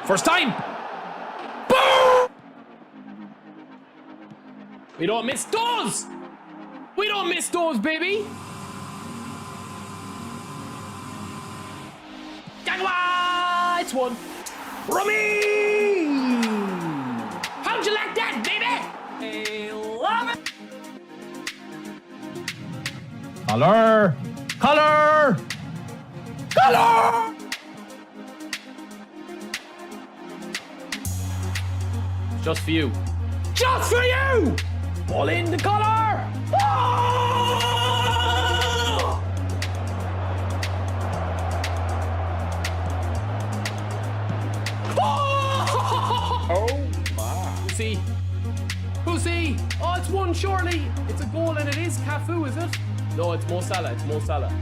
First time. Boom! We don't miss those. We don't miss those, baby. It's one. Rummy! How'd you like that, baby? I love it. Color! Color! Color! Just for you. Just for you! Ball in the color! Oh! Oh my. Pussy. Pussy. Oh, it's one surely. It's a goal and it is Cafu, is it? No, it's Mo Salah. It's Mo Salah.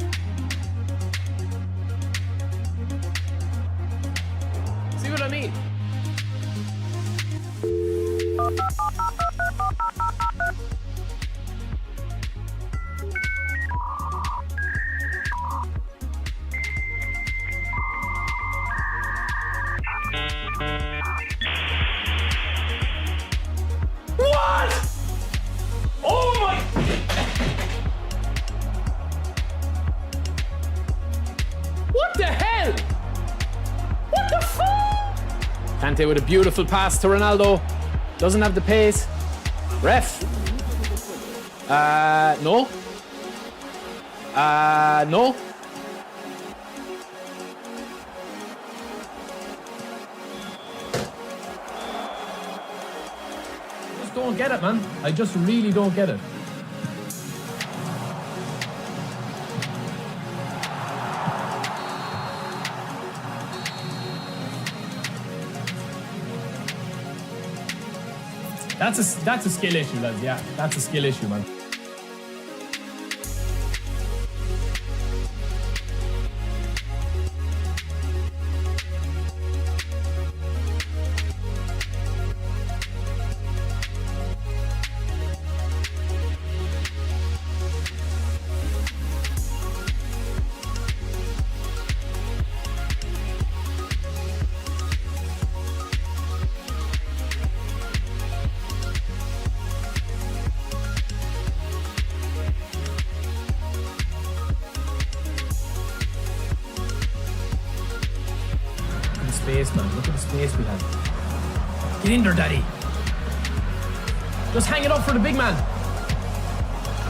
See what I mean? What? Oh my! What the hell? What the fuck? Kante with a beautiful pass to Ronaldo. Doesn't have the pace. Ref. No. No. Just don't get it, man. I just really don't get it. That's a skill issue, lads. Yeah, that's a skill issue, man. Space, man. Look at the space we have. Get in there, daddy. Just hang it up for the big man.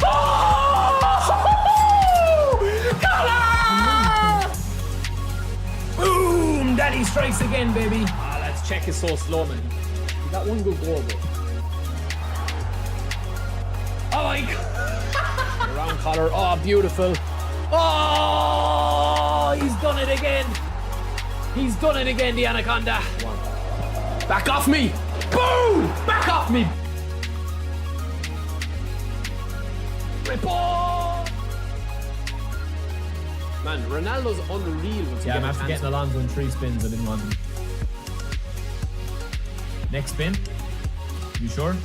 Oh! Boom! Daddy strikes again, baby. Ah, let's check is so slow, man. You got one good goal, bro. Oh my God. Wrong collar. Oh, beautiful. Oh, he's done it again. He's done it again, the Anaconda. Back off me! Boom! Back off me! Ripple! Man, Ronaldo's unreal. Yeah, I'm after getting Alonso in 3 spins. I didn't want him. Next spin. You sure?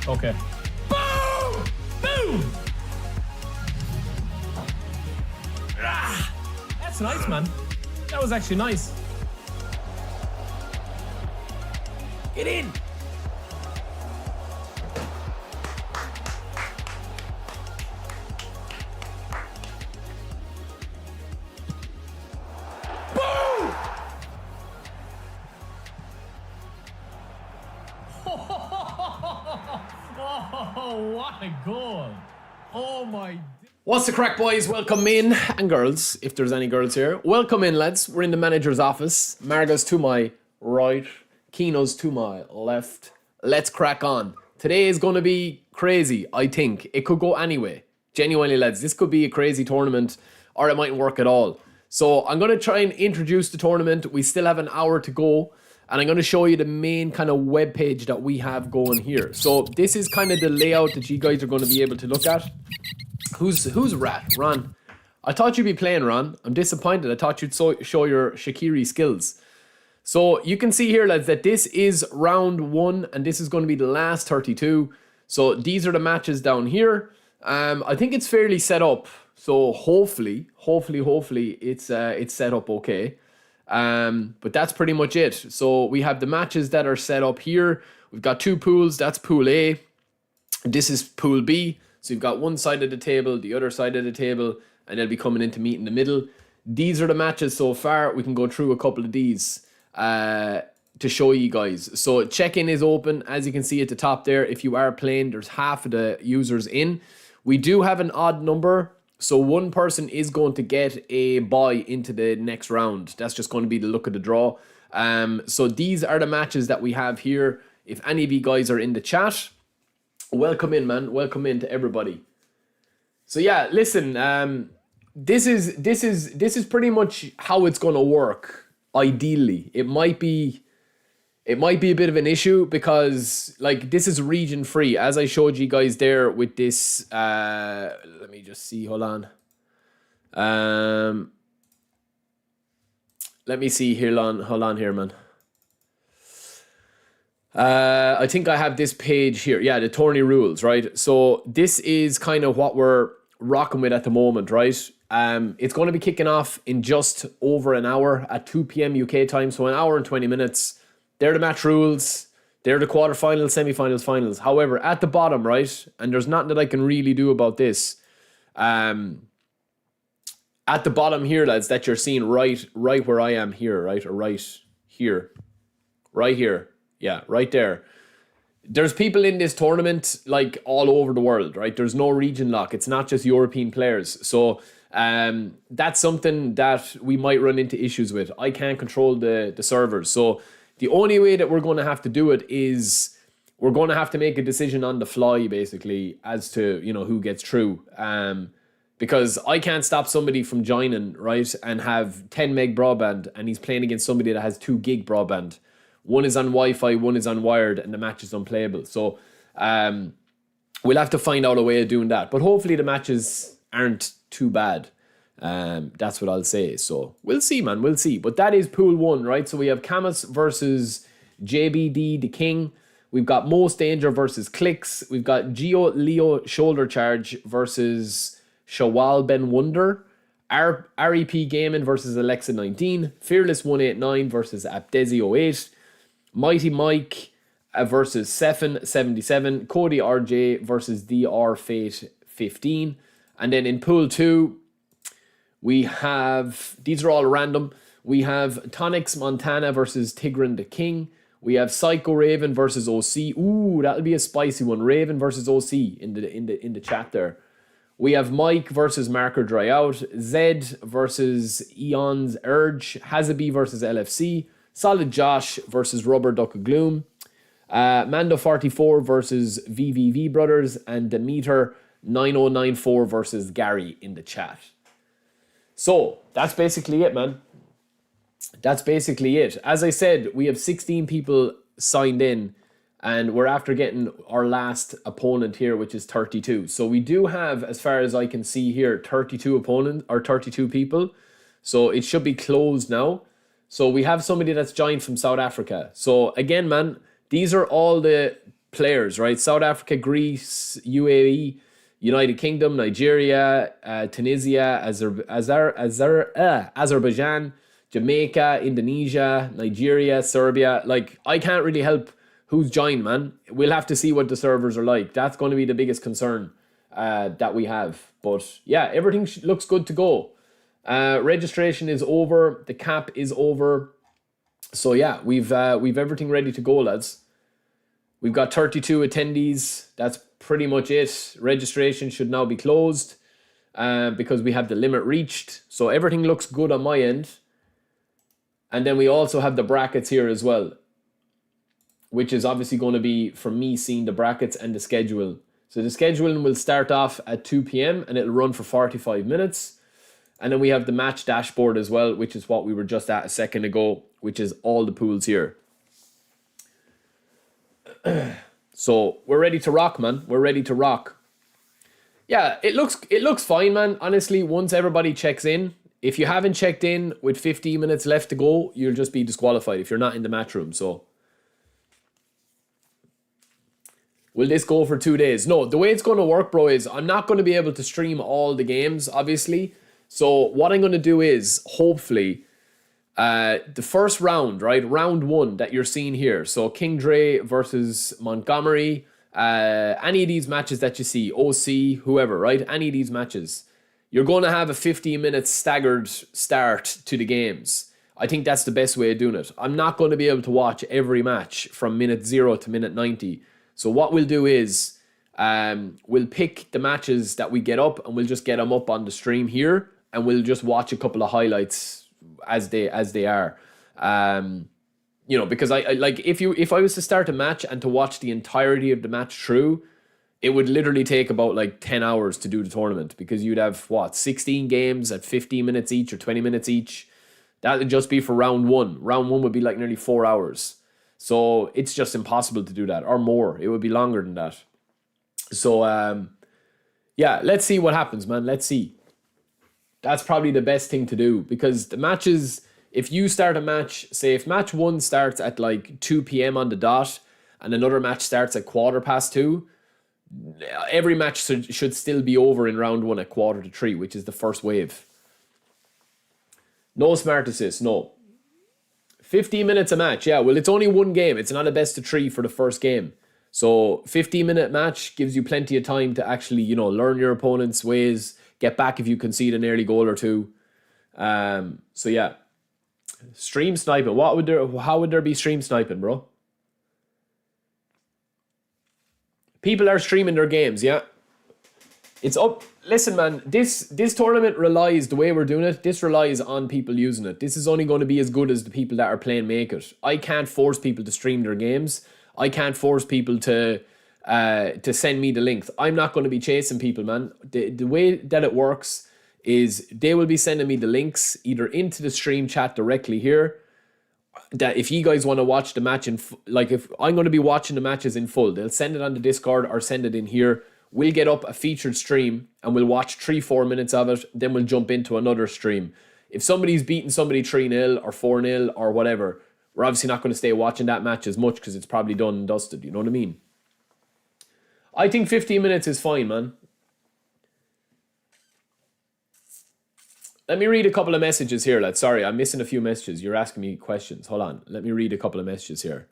Okay. Boom! Boom! Ah! That's nice, man. That was actually nice. Get in. Boom! Oh, what a goal. Oh my. What's the crack, boys? Welcome in, and girls, if there's any girls here. Welcome in, lads. We're in the manager's office. Marga's to my right, Kino's to my left. Let's crack on. Today is going to be crazy, I think. It could go anyway. Genuinely, lads, this could be a crazy tournament, or it mightn't work at all. So I'm going to try and introduce the tournament. We still have an hour to go, and I'm going to show you the main kind of web page that we have going here. So this is kind of the layout that you guys are going to be able to look at. Who's Rat? Ron. I thought you'd be playing, Ron. I'm disappointed. I thought you'd show your Shaqiri skills. So you can see here, lads, that this is round 1, and this is going to be the last 32. So these are the matches down here. I think it's fairly set up. So hopefully, it's set up okay. But that's pretty much it. So we have the matches that are set up here. We've got 2 pools. That's Pool A. This is Pool B. So you've got one side of the table, the other side of the table, and they'll be coming in to meet in the middle. These are the matches so far. We can go through a couple of these to show you guys. So check-in is open, as you can see at the top there. If you are playing, there's half of the users in. We do have an odd number, so one person is going to get a bye into the next round. That's just going to be the look of the draw. So these are the matches that we have here. If any of you guys are in the chat, welcome in, man. Welcome in to everybody. So yeah, listen, this is pretty much how it's going to work. Ideally, it might be a bit of an issue because like this is region free, as I showed you guys there with this. Let me just see. Hold on. Let me see here. Hold on here, man. I think I have this page here. Yeah, the tourney rules, right? So this is kind of what we're rocking with at the moment, right? It's going to be kicking off in just over an hour at 2 p.m. UK time, so an hour and 20 minutes. They're the match rules. They're the quarterfinals, semifinals, finals. However, at the bottom, right, and there's nothing that I can really do about this. At the bottom here, lads, that you're seeing right where I am here, right, or right here, yeah, right there. There's people in this tournament like all over the world, right? There's no region lock. It's not just European players. So that's something that we might run into issues with. I can't control the servers. So the only way that we're going to have to do it is we're going to have to make a decision on the fly, basically, as to, you know, who gets through. Because I can't stop somebody from joining, right, and have 10 meg broadband, and he's playing against somebody that has 2 gig broadband. One is on Wi-Fi, one is on wired, and the match is unplayable. So we'll have to find out a way of doing that. But hopefully the matches aren't too bad. That's what I'll say. So we'll see, man. We'll see. But that is pool 1, right? So we have Camus versus JBD the King. We've got Most Danger versus Clicks. We've got Geo Leo Shoulder Charge versus Shawal Ben Wonder. REP Gaming versus Alexa 19. Fearless 189 versus Abdezi 08. Mighty Mike versus Sefin 77. Cody RJ versus DR Fate 15. And then in pool 2, we have, these are all random. We have Tonix Montana versus Tigran the King. We have Psycho Raven versus OC. Ooh, that'll be a spicy one. Raven versus OC in the chat there. We have Mike versus Marker Dryout. Zed versus Eon's Urge. Hazabi versus LFC. Solid Josh versus Rubber Duck of Gloom. Mando 44 versus VVV Brothers. And Demeter 9094 versus Gary in the chat. So, that's basically it, man. That's basically it. As I said, we have 16 people signed in, and we're after getting our last opponent here, which is 32. So we do have, as far as I can see here, 32 opponents or 32 people. So it should be closed now. So we have somebody that's joined from South Africa. So again, man, these are all the players, right? South Africa, Greece, UAE, United Kingdom, Nigeria, Tunisia, Azerbaijan, Jamaica, Indonesia, Nigeria, Serbia. Like, I can't really help who's joined, man. We'll have to see what the servers are like. That's going to be the biggest concern that we have. But yeah, everything looks good to go. Registration is over. The cap is over. So yeah, we've everything ready to go, lads. We've got 32 attendees. That's pretty much it. Registration should now be closed because we have the limit reached. So everything looks good on my end. And then we also have the brackets here as well, which is obviously going to be from me seeing the brackets and the schedule. So the scheduling will start off at 2 p.m. and it'll run for 45 minutes. And then we have the match dashboard as well, which is what we were just at a second ago, which is all the pools here. So we're ready to rock, man. We're ready to rock. Yeah, it looks fine, man. Honestly, once everybody checks in, if you haven't checked in with 15 minutes left to go, you'll just be disqualified if you're not in the match room. So will this go for 2 days? No, the way it's going to work, bro, is I'm not going to be able to stream all the games, obviously. So what I'm going to do is, hopefully, the first round, right? Round 1 that you're seeing here. So King Dre versus Montgomery. Any of these matches that you see, OC, whoever, right? Any of these matches. you're going to have a 15-minute staggered start to the games. I think that's the best way of doing it. I'm not going to be able to watch every match from minute 0 to minute 90. So what we'll do is we'll pick the matches that we get up and we'll just get them up on the stream here and we'll just watch a couple of highlights as they are. You know, because I like if I was to start a match and to watch the entirety of the match through, it would literally take about like 10 hours to do the tournament because you'd have 16 games at 15 minutes each or 20 minutes each. That would just be for round one. Round one would be like nearly 4 hours. So it's just impossible to do that, or more. It would be longer than that. So yeah, let's see what happens, man. Let's see. That's probably the best thing to do because the matches, if you start a match, say if match 1 starts at like 2 p.m. on the dot and another match starts at 2:15, every match should still be over in round 1 at 2:45, which is the first wave. No smart assist, no. 15 minutes a match, yeah. Well, it's only one game. It's not a best of 3 for the first game. So 15-minute match gives you plenty of time to actually, you know, learn your opponent's ways, get back if you concede an early goal or two. So yeah. Stream sniping. How would there be stream sniping, bro? People are streaming their games, yeah. It's up. Listen, man, this tournament relies, the way we're doing it, this relies on people using it. This is only going to be as good as the people that are playing make it. I can't force people to stream their games. I can't force people to send me the links. I'm not going to be chasing people, man. The way that it works is they will be sending me the links either into the stream chat directly here, that if you guys want to watch the match like if I'm going to be watching the matches in full, they'll send it on the Discord or send it in here. We'll get up a featured stream and we'll watch 3-4 minutes of it. Then we'll jump into another stream. If somebody's beating somebody 3-0 or 4-0 or whatever, we're obviously not going to stay watching that match as much because it's probably done and dusted. You know what I mean? I think 15 minutes is fine, man. Let me read a couple of messages here, lads. Sorry, I'm missing a few messages. You're asking me questions. Hold on. Let me read a couple of messages here.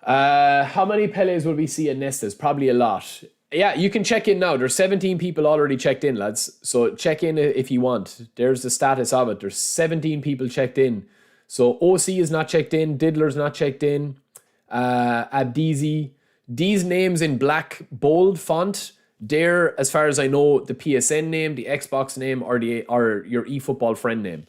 How many Peles will we see at Nestes? Probably a lot. Yeah, you can check in now. There's 17 people already checked in, lads. So check in if you want. There's the status of it. There's 17 people checked in. So OC is not checked in. Diddler's not checked in. Abdeezy. These names in black bold font, they're, as far as I know, the PSN name, the Xbox name, or your eFootball friend name.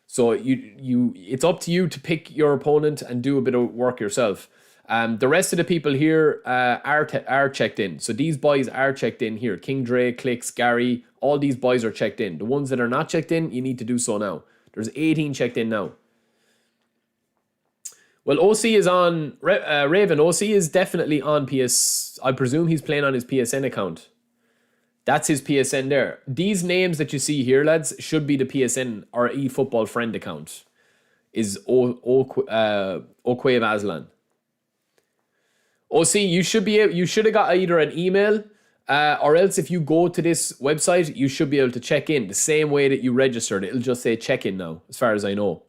So it's up to you to pick your opponent and do a bit of work yourself. The rest of the people here are checked in. So these boys are checked in here. King Dre, Clicks, Gary, all these boys are checked in. The ones that are not checked in, you need to do so now. There's 18 checked in now. Well, OC is on, Raven, OC is definitely on PS, I presume he's playing on his PSN account. That's his PSN there. These names that you see here, lads, should be the PSN or eFootball friend account. Is Oquave Aslan. OC, you should have got either an email or else if you go to this website, you should be able to check in the same way that you registered. It'll just say check in now, as far as I know.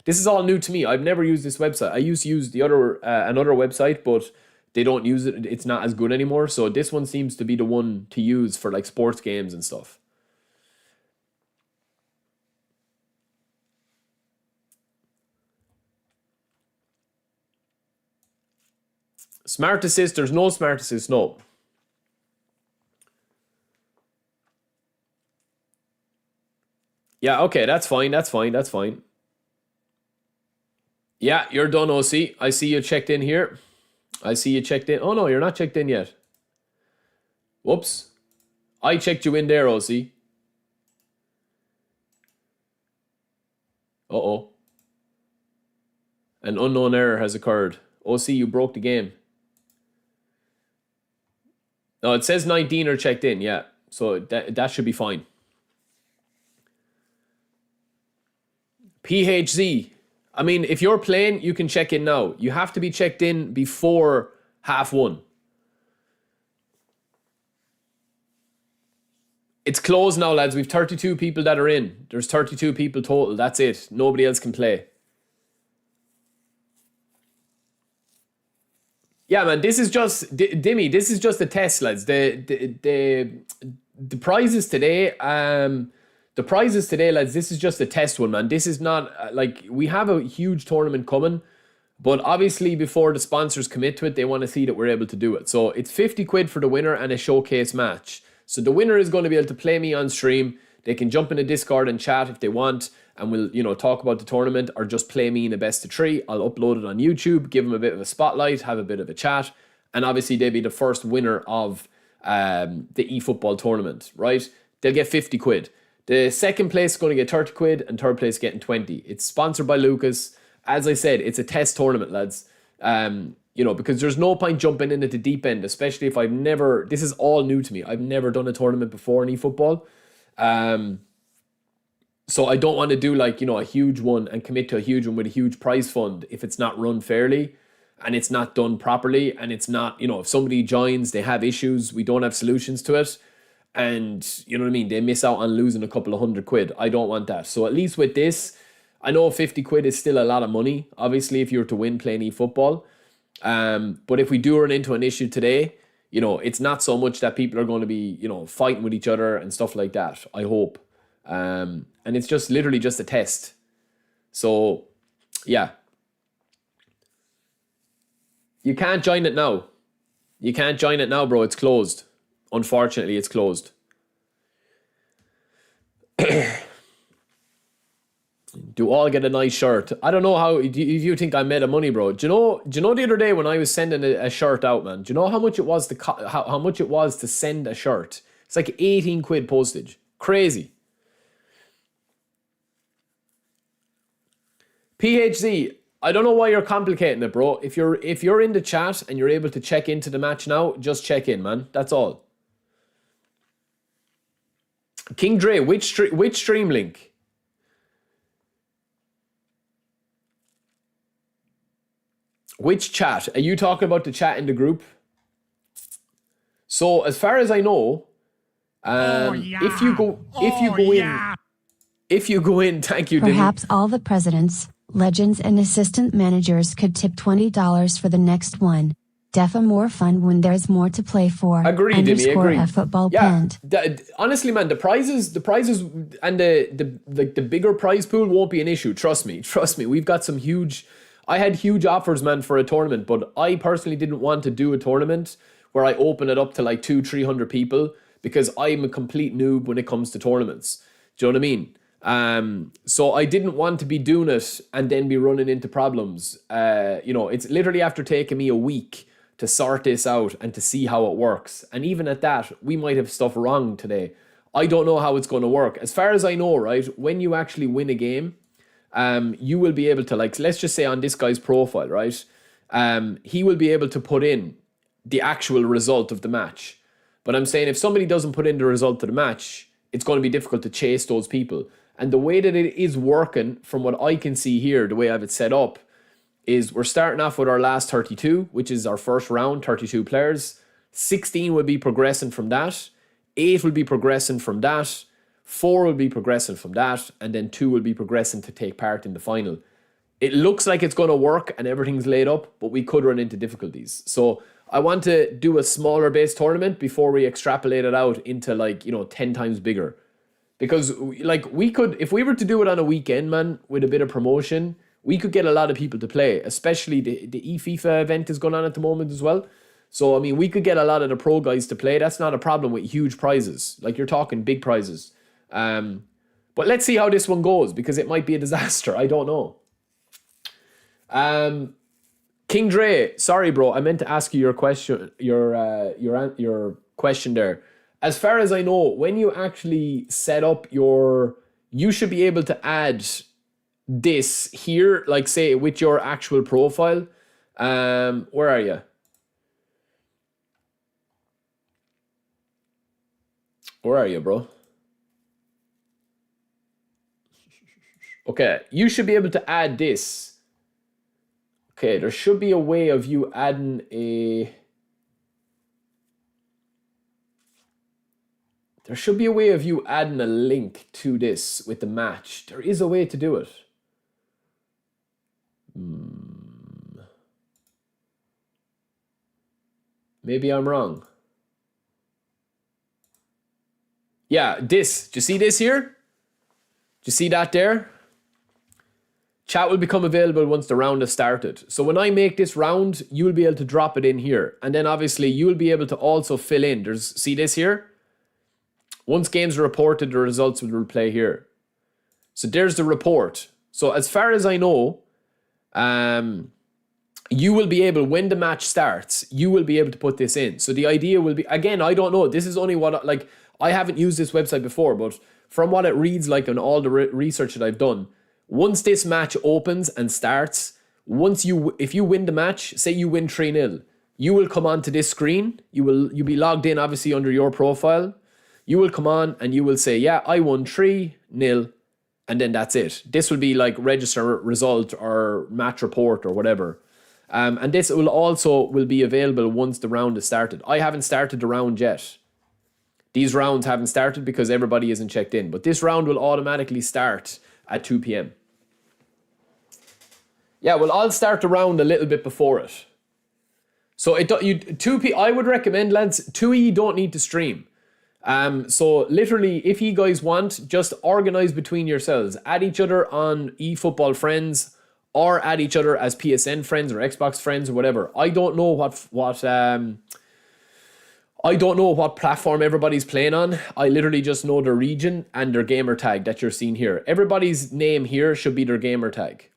This is all new to me. I've never used this website. I used to use the other another website, but they don't use it. It's not as good anymore. So this one seems to be the one to use for like sports games and stuff. Smart assist, there's no smart assist, no. Yeah, okay, that's fine, that's fine, that's fine. Yeah, you're done, OC. I see you checked in here. I see you checked in. Oh, no, you're not checked in yet. Whoops. I checked you in there, OC. Uh-oh. An unknown error has occurred. OC, you broke the game. No, it says 19 are checked in, yeah. So that should be fine. PHZ. I mean, if you're playing, you can check in now. You have to be checked in before 1:30. It's closed now, lads. We've 32 people that are in. There's 32 people total. That's it. Nobody else can play. Yeah, man, this is just, Dimmy, this is just a test, lads. the prizes today, lads, this is just a test one, man. This is not like we have a huge tournament coming, but obviously before the sponsors commit to it, they want to see that we're able to do it. So it's 50 quid for the winner and a showcase match. So the winner is going to be able to play me on stream. They can jump in the Discord and chat if they want, and we'll, talk about the tournament, or just play me in a best of 3. I'll upload it on YouTube, give them a bit of a spotlight, have a bit of a chat, and obviously they'll be the first winner of the eFootball tournament, right? They'll get 50 quid. The second place is going to get 30 quid, and third place getting 20. It's sponsored by Lucas. As I said, it's a test tournament, lads. Because there's no point jumping in at the deep end, especially if this is all new to me. I've never done a tournament before in eFootball. So I don't want to do a huge one and commit to a huge one with a huge prize fund if it's not run fairly and it's not done properly, and it's not, if somebody joins, they have issues, we don't have solutions to it, and you know what I mean, they miss out on losing a couple of £100. I don't want that. So at least with this, I know 50 quid is still a lot of money, obviously, if you were to win playing eFootball. But if we do run into an issue today, it's not so much that people are going to be, fighting with each other and stuff like that, I hope. And it's just literally just a test. So, yeah. You can't join it now. You can't join it now, bro. It's closed. Unfortunately, it's closed. Do all get a nice shirt? I don't know how. Do you think I made of money, bro? Do you know the other day when I was sending a shirt out, man? Do you know how much it was how much it was to send a shirt? It's like 18 quid postage. Crazy. PHZ, I don't know why you're complicating it, bro. If you're in the chat and you're able to check into the match now, just check in, man. That's all. King Dre, which stream link? Which chat? Are you talking about the chat in the group? So as far as I know, if you go in, thank you, perhaps all the presidents, legends and assistant managers could tip $20 for the next one. Defa more fun when there's more to play for. Agree, Dimmy, agree. eFootball yeah, penned. Honestly, man, the prizes and the bigger prize pool won't be an issue. Trust me. We've got some huge. I had huge offers, man, for a tournament, but I personally didn't want to do a tournament where I open it up to like 200-300 people, because I'm a complete noob when it comes to tournaments. Do you know what I mean? So I didn't want to be doing it and then be running into problems. It's literally after taking me a week to sort this out and to see how it works. And even at that, we might have stuff wrong today. I don't know how it's going to work. As far as I know, right, when you actually win a game, you will be able to, like, let's just say on this guy's profile, right, he will be able to put in the actual result of the match. But I'm saying if somebody doesn't put in the result of the match, it's going to be difficult to chase those people. And the way that it is working, from what I can see here, the way I have it set up, is we're starting off with our last 32, which is our first round, 32 players. 16 will be progressing from that. 8 will be progressing from that. 4 will be progressing from that. And then 2 will be progressing to take part in the final. It looks like it's going to work and everything's laid up, but we could run into difficulties. So I want to do a smaller base tournament before we extrapolate it out into 10 times bigger. Because we could, if we were to do it on a weekend, man, with a bit of promotion, we could get a lot of people to play, especially the eFIFA event is going on at the moment as well. So, I mean, we could get a lot of the pro guys to play. That's not a problem with huge prizes. Like, you're talking big prizes. But let's see how this one goes, because it might be a disaster. I don't know. King Dre, sorry, bro. I meant to ask you your question, your question there. As far as I know, when you actually set up you should be able to add this here, like say with your actual profile. Where are you? Where are you, bro? Okay, you should be able to add this. Okay, there should be a way of you adding a... There should be a way of you adding a link to this with the match. There is a way to do it. Maybe I'm wrong. Yeah, this. Do you see this here? Do you see that there? Chat will become available once the round has started. So when I make this round, you'll be able to drop it in here. And then obviously you'll be able to also fill in. See this here? Once games are reported, the results will replay here. So there's the report. So as far as I know, you will be able, when the match starts, you will be able to put this in. So the idea will be, again, I don't know. This is only what, like, I haven't used this website before, but from what it reads like and all the research that I've done, once this match opens and starts, if you win the match, say you win 3-0, you will come onto this screen. You'll be logged in, obviously, under your profile. You will come on and you will say, yeah, I won 3-0, and then that's it. This will be like register result or match report or whatever. And this will be available once the round is started. I haven't started the round yet. These rounds haven't started because everybody isn't checked in. But this round will automatically start at 2 p.m. Yeah, well, I'll start the round a little bit before it. So I would recommend, lads, 2E don't need to stream. So literally, if you guys want, just organize between yourselves. Add each other on eFootball friends, or add each other as PSN friends or Xbox friends or whatever. I don't know what platform everybody's playing on. I literally just know their region and their gamer tag that you're seeing here. Everybody's name here should be their gamer tag.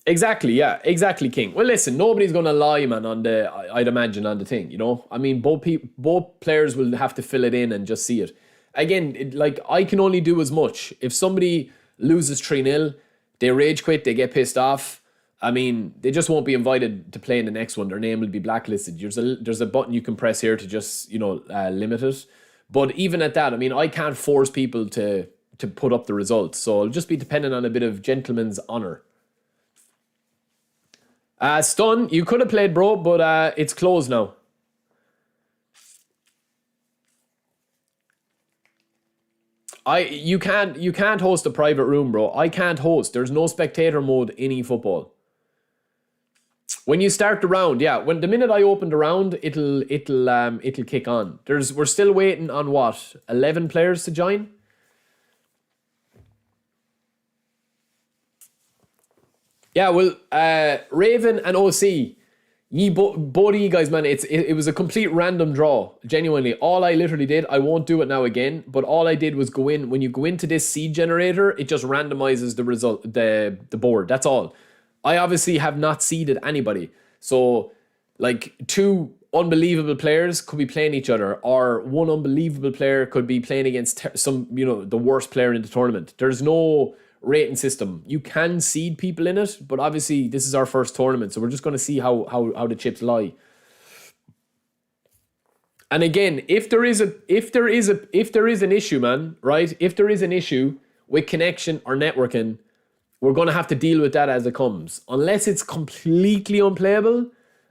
Exactly, yeah, exactly, King. Well, listen, nobody's gonna lie, man, I'd imagine on the thing, you know. I mean, both players will have to fill it in and just see it. Again, I can only do as much. If somebody loses 3-0, they rage quit, they get pissed off. I mean, they just won't be invited to play in the next one. Their name will be blacklisted. There's a button you can press here to just, limit it. But even at that, I mean, I can't force people to put up the results. So it'll just be dependent on a bit of gentleman's honor. Stun, you could have played, bro, but it's closed now. You can't host a private room, bro. I can't host. There's no spectator mode in eFootball. When you start the round, yeah, the minute I open the round, it'll kick on. We're still waiting on 11 players to join. Yeah, well, Raven and OC, both of you guys, man, it was a complete random draw. Genuinely, all I literally did, I won't do it now again, but all I did was go in. When you go into this seed generator, it just randomizes the result, the board. That's all. I obviously have not seeded anybody, so like 2 unbelievable players could be playing each other, or 1 unbelievable player could be playing against the worst player in the tournament. There's no rating system. You can seed people in it, but obviously this is our first tournament, so we're just going to see how the chips lie. And again, if there is an issue, man, right? If there is an issue with connection or networking, we're going to have to deal with that as it comes. Unless it's completely unplayable,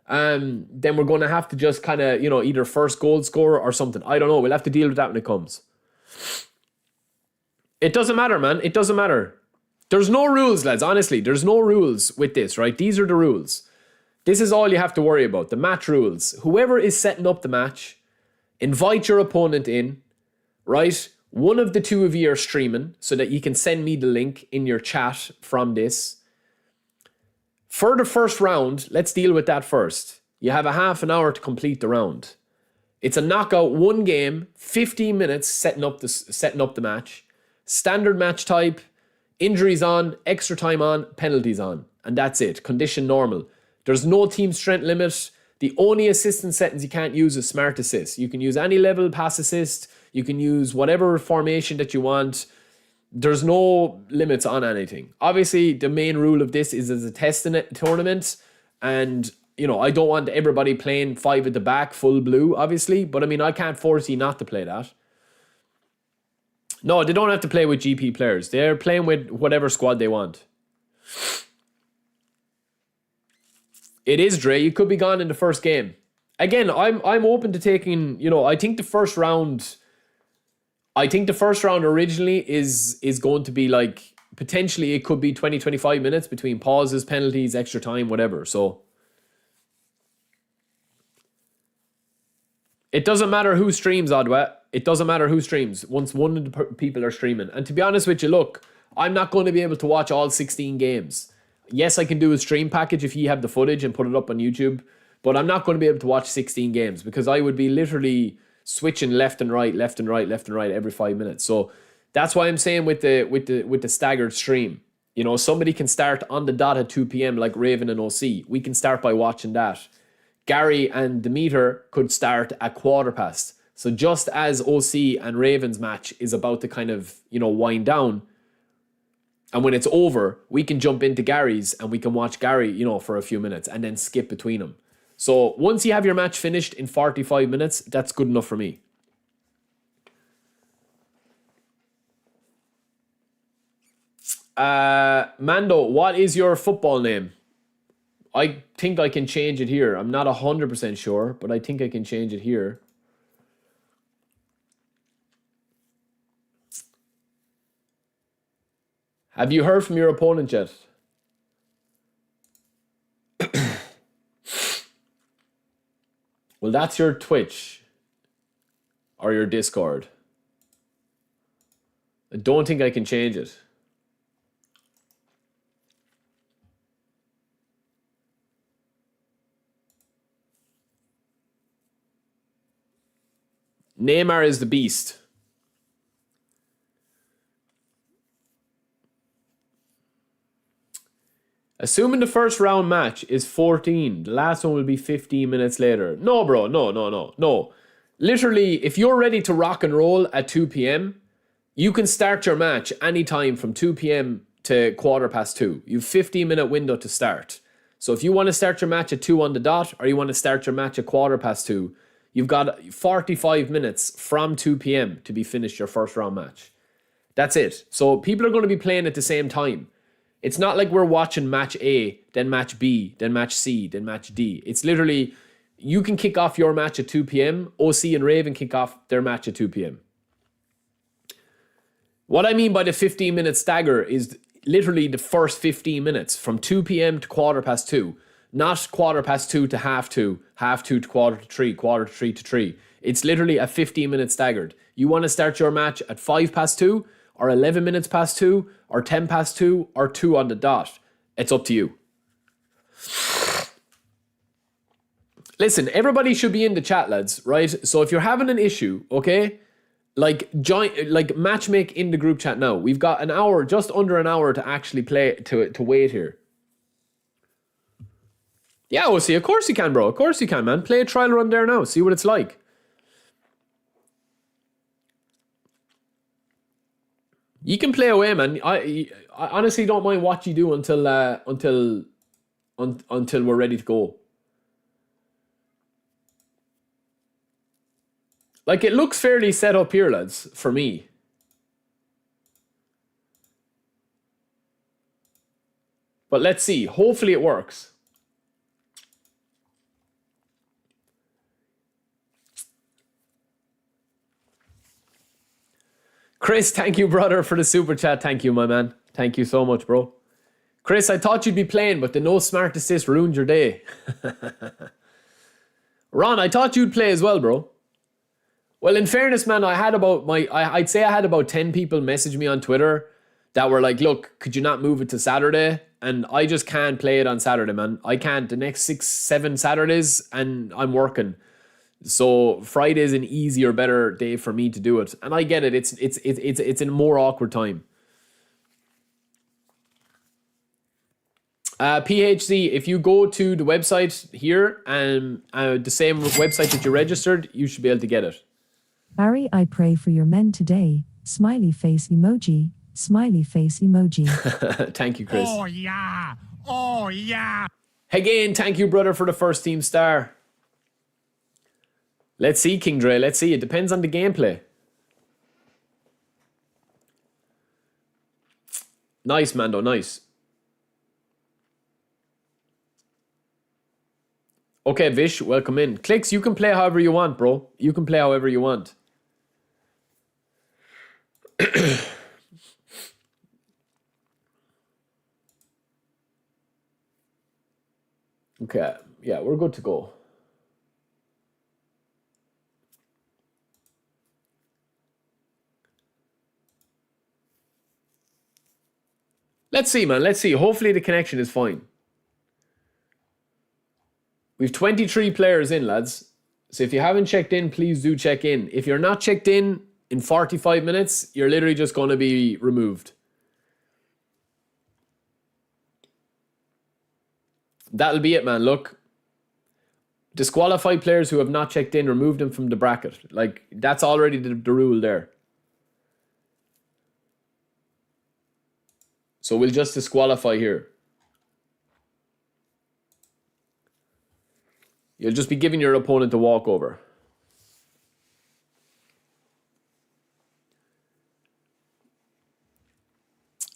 then we're going to have to just kind of, either first goal scorer or something. I don't know. We'll have to deal with that when it comes. It doesn't matter, man. It doesn't matter. There's no rules, lads. Honestly, there's no rules with this, right? These are the rules. This is all you have to worry about. The match rules. Whoever is setting up the match, invite your opponent in, right? One of the 2 of you are streaming so that you can send me the link in your chat from this. For the first round, let's deal with that first. You have a half an hour to complete the round. It's a knockout, 1 game, 15 minutes setting up the match. Standard match type, injuries on, extra time on, penalties on. And that's it. Condition normal. There's no team strength limit. The only assistant settings you can't use is smart assist. You can use any level pass assist. You can use whatever formation that you want. There's no limits on anything. Obviously, the main rule of this is as a test tournament. And, I don't want everybody playing 5 at the back, full blue, obviously. But, I mean, I can't force you not to play that. No, they don't have to play with GP players. They're playing with whatever squad they want. It is, Dre. You could be gone in the first game. Again, I'm open to taking, I think the first round originally is going to be like, potentially it could be 20-25 minutes between pauses, penalties, extra time, whatever. So It doesn't matter who streams, Odwa. It doesn't matter who streams once one of the people are streaming. And to be honest with you, look, I'm not going to be able to watch all 16 games. Yes, I can do a stream package if you have the footage and put it up on YouTube, but I'm not going to be able to watch 16 games because I would be literally switching left and right, left and right, left and right every 5 minutes. So that's why I'm saying with the staggered stream, you know, somebody can start on the dot at 2 p.m. like Raven and OC. We can start by watching that. Gary and Demeter could start at 1:15. So just as OC and Raven's match is about to kind of, you know, wind down, and when it's over, we can jump into Gary's and we can watch Gary, you know, for a few minutes and then skip between them. So once you have your match finished in 45 minutes, that's good enough for me. Mando, what is your football name? I think I can change it here. I'm not 100% sure, but I think I can change it here. Have you heard from your opponent yet? Well, that's your Twitch or your Discord. I don't think I can change it. Neymar is the beast. Assuming the first round match is 14, the last one will be 15 minutes later. No, bro, no. Literally, if you're ready to rock and roll at 2 p.m., you can start your match anytime from 2 p.m. to 2:15. You have 15-minute window to start. So if you want to start your match at 2 on the dot, or you want to start your match at 2:15, you've got 45 minutes from 2 p.m. to be finished your first round match. That's it. So people are going to be playing at the same time. It's not like we're watching match A, then match B, then match C, then match D. It's literally, you can kick off your match at 2 p.m. OC and Raven kick off their match at 2 p.m. What I mean by the 15-minute stagger is literally the first 15 minutes from 2 p.m. to 2:15. Not 2:15 to half 2, half 2 to 2:45, 2:45 to 3. It's literally a 15-minute staggered. You want to start your match at 2:05 or 11 minutes past 2 or 10 past 2 or 2 on the dot. It's up to you. Listen, everybody should be in the chat, lads, right? So if you're having an issue, okay, like join, like matchmake in the group chat now. We've got an hour, just under an hour to actually play, to wait here. Yeah, OC, of course you can, bro. Of course you can, man. Play a trial run there now. See what it's like. You can play away, man. I honestly don't mind what you do until we're ready to go. Like, it looks fairly set up here, lads, for me. But let's see. Hopefully it works. Chris, thank you, brother, for the super chat. Thank you, my man. Thank you so much, bro. Chris, I thought you'd be playing, but the no smart assist ruined your day. Ron, I thought you'd play as well, bro. Well, in fairness, man, I'd say I had about 10 people message me on Twitter that were like, look, could you not move it to Saturday? And I just can't play it on Saturday, man. I can't. The next 6-7 Saturdays, and I'm working. So Friday's an easier, better day for me to do it. And I get it. It's in a more awkward time. PHC, if you go to the website here and the same website that you registered, you should be able to get it. Barry, I pray for your men today. Smiley face emoji. Smiley face emoji. Thank you, Chris. Oh, yeah. Oh, yeah. Again, thank you, brother, for the first team star. Let's see, King Dre. Let's see. It depends on the gameplay. Nice, Mando. Nice. Okay, Vish, welcome in. Clicks, you can play however you want, bro. You can play however you want. Okay, yeah, we're good to go. Let's see, man. Let's see. Hopefully the connection is fine. We've 23 players in, lads. So if you haven't checked in, please do check in. If you're not checked in 45 minutes, you're literally just going to be removed. That'll be it, man. Look. Disqualify players who have not checked in, remove them from the bracket. Like, that's already the rule there. So we'll just disqualify here. You'll just be giving your opponent a walkover.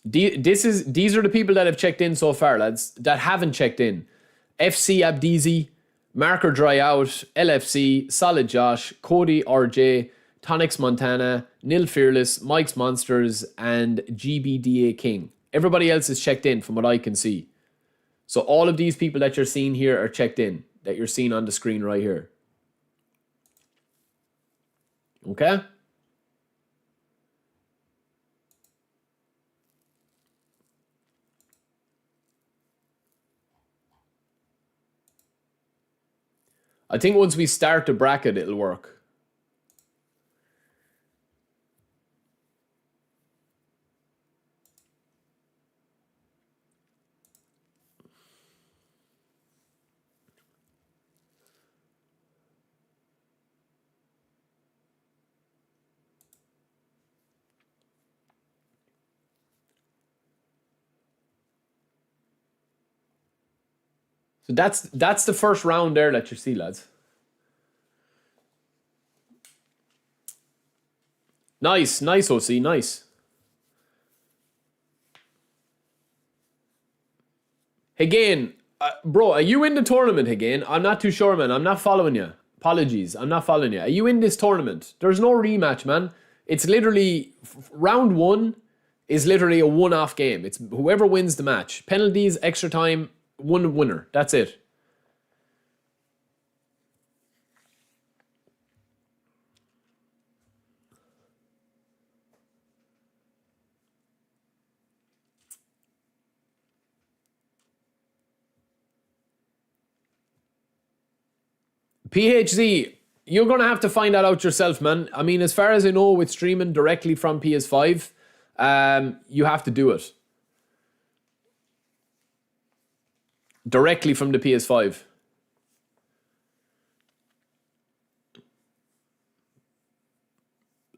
These are the people that have checked in so far, lads. That haven't checked in. FC Abdizi, Marker Dry Out, LFC, Solid Josh, Cody RJ, Tonix Montana, Nil Fearless, Mike's Monsters, and GBDA King. Everybody else is checked in from what I can see. So all of these people that you're seeing here are checked in, that you're seeing on the screen right here. Okay? I think once we start the bracket, it'll work. So that's the first round there that you see, lads. Nice, OC, nice. Again, bro, are you in the tournament again? I'm not too sure, man. I'm not following you. Apologies, I'm not following you. Are you in this tournament? There's no rematch, man. It's literally, round one is literally a one-off game. It's whoever wins the match. Penalties, extra time, one winner. That's it. PHZ, you're going to have to find that out yourself, man. I mean, as far as I know, with streaming directly from PS5, you have to do it. Directly from the PS5.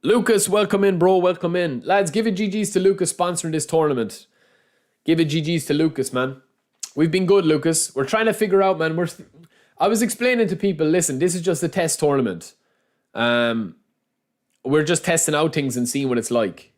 Lucas, welcome in, bro. Welcome in. Lads, give it GG's to Lucas sponsoring this tournament. Give it GG's to Lucas, man. We've been good, Lucas. We're trying to figure out, man. I was explaining to people, listen, this is just a test tournament. We're just testing out things and seeing what it's like.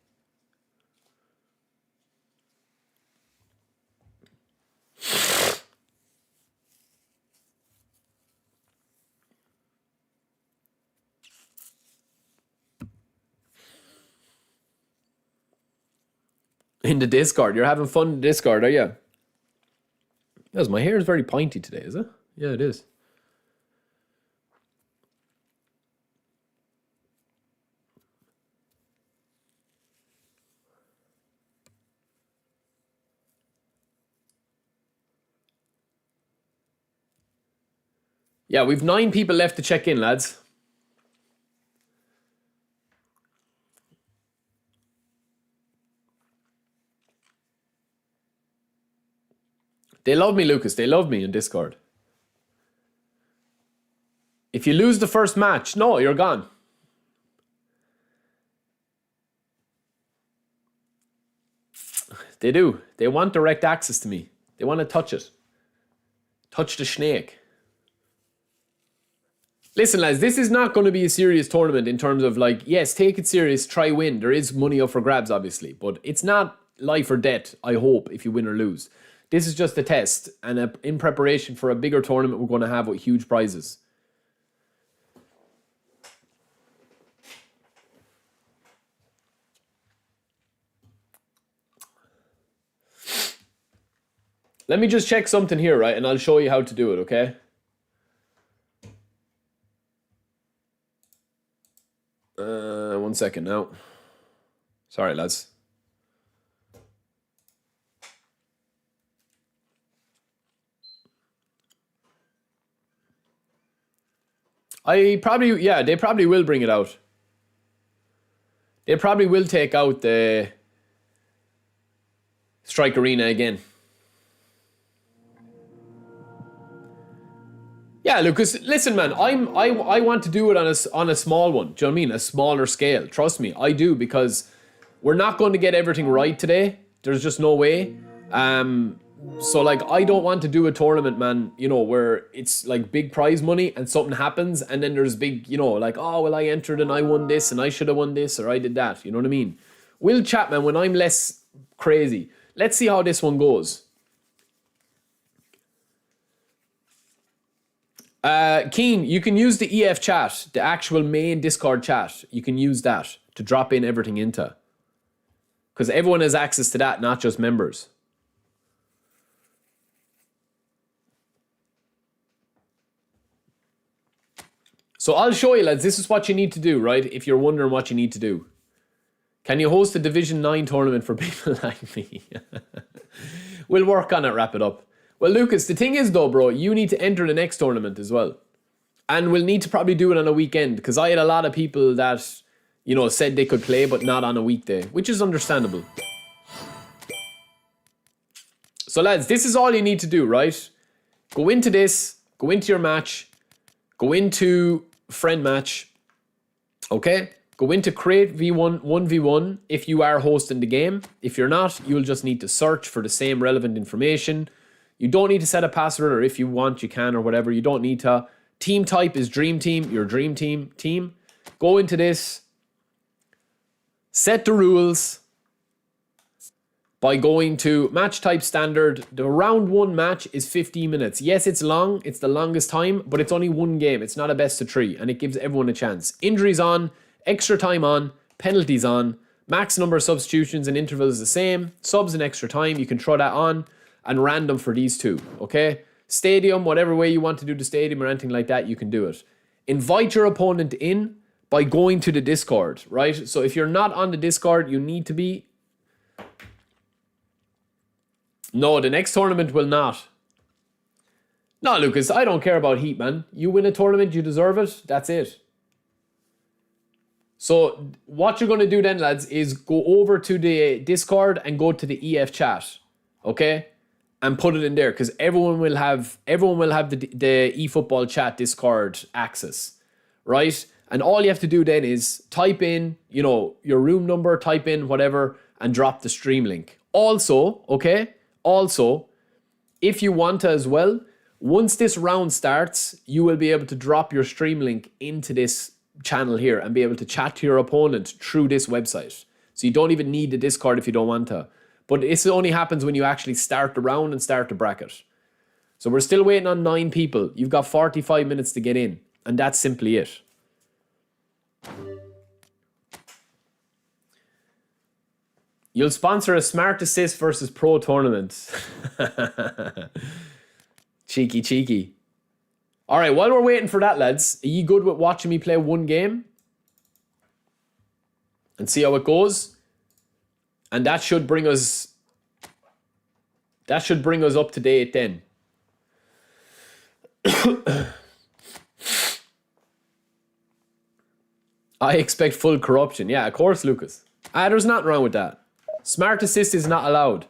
In the Discord. You're having fun in the Discord, are you? Yes, my hair is very pointy today, is it? Yeah, it is. Yeah, we've 9 people left to check in, lads. They love me, Lucas. They love me in Discord. If you lose the first match, no, you're gone. They do. They want direct access to me. They want to touch it. Touch the snake. Listen, lads, this is not going to be a serious tournament in terms of, like, yes, take it serious, try win. There is money up for grabs, obviously. But it's not life or death, I hope, if you win or lose. This is just a test and in preparation for a bigger tournament we're going to have with huge prizes. Let me just check something here, right? And I'll show you how to do it, okay? One second now. Sorry, lads. They probably will bring it out. They probably will take out the Strike Arena again. Yeah, Lucas, listen, man, I want to do it on a small one. Do you know what I mean? A smaller scale. Trust me, I do, because we're not going to get everything right today. There's just no way. So like, I don't want to do a tournament, man, you know, where it's like big prize money and something happens and then there's big, you know, like, oh, well, I entered and I won this and I should have won this or I did that. You know what I mean? We'll chat, man, when I'm less crazy. Let's see how this one goes. Keen, you can use the EF chat, the actual main Discord chat. You can use that to drop in everything into. Because everyone has access to that, not just members. So I'll show you, lads. This is what you need to do, right? If you're wondering what you need to do. Can you host a Division 9 tournament for people like me? We'll work on it, wrap it up. Well, Lucas, the thing is though, bro, you need to enter the next tournament as well. And we'll need to probably do it on a weekend, because I had a lot of people that, you know, said they could play, but not on a weekday, which is understandable. So lads, this is all you need to do, right? Go into this, go into your match, go into friend match, okay? Go into create V1, 1v1 if you are hosting the game. If you're not, you'll just need to search for the same relevant information. You don't need to set a password, or if you want, you can, or whatever. You don't need to. Team type is Dream Team, your Dream Team. Go into this. Set the rules by going to match type standard. The round 1 match is 15 minutes. Yes, it's long. It's the longest time, but it's only one game. It's not a best of 3, and it gives everyone a chance. Injuries on, extra time on, penalties on. Max number of substitutions and intervals is the same. Subs and extra time, you can throw that on. And random for these two, okay? Stadium, whatever way you want to do the stadium or anything like that, you can do it. Invite your opponent in by going to the Discord, right? So if you're not on the Discord, you need to be. No, the next tournament will not. No, Lucas, I don't care about heat, man. You win a tournament, you deserve it. That's it. So what you're going to do then, lads, is go over to the Discord and go to the EF chat, okay? And put it in there, because everyone will have the eFootball chat Discord access, right? And all you have to do then is type in, you know, your room number, type in whatever, and drop the stream link. Also, okay? Also, if you want to as well, once this round starts, you will be able to drop your stream link into this channel here and be able to chat to your opponent through this website. So you don't even need the Discord if you don't want to. But this only happens when you actually start the round and start the bracket. So we're still waiting on 9 people. You've got 45 minutes to get in. And that's simply it. You'll sponsor a Smart Assist versus Pro tournament. Cheeky. All right, while we're waiting for that, lads, are you good with watching me play one game? And see how it goes? And that should bring us up to date then. I expect full corruption. Yeah, of course, Lucas. There's nothing wrong with that. Smart Assist is not allowed.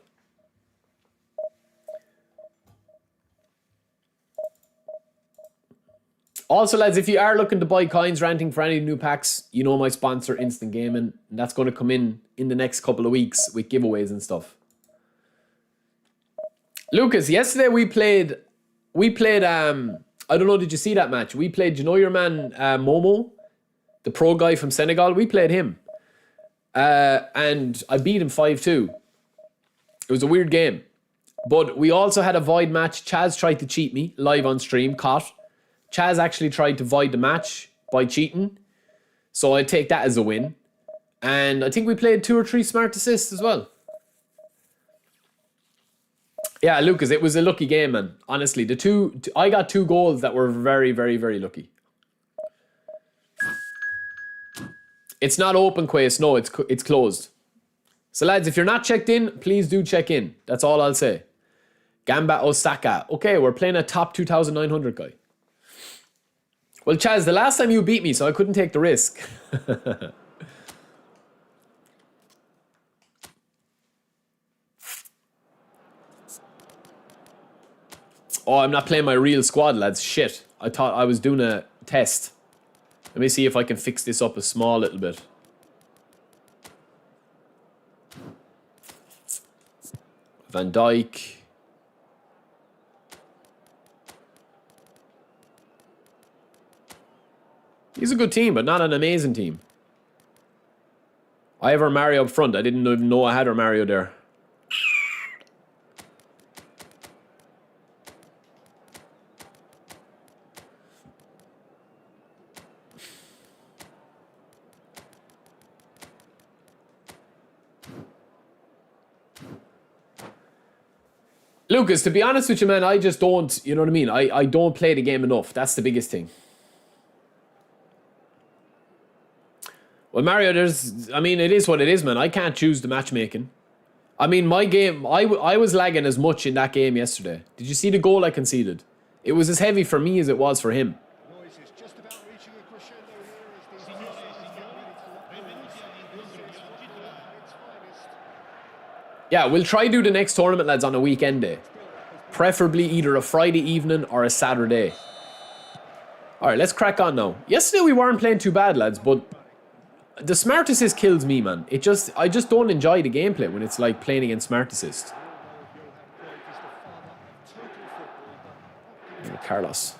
Also, lads, if you are looking to buy coins or anything for any new packs, you know my sponsor, Instant Gaming. And that's going to come in the next couple of weeks with giveaways and stuff. Lucas, yesterday we played, I don't know, did you see that match? We played, you know your man, Momo? The pro guy from Senegal? We played him. And I beat him 5-2. It was a weird game. But we also had a void match. Chaz tried to cheat me live on stream, caught. Chaz actually tried to void the match by cheating. So I take that as a win. And I think we played 2 or 3 smart assists as well. Yeah, Lucas, it was a lucky game, man. Honestly, I got 2 goals that were very, very, very lucky. It's not open, Quace. No, it's closed. So, lads, if you're not checked in, please do check in. That's all I'll say. Gamba Osaka. Okay, we're playing a top 2,900 guy. Well, Chaz, the last time you beat me, so I couldn't take the risk. Oh, I'm not playing my real squad, lads. Shit. I thought I was doing a test. Let me see if I can fix this up a small little bit. Van Dijk. He's a good team, but not an amazing team. I have Romario up front. I didn't even know I had Romario there. Lucas, to be honest with you, man, I just don't, you know what I mean? I don't play the game enough. That's the biggest thing. Well, Mario, I mean, it is what it is, man. I can't choose the matchmaking. I mean, my game, I was lagging as much in that game yesterday. Did you see the goal I conceded? It was as heavy for me as it was for him. Yeah, we'll try do the next tournament, lads, on a weekend day. Preferably either a Friday evening or a Saturday. Alright, let's crack on now. Yesterday we weren't playing too bad, lads, but the Smart Assist kills me, man. I just don't enjoy the gameplay when it's like playing against Smart Assist. Carlos.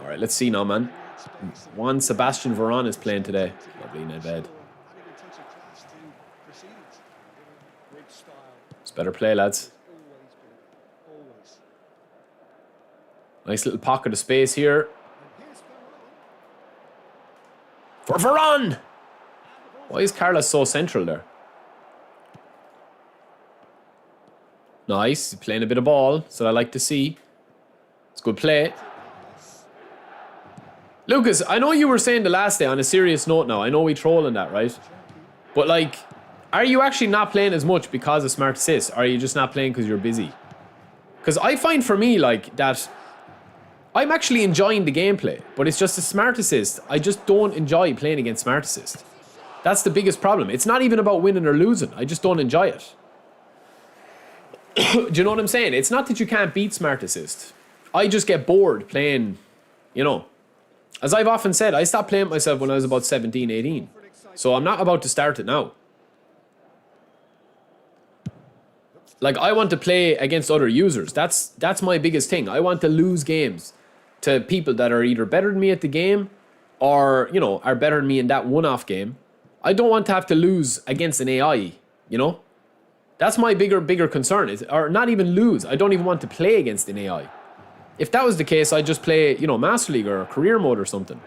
Alright, let's see now, man. Juan Sebastian Varane is playing today. Lovely in bed. It's better play, lads. Nice little pocket of space here. For Varane! Why is Carlos so central there? Nice. He's playing a bit of ball, so I like to see. It's good play. Lucas, I know you were saying the last day, on a serious note now, I know we trolling that, right? But like, are you actually not playing as much because of Smart Assist? Or are you just not playing because you're busy? Because I find for me, like, that I'm actually enjoying the gameplay, but it's just a Smart Assist. I just don't enjoy playing against Smart Assist. That's the biggest problem. It's not even about winning or losing. I just don't enjoy it. Do you know what I'm saying? It's not that you can't beat Smart Assist. I just get bored playing, you know. As I've often said, I stopped playing myself when I was about 17, 18. So I'm not about to start it now. Like, I want to play against other users. That's my biggest thing. I want to lose games to people that are either better than me at the game or, you know, are better than me in that one-off game. I don't want to have to lose against an AI, you know? That's my bigger concern. Or not even lose. I don't even want to play against an AI. If that was the case, I'd just play, you know, Master League or Career Mode or something.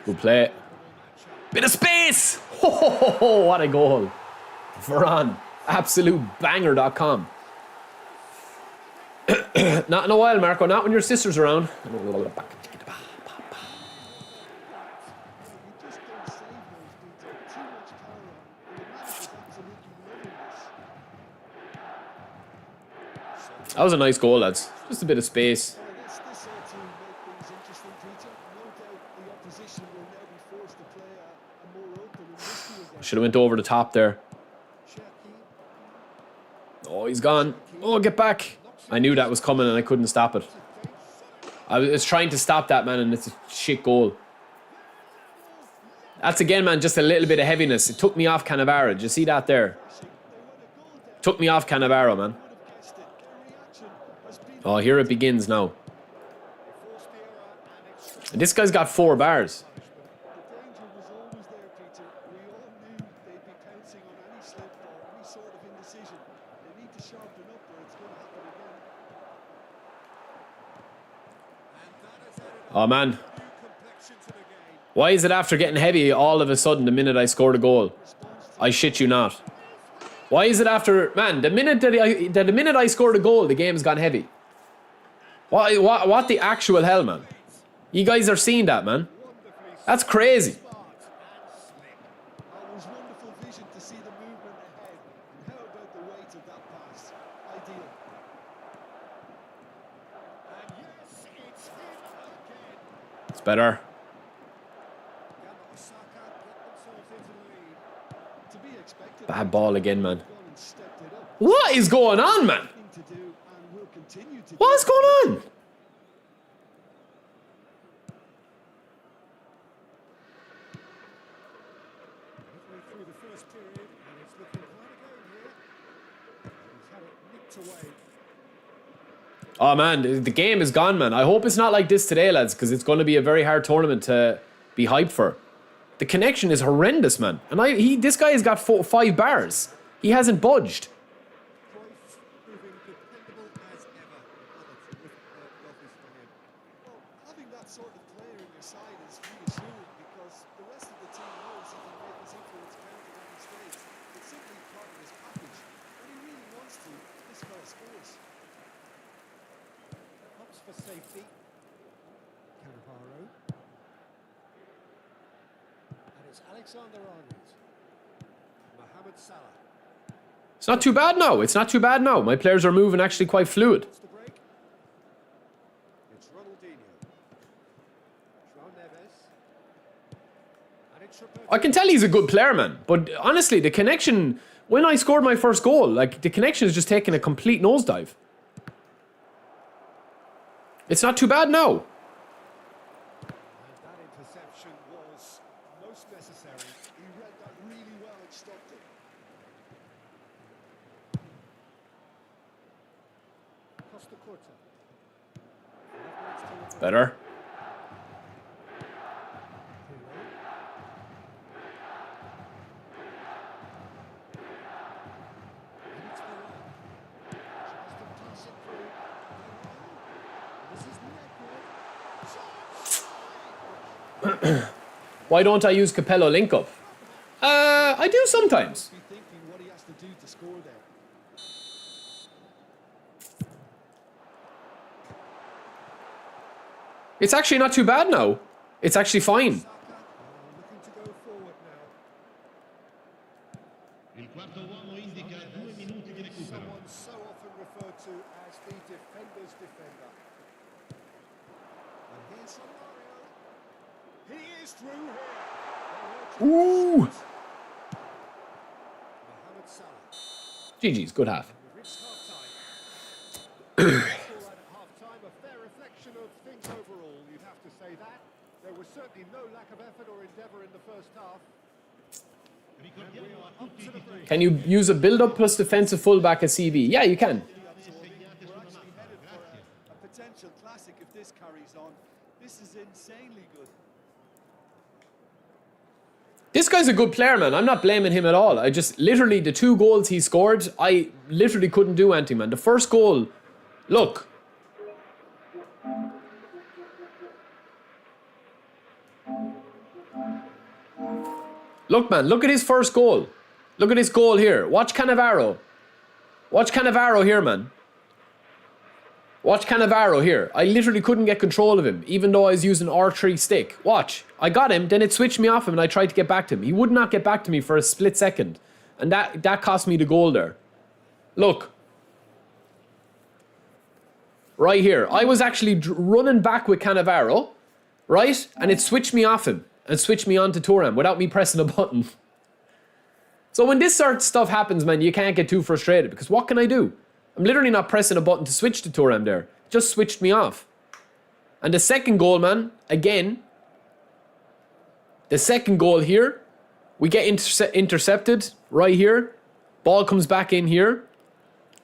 Good play. Bit of space! Oh, what a goal. Varane. Absolutebanger.com. Not in a while, Marco. Not when your sister's around. That was a nice goal, lads. Just a bit of space. Should have went over the top there. Oh, he's gone. Oh, get back. I knew that was coming and I couldn't stop it. I was trying to stop that, man, and it's a shit goal. That's again, man, just a little bit of heaviness. It took me off Cannavaro. Did you see that there? Took me off Cannavaro, man. Oh, here it begins now. And this guy's got 4 bars. Oh, man. Why is it after getting heavy all of a sudden the minute I scored a goal? I shit you not. Why is it after... Man, the minute I scored a goal, the game's gone heavy. What the actual hell, man? You guys are seeing that, man? That's crazy. It's better. Bad ball again, man. What is going on, man? What's going on? Oh man, the game is gone, man. I hope it's not like this today, lads, because it's going to be a very hard tournament to be hyped for. The connection is horrendous, man. And this guy has got 5 bars. He hasn't budged. It's not too bad now. It's not too bad now. My players are moving actually quite fluid. I can tell he's a good player, man. But honestly, the connection, when I scored my first goal, like the connection is just taking a complete nosedive. It's not too bad now. That interception was most necessary. He read that really well and stopped it. Better. Why don't I use Capello link up? I do sometimes. It's actually not too bad now. It's actually fine. Ooh. GG's, good half. Can you use a build-up plus defensive fullback at CB? Yeah, you can. A potential classic if this carries on. This is insanely good. This guy's a good player, man. I'm not blaming him at all. I just, literally, the 2 goals he scored, I literally couldn't do anything, man. The first goal, look. Look, man, look at his first goal. Look at his goal here. Watch Cannavaro. Watch Cannavaro here, man. Watch Cannavaro here. I literally couldn't get control of him, even though I was using R3 stick. Watch. I got him, then it switched me off him and I tried to get back to him. He would not get back to me for a split second. And that cost me the goal there. Look. Right here. I was actually running back with Cannavaro, right? And it switched me off him and switched me on to Thuram without me pressing a button. So when this sort of stuff happens, man, you can't get too frustrated because what can I do? I'm literally not pressing a button to switch to Thuram there. It just switched me off. And the second goal, man, again, the second goal here, we get intercepted right here. Ball comes back in here.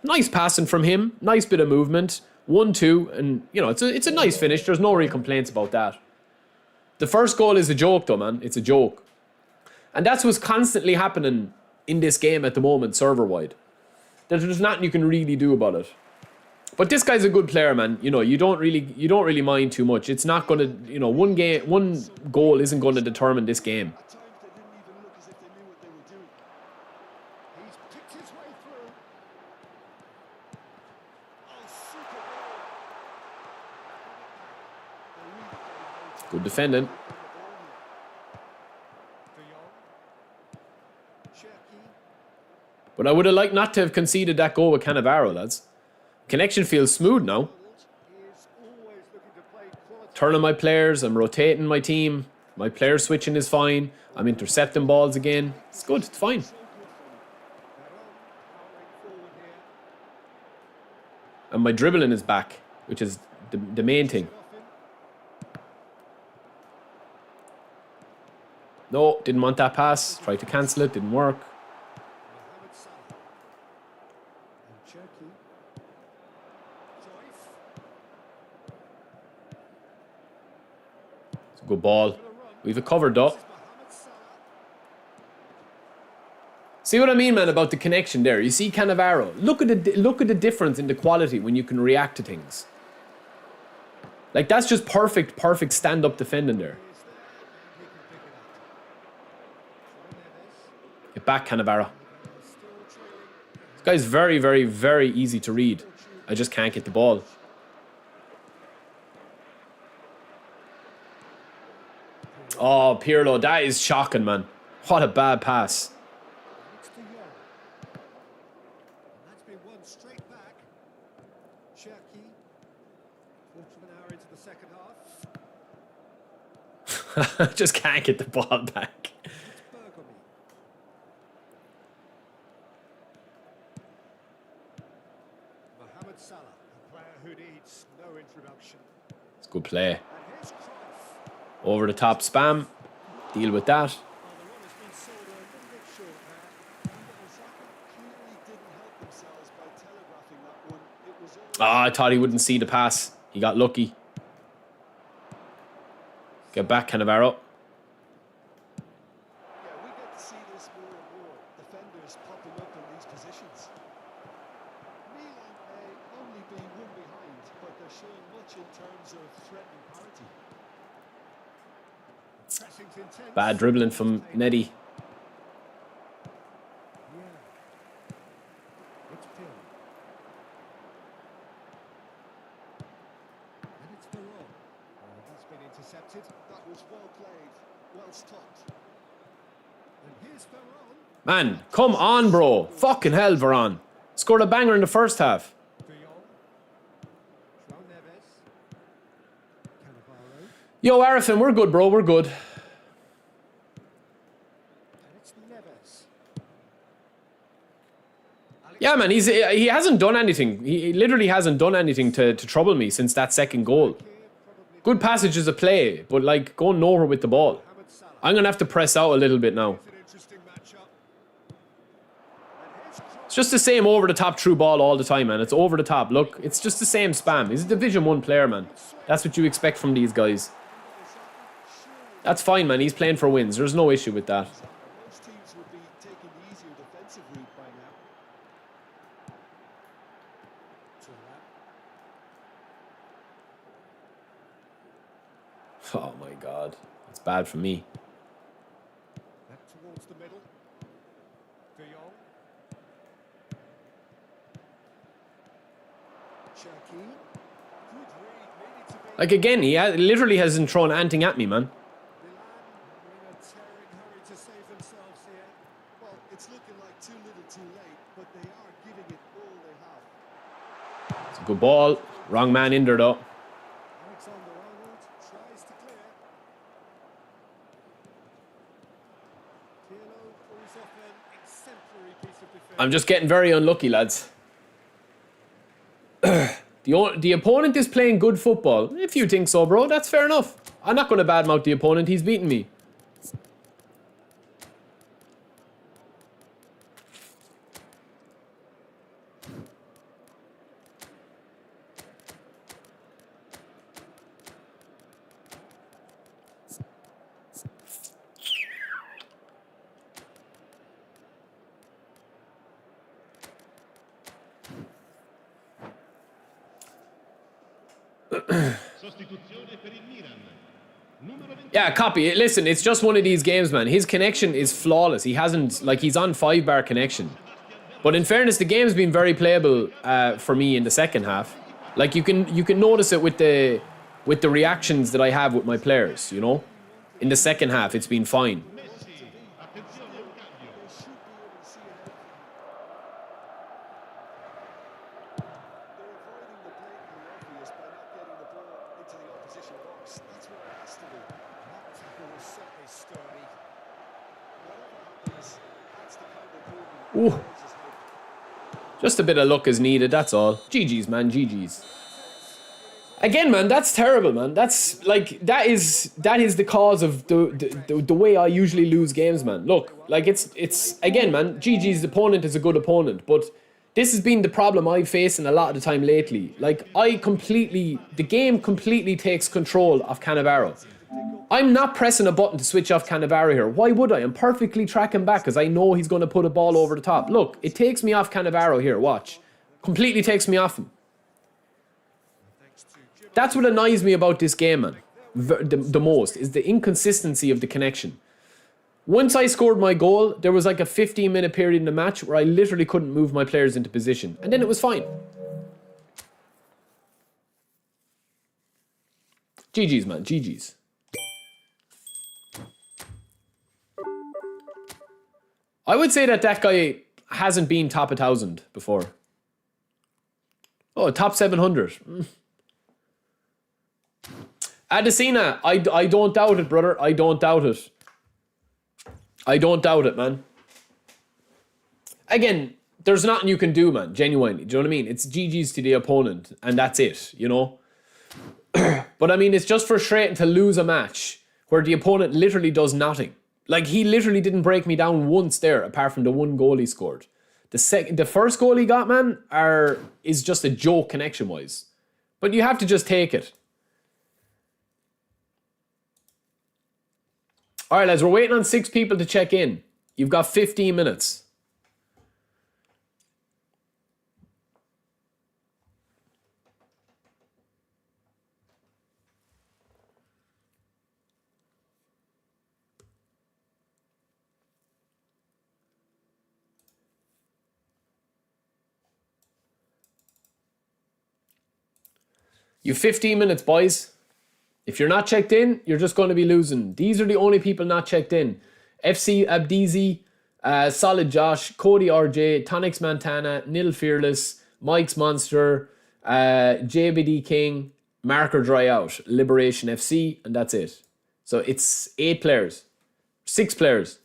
Nice passing from him. Nice bit of movement. 1-2, and, you know, it's a nice finish. There's no real complaints about that. The first goal is a joke, though, man. It's a joke. And that's what's constantly happening in this game at the moment, server-wide. There's nothing you can really do about it. But this guy's a good player, man. You know, you don't really mind too much. It's not gonna, you know, one goal isn't gonna determine this game. At times they didn't even look as if they knew what they were doing. He's picked his way through. Oh, super goal. Good defending. But I would have liked not to have conceded that goal with Cannavaro, lads. Connection feels smooth now. He is always looking to play turning my players, I'm rotating my team. My player switching is fine. I'm intercepting balls again. It's good, it's fine. And my dribbling is back, which is the main thing. No, didn't want that pass. Tried to cancel it, didn't work. It's a good ball. We've it covered though. See what I mean, man, about the connection there? You see Cannavaro. Look at the difference in the quality when you can react to things. Like, that's just perfect stand-up defending there. Get back, Cannavaro. This guy's very easy to read. I just can't get the ball. Oh, Pirlo, that is shocking, man. What a bad pass. That's been one straight back. Cherky, quarter of an hour into the second half. Just can't get the ball back. Mohamed Salah, a player who needs no introduction. It's a good play. And here's Cruyff. Over the top spam. Deal with that. Well, the run has been sold a little bit short there. And Osaka clearly didn't help themselves by telegraphing that one. It was all... I thought he wouldn't see the pass. He got lucky. Get back, Cannavaro. Yeah, we get to see this more and more. Defenders popping up in these positions. Milan may only be one behind, but they're showing much in terms of threatening parity. Pressing's intense. Bad dribbling from Neddy. Yeah. It's Pill. And it's Ferrol. That's been intercepted. That was well played. Well stopped. And here's Ferrol. Man, come on, bro. Fucking hell, Varane. Scored a banger in the first half. Fillon. João Neves. Cannavaro. Yo, Arifin, we're good, bro. We're good. And it's Neves. Yeah, man, he hasn't done anything. He literally hasn't done anything to trouble me since that second goal. Good passages of play, but like going nowhere with the ball. Mohamed Salah. I'm gonna have to press out a little bit now. It's an interesting matchup. And here's Cruyff. It's just the same over the top through ball all the time, man. It's over the top. Look, it's just the same spam. He's a Division 1 player, man. That's what you expect from these guys. That's fine, man. He's playing for wins. There's no issue with that. Most teams would be taking the easier defensive route by now. Oh my god. It's bad for me. Back towards the middle. Fillon. Cherky. Good read. Needed to be. Like, again, he literally hasn't thrown anything at me, man. Milan are in a tearing hurry to save themselves here. Well, it's looking like too little too late, but they are giving it all they have. It's a good ball. Wrong man in there, though. Alexander-Arnold tries to clear. Pirlo pulls off an exemplary piece of defense. I'm just getting very unlucky, lads. The opponent is playing good football. If you think so, bro, that's fair enough. I'm not going to badmouth the opponent. He's beaten me. Yeah, copy. Listen, it's just one of these games, man. His connection is flawless. He hasn't, like, he's on 5-bar connection. But in fairness, the game's been very playable for me in the second half. Like, you can notice it with the reactions that I have with my players, you know? In the second half, it's been fine. opposition box. That's where it has to be. That tackle was certainly sturdy. Whatever happens, that's the kind of movement Ooh. that raises hope. Just a bit of luck is needed, that's all. GG's, man, GG's. Again, man, that's terrible, man. That's like that is the cause of the way I usually lose games, man. Look, like it's again, man. GG's opponent is a good opponent, but this has been the problem I've facing a lot of the time lately. Like the game completely takes control of Cannavaro. I'm not pressing a button to switch off Cannavaro here. Why would I? I'm perfectly tracking back because I know he's going to put a ball over the top. Look, it takes me off Cannavaro here. Watch, completely takes me off him. That's what annoys me about this game, man. The most is the inconsistency of the connection. Once I scored my goal, there was like a 15-minute period in the match where I literally couldn't move my players into position. And then it was fine. GG's, man. GG's. I would say that guy hasn't been top 1,000 before. Oh, top 700. Adesina, I don't doubt it, brother. I don't doubt it. I don't doubt it, man. Again, there's nothing you can do, man. Genuinely. Do you know what I mean? It's GG's to the opponent, and that's it, you know? But I mean, it's just frustrating to lose a match where the opponent literally does nothing. Like, he literally didn't break me down once there, apart from the one goal he scored. The first goal he got, man, is just a joke connection-wise. But you have to just take it. All right, lads, we're waiting on 6 people to check in. You've got 15 minutes. You 15 minutes, boys. If you're not checked in, you're just going to be losing. These are the only people not checked in. FC Abdizi, Solid Josh, Cody RJ, Tonix Montana, Nil Fearless, Mike's Monster, JBD King, Marker Dry Out, Liberation FC, and that's it. So it's 8 players. 6 players.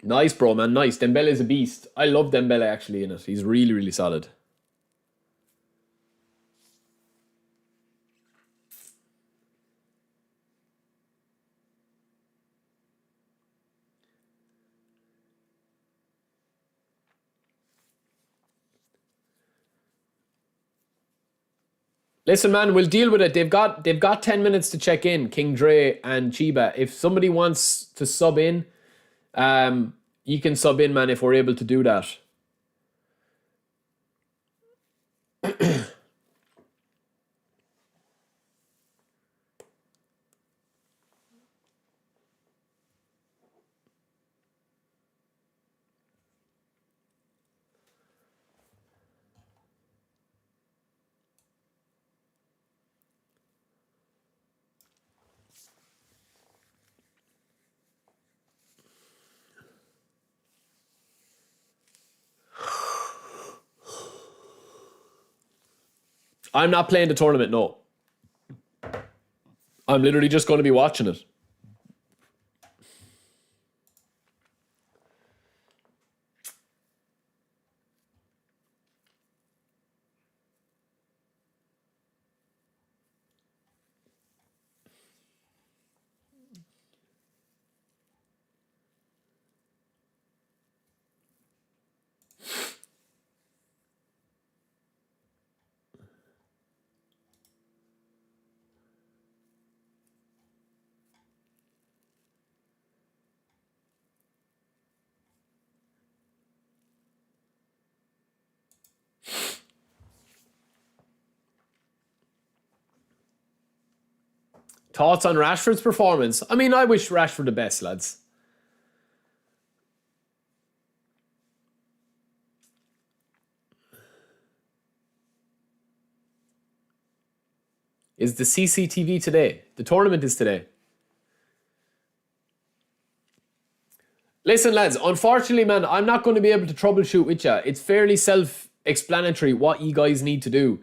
Nice, bro, man. Nice. Dembele's a beast. I love Dembele, actually, in it. He's really, really solid. Listen, man, we'll deal with it. They've got 10 minutes to check in, King Dre and Chiba. If somebody wants to sub in, you can sub in, man, if we're able to do that. I'm not playing the tournament, no. I'm literally just going to be watching it. Thoughts on Rashford's performance? I mean, I wish Rashford the best, lads. Is the CCTV today? The tournament is today. Listen, lads, unfortunately, man, I'm not going to be able to troubleshoot with you. It's fairly self-explanatory what you guys need to do.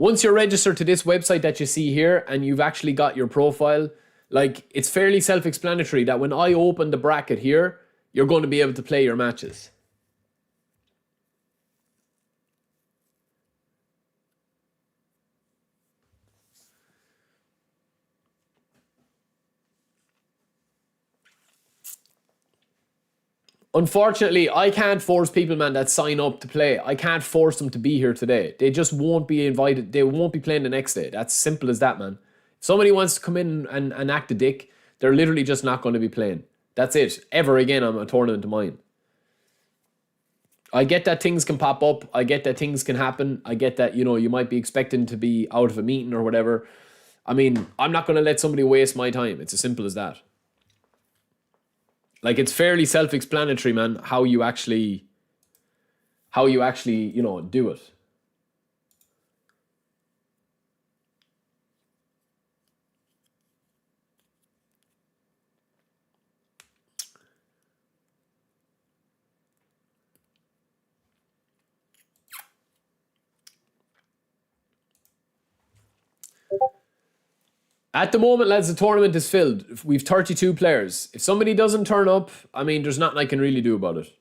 Once you're registered to this website that you see here and you've actually got your profile, like, it's fairly self-explanatory that when I open the bracket here, you're going to be able to play your matches. Unfortunately, I can't force people, man, that sign up to play. I can't force them to be here today. They just won't be invited. They won't be playing the next day. That's simple as that, man. If somebody wants to come in and act a dick, they're literally just not going to be playing. That's it. Ever again on a tournament of mine. I get that things can pop up. I get that things can happen. I get that, you know, you might be expecting to be out of a meeting or whatever. I mean, I'm not going to let somebody waste my time. It's as simple as that. Like, it's fairly self-explanatory, man, how you actually, you know, do it. At the moment, lads, the tournament is filled. We've 32 players. If somebody doesn't turn up, I mean, there's nothing I can really do about it.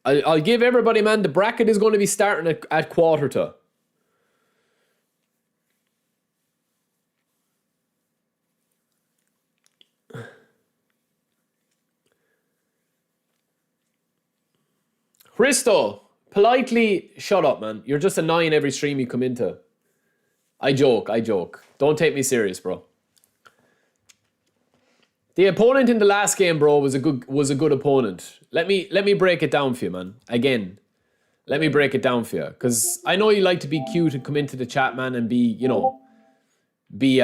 I'll give everybody, man, the bracket is going to be starting at 1:15. Christo, politely shut up, man. You're just annoying every stream you come into. I joke. Don't take me serious, bro. The opponent in the last game, bro, was a good opponent. Let me break it down for you, man. Again, let me break it down for you, because I know you like to be cute and come into the chat, man, and be, you know, be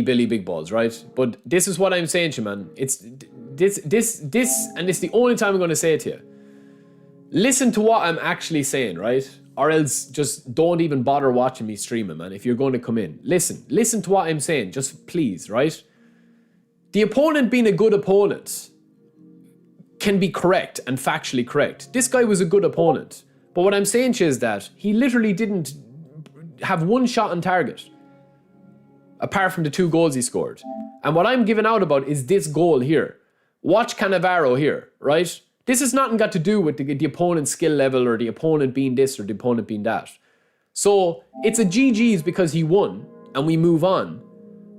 Billy Big Balls, right? But this is what I'm saying to you, man. It's this, and it's the only time I'm going to say it to you. Listen to what I'm actually saying, right? Or else just don't even bother watching me streaming, man. If you're going to come in, listen to what I'm saying, just please, right? The opponent being a good opponent can be correct and factually correct. This guy was a good opponent. But what I'm saying to you is that he literally didn't have one shot on target, apart from the 2 goals he scored. And what I'm giving out about is this goal here. Watch Cannavaro here, right? This has nothing got to do with the opponent's skill level or the opponent being this or the opponent being that. So it's a GG's because he won and we move on.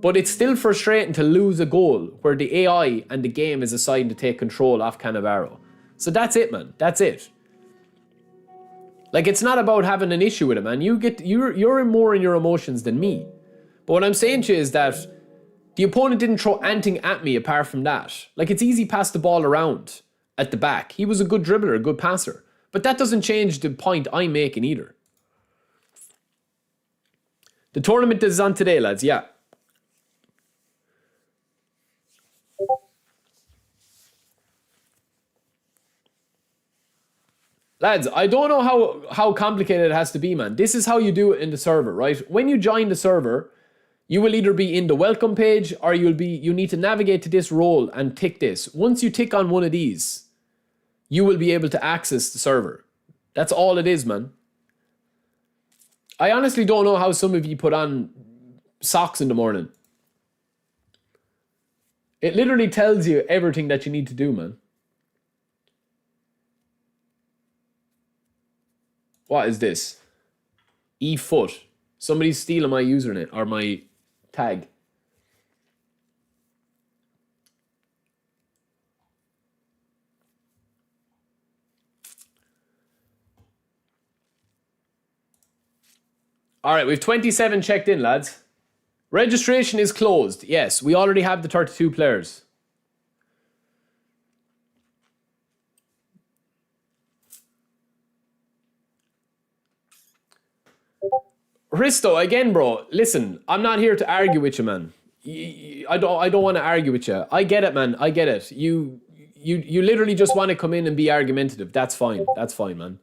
But it's still frustrating to lose a goal where the AI and the game is assigned to take control off Cannavaro. So that's it, man. That's it. Like, it's not about having an issue with it, man. You're more in your emotions than me. But what I'm saying to you is that the opponent didn't throw anything at me apart from that. Like, it's easy pass the ball around at the back. He was a good dribbler, a good passer. But that doesn't change the point I'm making either. The tournament is on today, lads. Yeah. Lads, I don't know how complicated it has to be, man. This is how you do it in the server, right? When you join the server, you will either be in the welcome page or you need to navigate to this role and tick this. Once you tick on one of these, you will be able to access the server. That's all it is, man. I honestly don't know how some of you put on socks in the morning. It literally tells you everything that you need to do, man. What is this? eFoot. Somebody's stealing my username or my tag. All right, we have 27 checked in, lads. Registration is closed. Yes, we already have the 32 players. Risto, again, bro, listen, I'm not here to argue with you, man. I don't want to argue with you. I get it, man. I get it. You you literally just want to come in and be argumentative. That's fine. That's fine, man.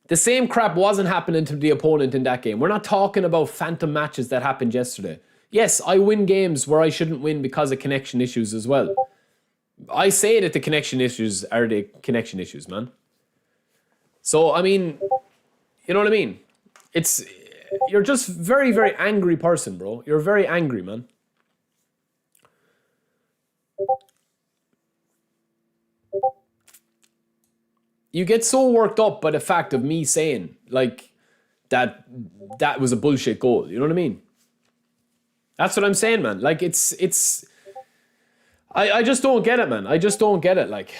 The same crap wasn't happening to the opponent in that game. We're not talking about phantom matches that happened yesterday. Yes, I win games where I shouldn't win because of connection issues as well. I say that the connection issues are the connection issues, man. So, I mean, you know what I mean? You're just very, very angry person, bro. You're very angry, man. You get so worked up by the fact of me saying, like, that was a bullshit goal. You know what I mean? That's what I'm saying, man. Like, I just don't get it, man. I just don't get it. Like,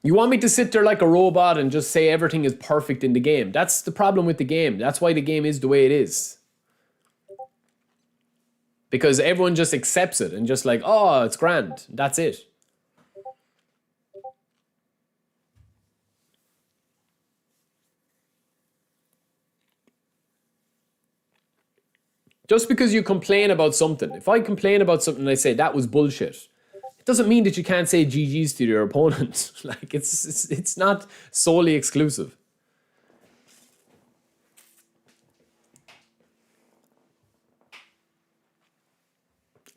you want me to sit there like a robot and just say everything is perfect in the game. That's the problem with the game. That's why the game is the way it is. Because everyone just accepts it and just like, oh, it's grand. That's it. Just because you complain about something. If I complain about something and I say that was bullshit, it doesn't mean that you can't say GG's to your opponent. Like, it's not solely exclusive.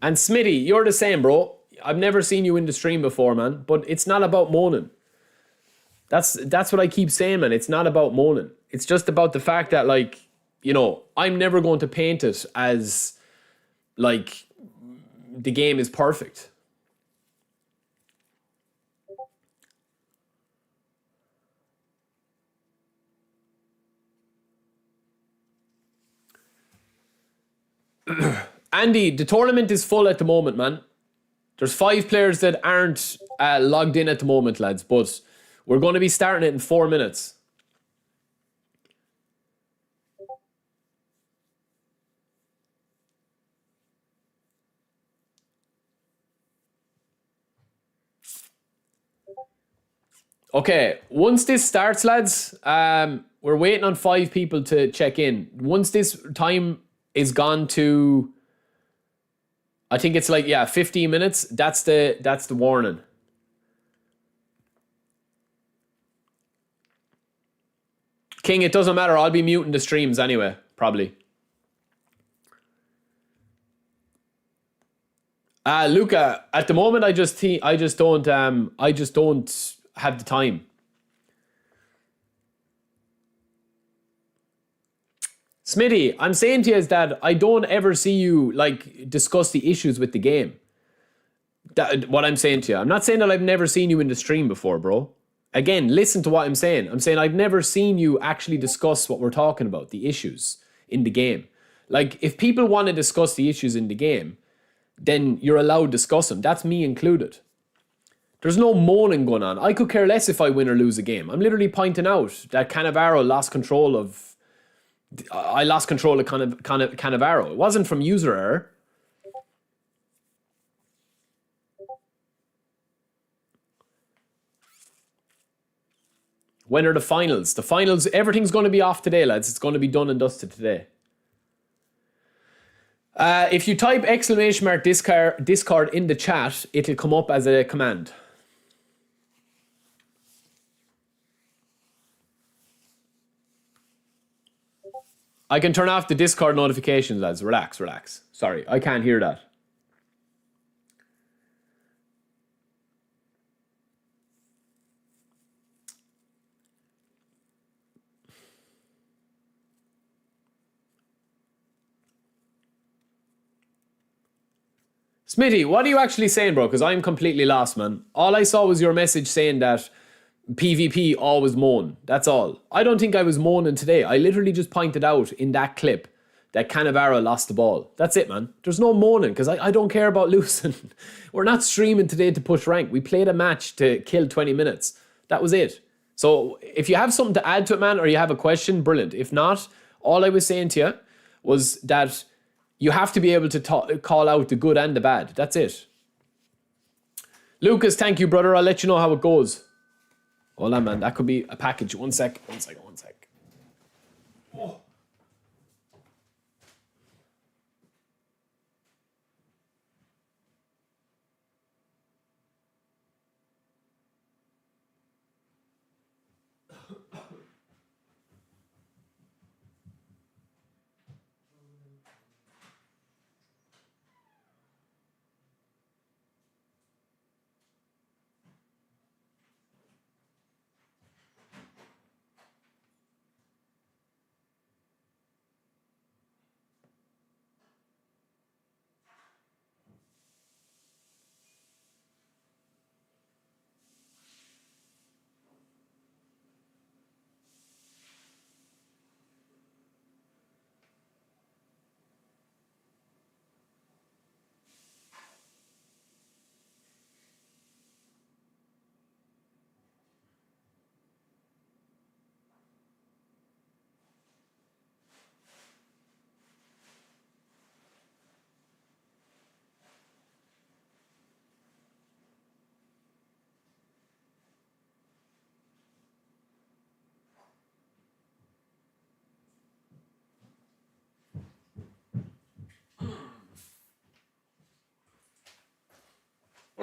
And Smitty, you're the same, bro. I've never seen you in the stream before, man. But it's not about moaning. That's what I keep saying, man. It's not about moaning. It's just about the fact that, like, you know, I'm never going to paint it as, like, the game is perfect. Andy, the tournament is full at the moment, man. There's 5 players that aren't logged in at the moment, lads. But we're going to be starting it in 4 minutes. Okay, once this starts, lads, we're waiting on 5 people to check in. Once this time is gone to, I think it's like, yeah, 15 minutes, that's the warning. King, it doesn't matter, I'll be muting the streams anyway, probably. Luca, at the moment I just don't have the time. Smitty, I'm saying to you is that I don't ever see you, like, discuss the issues with the game. What I'm saying to you. I'm not saying that I've never seen you in the stream before, bro. Again, listen to what I'm saying. I'm saying I've never seen you actually discuss what we're talking about, the issues in the game. Like, if people want to discuss the issues in the game, then you're allowed to discuss them. That's me included. There's no moaning going on. I could care less if I win or lose a game. I'm literally pointing out that Cannavaro lost control of... I lost control of Cannavaro. It wasn't from user error. When are the finals? The finals, everything's going to be off today, lads. It's going to be done and dusted today. If you type !Discord in the chat, it'll come up as a command. I can turn off the Discord notifications, lads. Relax, relax. Sorry, I can't hear that. Smitty, what are you actually saying, bro? Because I'm completely lost, man. All I saw was your message saying that PvP always moan. That's all. I don't think I was moaning today. I literally just pointed out in that clip that Cannavaro lost the ball. That's it, man. There's no moaning because I don't care about losing. We're not streaming today to push rank. We played a match to kill 20 minutes. That was it. So if you have something to add to it, man, or you have a question, brilliant. If not, all I was saying to you was that you have to be able to call out the good and the bad. That's it. Lucas, thank you, brother. I'll let you know how it goes. Hold on, man. That could be a package. One sec. Oh.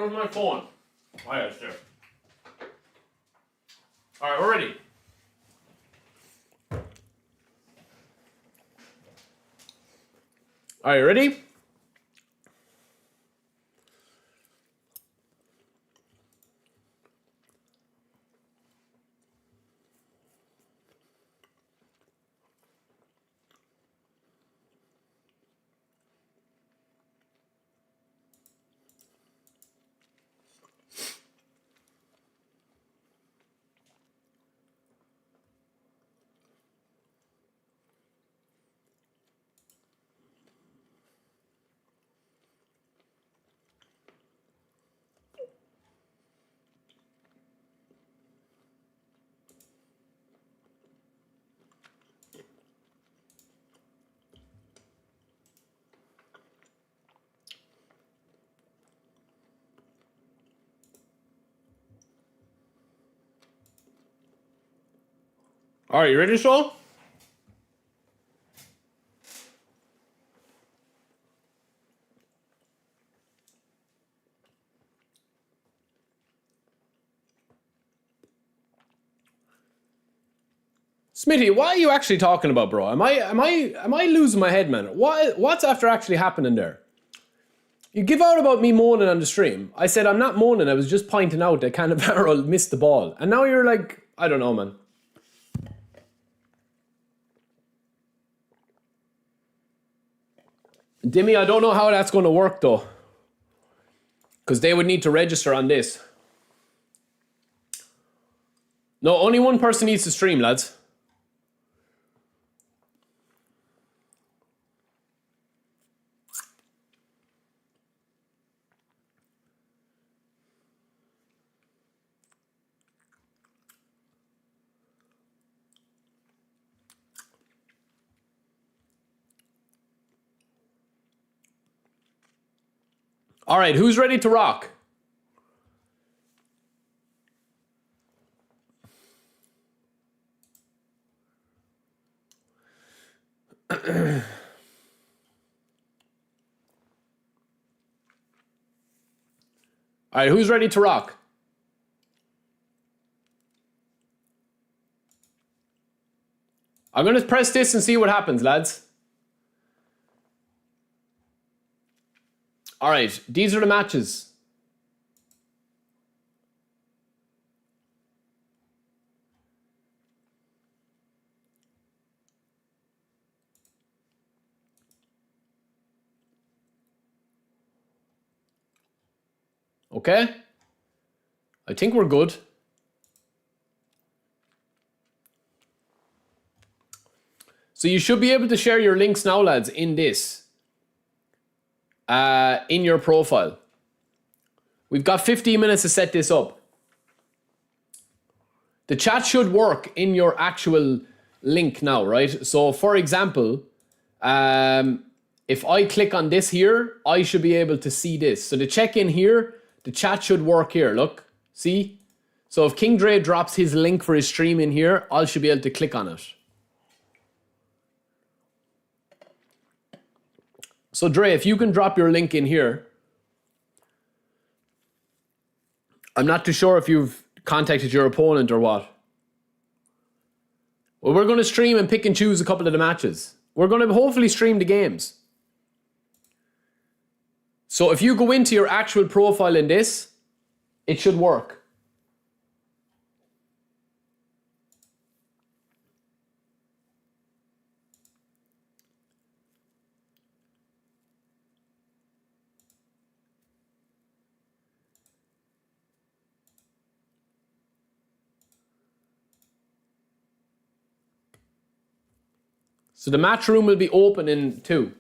Where's my phone? Oh, yeah, it's there. Alright, we're ready. Are you ready? Alright, you ready, Saul? Smitty, what are you actually talking about, bro? Am I losing my head, man? What's after actually happening there? You give out about me moaning on the stream. I said I'm not moaning, I was just pointing out that Cannavaro missed the ball. And now you're like, I don't know, man. Dimmy, I don't know how that's going to work, though. Because they would need to register on this. No, only one person needs to stream, lads. All right, who's ready to rock? All right, who's ready to rock? I'm going to press this and see what happens, lads. All right, these are the matches. Okay? I think we're good. So you should be able to share your links now, lads, in this. In your profile. We've got 15 minutes to set this up. The chat should work in your actual link now, right? So for example, if I click on this here, I should be able to see this. So the check-in here, the chat should work here, look. See? So if King Dre drops his link for his stream in here, I should be able to click on it. So Dre, if you can drop your link in here. I'm not too sure if you've contacted your opponent or what. Well, we're going to stream and pick and choose a couple of the matches. We're going to hopefully stream the games. So if you go into your actual profile in this, it should work. So the match room will be open in 2.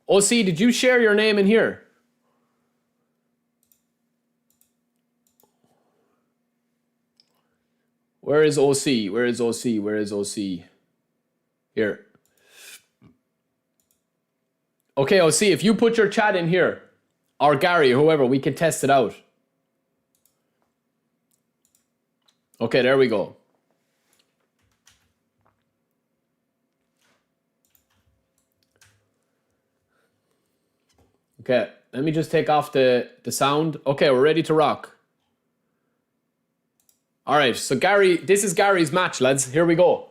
OC, did you share your name in here? Where is OC? Where is OC? Where is OC? Here. Okay, OC, if you put your chat in here, or Gary, or whoever, we can test it out. Okay, there we go. Okay. let me just take off the sound. Okay, we're ready to rock. All right, so Gary, this is Gary's match, lads. Here we go.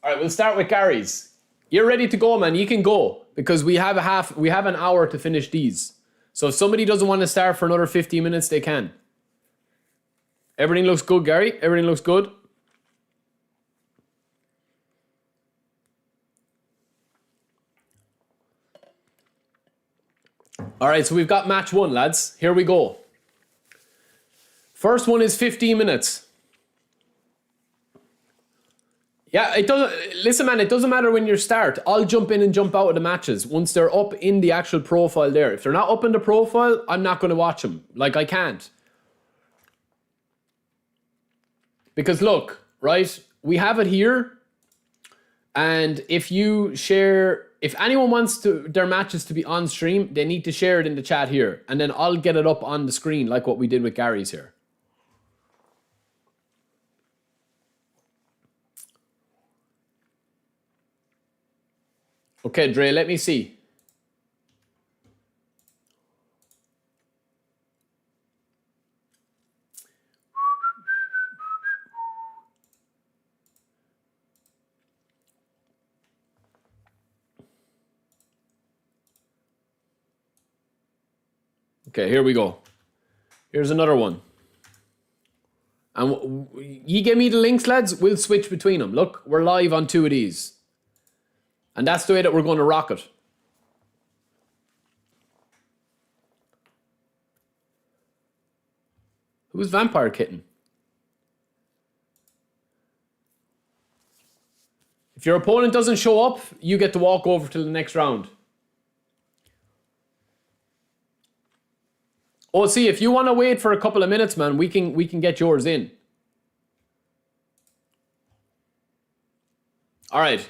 All right, we'll start with Gary's. You're ready to go, man. You can go because we have an hour to finish these. So if somebody doesn't want to start for another 15 minutes, they can. Everything looks good, Gary. Everything looks good. All right, so we've got match one, lads. Here we go. First one is 15 minutes. Yeah, it doesn't... Listen, man, it doesn't matter when you start. I'll jump in and jump out of the matches once they're up in the actual profile there. If they're not up in the profile, I'm not going to watch them. Like, I can't. Because look, right, we have it here. And if you share... If anyone wants their matches to be on stream, they need to share it in the chat here. And then I'll get it up on the screen like what we did with Gary's here. Okay, Dre, let me see. Okay, here we go. Here's another one. And you give me the links, lads. We'll switch between them. Look, we're live on 2 of these. And that's the way that we're going to rock it. Who's Vampire Kitten? If your opponent doesn't show up, you get to walk over to the next round. Oh, see, if you want to wait for a couple of minutes, man, we can get yours in. All right.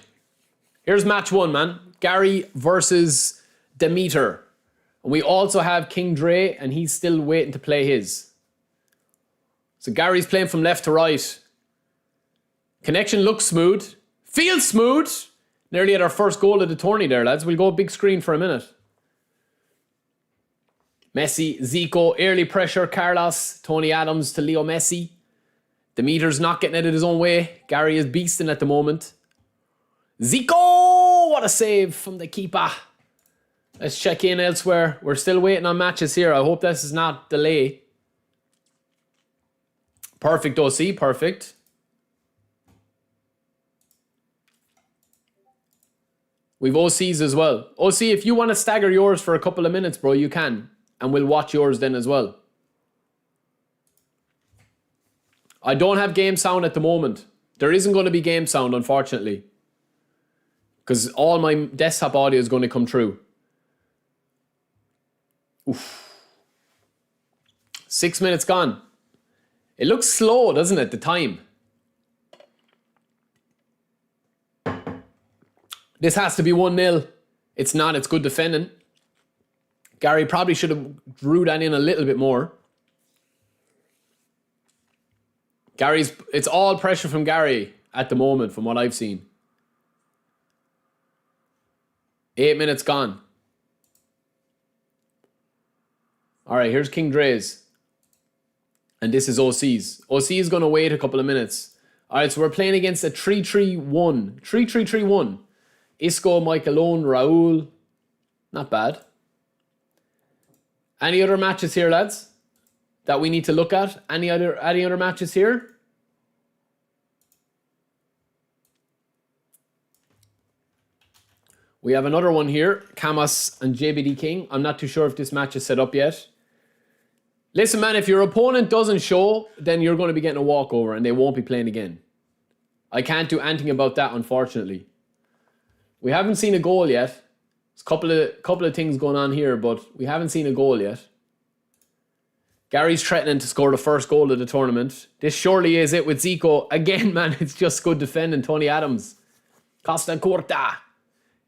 Here's match one, man. Gary versus Demeter. And we also have King Dre, and he's still waiting to play his. So Gary's playing from left to right. Connection looks smooth. Feels smooth. Nearly at our first goal of the tourney there, lads. We'll go big screen for a minute. Messi, Zico, early pressure, Carlos, Tony Adams to Leo Messi. Demeter's not getting it his own way. Gary is beasting at the moment. Zico! What a save from the keeper. Let's check in elsewhere. We're still waiting on matches here. I hope this is not delay. Perfect, OC. Perfect. We've OCs as well. OC, if you want to stagger yours for a couple of minutes, bro, you can. And we'll watch yours then as well. I don't have game sound at the moment. There isn't going to be game sound, unfortunately. Because all my desktop audio is going to come through. Oof. 6 minutes gone. It looks slow, doesn't it, the time? This has to be 1-0. It's not, it's good defending. Gary probably should have drew that in a little bit more. It's all pressure from Gary at the moment from what I've seen. 8 minutes gone. All right, here's King Dre's. And this is OC's. OC is going to wait a couple of minutes. All right, so we're playing against a 3-3-1. 3-3-3-1. Isco, Michaelone, Raul. Not bad. Any other matches here, lads, that we need to look at? Any other matches here? We have another one here, Camus and JBD King. I'm not too sure if this match is set up yet. Listen, man, if your opponent doesn't show, then you're going to be getting a walkover and they won't be playing again. I can't do anything about that, unfortunately. We haven't seen a goal yet. There's a couple of things going on here, but we haven't seen a goal yet. Gary's threatening to score the first goal of the tournament. This surely is it with Zico. Again, man, it's just good defending. Tony Adams. Costa Curta.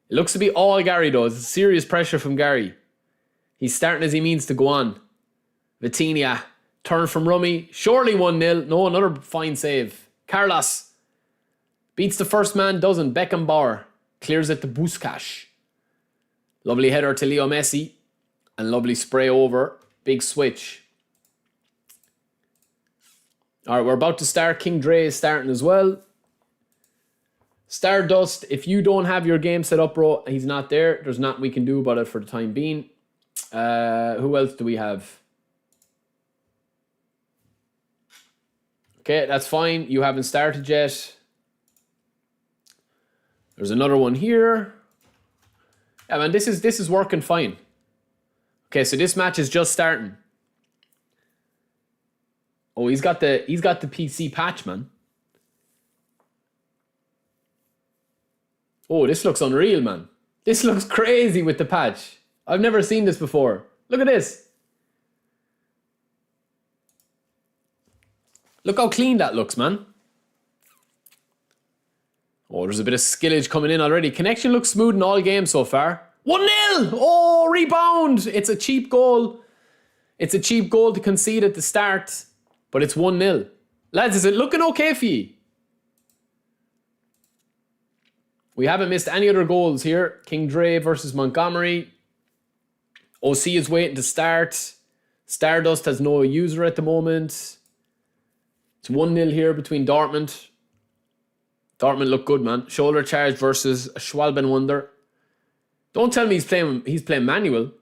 It looks to be all Gary, though. It's serious pressure from Gary. He's starting as he means to go on. Vitinha. Turn from Rummy. Surely 1-0. No, another fine save. Carlos. Beats the first man, doesn't. Beckenbauer. Clears it to Busquets. Lovely header to Leo Messi. And lovely spray over. Big switch. All right, we're about to start. King Dre is starting as well. Stardust, if you don't have your game set up, bro, he's not there. There's nothing we can do about it for the time being. Who else do we have? Okay, that's fine. You haven't started yet. There's another one here. Yeah, man, this is working fine. Okay, so this match is just starting. Oh, he's got the PC patch, man. Oh, this looks unreal, man. This looks crazy with the patch. I've never seen this before. Look at this. Look how clean that looks, man. Oh, there's a bit of skillage coming in already. Connection looks smooth in all games so far. 1-0! Oh, rebound! It's a cheap goal. It's a cheap goal to concede at the start. But it's 1-0. Lads, is it looking okay for you? We haven't missed any other goals here. King Dre versus Montgomery. OC is waiting to start. Stardust has no user at the moment. It's 1-0 here between Dortmund. Dortmund look good, man. Shoulder charge versus Schwalben Wonder. Don't tell me he's playing manual.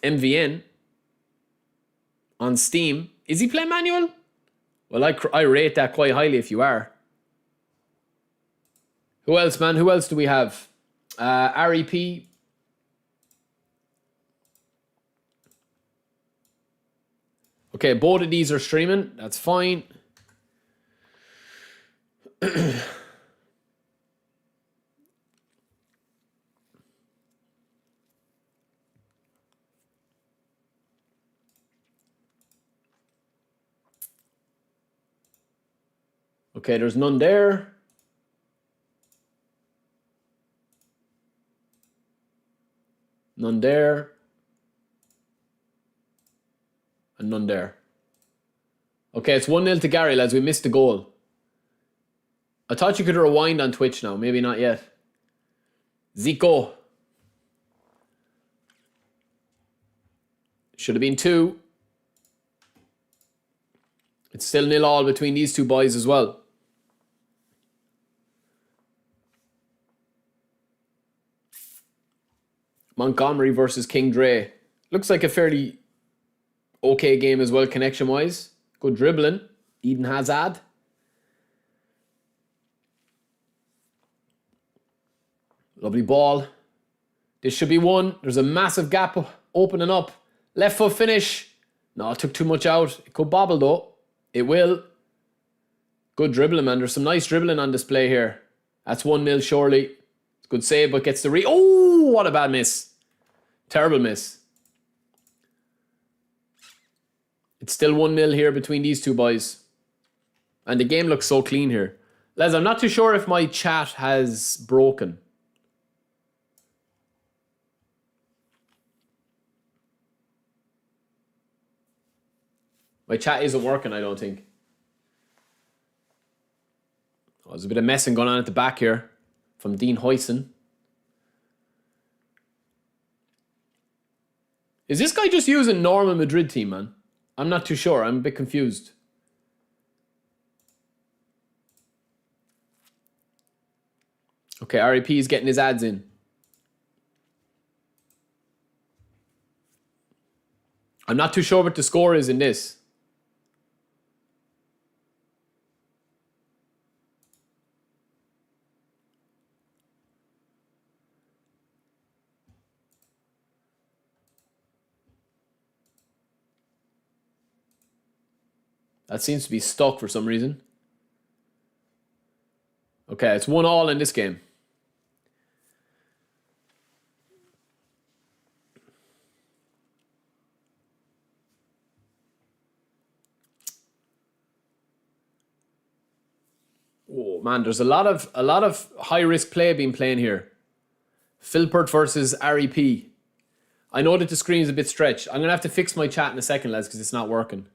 MVN. On Steam. Is he playing manual? Well, I rate that quite highly if you are. Who else, man? Who else do we have? REP. Okay, both of these are streaming. That's fine. Okay, there's none there. None there. And none there. Okay, it's 1-0 to Gary, lads. We missed the goal. I thought you could rewind on Twitch now. Maybe not yet. Zico. Should have been 2. It's still 0-0 between these two boys as well. Montgomery versus King Dre. Looks like a fairly okay game as well, connection-wise. Good dribbling. Eden Hazard. Lovely ball. This should be one. There's a massive gap opening up. Left foot finish. No, it took too much out. It could bobble though. It will. Good dribbling, man. There's some nice dribbling on display here. That's 1-0 surely. Good save, but gets the Oh, what a bad miss. Terrible miss. It's still 1-0 here between these two boys. And the game looks so clean here. Les, I'm not too sure if my chat has broken. My chat isn't working, I don't think. Oh, there's a bit of messing going on at the back here from Dean Huyson. Is this guy just using normal Madrid team, man? I'm not too sure. I'm a bit confused. Okay, REP is getting his ads in. I'm not too sure what the score is in this. That seems to be stuck for some reason. Okay, it's 1-1 in this game. Oh man, there's a lot of high risk play being played here. Philpert versus REP. I know that the screen is a bit stretched. I'm gonna have to fix my chat in a second, lads, because it's not working.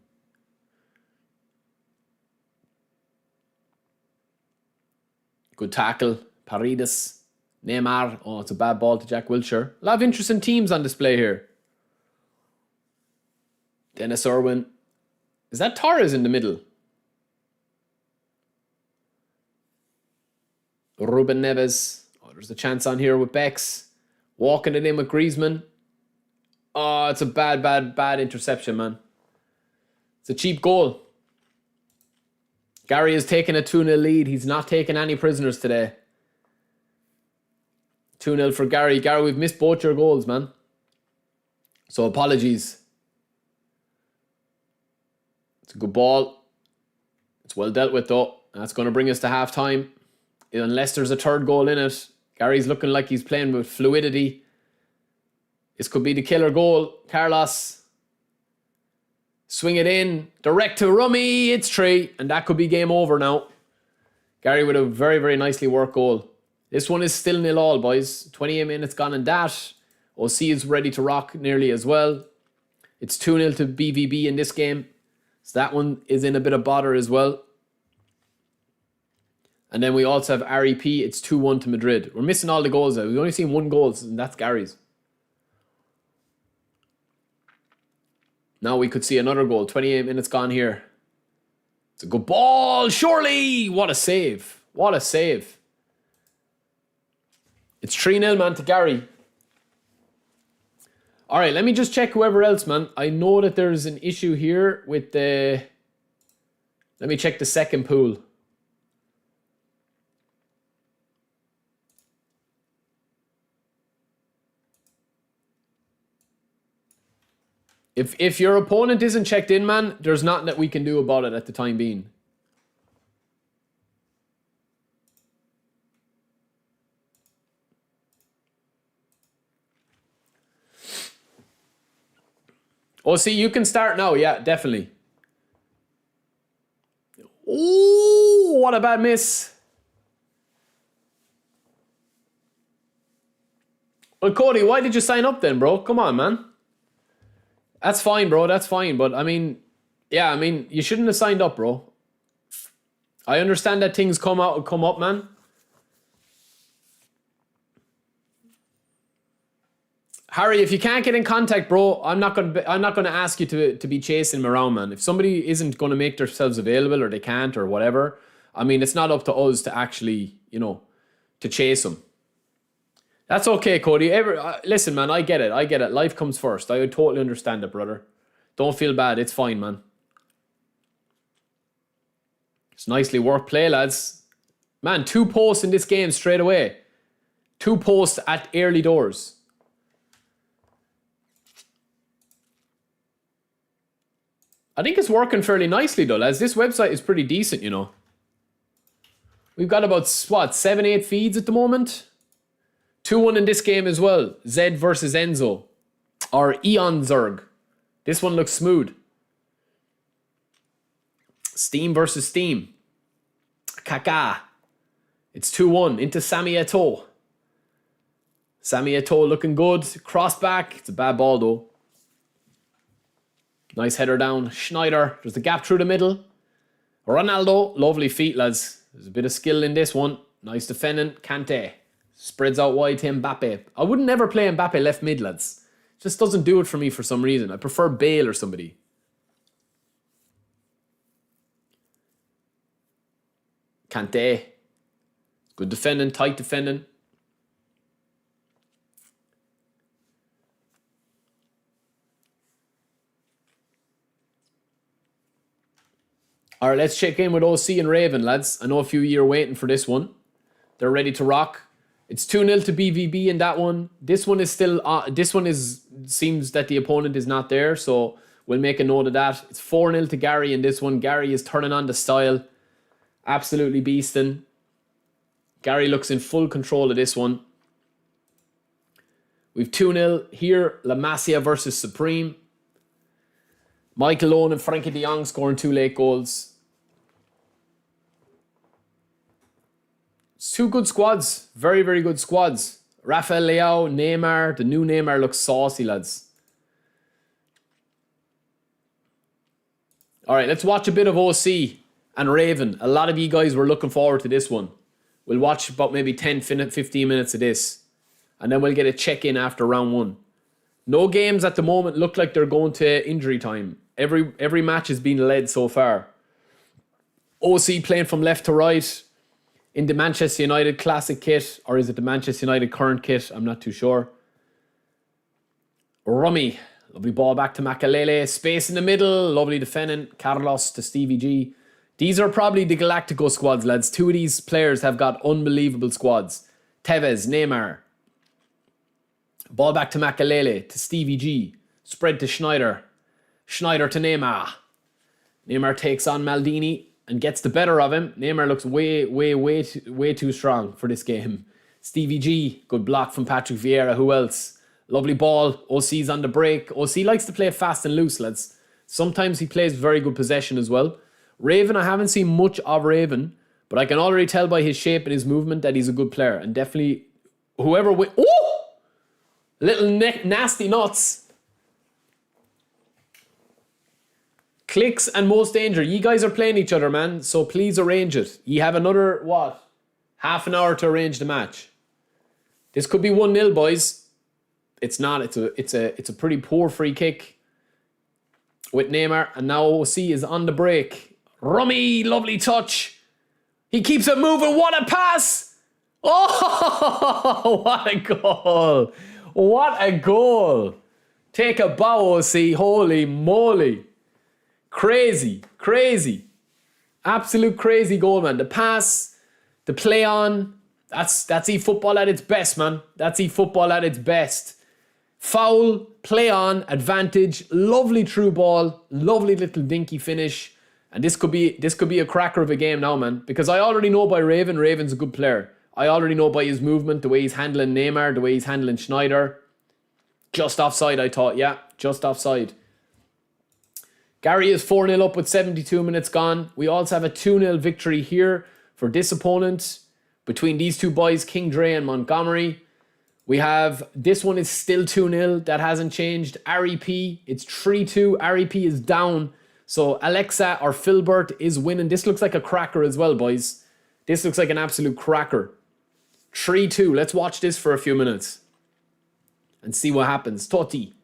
Good tackle. Paredes. Neymar. Oh, it's a bad ball to Jack Wilshere. A lot of interesting teams on display here. Dennis Irwin. Is that Torres in the middle? Ruben Neves. Oh, there's a chance on here with Bex. Walking it in with Griezmann. Oh, it's a bad interception, man. It's a cheap goal. Gary is taking a 2-0 lead. He's not taking any prisoners today. 2-0 for Gary. Gary, we've missed both your goals, man. So apologies. It's a good ball. It's well dealt with, though. That's going to bring us to half-time. Unless there's a third goal in it. Gary's looking like he's playing with fluidity. This could be the killer goal. Carlos. Swing it in. Direct to Rummy. It's 3. And that could be game over now. Gary with a very, very nicely worked goal. This one is still 0-0, boys. 28 minutes gone in that. OC is ready to rock nearly as well. It's 2-0 to BVB in this game. So that one is in a bit of bother as well. And then we also have REP. It's 2-1 to Madrid. We're missing all the goals now. We've only seen 1 goal, and that's Gary's. Now we could see another goal. 28 minutes gone here. It's a good ball. Surely. What a save. What a save. It's 3-0, man, to Gary. All right, let me just check whoever else, man. I know that there's an issue here with the... Let me check the second pool. If your opponent isn't checked in, man, there's nothing that we can do about it at the time being. Oh, see, you can start now. Yeah, definitely. Oh, what a bad miss. Well, Cody, why did you sign up then, bro? Come on, man. That's fine, bro. That's fine. But, I mean, yeah, I mean, you shouldn't have signed up, bro. I understand that things come up, man. Harry, if you can't get in contact, bro, I'm not gonna ask you to be chasing them around, man. If somebody isn't gonna make themselves available or they can't or whatever, I mean, it's not up to us to actually, you know, to chase them. That's okay, Cody. Listen, man, I get it. Life comes first. I totally understand it, brother. Don't feel bad. It's fine, man. It's nicely worked play, lads. Man, 2 posts in this game straight away. 2 posts at early doors. I think it's working fairly nicely, though, lads. This website is pretty decent, you know. We've got about, what, 7, 8 feeds at the moment? 2-1 in this game as well. Zed versus Enzo. Or Eon Zerg. This one looks smooth. Steam versus Steam. Kaká. It's 2-1 into Sami Eto'o. Sami Eto'o looking good. Cross back. It's a bad ball though. Nice header down. Schneider. There's a gap through the middle. Ronaldo. Lovely feet, lads. There's a bit of skill in this one. Nice defending. Kante. Spreads out wide to Mbappe. I would never play Mbappe left mid, lads. Just doesn't do it for me for some reason. I prefer Bale or somebody. Kante. Good defending, tight defending. All right, let's check in with OC and Raven, lads. I know a few of you are waiting for this one. They're ready to rock. It's 2-0 to BVB in that one. This one is still... seems that the opponent is not there, so we'll make a note of that. It's 4-0 to Gary in this one. Gary is turning on the style. Absolutely beasting. Gary looks in full control of this one. We've 2-0 here. La Masia versus Supreme. Michael Owen and Frankie de Jong scoring 2 late goals. It's 2 good squads. Very, very good squads. Rafael Leao, Neymar. The new Neymar looks saucy, lads. All right, let's watch a bit of OC and Raven. A lot of you guys were looking forward to this one. We'll watch about maybe 10, 15 minutes of this. And then we'll get a check-in after round 1. No games at the moment look like they're going to injury time. Every match has been led so far. OC playing from left to right in the Manchester United classic kit. Or is it the Manchester United current kit? I'm not too sure. Rummy. Lovely ball back to Makalele. Space in the middle. Lovely defending. Carlos to Stevie G. These are probably the Galactico squads, lads. 2 of these players have got unbelievable squads. Tevez, Neymar. Ball back to Makalele, to Stevie G. Spread to Schneider. Schneider to Neymar. Neymar takes on Maldini and gets the better of him. Neymar looks way too strong for this game. Stevie G, good block from Patrick Vieira. Who else? Lovely ball. OC's on the break. OC likes to play fast and loose, lads. Sometimes he plays very good possession as well. Raven, I haven't seen much of Raven, but I can already tell by his shape and his movement that he's a good player. And definitely, whoever... Oh! Little nasty nuts. Clicks and most danger. You guys are playing each other, man. So please arrange it. You have another, what? Half an hour to arrange the match. This could be 1-0, boys. It's not. It's a pretty poor free kick with Neymar. And now OC is on the break. Rummy, lovely touch. He keeps it moving. What a pass. Oh, what a goal. What a goal. Take a bow, OC. Holy moly. Crazy. Absolute crazy goal, man. The pass, the play on. That's eFootball at its best, man. That's eFootball at its best. Foul, play on, advantage, lovely through ball, lovely little dinky finish. And this could be a cracker of a game now, man. Because I already know by Raven's a good player. I already know by his movement, the way he's handling Neymar, the way he's handling Schneider. Just offside, I thought. Yeah, just offside. Gary is 4-0 up with 72 minutes gone. We also have a 2-0 victory here for this opponent. Between these two boys, King Dre and Montgomery. We have, this one is still 2-0. That hasn't changed. REP, it's 3-2. REP is down. So Alexa or Filbert is winning. This looks like a cracker as well, boys. This looks like an absolute cracker. 3-2. Let's watch this for a few minutes and see what happens. Totti.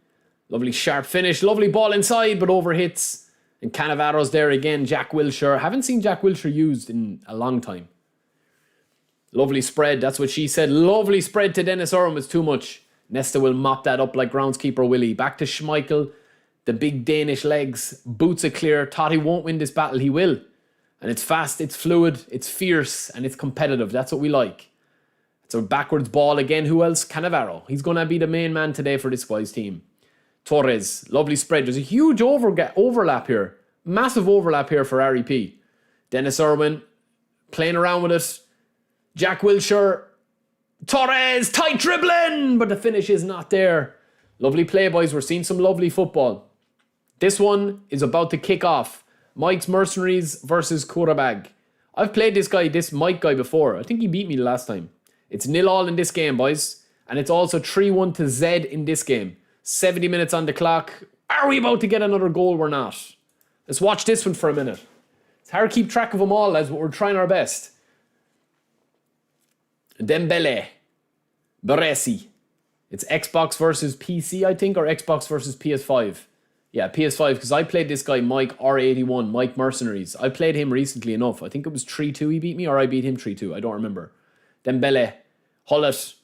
Lovely sharp finish. Lovely ball inside, but overhits. And Cannavaro's there again. Jack Wilshere. Haven't seen Jack Wilshere used in a long time. Lovely spread. That's what she said. Lovely spread to Dennis Irwin was too much. Nesta will mop that up like groundskeeper Willie. Back to Schmeichel. The big Danish legs. Boots it clear. Totti won't win this battle. He will. And it's fast. It's fluid. It's fierce. And it's competitive. That's what we like. It's a backwards ball again. Who else? Cannavaro. He's going to be the main man today for this guy's team. Torres. Lovely spread. There's a huge overlap here. Massive overlap here for REP. Dennis Irwin playing around with it. Jack Wilshere. Torres. Tight dribbling. But the finish is not there. Lovely play, boys. We're seeing some lovely football. This one is about to kick off. Mike's Mercenaries versus Kurabag. I've played this Mike guy before. I think he beat me the last time. It's 0-0 in this game, boys. And it's also 3-1 to Z in this game. 70 minutes on the clock. Are we about to get another goal? We're not. Let's watch this one for a minute. It's hard to keep track of them all, lads, but we're trying our best. Dembele. Baresi. It's Xbox versus PC, I think, or Xbox versus PS5. Yeah, PS5, because I played this guy, Mike R81, Mike Mercenaries. I played him recently enough. I think it was 3-2 he beat me, or I beat him 3-2. I don't remember. Dembele. Hullet.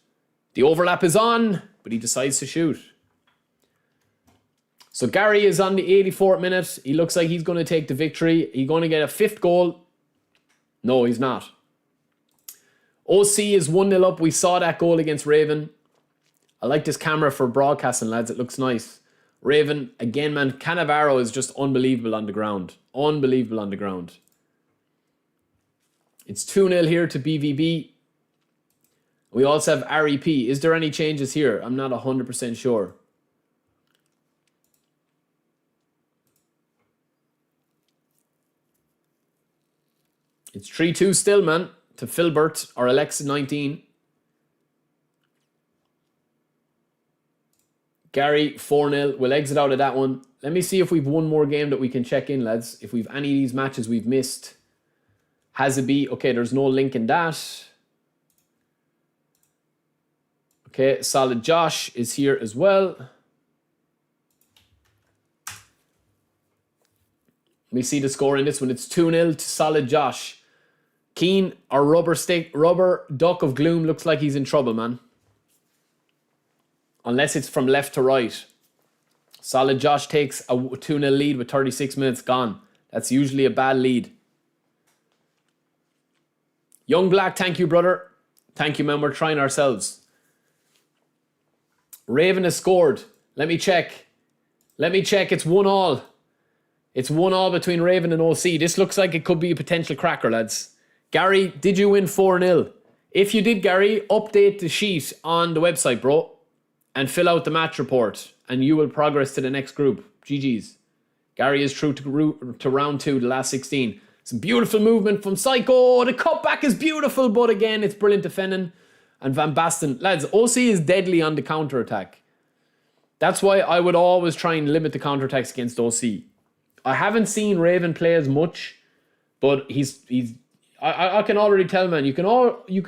The overlap is on, but he decides to shoot. So Gary is on the 84th minute. He looks like he's going to take the victory. He's going to get a 5th goal. No, he's not. OC is 1-0 up. We saw that goal against Raven. I like this camera for broadcasting, lads. It looks nice. Raven, again, man. Cannavaro is just unbelievable on the ground. Unbelievable on the ground. It's 2-0 here to BVB. We also have REP. Is there any changes here? I'm not 100% sure. It's 3-2 still, man, to Filbert or Alexa 19. Gary, 4-0. We'll exit out of that one. Let me see if we've one more game that we can check in, lads. If we've any of these matches we've missed. Hazabi. Okay, there's no link in that. Okay, Solid Josh is here as well. Let me see the score in this one. It's 2-0 to Solid Josh. Keen, our rubber duck of gloom looks like he's in trouble, man. Unless it's from left to right. Solid Josh takes a 2-0 lead with 36 minutes gone. That's usually a bad lead. Young Black, thank you, brother. Thank you, man. We're trying ourselves. Raven has scored. Let me check. It's 1-1. It's 1-1 between Raven and OC. This looks like it could be a potential cracker, lads. Gary, did you win 4-0? If you did, Gary, update the sheet on the website, bro. And fill out the match report. And you will progress to the next group. GG's. Gary is through to round 2, the last 16. Some beautiful movement from Psycho. The cutback is beautiful, but again, it's brilliant defending. And Van Basten. Lads, OC is deadly on the counter-attack. That's why I would always try and limit the counter-attacks against OC. I haven't seen Raven play as much, but I can already tell, man. You can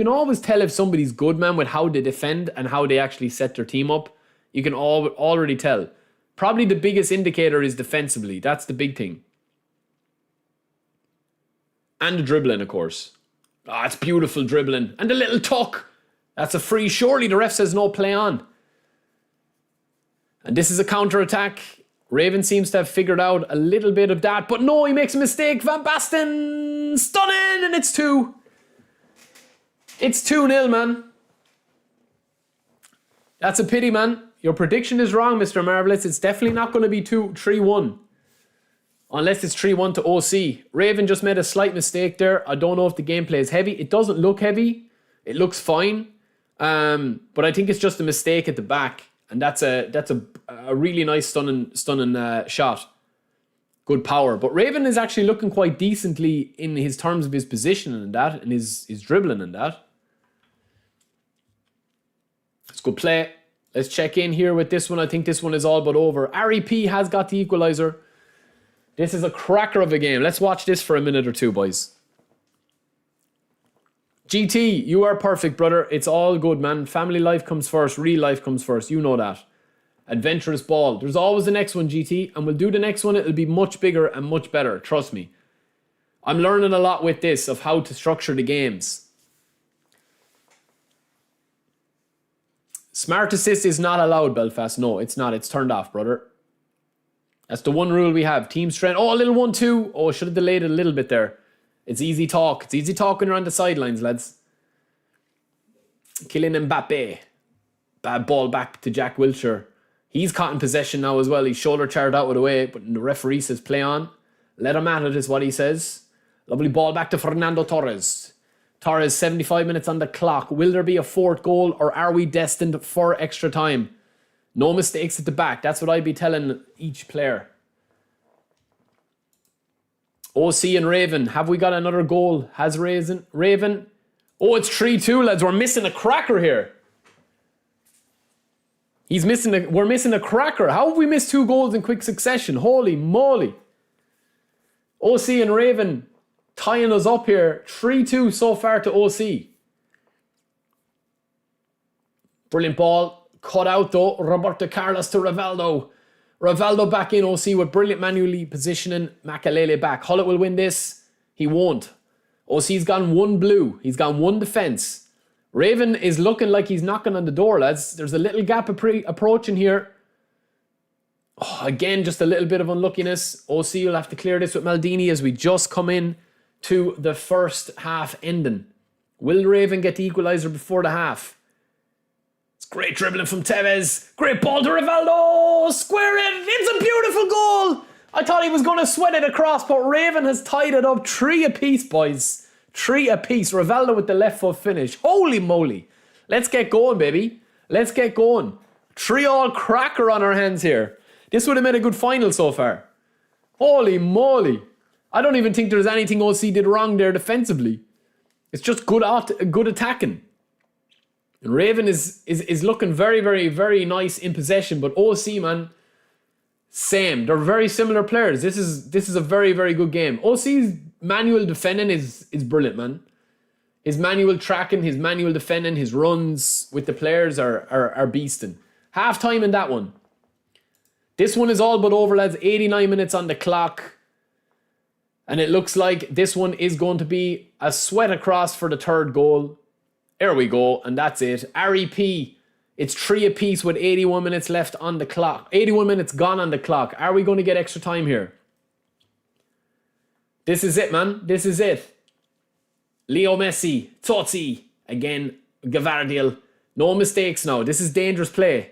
always tell if somebody's good, man, with how they defend and how they actually set their team up. You can already tell. Probably the biggest indicator is defensively. That's the big thing. And the dribbling, of course. Ah, it's beautiful dribbling. And the little tuck. That's a free. Surely the ref says no play on. And this is a counter-attack. Raven seems to have figured out a little bit of that. But no, he makes a mistake. Van Basten. Stunning. And it's 2. It's 2-0, man. That's a pity, man. Your prediction is wrong, Mr. Marvelous. It's definitely not going to be 3-1. Unless it's 3-1 to OC. Raven just made a slight mistake there. I don't know if the gameplay is heavy. It doesn't look heavy. It looks fine. But I think it's just a mistake at the back. And that's a really nice stunning shot. Good power. But Raven is actually looking quite decently in his terms of his position and that. And his dribbling and that. It's good play. Let's check in here with this one. I think this one is all but over. REP has got the equaliser. This is a cracker of a game. Let's watch this for a minute or two, boys. GT, you are perfect, brother. It's all good, man. Family life comes first. Real life comes first. You know that. Adventurous ball. There's always the next one, GT. And we'll do the next one. It'll be much bigger and much better. Trust me. I'm learning a lot with this of how to structure the games. Smart assist is not allowed, Belfast. No, it's not. It's turned off, brother. That's the one rule we have. Team strength. Oh, a little 1-2. Oh, should have delayed it a little bit there. It's easy talk. It's easy talk when you're on the sidelines, lads. Kylian Mbappe. Bad ball back to Jack Wilshere. He's caught in possession now as well. He's shoulder charged out of the way, but the referee says play on. Let him at it is what he says. Lovely ball back to Fernando Torres. Torres, 75 minutes on the clock. Will there be a fourth goal or are we destined for extra time? No mistakes at the back. That's what I'd be telling each player. OC and Raven. Have we got another goal? Has Raven? Oh, it's 3-2, lads. We're missing a cracker here. We're missing a cracker. How have we missed 2 goals in quick succession? Holy moly. OC and Raven tying us up here. 3-2 so far to OC. Brilliant ball. Cut out though. Roberto Carlos to Rivaldo. Rivaldo back in OC with brilliant manually positioning. Makalele back. Hullett will win this. He won't. OC's gone 1 blue. He's gone 1 defence. Raven is looking like he's knocking on the door, lads. There's a little gap approaching here. Oh, again, just a little bit of unluckiness. OC will have to clear this with Maldini as we just come in to the first half ending. Will Raven get the equaliser before the half? It's great dribbling from Tevez. Great ball to Rivaldo. Square it. It's a beautiful goal. I thought he was going to sweat it across, but Raven has tied it up 3 apiece, boys. 3 apiece. Rivaldo with the left foot finish. Holy moly. Let's get going, baby. Let's get going. 3-3 cracker on our hands here. This would have made a good final so far. Holy moly. I don't even think there's anything OC did wrong there defensively. It's just good attacking. And Raven is looking very, very, very nice in possession. But OC, man, same. They're very similar players. This is a very, very good game. OC's manual defending is brilliant, man. His manual tracking, his manual defending, his runs with the players are beasting. Half time in that one. This one is all but over, lads. 89 minutes on the clock. And it looks like this one is going to be a sweat across for the third goal. There we go, and that's it. REP, it's 3 apiece with 81 minutes left on the clock. 81 minutes gone on the clock. Are we going to get extra time here? This is it, man. This is it. Leo Messi, Totti, again, Gavardiel. No mistakes now. This is dangerous play.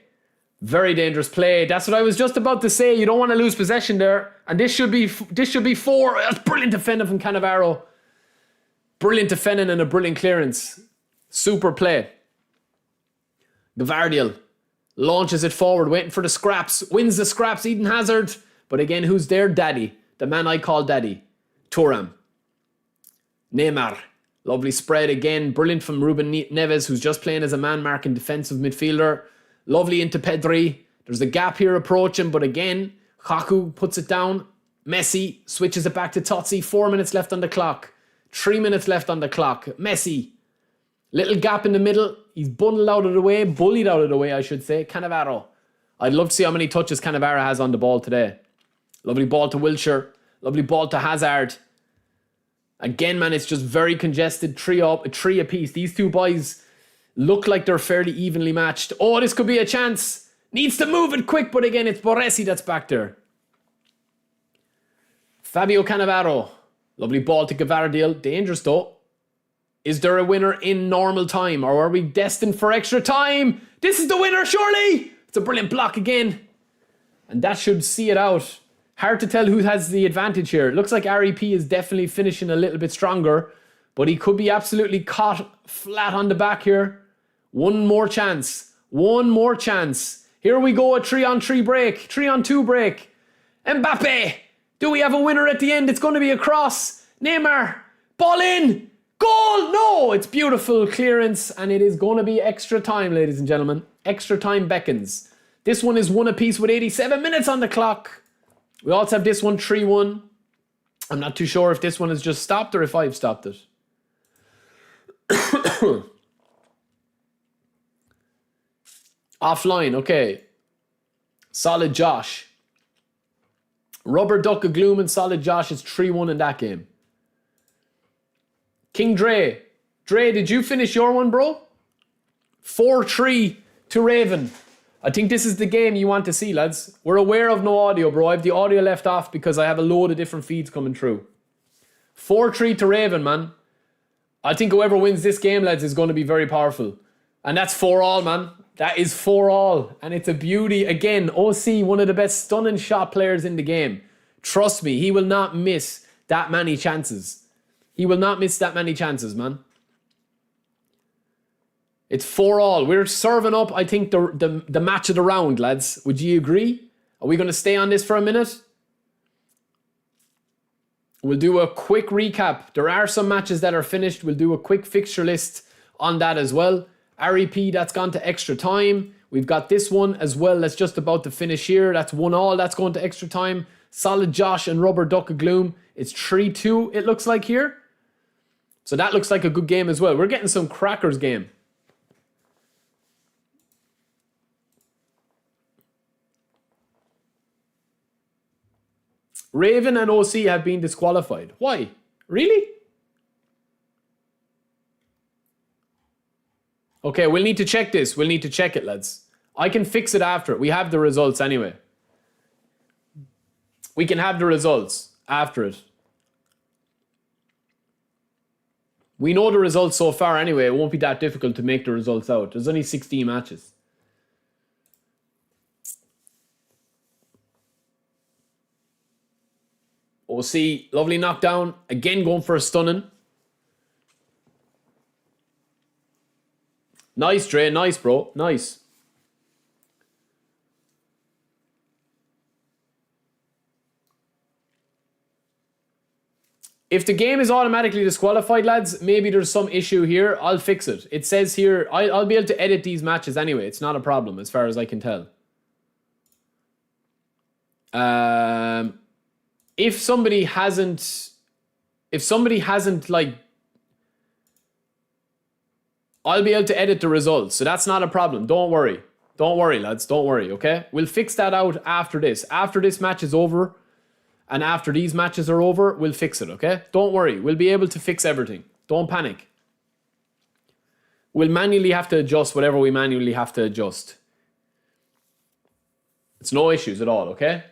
Very dangerous play. That's what I was just about to say. You don't want to lose possession there. And this should be 4. That's brilliant defending from Cannavaro. Brilliant defending and a brilliant clearance. Super play. Gavardiel launches it forward, waiting for the scraps. Wins the scraps, Eden Hazard. But again, who's there? Daddy. The man I call Daddy. Thuram. Neymar. Lovely spread again. Brilliant from Ruben Neves, who's just playing as a man-marking defensive midfielder. Lovely into Pedri. There's a gap here approaching, but again, Kaku puts it down. Messi switches it back to Totti. 4 minutes left on the clock. 3 minutes left on the clock. Messi. Little gap in the middle. He's bundled out of the way. Bullied out of the way, I should say. Cannavaro. I'd love to see how many touches Cannavaro has on the ball today. Lovely ball to Wilshere. Lovely ball to Hazard. Again, man, it's just very congested. 3 apiece. These two boys look like they're fairly evenly matched. Oh, this could be a chance. Needs to move it quick, but again, it's Boresi that's back there. Fabio Cannavaro. Lovely ball to Gavardiel. Dangerous though. Is there a winner in normal time, or are we destined for extra time? This is the winner, surely! It's a brilliant block again. And that should see it out. Hard to tell who has the advantage here. It looks like REP is definitely finishing a little bit stronger, but he could be absolutely caught flat on the back here. One more chance. One more chance. Here we go, a 3-on-3 break. 3-on-2 break. Mbappe. Do we have a winner at the end? It's going to be a cross. Neymar. Ball in. Goal. No, it's beautiful clearance, and it is going to be extra time, ladies and gentlemen. Extra time beckons. This one is 1 apiece with 87 minutes on the clock. We also have this one 3-1. I'm not too sure if this one has just stopped or if I've stopped it. Offline, okay. Solid Josh. Rubber Duck of Gloom and Solid Josh is 3-1 in that game. King Dre. Dre, did you finish your one, bro? 4-3 to Raven. I think this is the game you want to see, lads. We're aware of no audio, bro. I have the audio left off because I have a load of different feeds coming through. 4-3 to Raven, man. I think whoever wins this game, lads, is going to be very powerful. And that's 4-all, man. That is 4-all. And it's a beauty. Again, OC, one of the best stunning shot players in the game. Trust me, he will not miss that many chances. He will not miss that many chances, man. It's 4-all. We're serving up, I think, the match of the round, lads. Would you agree? Are we going to stay on this for a minute? We'll do a quick recap. There are some matches that are finished. We'll do a quick fixture list on that as well. REP, that's gone to extra time. We've got this one as well. That's just about to finish here. That's 1-all. That's going to extra time. Solid Josh and Rubber Duck of Gloom. It's 3-2, it looks like here. So that looks like a good game as well. We're getting some crackers game. Raven and OC have been disqualified. Why? Really? Okay, we'll need to check this. We'll need to check it, lads. I can fix it after it. We have the results anyway. We can have the results after it. We know the results so far anyway. It won't be that difficult to make the results out. There's only 16 matches. OC, lovely knockdown. Again, going for a stunning. Nice, Dre. Nice, bro. Nice. If the game is automatically disqualified, lads, maybe there's some issue here. I'll fix it. It says here, I'll be able to edit these matches anyway. It's not a problem as far as I can tell. If somebody hasn't like I'll be able to edit the results, so that's not a problem. Don't worry. Don't worry, lads. Don't worry, okay? We'll fix that out after this. After this match is over, and after these matches are over, we'll fix it, okay? Don't worry. We'll be able to fix everything. Don't panic. We'll manually have to adjust whatever we manually have to adjust. It's no issues at all, okay?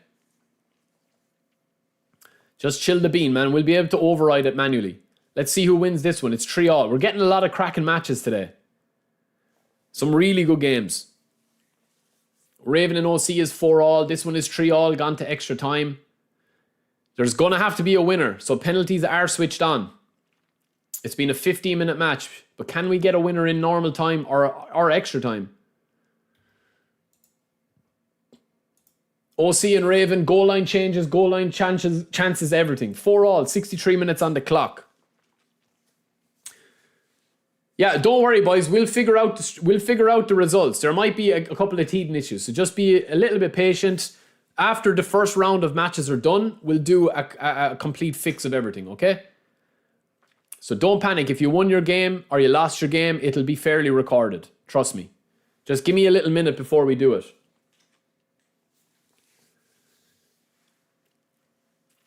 Just chill the bean, man. We'll be able to override it manually. Let's see who wins this one. It's 3-all. We're getting a lot of cracking matches today. Some really good games. Raven and OC is 4-all. This one is 3-all, gone to extra time. There's going to have to be a winner, so penalties are switched on. It's been a 15-minute match, but can we get a winner in normal time or extra time? OC and Raven, goal line changes, goal line chances, everything. 4-all, 63 minutes on the clock. Yeah, don't worry, boys. We'll figure out the results. There might be a couple of teething issues, so just be a little bit patient. After the first round of matches are done, we'll do a complete fix of everything, okay? So don't panic. If you won your game or you lost your game, it'll be fairly recorded. Trust me. Just give me a little minute before we do it.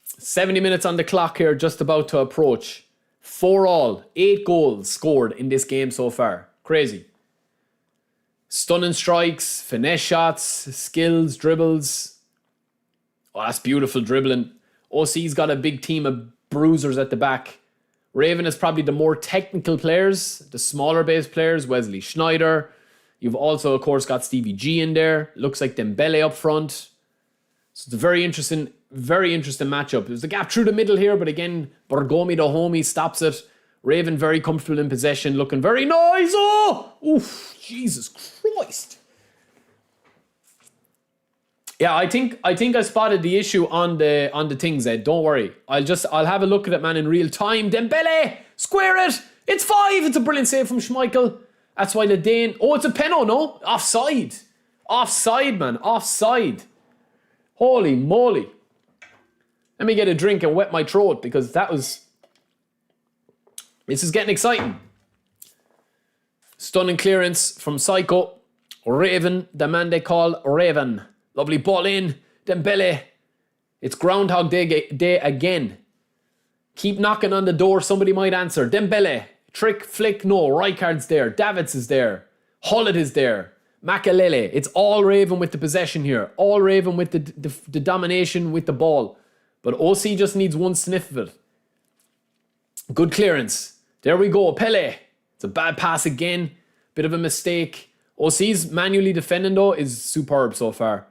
70 minutes on the clock here, just about to approach. 4-all, 8 goals scored in this game so far. Crazy. Stunning strikes, finesse shots, skills, dribbles. Oh, that's beautiful dribbling. OC's got a big team of bruisers at the back. Raven is probably the more technical players, the smaller base players, Wesley Schneider. You've also, of course, got Stevie G in there. Looks like Dembele up front. So it's a very interesting matchup. There's a gap through the middle here, but again, Bergomi the homie stops it. Raven very comfortable in possession, looking very nice. Oh! Oof, Jesus Christ. Yeah, I think I spotted the issue on the things, Ed. Don't worry. I'll have a look at it, man, in real time. Dembele! Square it! It's 5! It's a brilliant save from Schmeichel. That's why the Dane... Oh, it's a penalty, no? Offside. Offside, man. Offside. Holy moly. Let me get a drink and wet my throat because that was... This is getting exciting. Stunning clearance from Psycho. Raven, the man they call Raven. Lovely ball in. Dembele. It's Groundhog Day again. Keep knocking on the door. Somebody might answer. Dembele. Trick, flick, no. Rijkaard's there. Davids is there. Hullet is there. Makalele. It's all Raven with the possession here. All Raven with the domination with the ball. But OC just needs one sniff of it. Good clearance. There we go. Pele. It's a bad pass again. Bit of a mistake. OC's manually defending though is superb so far.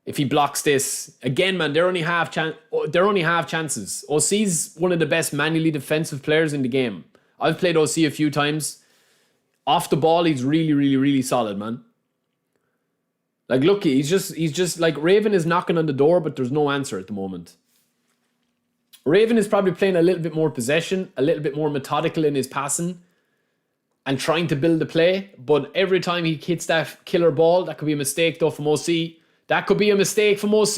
If he blocks this, again, man, they're only half chances. OC's one of the best manually defensive players in the game. I've played OC a few times. Off the ball, he's really, really, really solid, man. Like, look, he's just like Raven is knocking on the door, but there's no answer at the moment. Raven is probably playing a little bit more possession, a little bit more methodical in his passing, and trying to build the play. But every time he hits that killer ball, that could be a mistake though from OC. That could be a mistake from OC.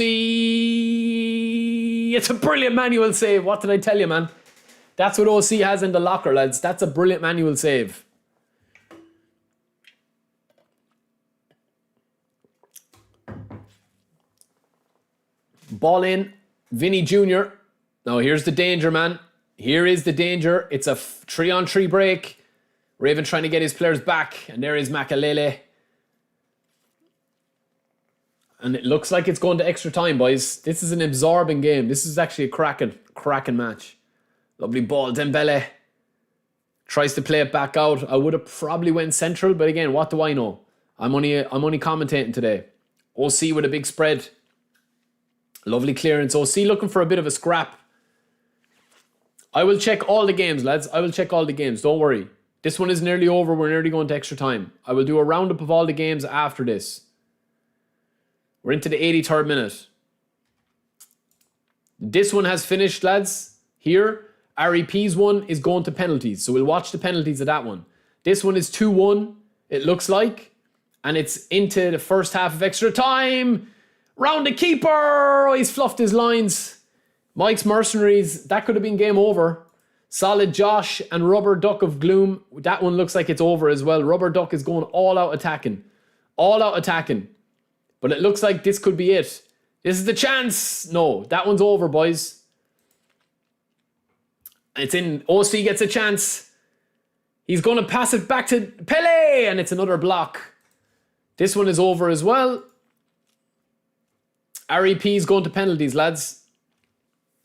It's a brilliant manual save. What did I tell you, man? That's what OC has in the locker, lads. That's a brilliant manual save. Ball in. Vinny Jr. Now here's the danger, man. Here is the danger. It's a 3-on-3 break. Raven trying to get his players back. And there is Makalele. And it looks like it's going to extra time, boys. This is an absorbing game. This is actually a cracking match. Lovely ball. Dembele tries to play it back out. I would have probably went central, but again, what do I know? I'm only commentating today. OC with a big spread. Lovely clearance. OC looking for a bit of a scrap. I will check all the games, lads. I will check all the games. Don't worry. This one is nearly over. We're nearly going to extra time. I will do a roundup of all the games after this. We're into the 83rd minute. This one has finished, lads. Here, REP's one is going to penalties. So we'll watch the penalties of that one. This one is 2-1, it looks like. And it's into the first half of extra time. Round the keeper. Oh, he's fluffed his lines. Mike's Mercenaries, that could have been game over. Solid Josh and Rubber Duck of Gloom. That one looks like it's over as well. Rubber Duck is going all out attacking. All out attacking. But it looks like this could be it. This is the chance. No, that one's over, boys. It's in. OC gets a chance. He's going to pass it back to Pele. And it's another block. This one is over as well. REP is going to penalties, lads.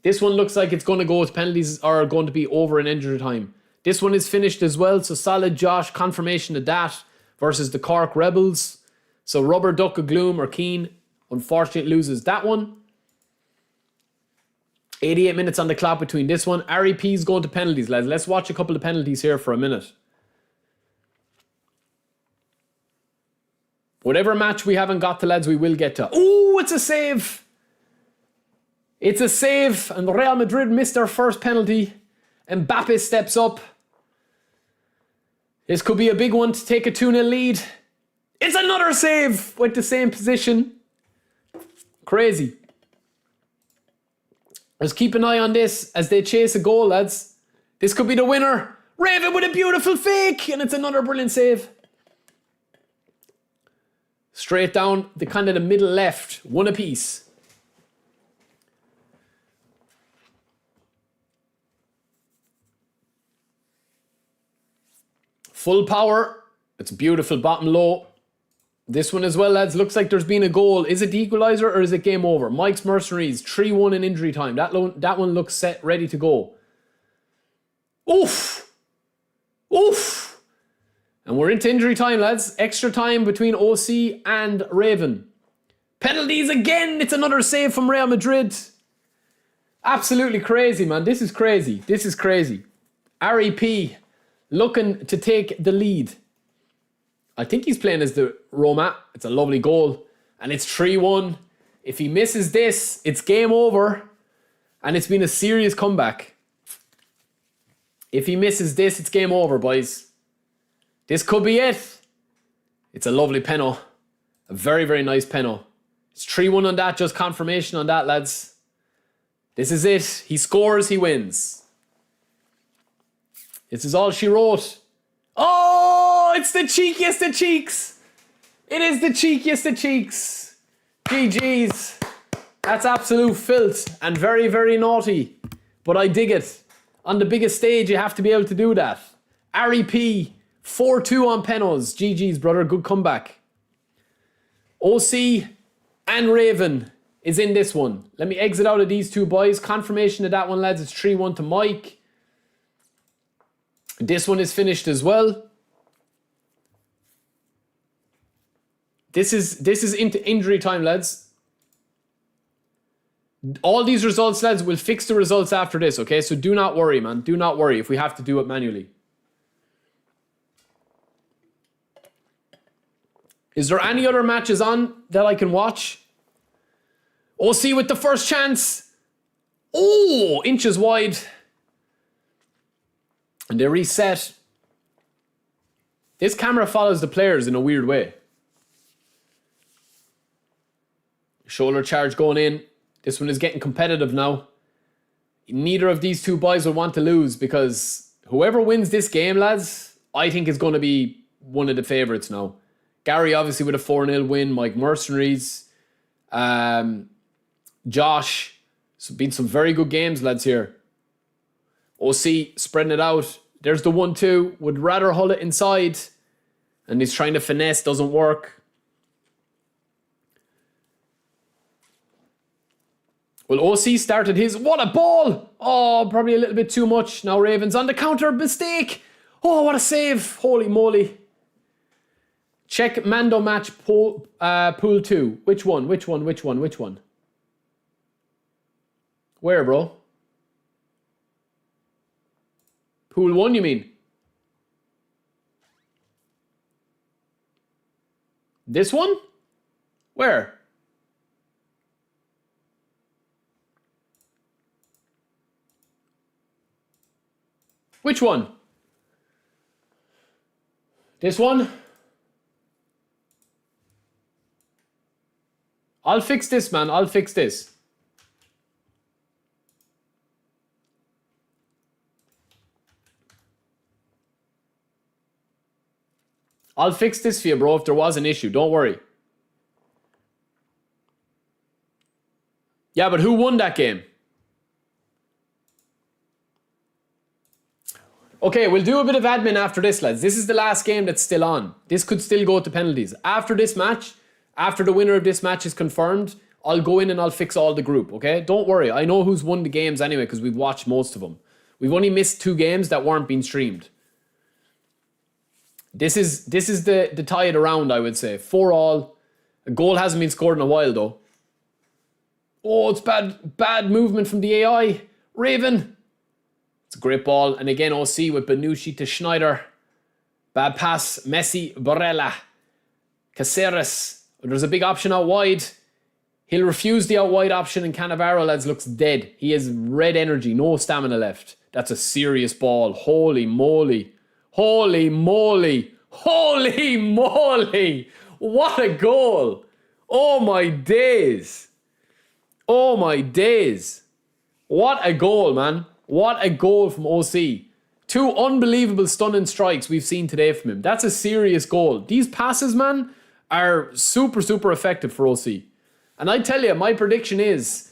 This one looks like it's going to go to penalties or going to be over in injury time. This one is finished as well. So Solid Josh, confirmation of that versus the Cork Rebels. So Rubber Duck of Gloom or Keane, unfortunately loses that one. 88 minutes on the clock between this one. REP is going to penalties, lads. Let's watch a couple of penalties here for a minute. Whatever match we haven't got to, lads, we will get to. Oh, it's a save. It's a save. And Real Madrid missed their first penalty. Mbappe steps up. This could be a big one to take a 2-0 lead. It's another save with the same position. Crazy. Let's keep an eye on this as they chase a goal, lads. This could be the winner. Raven with a beautiful fake. And it's another brilliant save. Straight down the kind of the middle left. One apiece. Full power. It's beautiful bottom low. This one as well, lads. Looks like there's been a goal. Is it the equaliser or is it game over? Mike's Mercenaries, 3-1 in injury time. That one looks set, ready to go. Oof. Oof. And we're into injury time, lads. Extra time between OC and Raven. Penalties again. It's another save from Real Madrid. Absolutely crazy, man. This is crazy. This is crazy. REP looking to take the lead. I think he's playing as the Roma. It's a lovely goal. And it's 3-1. If he misses this, it's game over. And it's been a serious comeback. If he misses this, it's game over, boys. This could be it. It's a lovely penalty. A very, very nice penalty. It's 3-1 on that. Just confirmation on that, lads. This is it. He scores, he wins. This is all she wrote. Oh, it's the cheekiest of cheeks. It is the cheekiest of cheeks. GG's. That's absolute filth and very, very naughty. But I dig it. On the biggest stage, you have to be able to do that. REP, 4-2 on penalties. GG's, brother. Good comeback. OC and Raven is in this one. Let me exit out of these two boys. Confirmation of that one, lads. It's 3-1 to Mike. This one is finished as well. This is into injury time, lads. All these results, lads, we'll fix the results after this, okay? So do not worry, man. Do not worry if we have to do it manually. Is there any other matches on that I can watch? OC with the first chance. Oh, inches wide. And they reset. This camera follows the players in a weird way. Shoulder charge going in. This one is getting competitive now. Neither of these two boys will want to lose because whoever wins this game, lads, I think is going to be one of the favourites now. Gary obviously with a 4-0 win. Mike Mercenaries. Josh. It's been some very good games, lads, here. OC spreading it out. There's the 1-2. Would rather hold it inside. And he's trying to finesse. Doesn't work. Well, OC started his... What a ball! Oh, probably a little bit too much. Now Ravens on the counter. Mistake. Oh, what a save. Holy moly. Check Mando match pool 2. Which one? Which one? Which one? Which one? Where, bro? Pool 1, you mean? This one? Where? Which one? This one? I'll fix this, man. I'll fix this. I'll fix this for you, bro, if there was an issue. Don't worry. Yeah, but who won that game? Okay, we'll do a bit of admin after this, lads. This is the last game that's still on. This could still go to penalties. After this match, after the winner of this match is confirmed, I'll go in and I'll fix all the group, okay? Don't worry. I know who's won the games anyway because we've watched most of them. We've only missed 2 games that weren't being streamed. This is the tie it around, I would say. 4-4. A goal hasn't been scored in a while, though. Oh, it's bad movement from the AI. Raven. It's a great ball. And again, OC with Benucci to Schneider. Bad pass. Messi, Barella. Caceres. There's a big option out wide. He'll refuse the out wide option, and Cannavaro, lads, looks dead. He has red energy, no stamina left. That's a serious ball. Holy moly. Holy moly. Holy moly. What a goal. Oh my days. Oh my days. What a goal, man. What a goal from OC. 2 unbelievable stunning strikes we've seen today from him. That's a serious goal. These passes, man, are super, super effective for OC. And I tell you, my prediction is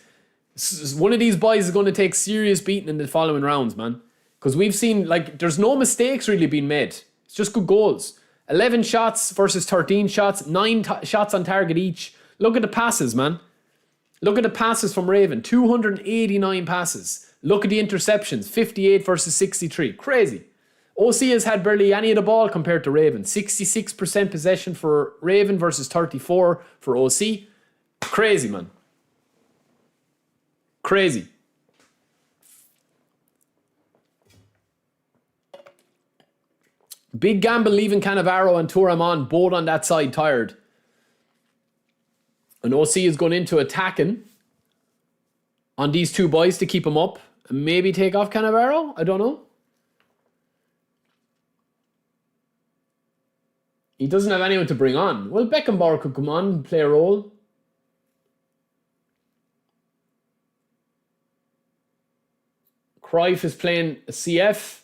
one of these boys is going to take serious beating in the following rounds, man. Because we've seen, like, there's no mistakes really being made. It's just good goals. 11 shots versus 13 shots, 9 shots on target each. Look at the passes, man. Look at the passes from Raven. 289 passes. Look at the interceptions. 58 versus 63. Crazy. OC has had barely any of the ball compared to Raven. 66% possession for Raven versus 34 for OC. Crazy, man. Crazy. Big gamble leaving Cannavaro and Thuram on, both on that side tired. And OC is going into attacking on these 2 boys to keep him up. And maybe take off Cannavaro? I don't know. He doesn't have anyone to bring on. Well, Beckenbauer could come on and play a role. Cruyff is playing a CF.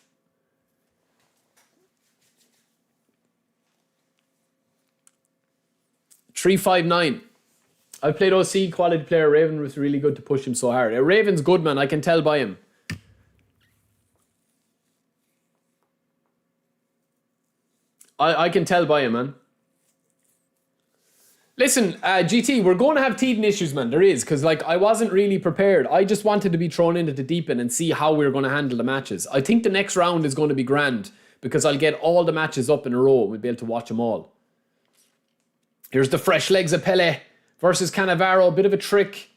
$359. I've played OC, quality player. Raven was really good to push him so hard. Raven's good, man. I can tell by him. I can tell by him, man. Listen, GT, we're going to have teething issues, man. There is, because like I wasn't really prepared. I just wanted to be thrown into the deep end and see how we were going to handle the matches. I think the next round is going to be grand because I'll get all the matches up in a row. We'll be able to watch them all. Here's the fresh legs of Pele versus Cannavaro. Bit of a trick.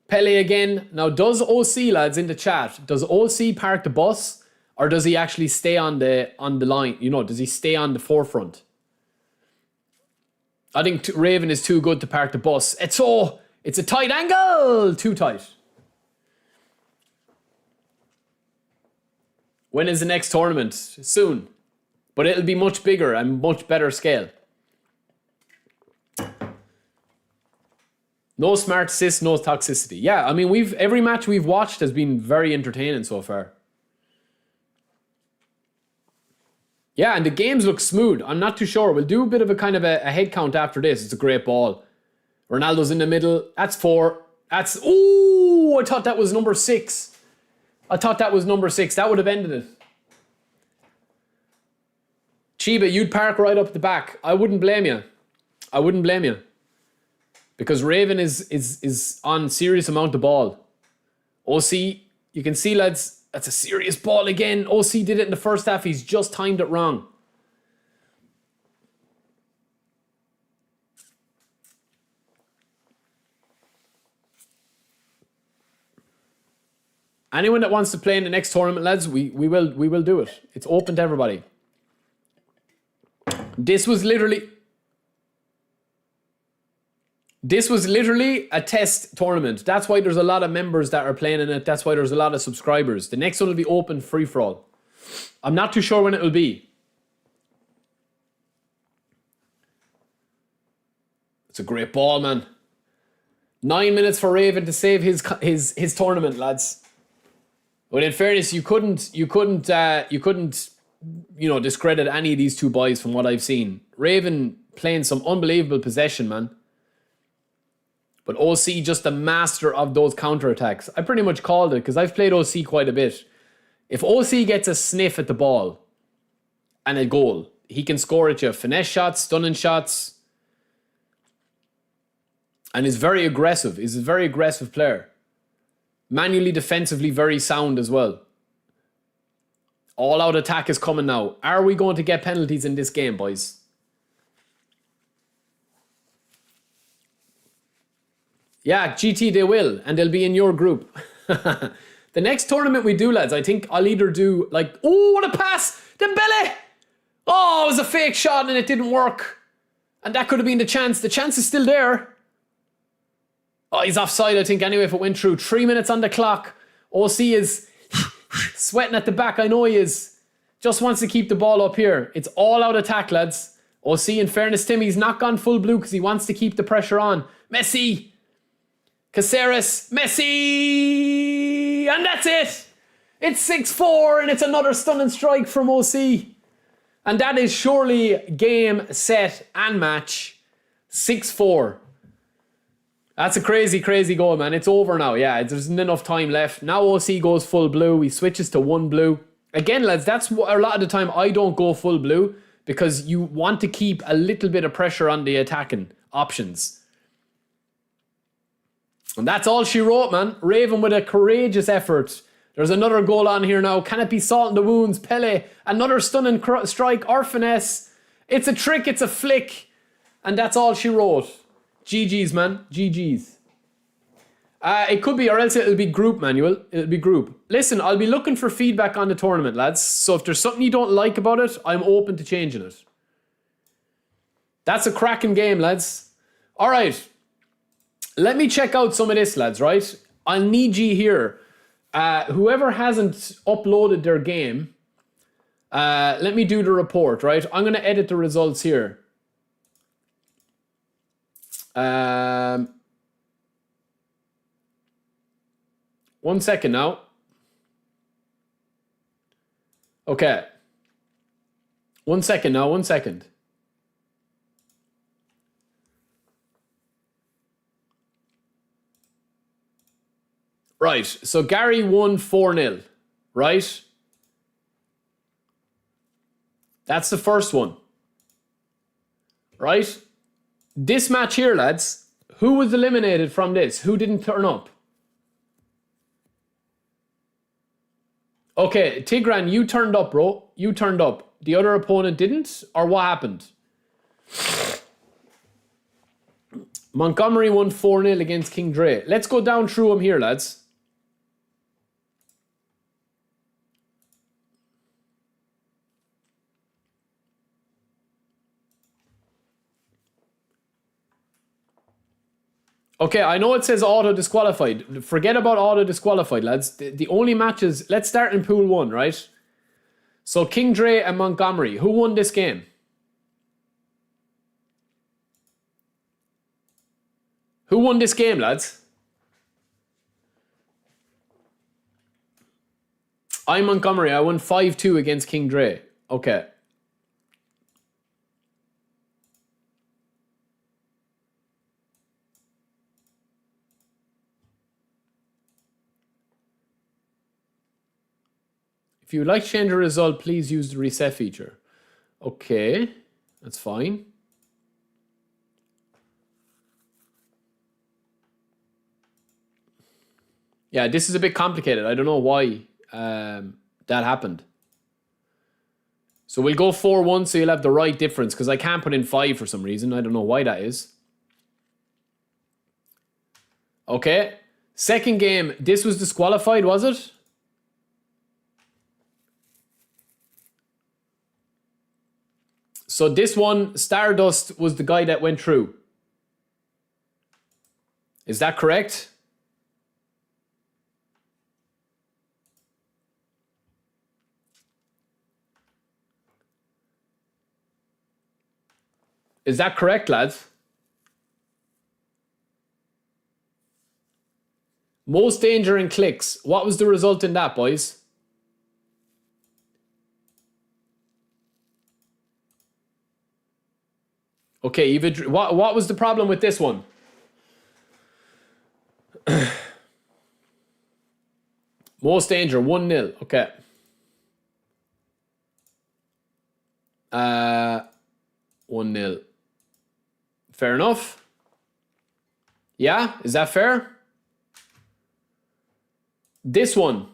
Pele again. Now, does OC, lads, in the chat, does OC park the bus or does he actually stay on the line? You know, does he stay on the forefront? I think Raven is too good to park the bus. It's a tight angle. Too tight. When is the next tournament? Soon. But it'll be much bigger and much better scale. No smart assists, no toxicity. Yeah, I mean, every match we've watched has been very entertaining so far. Yeah, and the games look smooth. I'm not too sure. We'll do a bit of a kind of a head count after this. It's a great ball. Ronaldo's in the middle. That's 4. That's... Ooh, I thought that was number 6. That would have ended it. Chiba, you'd park right up the back. I wouldn't blame you. Because Raven is on serious amount of ball. OC, you can see, lads, that's a serious ball again. OC did it in the first half. He's just timed it wrong. Anyone that wants to play in the next tournament, lads, we will do it. It's open to everybody. This was literally a test tournament. That's why there's a lot of members that are playing in it. That's why there's a lot of subscribers. The next one will be open free for all. I'm not too sure when it will be. It's a great ball, man. 9 minutes for Raven to save his tournament, lads. But in fairness, you couldn't discredit any of these two boys from what I've seen. Raven playing some unbelievable possession, man. But OC just the master of those counterattacks. I pretty much called it because I've played OC quite a bit. If OC gets a sniff at the ball and a goal, he can score at you. Finesse shots, stunning shots. And is very aggressive. He's a very aggressive player. Manually, defensively, very sound as well. All-out attack is coming now. Are we going to get penalties in this game, boys? Yeah, GT, they will. And they'll be in your group. The next tournament we do, lads, I think I'll either do like... Oh, what a pass! Dembele! Oh, it was a fake shot and it didn't work. And that could have been the chance. The chance is still there. Oh, he's offside, I think, anyway, if it went through. 3 minutes on the clock. OC is sweating at the back. I know he is. Just wants to keep the ball up here. It's all out attack, lads. OC, in fairness to him, he's not gone full blue because he wants to keep the pressure on. Messi! Caceres, Messi! And that's it! It's 6-4 and it's another stunning strike from OC. And that is surely game, set and match. 6-4. That's a crazy, crazy goal, man. It's over now. Yeah, there's not enough time left. Now OC goes full blue. He switches to 1 blue. Again, lads, that's a lot of the time I don't go full blue because you want to keep a little bit of pressure on the attacking options. And that's all she wrote, man. Raven with a courageous effort. There's another goal on here now. Can it be salt in the wounds? Pele. Another stunning strike or finesse. It's a trick. It's a flick. And that's all she wrote. GG's, man. GG's. It could be, or else it'll be group, Manuel. It'll be group. Listen, I'll be looking for feedback on the tournament, lads. So if there's something you don't like about it, I'm open to changing it. That's a cracking game, lads. All right. Let me check out some of this, lads, right? I'll need you here. Whoever hasn't uploaded their game, let me do the report, right? I'm going to edit the results here. 1 second now. Okay. 1 second now, 1 second. Right, so Gary won 4-0, right? That's the first one. Right? This match here, lads, who was eliminated from this? Who didn't turn up? Okay, Tigran, you turned up, bro. You turned up. The other opponent didn't? Or what happened? Montgomery won 4-0 against King Dre. Let's go down through them here, lads. Okay, I know it says auto-disqualified. Forget about auto-disqualified, lads. The only matches... Let's start in Pool 1, right? So, King Dre and Montgomery. Who won this game? Who won this game, lads? I'm Montgomery. I won 5-2 against King Dre. Okay. If you would like to change a result, please use the reset feature. Okay, that's fine. Yeah, this is a bit complicated. I don't know why that happened. So we'll go 4-1 so you'll have the right difference because I can't put in 5 for some reason. I don't know why that is. Okay, second game. This was disqualified, was it? So this one, Stardust, was the guy that went through. Is that correct? Is that correct, lads? Most danger in clicks. What was the result in that, boys? Okay, what was the problem with this one? Most danger, 1-0. Okay. 1-0. Fair enough. Yeah, is that fair? This one.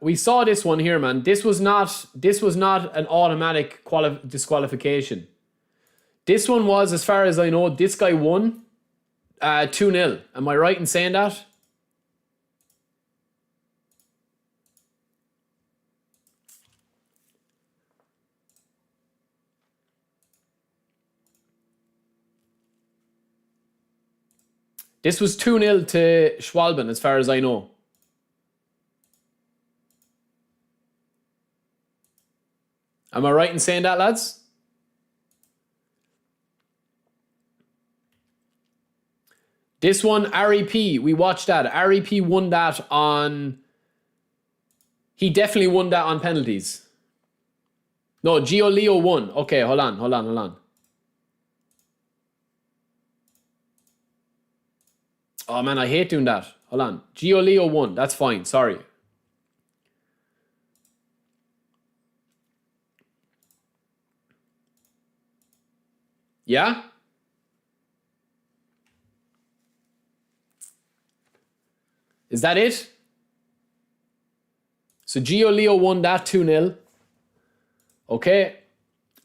We saw this one here, man. This was not an automatic disqualification. This one was, as far as I know, this guy won 2-0. Am I right in saying that? This was 2-0 to Schwalben, as far as I know. Am I right in saying that, lads? This one, REP, we watched that. REP won that on... He definitely won that on penalties. No, Gio Leo won. Okay, hold on. Oh man, I hate doing that. Hold on. Gio Leo won. That's fine. Sorry. Yeah? Is that it? So Gio Leo won that 2-0. Okay.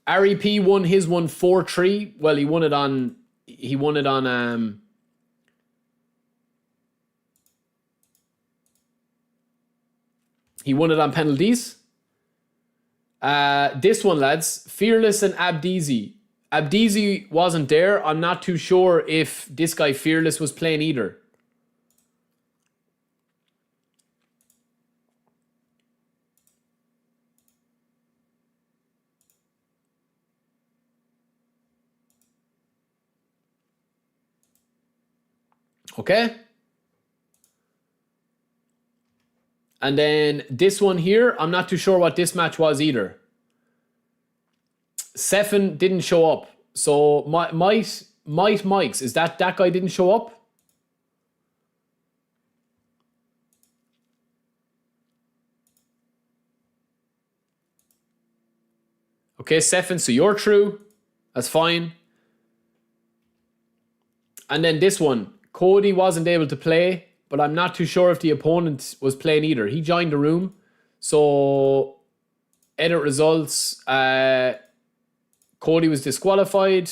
REP won his one 4-3. Well, he won it on he won it on penalties. This one, lads, Fearless and Abdizi. Abdizi wasn't there. I'm not too sure if this guy Fearless was playing either. Okay. And then this one here, I'm not too sure what this match was either. Sefin didn't show up. So Might Mikes, is that guy didn't show up? Okay, Sefin, so you're true. That's fine. And then this one, Cody wasn't able to play, but I'm not too sure if the opponent was playing either. He joined the room. So, edit results. Cody was disqualified.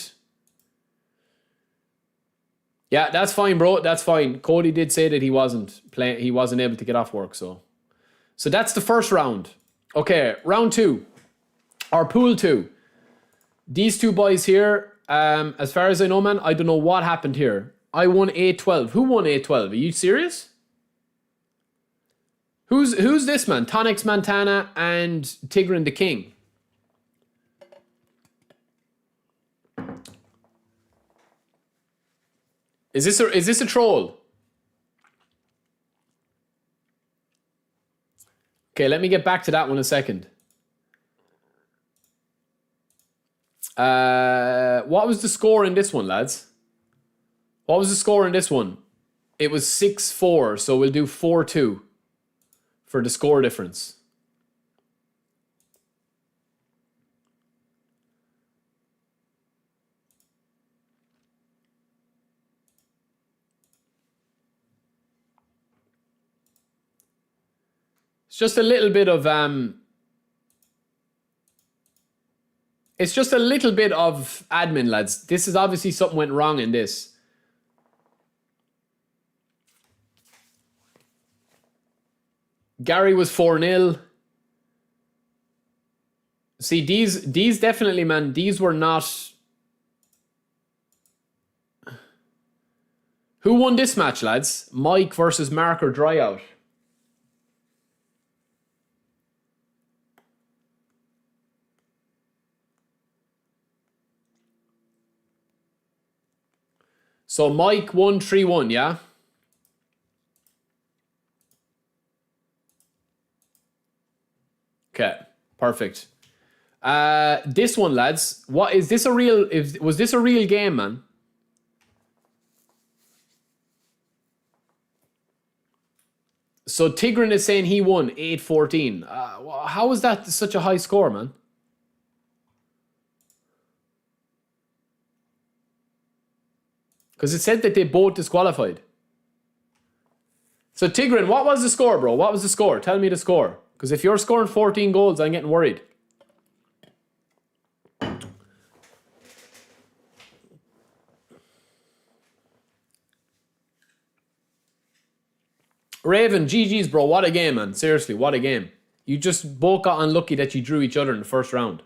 Yeah, that's fine, bro. That's fine. Cody did say that he wasn't playing. He wasn't able to get off work. So that's the first round. Okay, round 2. Or pool 2. These two boys here, as far as I know, man, I don't know what happened here. I won 8-12. Who won 8-12? Are you serious? Who's this man? Tonix Montana and Tigran the King. Is this a troll? Okay, let me get back to that one a second. What was the score in this one, lads? What was the score in this one? It was 6-4, so we'll do 4-2 for the score difference. It's just a little bit of it's just a little bit of admin, lads. This is obviously something went wrong in this. Gary was 4-0. See, these definitely, man, these were not... Who won this match, lads? Mike versus Mark or Dryout? So Mike won 3-1, yeah? Okay, perfect. This one, lads. What is this a real? Was this a real game, man? So Tigran is saying he won 8-14. How is that such a high score, man? Because it said that they both disqualified. So Tigran, what was the score, bro? What was the score? Tell me the score. Because if you're scoring 14 goals, I'm getting worried. Raven, GG's, bro. What a game, man. Seriously, what a game. You just both got unlucky that you drew each other in the first round.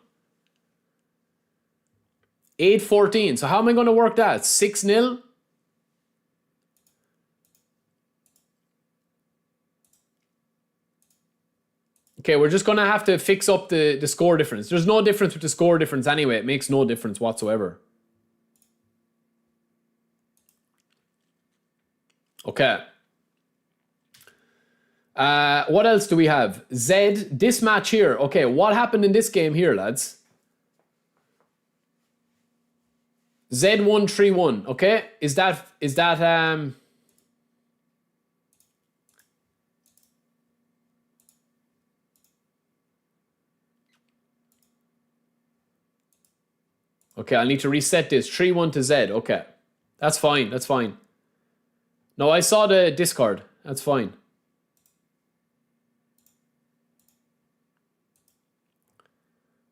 8-14. So how am I going to work that? 6-0? Okay, we're just going to have to fix up the score difference. There's no difference with the score difference anyway. It makes no difference whatsoever. Okay. What else do we have? Zed, this match here. Okay, what happened in this game here, lads? Zed won 3-1. Okay, is that Okay, I'll need to reset this. 3-1 to Zed. Okay. That's fine. That's fine. No, I saw the Discord. That's fine.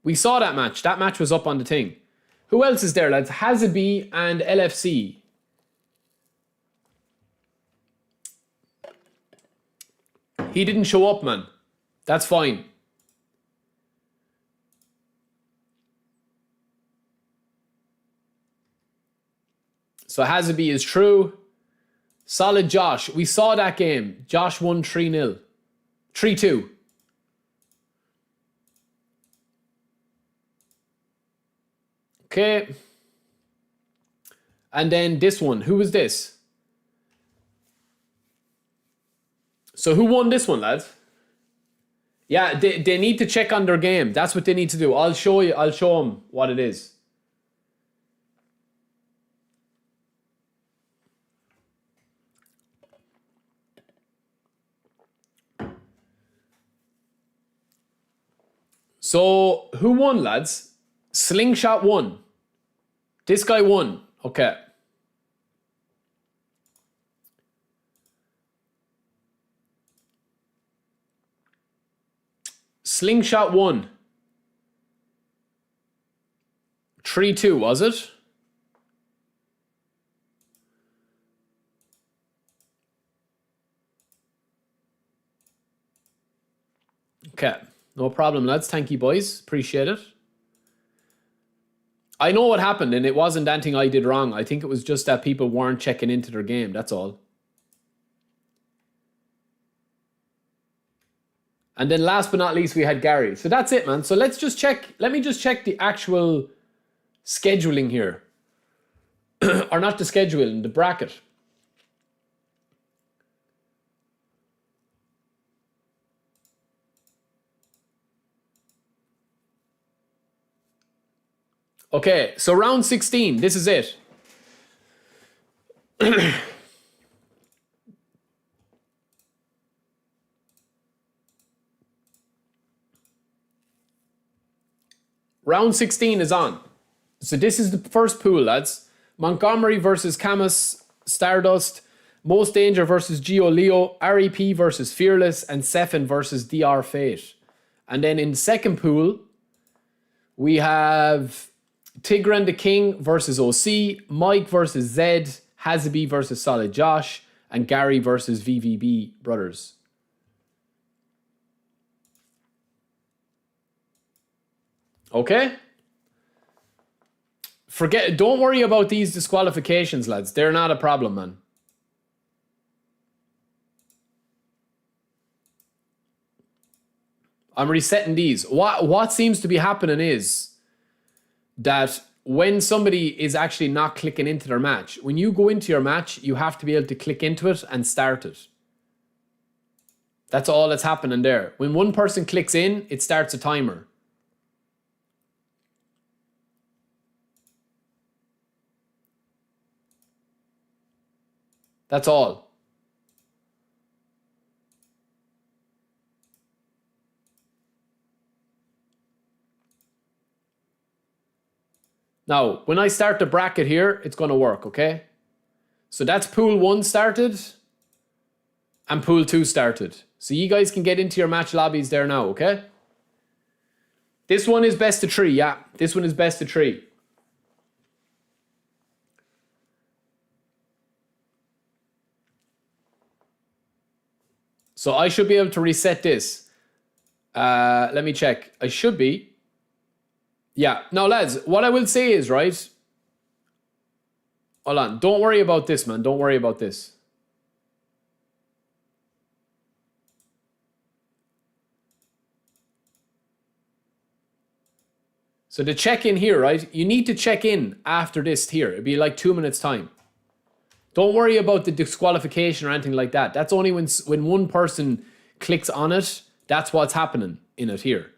We saw that match. That match was up on the thing. Who else is there, lads? Hazabi and LFC. He didn't show up, man. That's fine. So Hazabi is true. Solid Josh. We saw that game. Josh won 3-0. 3-2. Okay. And then this one. Who was this? So who won this one, lads? Yeah, they need to check on their game. That's what they need to do. I'll show you. I'll show them what it is. So who won, lads? Slingshot won. This guy won. Okay. Slingshot won. 3-2, was it? Okay. No problem, lads. Thank you, boys. Appreciate it. I know what happened, and it wasn't anything I did wrong. I think it was just that people weren't checking into their game. That's all. And then last but not least, we had Gary. So that's it, man. So let's just check. Let me just check the actual scheduling here. Or not the scheduling, the bracket. Okay, so round 16, this is it. Round 16 is on. So this is the first pool, lads. Montgomery versus Camus Stardust, Most Danger versus Gio Leo, REP versus Fearless, and Sefin versus DR Fate. And then in the second pool, we have Tigran the King versus OC, Mike versus Zed, Hazabi versus Solid Josh, and Gary versus VVB Brothers. Okay? Don't worry about these disqualifications, lads. They're not a problem, man. I'm resetting these. What seems to be happening is that when somebody is actually not clicking into their match, when you go into your match, you have to be able to click into it and start it. That's all that's happening there. When one person clicks in, it starts a timer. That's all. Now, when I start the bracket here, it's going to work, okay? So that's pool 1 started and pool 2 started. So you guys can get into your match lobbies there now, okay? This one is best of 3, yeah. This one is best of 3. So I should be able to reset this. Let me check. I should be. Yeah. Now, lads, what I will say is, right? Hold on. Don't worry about this, man. Don't worry about this. So the check-in here, right? You need to check in after this here. It'd be like 2 minutes time. Don't worry about the disqualification or anything like that. That's only when one person clicks on it. That's what's happening in it here.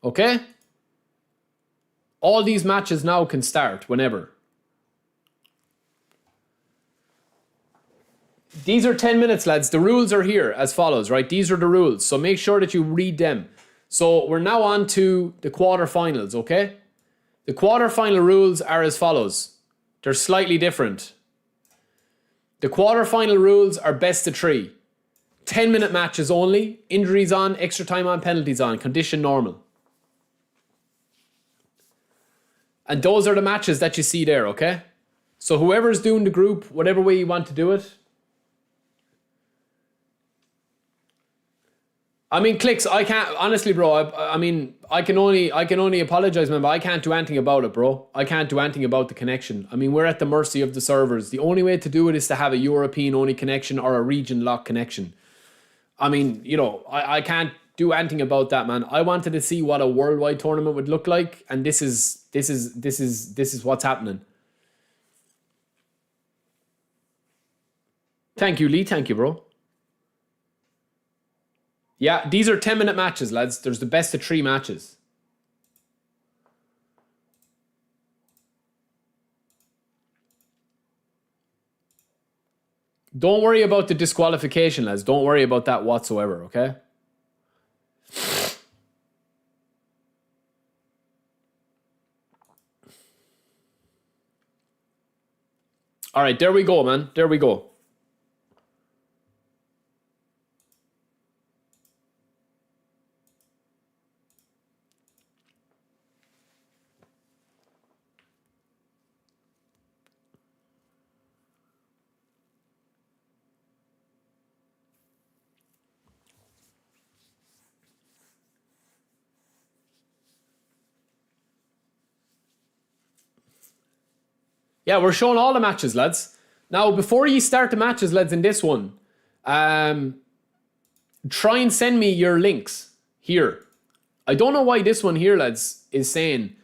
Okay? All these matches now can start whenever. These are 10 minutes, lads. The rules are here as follows, right? These are the rules. So make sure that you read them. So we're now on to the quarterfinals, okay? The quarterfinal rules are as follows. They're slightly different. The quarterfinal rules are best of 3. 10-minute matches only. Injuries on, extra time on, penalties on. Condition normal. And those are the matches that you see there, okay? So whoever's doing the group, whatever way you want to do it. I mean, clicks, I can't, honestly, bro, I mean, I can only apologize, man, but I can't do anything about it, bro. I can't do anything about the connection. I mean, we're at the mercy of the servers. The only way to do it is to have a European-only connection or a region-locked connection. I mean, you know, I can't do anything about that, man. I wanted to see what a worldwide tournament would look like, and this is what's happening. Thank you, Lee. Thank you, bro. Yeah, these are 10-minute matches, lads. There's the best of 3 matches. Don't worry about the disqualification, lads. Don't worry about that whatsoever, okay? All right, there we go, man. There we go. Yeah, we're showing all the matches, lads. Now, before you start the matches, lads, in this one, try and send me your links here. I don't know why this one here, lads, is saying,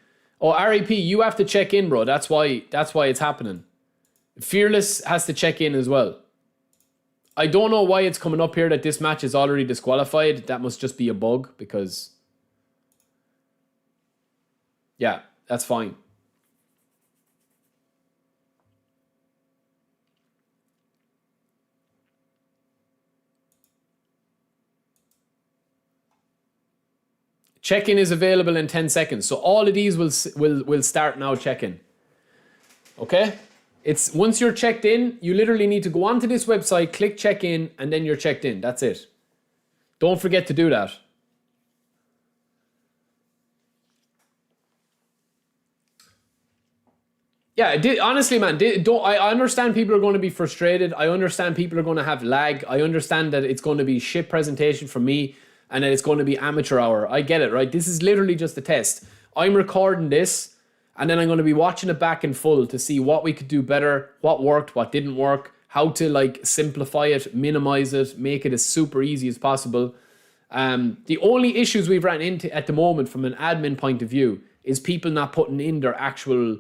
oh, RAP, you have to check in, bro. That's why it's happening. Fearless has to check in as well. I don't know why it's coming up here that this match is already disqualified. That must just be a bug because... yeah, that's fine. Check-in is available in 10 seconds. So all of these will start now check-in. Okay? It's once you're checked in, you literally need to go onto this website, click check-in, and then you're checked in. That's it. Don't forget to do that. Yeah, honestly, man, I understand people are going to be frustrated. I understand people are going to have lag. I understand that it's going to be shit presentation from me. And then it's going to be amateur hour. I get it, right? This is literally just a test. I'm recording this, and then I'm going to be watching it back in full to see what we could do better, what worked, what didn't work, how to like simplify it, minimize it, make it as super easy as possible. The only issues we've ran into at the moment from an admin point of view is people not putting in their actual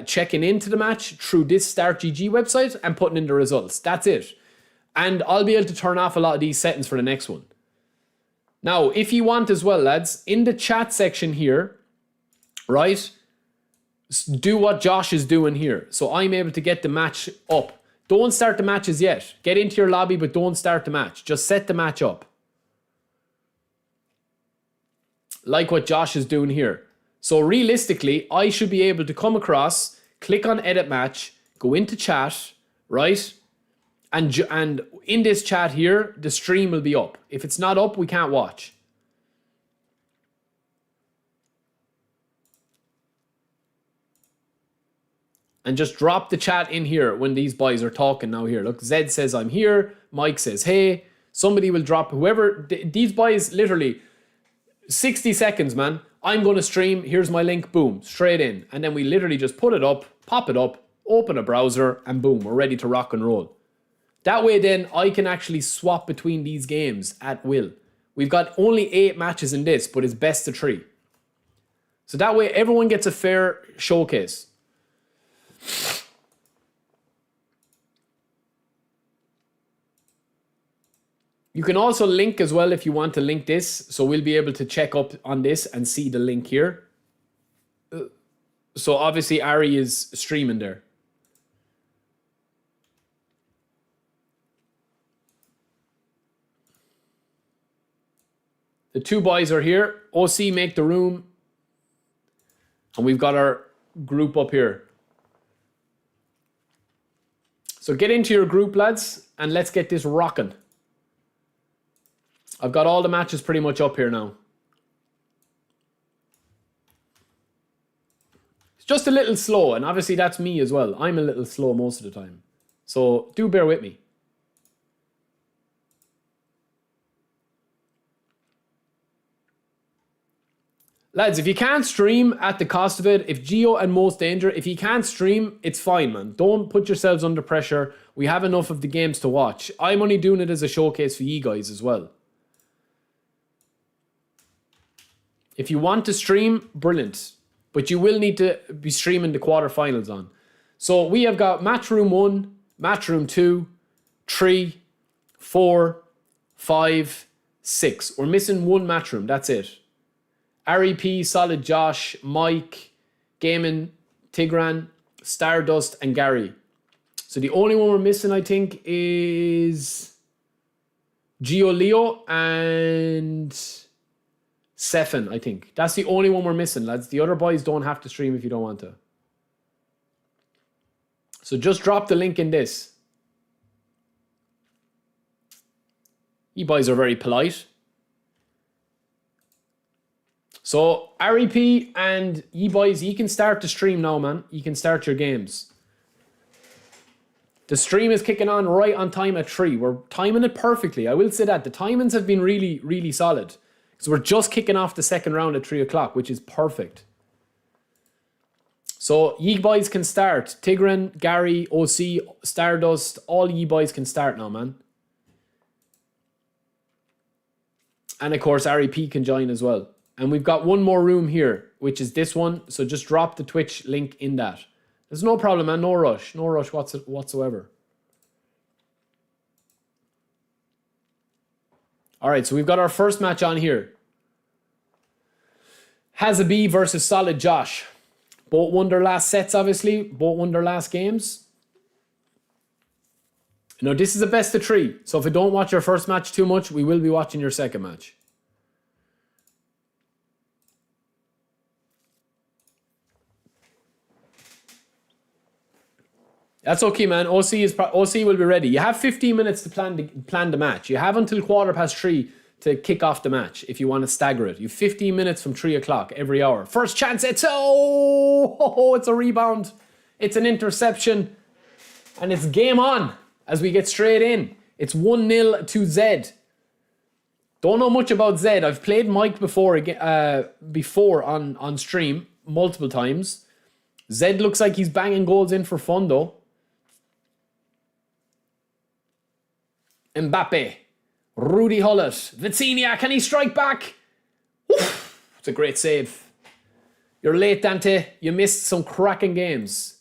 checking into the match through this StartGG website and putting in the results. That's it. And I'll be able to turn off a lot of these settings for the next one. Now, if you want as well, lads, in the chat section here, right, do what Josh is doing here. So I'm able to get the match up. Don't start the matches yet. Get into your lobby, but don't start the match. Just set the match up. Like what Josh is doing here. So realistically, I should be able to come across, click on edit match, go into chat, right? And in this chat here, the stream will be up. If it's not up, we can't watch. And just drop the chat in here when these boys are talking now here. Look, Zed says I'm here. Mike says, hey. Somebody will drop whoever. These boys literally 60 seconds, man. I'm going to stream. Here's my link. Boom. Straight in. And then we literally just put it up, pop it up, open a browser, and boom. We're ready to rock and roll. That way then I can actually swap between these games at will. We've got only 8 matches in this, but it's best of 3. So that way everyone gets a fair showcase. You can also link as well if you want to link this. So we'll be able to check up on this and see the link here. So obviously Ari is streaming there. The 2 boys are here. OC, make the room. And we've got our group up here. So get into your group, lads, and let's get this rocking. I've got all the matches pretty much up here now. It's just a little slow, and obviously that's me as well. I'm a little slow most of the time. So do bear with me. Lads, if you can't stream at the cost of it, if Geo and Most Danger, if you can't stream, it's fine, man. Don't put yourselves under pressure. We have enough of the games to watch. I'm only doing it as a showcase for you guys as well. If you want to stream, brilliant. But you will need to be streaming the quarterfinals on. So we have got Matchroom 1, Matchroom 2, 3, 4, 5, 6. We're missing 1 Matchroom, that's it. Ari P, Solid Josh, Mike, Gaiman, Tigran, Stardust, and Gary. So the only one we're missing, I think, is Gio Leo and Sefin, I think. That's the only one we're missing, lads. The other boys don't have to stream if you don't want to. So just drop the link in this. You boys are very polite. So, Ari P and ye boys, you can start the stream now, man. You can start your games. The stream is kicking on right on time at 3. We're timing it perfectly. I will say that. The timings have been really, really solid. So we're just kicking off the second round at 3 o'clock, which is perfect. So, ye boys can start. Tigran, Gary, OC, Stardust, all ye boys can start now, man. And of course, Ari P can join as well. And we've got one more room here, which is this one. So just drop the Twitch link in that. There's no problem, man. No rush. No rush whatsoever. All right, so we've got our first match on here. Hazabi versus Solid Josh. Both won their last sets, obviously. Both won their last games. Now, this is a best of 3. So if I don't watch your first match too much, we will be watching your second match. That's okay, man. OC will be ready. You have 15 minutes to plan the match. You have until 3:15 to kick off the match if you want to stagger it. You have 15 minutes from 3 o'clock every hour. First chance, it's it's a rebound. It's an interception. And it's game on as we get straight in. It's 1-0 to Zed. Don't know much about Zed. I've played Mike before on stream multiple times. Zed looks like he's banging goals in for fun though. Mbappe, Rudy Hullet, Vitinha, can he strike back? Oof, it's a great save. You're late, Dante. You missed some cracking games.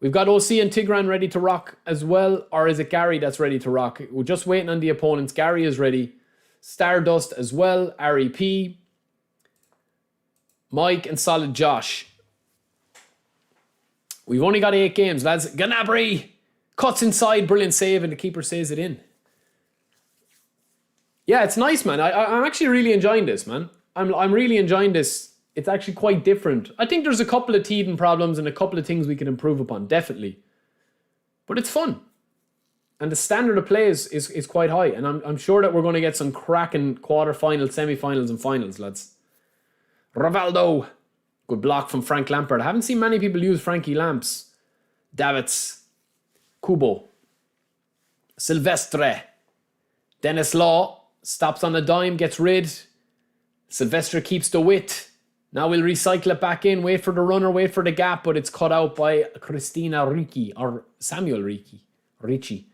We've got OC and Tigran ready to rock as well, or is it Gary that's ready to rock? We're just waiting on the opponents. Gary is ready. Stardust as well. REP. Mike and Solid Josh. We've only got 8 games, lads. Gnabry cuts inside. Brilliant save, and the keeper saves it in. Yeah, it's nice, man. I'm actually really enjoying this, man. I'm really enjoying this. It's actually quite different. I think there's a couple of teething problems and a couple of things we can improve upon, definitely. But it's fun. And the standard of play is quite high. And I'm sure that we're going to get some cracking quarterfinals, semi-finals and finals, lads. Rivaldo. Good block from Frank Lampard. I haven't seen many people use Frankie Lamps. Davids. Kubo. Silvestre. Dennis Law. Stops on a dime, gets rid. Silvestre keeps the width. Now we'll recycle it back in. Wait for the runner, wait for the gap, but it's cut out by Christina Ricci, or Samuel Ricci.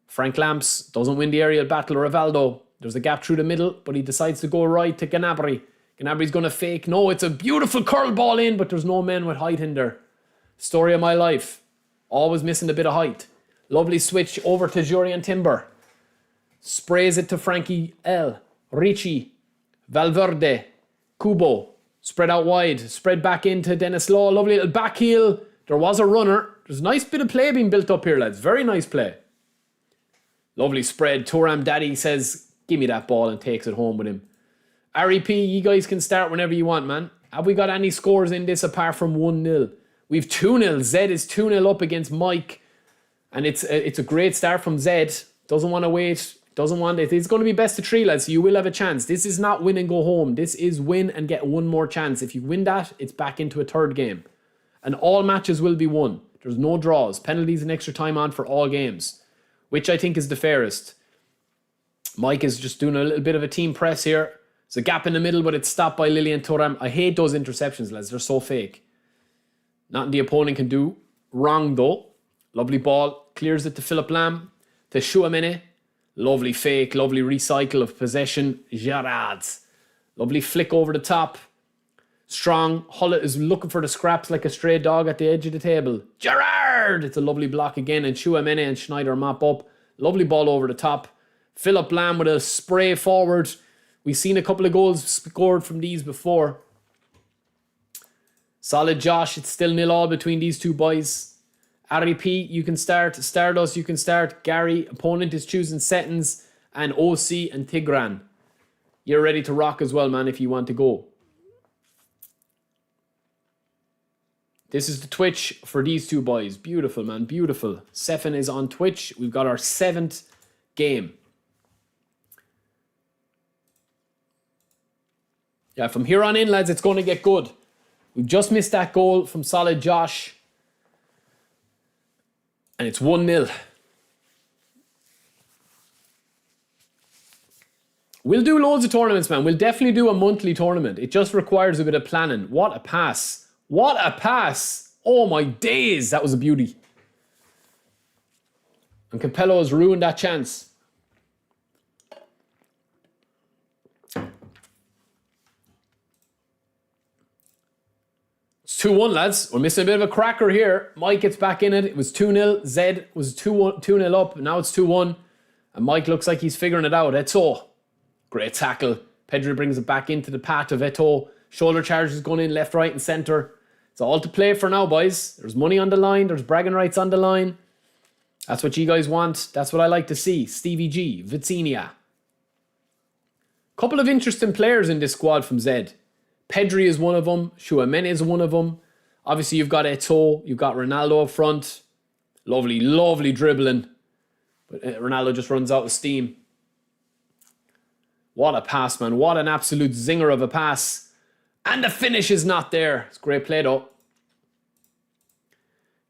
Frank Lamps doesn't win the aerial battle. Rivaldo. There's a gap through the middle, but he decides to go right to Gnabry. Gnabry's going to fake. No, it's a beautiful curl ball in, but there's no men with height in there. Story of my life. Always missing a bit of height. Lovely switch over to Jurian Timber. Sprays it to Frankie L. Ricci. Valverde. Kubo. Spread out wide. Spread back into Dennis Law. Lovely little back heel. There was a runner. There's a nice bit of play being built up here, lads. Very nice play. Lovely spread. Turam Daddy says, give me that ball, and takes it home with him. REP, you guys can start whenever you want, man. Have we got any scores in this apart from 1-0? We've 2-0. Zed is 2-0 up against Mike. And it's a great start from Zed. Doesn't want to wait. Doesn't want it. It's going to be best of 3, lads, so you will have a chance. This is not win and go home. This is win and get one more chance. If you win that, it's back into a third game. And all matches will be won. There's no draws. Penalties and extra time on for all games, which I think is the fairest. Mike is just doing a little bit of a team press here. There's a gap in the middle, but it's stopped by Lilian Thuram. I hate those interceptions, lads. They're so fake. Nothing the opponent can do wrong, though. Lovely ball. Clears it to Philip Lam. To Chouameni. Lovely fake. Lovely recycle of possession. Gerrard. Lovely flick over the top. Strong. Hullett is looking for the scraps like a stray dog at the edge of the table. Gerrard! It's a lovely block again. And Chouameni and Schneider mop up. Lovely ball over the top. Philip Lam with a spray forward. We've seen a couple of goals scored from these before. Solid Josh. It's still 0-0 between these two boys. REP, you can start. Stardust, you can start. Gary, opponent is choosing Settings. And OC and Tigran. You're ready to rock as well, man, if you want to go. This is the Twitch for these two boys. Beautiful, man, beautiful. Sefin is on Twitch. We've got our 7th game. Yeah, from here on in, lads, it's going to get good. We've just missed that goal from Solid Josh. And it's 1-0. We'll do loads of tournaments, man. We'll definitely do a monthly tournament. It just requires a bit of planning. What a pass. What a pass. Oh my days. That was a beauty. And Capello has ruined that chance. It's 2-1, lads. We're missing a bit of a cracker here. Mike gets back in it. It was 2-0. Zed was 2-0 up. Now it's 2-1. And Mike looks like he's figuring it out. Eto'o. Great tackle. Pedri brings it back into the path of Eto'o. Shoulder charges going in left, right and centre. It's all to play for now, boys. There's money on the line. There's bragging rights on the line. That's what you guys want. That's what I like to see. Stevie G. Vitinha. Couple of interesting players in this squad from Zed. Pedri is one of them. Chouameni is one of them. Obviously, you've got Eto'o. You've got Ronaldo up front. Lovely, lovely dribbling. But Ronaldo just runs out of steam. What a pass, man. What an absolute zinger of a pass. And the finish is not there. It's great play, though.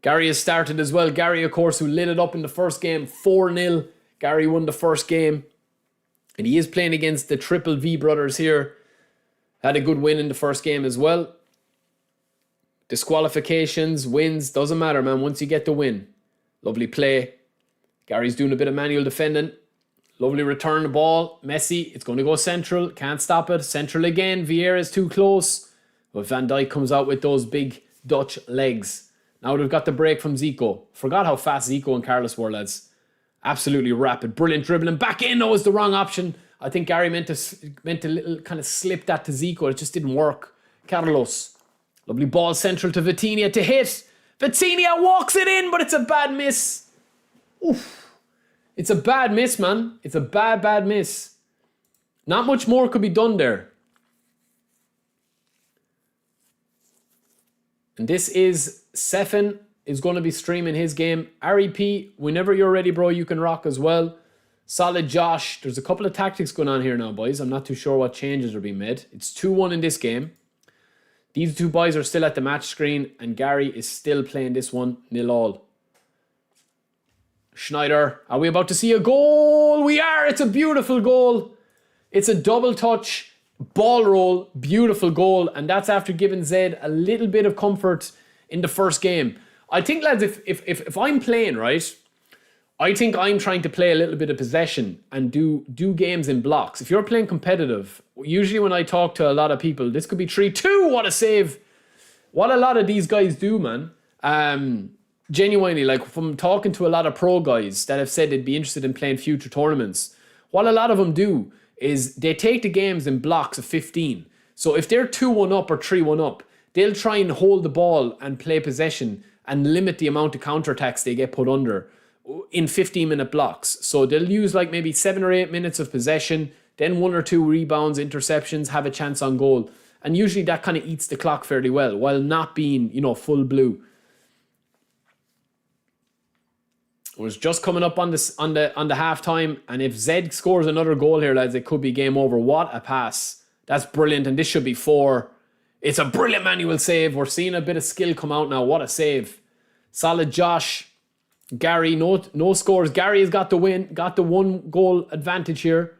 Gary has started as well. Gary, of course, who lit it up in the first game. 4-0. Gary won the first game. And he is playing against the Triple V brothers here. Had a good win in the first game as well. Disqualifications, wins, doesn't matter, man, once you get the win. Lovely play. Gary's doing a bit of manual defending. Lovely return the ball. Messi, it's going to go central. Can't stop it. Central again. Vieira's too close. But Van Dijk comes out with those big Dutch legs. Now they've got the break from Zico. Forgot how fast Zico and Carlos were, lads. Absolutely rapid. Brilliant dribbling. Back in. No, it's the wrong option. I think Gary meant to little kind of slip that to Zico. It just didn't work. Carlos. Lovely ball central to Vitinha to hit. Vitinha walks it in, but it's a bad miss. Oof. It's a bad miss, man. It's a bad miss. Not much more could be done there. And this is Sefin is going to be streaming his game. REP, whenever you're ready, bro, you can rock as well. Solid Josh. There's a couple of tactics going on here now, boys. I'm not too sure what changes are being made. It's 2-1 in this game. These two boys are still at the match screen, and Gary is still playing this one 0-0. Schneider, are we about to see a goal? We are. It's a beautiful goal. It's a double touch, ball roll, beautiful goal. And that's after giving Zed a little bit of comfort in the first game. I think, lads, if I'm playing, right, I think I'm trying to play a little bit of possession and do games in blocks. If you're playing competitive, usually when I talk to a lot of people, this could be 3-2. What a save. What a lot of these guys do, man. Genuinely, like from talking to a lot of pro guys that have said they'd be interested in playing future tournaments, what a lot of them do is they take the games in blocks of 15. So if they're 2-1 up or 3-1 up, they'll try and hold the ball and play possession and limit the amount of counterattacks they get put under in 15-minute blocks. So they'll use like maybe 7 or 8 minutes of possession, then 1 or 2 rebounds, interceptions, have a chance on goal. And usually that kind of eats the clock fairly well while not being, full blue. It was just coming up on the half time, and if Zed scores another goal here, lads, it could be game over. What a pass. That's brilliant, and this should be 4. It's a brilliant manual save. We're seeing a bit of skill come out now. What a save. Solid Josh. Gary, no scores. Gary has got the win, got the 1 goal advantage here,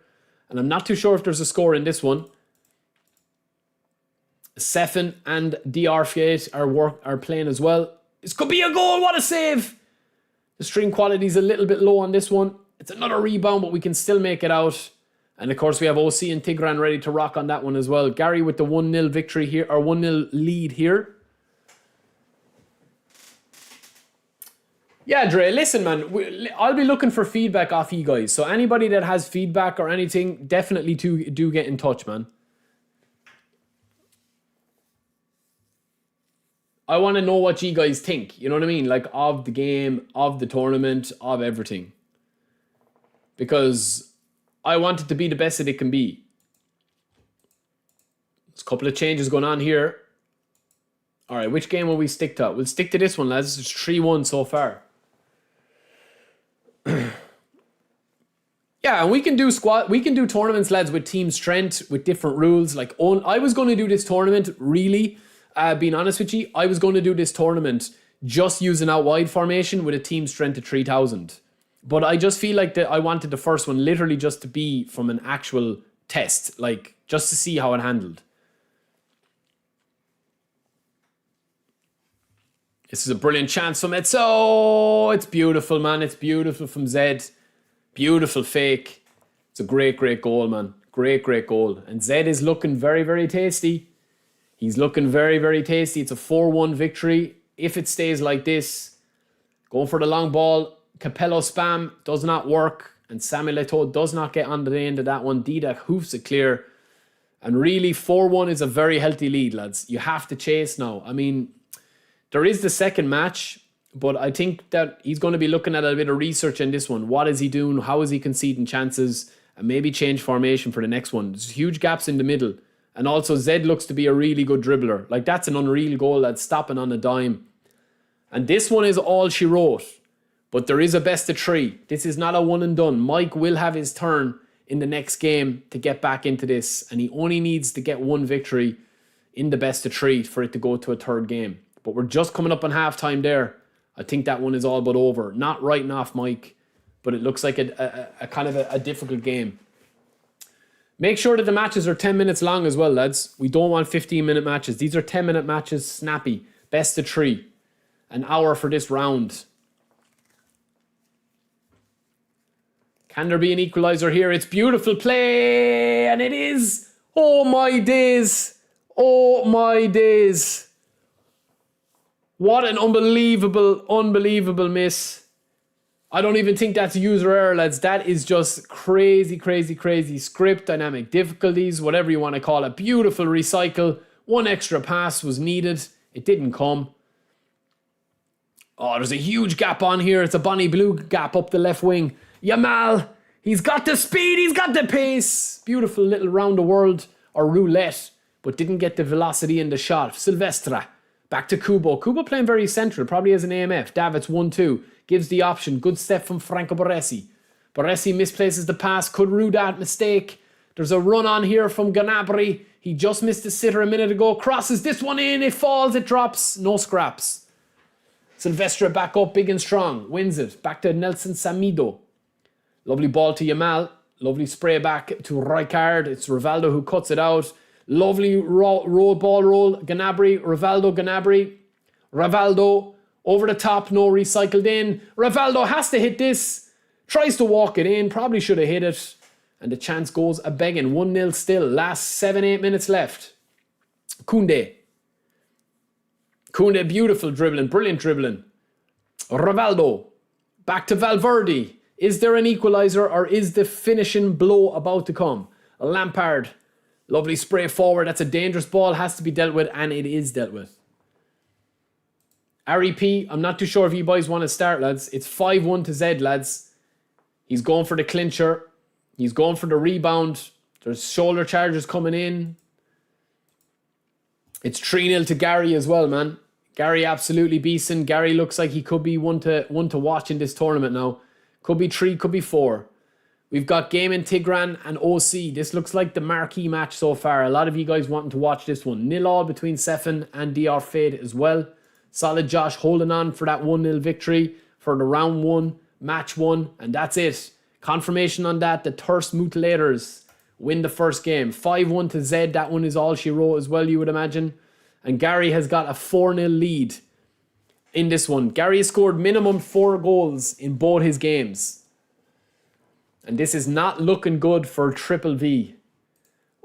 and I'm not too sure if there's a score in this one. Sefin and DR Fiat are playing as well. This could be a goal. What a save. The stream quality is a little bit low on this one. It's another rebound, but we can still make it out. And of course, we have OC and Tigran ready to rock on that one as well. Gary with the 1-0 victory here, or 1-0 lead here. Yeah, Dre, listen, man. I'll be looking for feedback off you guys. So anybody that has feedback or anything, definitely do get in touch, man. I want to know what you guys think, you know what I mean? Like, of the game, of the tournament, of everything. Because I want it to be the best that it can be. There's a couple of changes going on here. All right, which game will we stick to? We'll stick to this one, lads. It's 3-1 so far. Yeah, and we can do tournaments, lads, with team strength, with different rules. Like, I was going to do this tournament, really... being honest with you, I was going to do this tournament just using out wide formation with a team strength of 3,000. But I just feel like I wanted the first one literally just to be from an actual test, like just to see how it handled. This is a brilliant chance from Etso. Oh, it's beautiful, man. It's beautiful from Zed. Beautiful fake. It's a great goal, man. Great goal. And Zed is looking very, very tasty. He's looking very, very tasty. It's a 4-1 victory. If it stays like this, going for the long ball. Capello spam does not work. And Samuel Eto'o does not get on the end of that one. Didac hoofs it clear. And really, 4-1 is a very healthy lead, lads. You have to chase now. I mean, there is the second match, but I think that he's going to be looking at a bit of research in this one. What is he doing? How is he conceding chances? And maybe change formation for the next one. There's huge gaps in the middle. And also, Zed looks to be a really good dribbler. Like, that's an unreal goal that's stopping on a dime. And this one is all she wrote. But there is a best of 3. This is not a one and done. Mike will have his turn in the next game to get back into this. And he only needs to get 1 victory in the best of 3 for it to go to a third game. But we're just coming up on halftime there. I think that one is all but over. Not writing off Mike, but it looks like a kind of a difficult game. Make sure that the matches are 10 minutes long as well, lads. We don't want 15-minute matches. These are 10-minute matches, snappy. Best of 3. An hour for this round. Can there be an equaliser here? It's beautiful play, and it is. Oh, my days. Oh, my days. What an unbelievable miss. I don't even think that's a user error, lads. That is just crazy, crazy, crazy script, dynamic difficulties, whatever you want to call it. Beautiful recycle. One extra pass was needed. It didn't come. Oh, there's a huge gap on here. It's a Bonnie Blue gap up the left wing. Yamal, he's got the speed, he's got the pace. Beautiful little round the world or roulette, but didn't get the velocity in the shot. Silvestre, back to Kubo. Kubo playing very central, probably as an AMF. Davids 1-2, gives the option. Good step from Franco Baresi. Baresi misplaces the pass, could rue that mistake. There's a run on here from Gnabry. He just missed a sitter a minute ago. Crosses this one in, it falls, it drops. No scraps. Silvestre back up big and strong. Wins it. Back to Nelson Samido. Lovely ball to Yamal. Lovely spray back to Rijkaard. It's Rivaldo who cuts it out. Lovely ball roll. Gnabry. Rivaldo. Gnabry. Rivaldo. Over the top. No recycled in. Rivaldo has to hit this. Tries to walk it in. Probably should have hit it. And the chance goes a begging. 1-0 still. Last 7-8 minutes left. Koundé. Koundé, beautiful dribbling. Brilliant dribbling. Rivaldo. Back to Valverde. Is there an equaliser or is the finishing blow about to come? Lampard. Lovely spray forward. That's a dangerous ball. Has to be dealt with, and it is dealt with. REP, I'm not too sure if you boys want to start, lads. It's 5-1 to Z, lads. He's going for the clincher. He's going for the rebound. There's shoulder charges coming in. It's 3-0 to Gary as well, man. Gary absolutely beasting. Gary looks like he could be one to watch in this tournament now. Could be 3, could be 4. We've got Game in Tigran and OC. This looks like the marquee match so far. A lot of you guys wanting to watch this one. 0-0 between Sefin and DR Fade as well. Solid Josh holding on for that 1-0 victory for the round 1, match 1, and that's it. Confirmation on that. The Thirst Mutilators win the first game. 5-1 to Z. That one is all she wrote as well, you would imagine. And Gary has got a 4-0 lead in this one. Gary has scored minimum 4 goals in both his games. And this is not looking good for Triple V.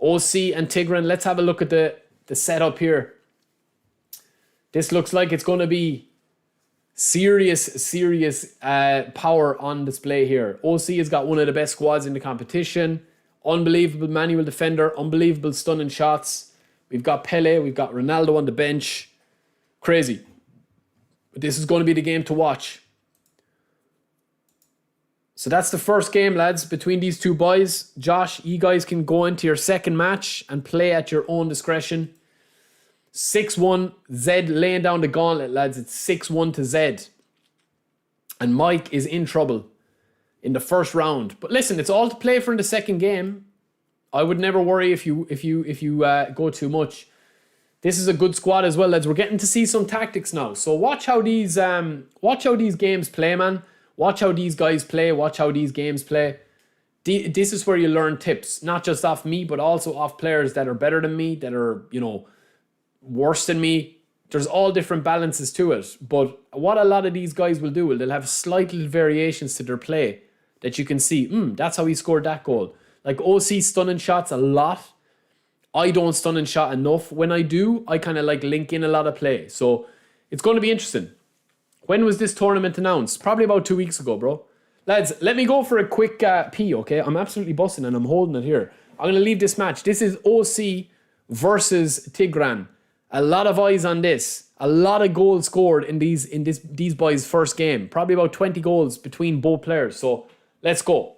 OC and Tigran, let's have a look at the setup here. This looks like it's going to be serious power on display here. OC has got one of the best squads in the competition. Unbelievable manual defender. Unbelievable stunning shots. We've got Pele. We've got Ronaldo on the bench. Crazy. But this is going to be the game to watch. So that's the first game, lads, between these two boys. Josh, you guys can go into your second match and play at your own discretion. 6-1, Z laying down the gauntlet, lads. It's 6-1 to Z. And Mike is in trouble in the first round. But listen, it's all to play for in the second game. I would never worry if you go too much. This is a good squad as well, lads. We're getting to see some tactics now. So watch how these games play, man. Watch how these guys play. Watch how these games play. This is where you learn tips, not just off me, but also off players that are better than me, that are, worse than me. There's all different balances to it. But what a lot of these guys will do, they'll have slight little variations to their play that you can see, that's how he scored that goal. Like OC stunning shots a lot. I don't stun and shot enough. When I do, I kind of like link in a lot of play. So it's going to be interesting. When was this tournament announced? Probably about 2 weeks ago, bro. Lads, let me go for a quick pee, okay? I'm absolutely busting and I'm holding it here. I'm going to leave this match. This is OC versus Tigran. A lot of eyes on this. A lot of goals scored in these boys' first game. Probably about 20 goals between both players. So let's go.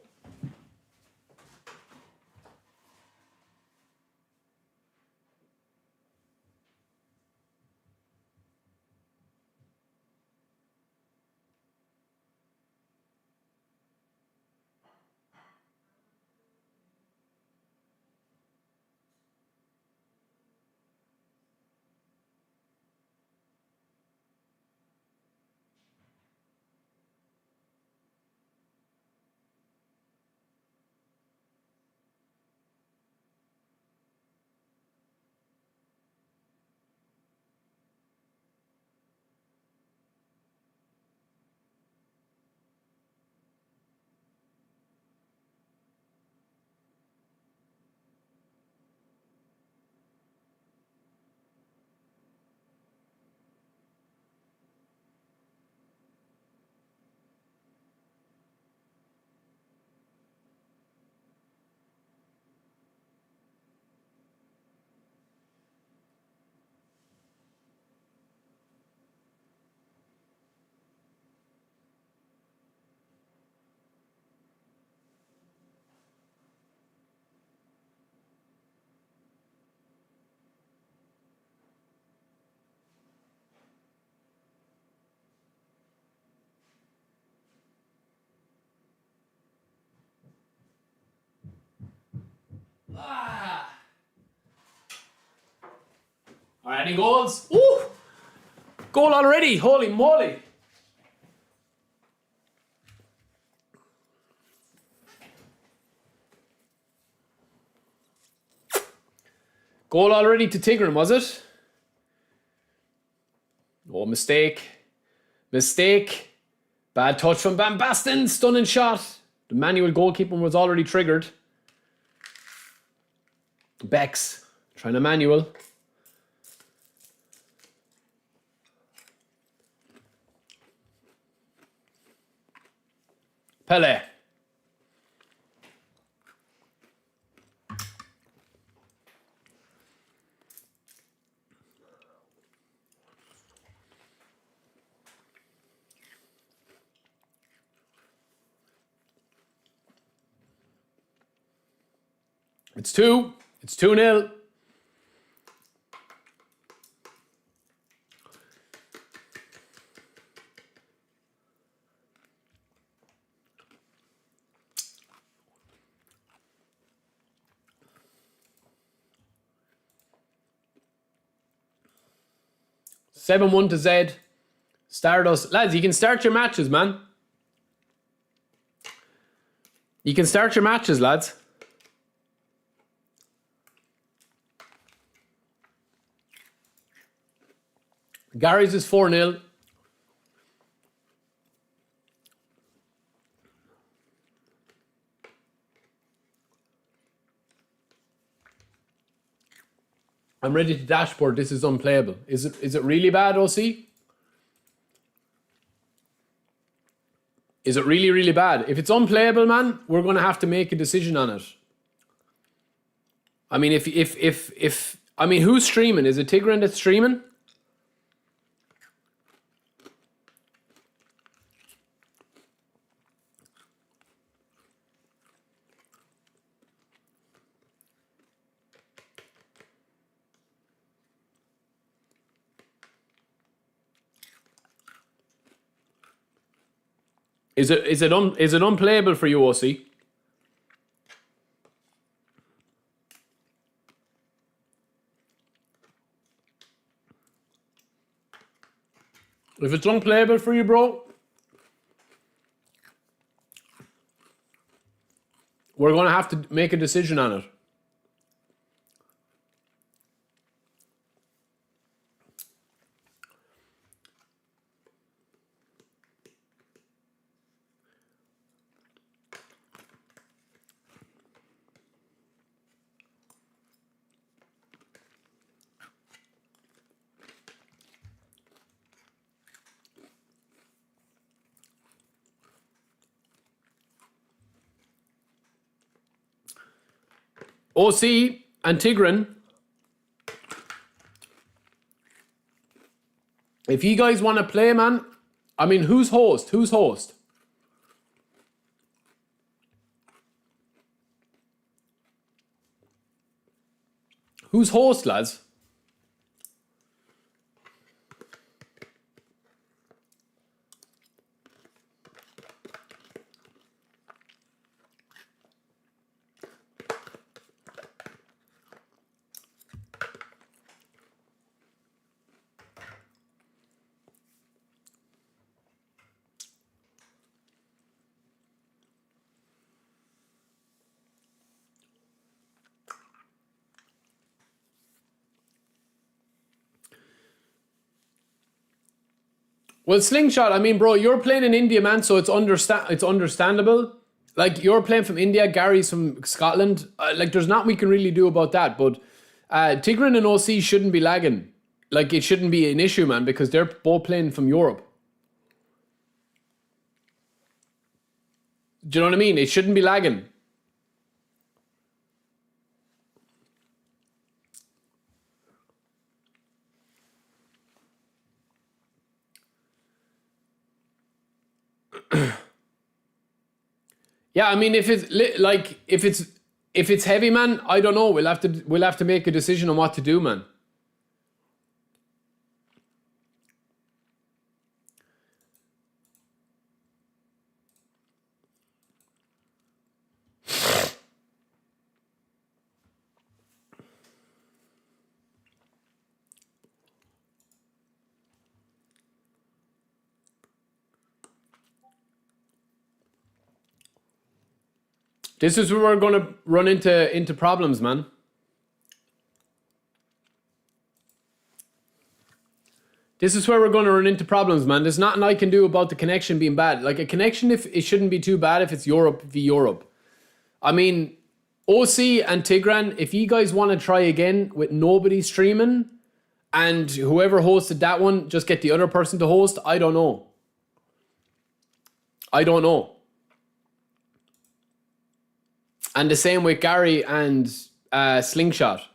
Alright, any goals? Ooh! Goal already! Holy moly! Goal already to Tigran, was it? Oh, mistake. Mistake. Bad touch from Van Basten. Stunning shot. The manual goalkeeper was already triggered. Bex trying a manual. Pele. It's 2. It's 2-0. Seven-1 to Zed. Stardust. Lads, you can start your matches, man. You can start your matches, lads. Gary's is 4-0. I'm ready to dashboard. This is unplayable. Is it really bad, OC? Is it really, really bad? If it's unplayable, man, we're going to have to make a decision on it. I mean, I mean, who's streaming? Is it Tigran that's streaming? Is it unplayable for you, OC? If it's unplayable for you, bro, we're going to have to make a decision on it. OC and Tigran, if you guys want to play, man, I mean, who's host? Who's host? Who's host, lads? Well, Slingshot, I mean, bro, you're playing in India, man, so it's understandable. Like, you're playing from India, Gary's from Scotland. Like, there's not we can really do about that, but Tigran and OC shouldn't be lagging. Like, it shouldn't be an issue, man, because they're both playing from Europe. Do you know what I mean? It shouldn't be lagging. Yeah, I mean, if it's heavy, man, I don't know. We'll have to make a decision on what to do, man. This is where we're going to run into problems, man. This is where we're going to run into problems, man. There's nothing I can do about the connection being bad. Like a connection, if it shouldn't be too bad if it's Europe v Europe. I mean, OC and Tigran, if you guys want to try again with nobody streaming and whoever hosted that one, just get the other person to host, I don't know. I don't know. And the same with Gary and Slingshot.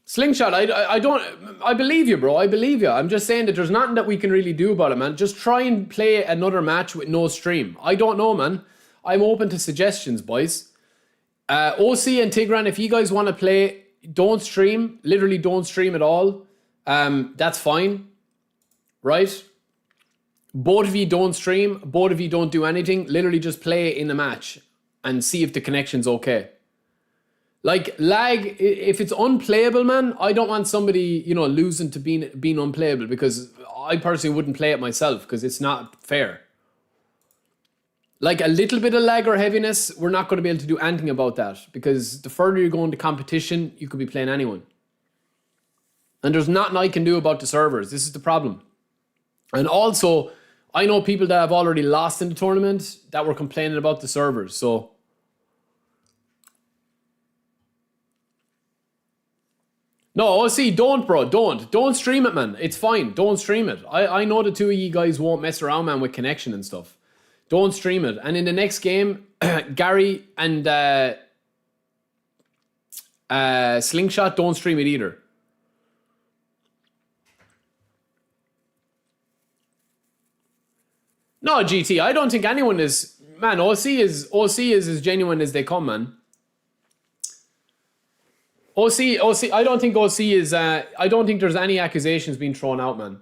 Slingshot, I believe you, bro. I believe you. I'm just saying that there's nothing that we can really do about it, man. Just try and play another match with no stream. I don't know, man. I'm open to suggestions, boys. OC and Tigran, if you guys want to play, don't stream. Literally don't stream at all. That's fine. Right? Both of you don't stream. Both of you don't do anything. Literally just play in the match and see if the connection's okay. Like, lag, if it's unplayable, man, I don't want somebody, you know, losing to being unplayable, because I personally wouldn't play it myself because it's not fair. Like, a little bit of lag or heaviness, we're not going to be able to do anything about that, because the further you go into competition, you could be playing anyone. And there's nothing I can do about the servers. This is the problem. And also, I know people that have already lost in the tournament that were complaining about the servers, so... No, OC, don't, bro. Don't stream it, man. It's fine. Don't stream it. I know the two of you guys won't mess around, man, with connection and stuff. Don't stream it. And in the next game, Gary and Slingshot, don't stream it either. No, GT, I don't think anyone is... Man, OC is as genuine as they come, man. OC, I don't think OC is... I don't think there's any accusations being thrown out, man.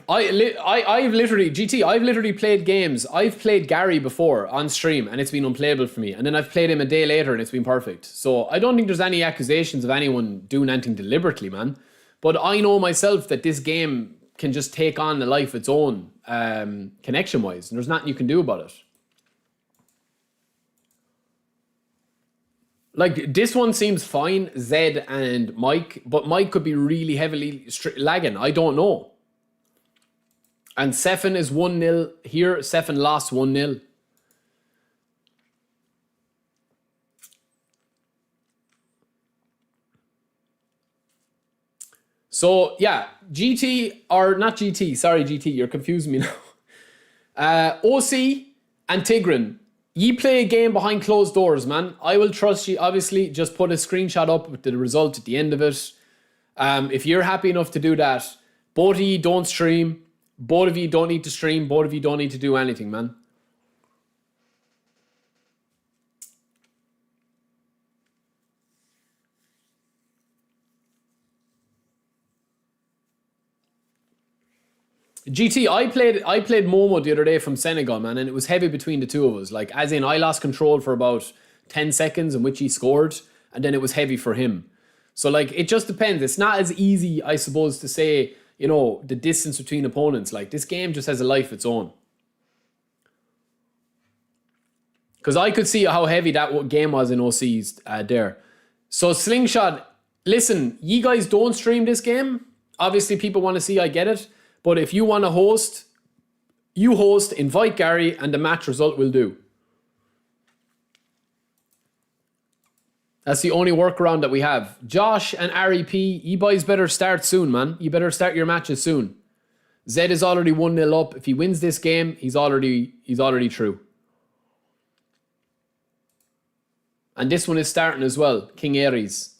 I've literally played games. I've played Gary before on stream and it's been unplayable for me. And then I've played him a day later and it's been perfect. So I don't think there's any accusations of anyone doing anything deliberately, man. But I know myself that this game can just take on a life of its own, connection-wise. And there's nothing you can do about it. Like, this one seems fine, Zed and Mike, but Mike could be really heavily lagging. I don't know. And Sefin is 1-0 here. Sefin lost 1-0. So, yeah, GT, or not GT, sorry GT, you're confusing me now. OC and Tigran. Ye play a game behind closed doors, man. I will trust you. Obviously, just put a screenshot up with the result at the end of it. If you're happy enough to do that, both of you don't stream. Both of you don't need to stream. Both of you don't need to do anything, man. GT, I played Momo the other day from Senegal, man, and it was heavy between the two of us. Like, as in, I lost control for about 10 seconds in which he scored, and then it was heavy for him. So, like, it just depends. It's not as easy, I suppose, to say, you know, the distance between opponents. Like, this game just has a life of its own. Because I could see how heavy that game was in OC's there. So, Slingshot, listen, you guys don't stream this game. Obviously, people want to see, I get it. But if you want to host, you host, invite Gary, and the match result will do. That's the only workaround that we have. Josh and Ari P, you boys better start soon, man. You better start your matches soon. Zed is already 1-0 up. If he wins this game, he's already through. And this one is starting as well. King Aries.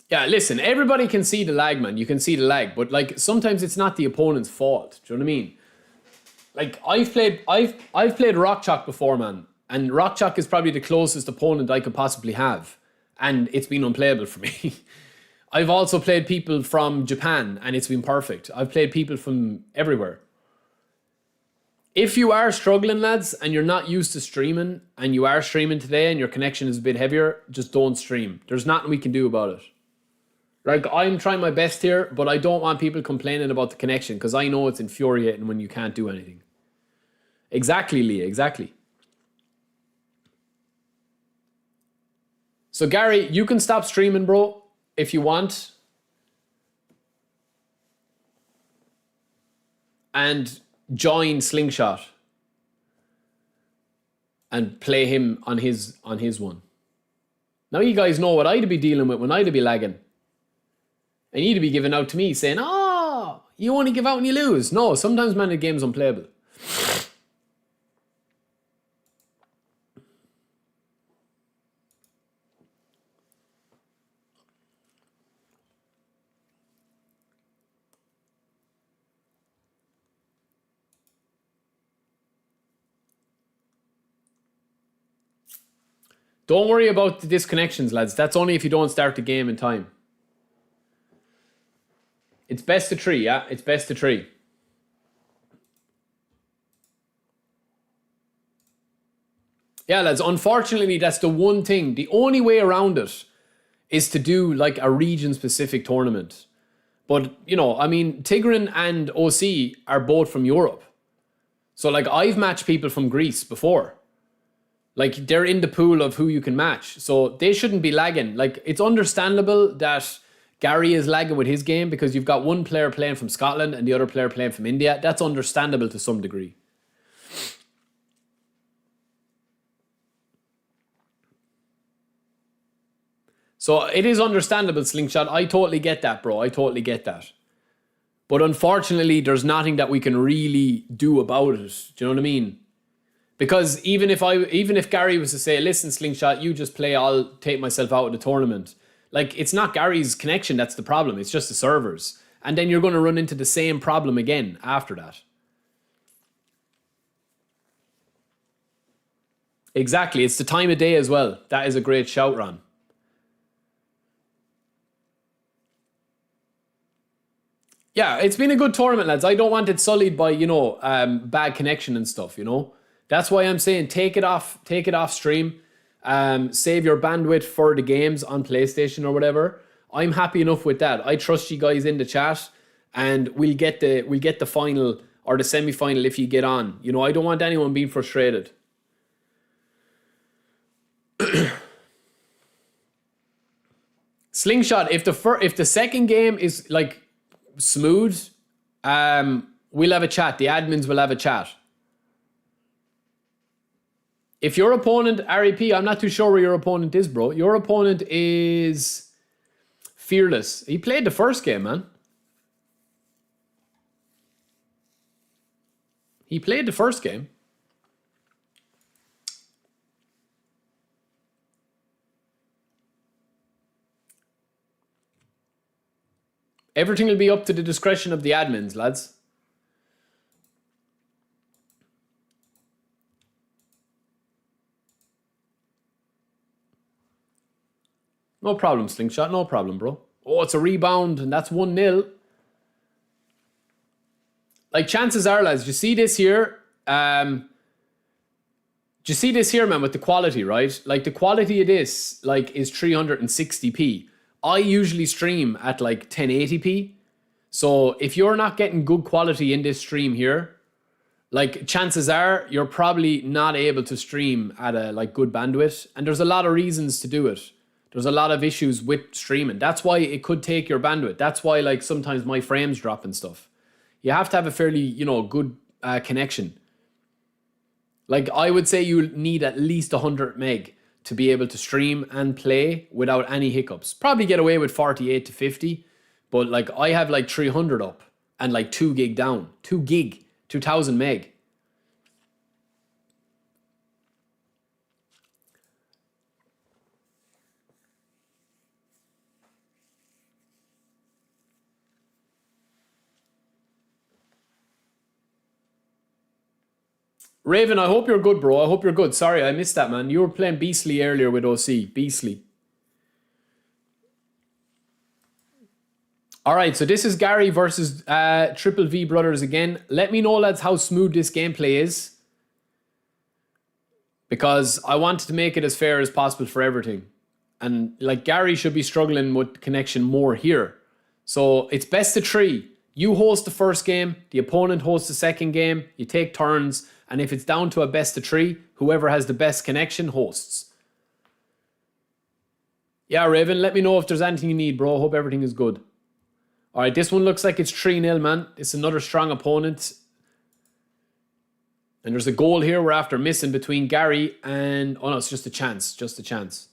Yeah, listen, everybody can see the lag, man. You can see the lag, but like sometimes it's not the opponent's fault. Do you know what I mean? Like I've played Rock Chalk before, man, and Rock Chalk is probably the closest opponent I could possibly have, and it's been unplayable for me. I've also played people from Japan, and it's been perfect. I've played people from everywhere. If you are struggling, lads, and you're not used to streaming, and you are streaming today and your connection is a bit heavier, just don't stream. There's nothing we can do about it. Like, I'm trying my best here, but I don't want people complaining about the connection because I know it's infuriating when you can't do anything. Exactly, Leah, exactly. So, Gary, you can stop streaming, bro, if you want. And join Slingshot. And play him on his one. Now you guys know what I'd be dealing with when I'd be lagging. And you'd be giving out to me saying, oh, you only give out when you lose. No, sometimes, man, the game's unplayable. Don't worry about the disconnections, lads. That's only if you don't start the game in time. It's best to three, yeah? It's best to three. Yeah, lads, unfortunately, that's the one thing. The only way around it is to do like a region-specific tournament. But, you know, I mean, Tigran and OC are both from Europe. So, like, I've matched people from Greece before. Like, they're in the pool of who you can match. So, they shouldn't be lagging. Like, it's understandable that Gary is lagging with his game because you've got one player playing from Scotland and the other player playing from India. That's understandable to some degree. So, it is understandable, Slingshot. I totally get that, bro. I totally get that. But unfortunately, there's nothing that we can really do about it. Do you know what I mean? Because even if Gary was to say, listen, Slingshot, you just play, I'll take myself out of the tournament. Like, it's not Gary's connection that's the problem. It's just the servers. And then you're going to run into the same problem again after that. Exactly. It's the time of day as well. That is a great shout, Ron. Yeah, it's been a good tournament, lads. I don't want it sullied by, you know, bad connection and stuff, you know. That's why I'm saying take it off stream. Save your bandwidth for the games on PlayStation or whatever. I'm happy enough with that. I trust you guys in the chat, and we'll get the final or the semi-final if you get on. You know, I don't want anyone being frustrated. Slingshot, if the second game is like smooth, we'll have a chat. The admins will have a chat. If your opponent, REP, I'm not too sure where your opponent is, bro. Your opponent is Fearless. He played the first game, man. He played the first game. Everything will be up to the discretion of the admins, lads. No problem, Slingshot. No problem, bro. Oh, it's a rebound, and that's 1-0. Like, chances are, lads, you see this here? Do you see this here, man, with the quality, right? Like, the quality of this, like, is 360p. I usually stream at, like, 1080p. So, if you're not getting good quality in this stream here, like, chances are you're probably not able to stream at a, like, good bandwidth. And there's a lot of reasons to do it. There's a lot of issues with streaming. That's why it could take your bandwidth. That's why, like, sometimes my frames drop and stuff. You have to have a fairly, you know, good connection. Like, I would say you need at least 100 meg to be able to stream and play without any hiccups. Probably get away with 48 to 50. But, like, I have, like, 300 up and, like, 2 gig down. 2 gig. 2000 meg. Raven, I hope you're good, bro. I hope you're good. Sorry, I missed that, man. You were playing Beastly earlier with OC. Beastly. All right, so this is Gary versus Triple V Brothers again. Let me know, lads, how smooth this gameplay is. Because I wanted to make it as fair as possible for everything. And like Gary should be struggling with connection more here. So it's best of 3. You host the first game, the opponent hosts the second game, you take turns, and if it's down to a best of 3, whoever has the best connection hosts. Yeah, Raven, let me know if there's anything you need, bro. Hope everything is good. All right, this one looks like it's 3-0, man. It's another strong opponent. And there's a goal here we're after missing between Gary and... Oh, no, it's just a chance. Just a chance.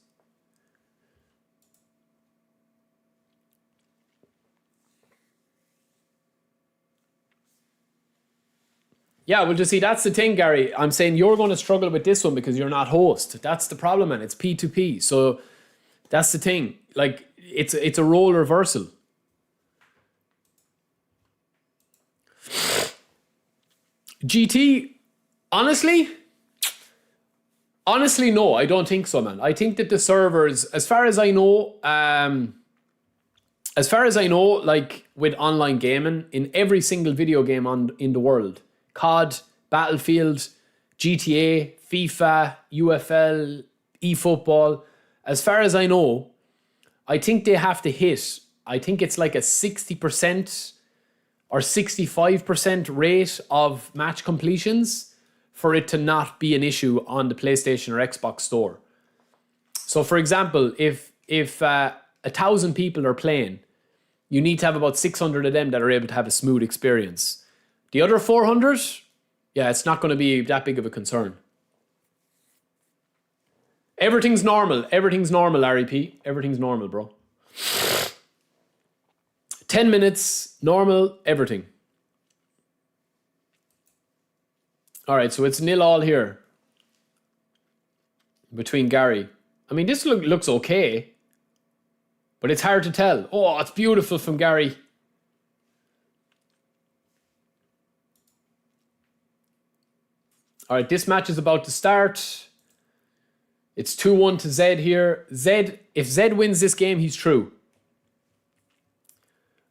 Yeah, well, just see, that's the thing, Gary. I'm saying you're going to struggle with this one because you're not host. That's the problem, man. It's P2P. So that's the thing. Like, it's a role reversal. GT, honestly, no, I don't think so, man. I think that the servers, as far as I know, like with online gaming, in every single video game in the world, COD, Battlefield, GTA, FIFA, UFL, eFootball, as far as I know, I think they have to hit, I think it's like a 60% or 65% rate of match completions for it to not be an issue on the PlayStation or Xbox store. So for example, if 1,000 people are playing, you need to have about 600 of them that are able to have a smooth experience. The other 400, yeah, it's not going to be that big of a concern. Everything's normal. Everything's normal, Larry P. Everything's normal, bro. 10 minutes, normal, everything. All right, so it's 0-0 here between Gary. I mean, this looks okay, but it's hard to tell. Oh, it's beautiful from Gary. All right, this match is about to start. It's 2-1 to Zed here. Zed, if Zed wins this game, he's through.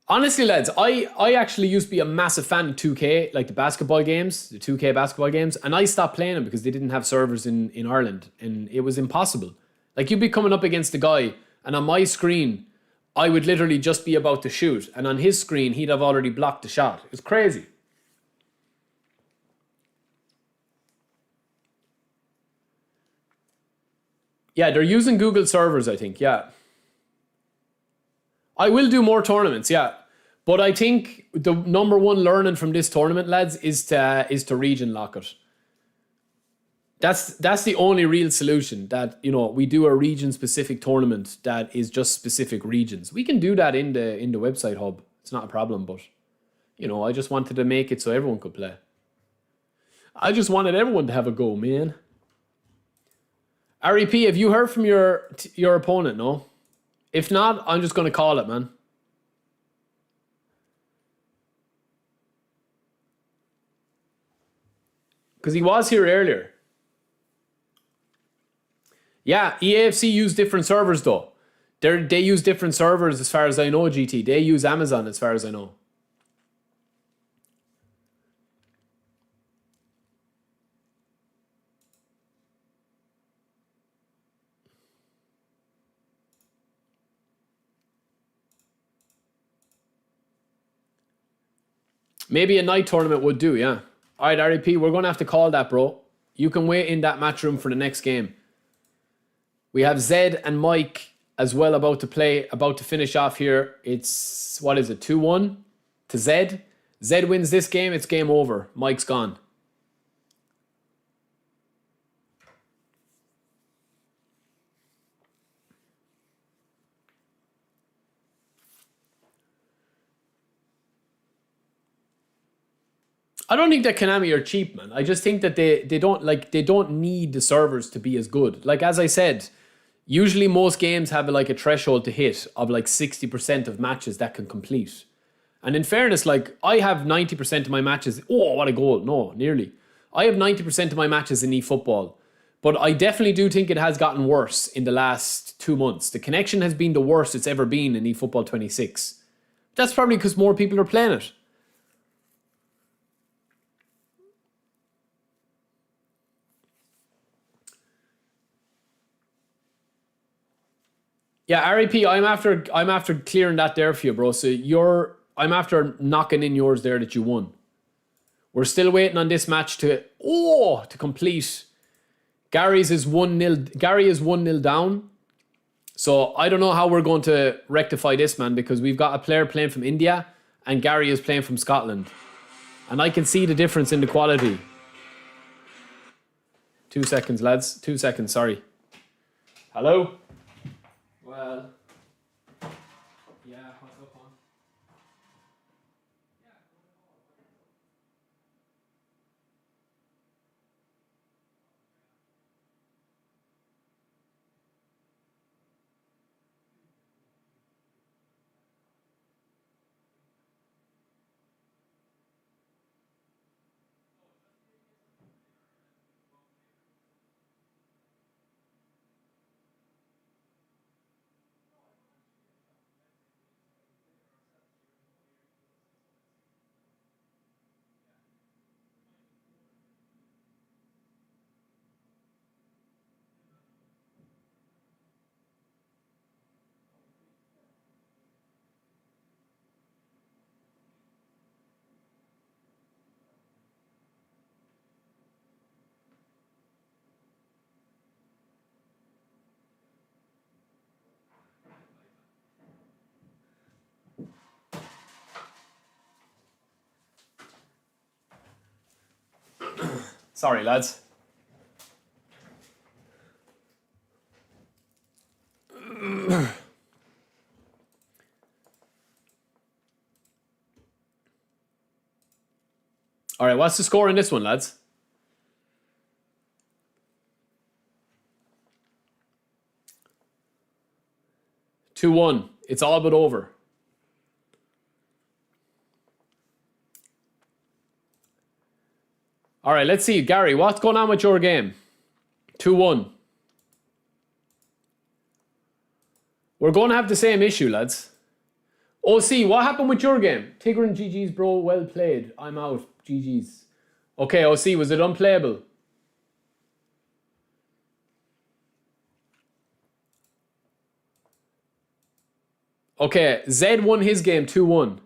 Honestly, lads, I actually used to be a massive fan of 2K, like the basketball games, the 2K basketball games, and I stopped playing them because they didn't have servers in Ireland, and it was impossible. Like, you'd be coming up against a guy, and on my screen, I would literally just be about to shoot, and on his screen, he'd have already blocked the shot. It's crazy. Yeah, they're using Google servers, I think, yeah. I will do more tournaments, yeah. But I think the number one learning from this tournament, lads, is to region lock it. That's the only real solution, that, you know, we do a region-specific tournament that is just specific regions. We can do that in the website hub. It's not a problem, but, you know, I just wanted to make it so everyone could play. I just wanted everyone to have a go, man. REP, have you heard from your opponent, no? If not, I'm just going to call it, man. Because he was here earlier. Yeah, EAFC use different servers, though. They use different servers as far as I know, GT. They use Amazon as far as I know. Maybe a night tournament would do, yeah. All right, REP, we're going to have to call that, bro. You can wait in that match room for the next game. We have Zed and Mike as well about to finish off here. It's, what is it, 2-1 to Zed. Zed wins this game, it's game over. Mike's gone. I don't think that Konami are cheap, man. I just think that they don't need the servers to be as good. Like, as I said, usually most games have like a threshold to hit of like 60% of matches that can complete. And in fairness, like, I have 90% of my matches. Oh, what a goal. No, nearly. I have 90% of my matches in eFootball. But I definitely do think it has gotten worse in the last 2 months. The connection has been the worst it's ever been in eFootball 26. That's probably because more people are playing it. Yeah, REP, I'm after clearing that there for you, bro. So I'm after knocking in yours there that you won. We're still waiting on this match to complete. Gary is 1-0 down. So I don't know how we're going to rectify this, man, because we've got a player playing from India and Gary is playing from Scotland. And I can see the difference in the quality. 2 seconds, lads. 2 seconds, sorry. Hello? Well, yeah, what's up, man? Sorry, lads. All right, what's the score in this one, lads? Two 2-1. It's all but over. All right, let's see. Gary, what's going on with your game? 2-1. We're going to have the same issue, lads. OC, what happened with your game? Tigran, GG's, bro. Well played. I'm out. GG's. Okay, OC, was it unplayable? Okay, Zed won his game 2-1.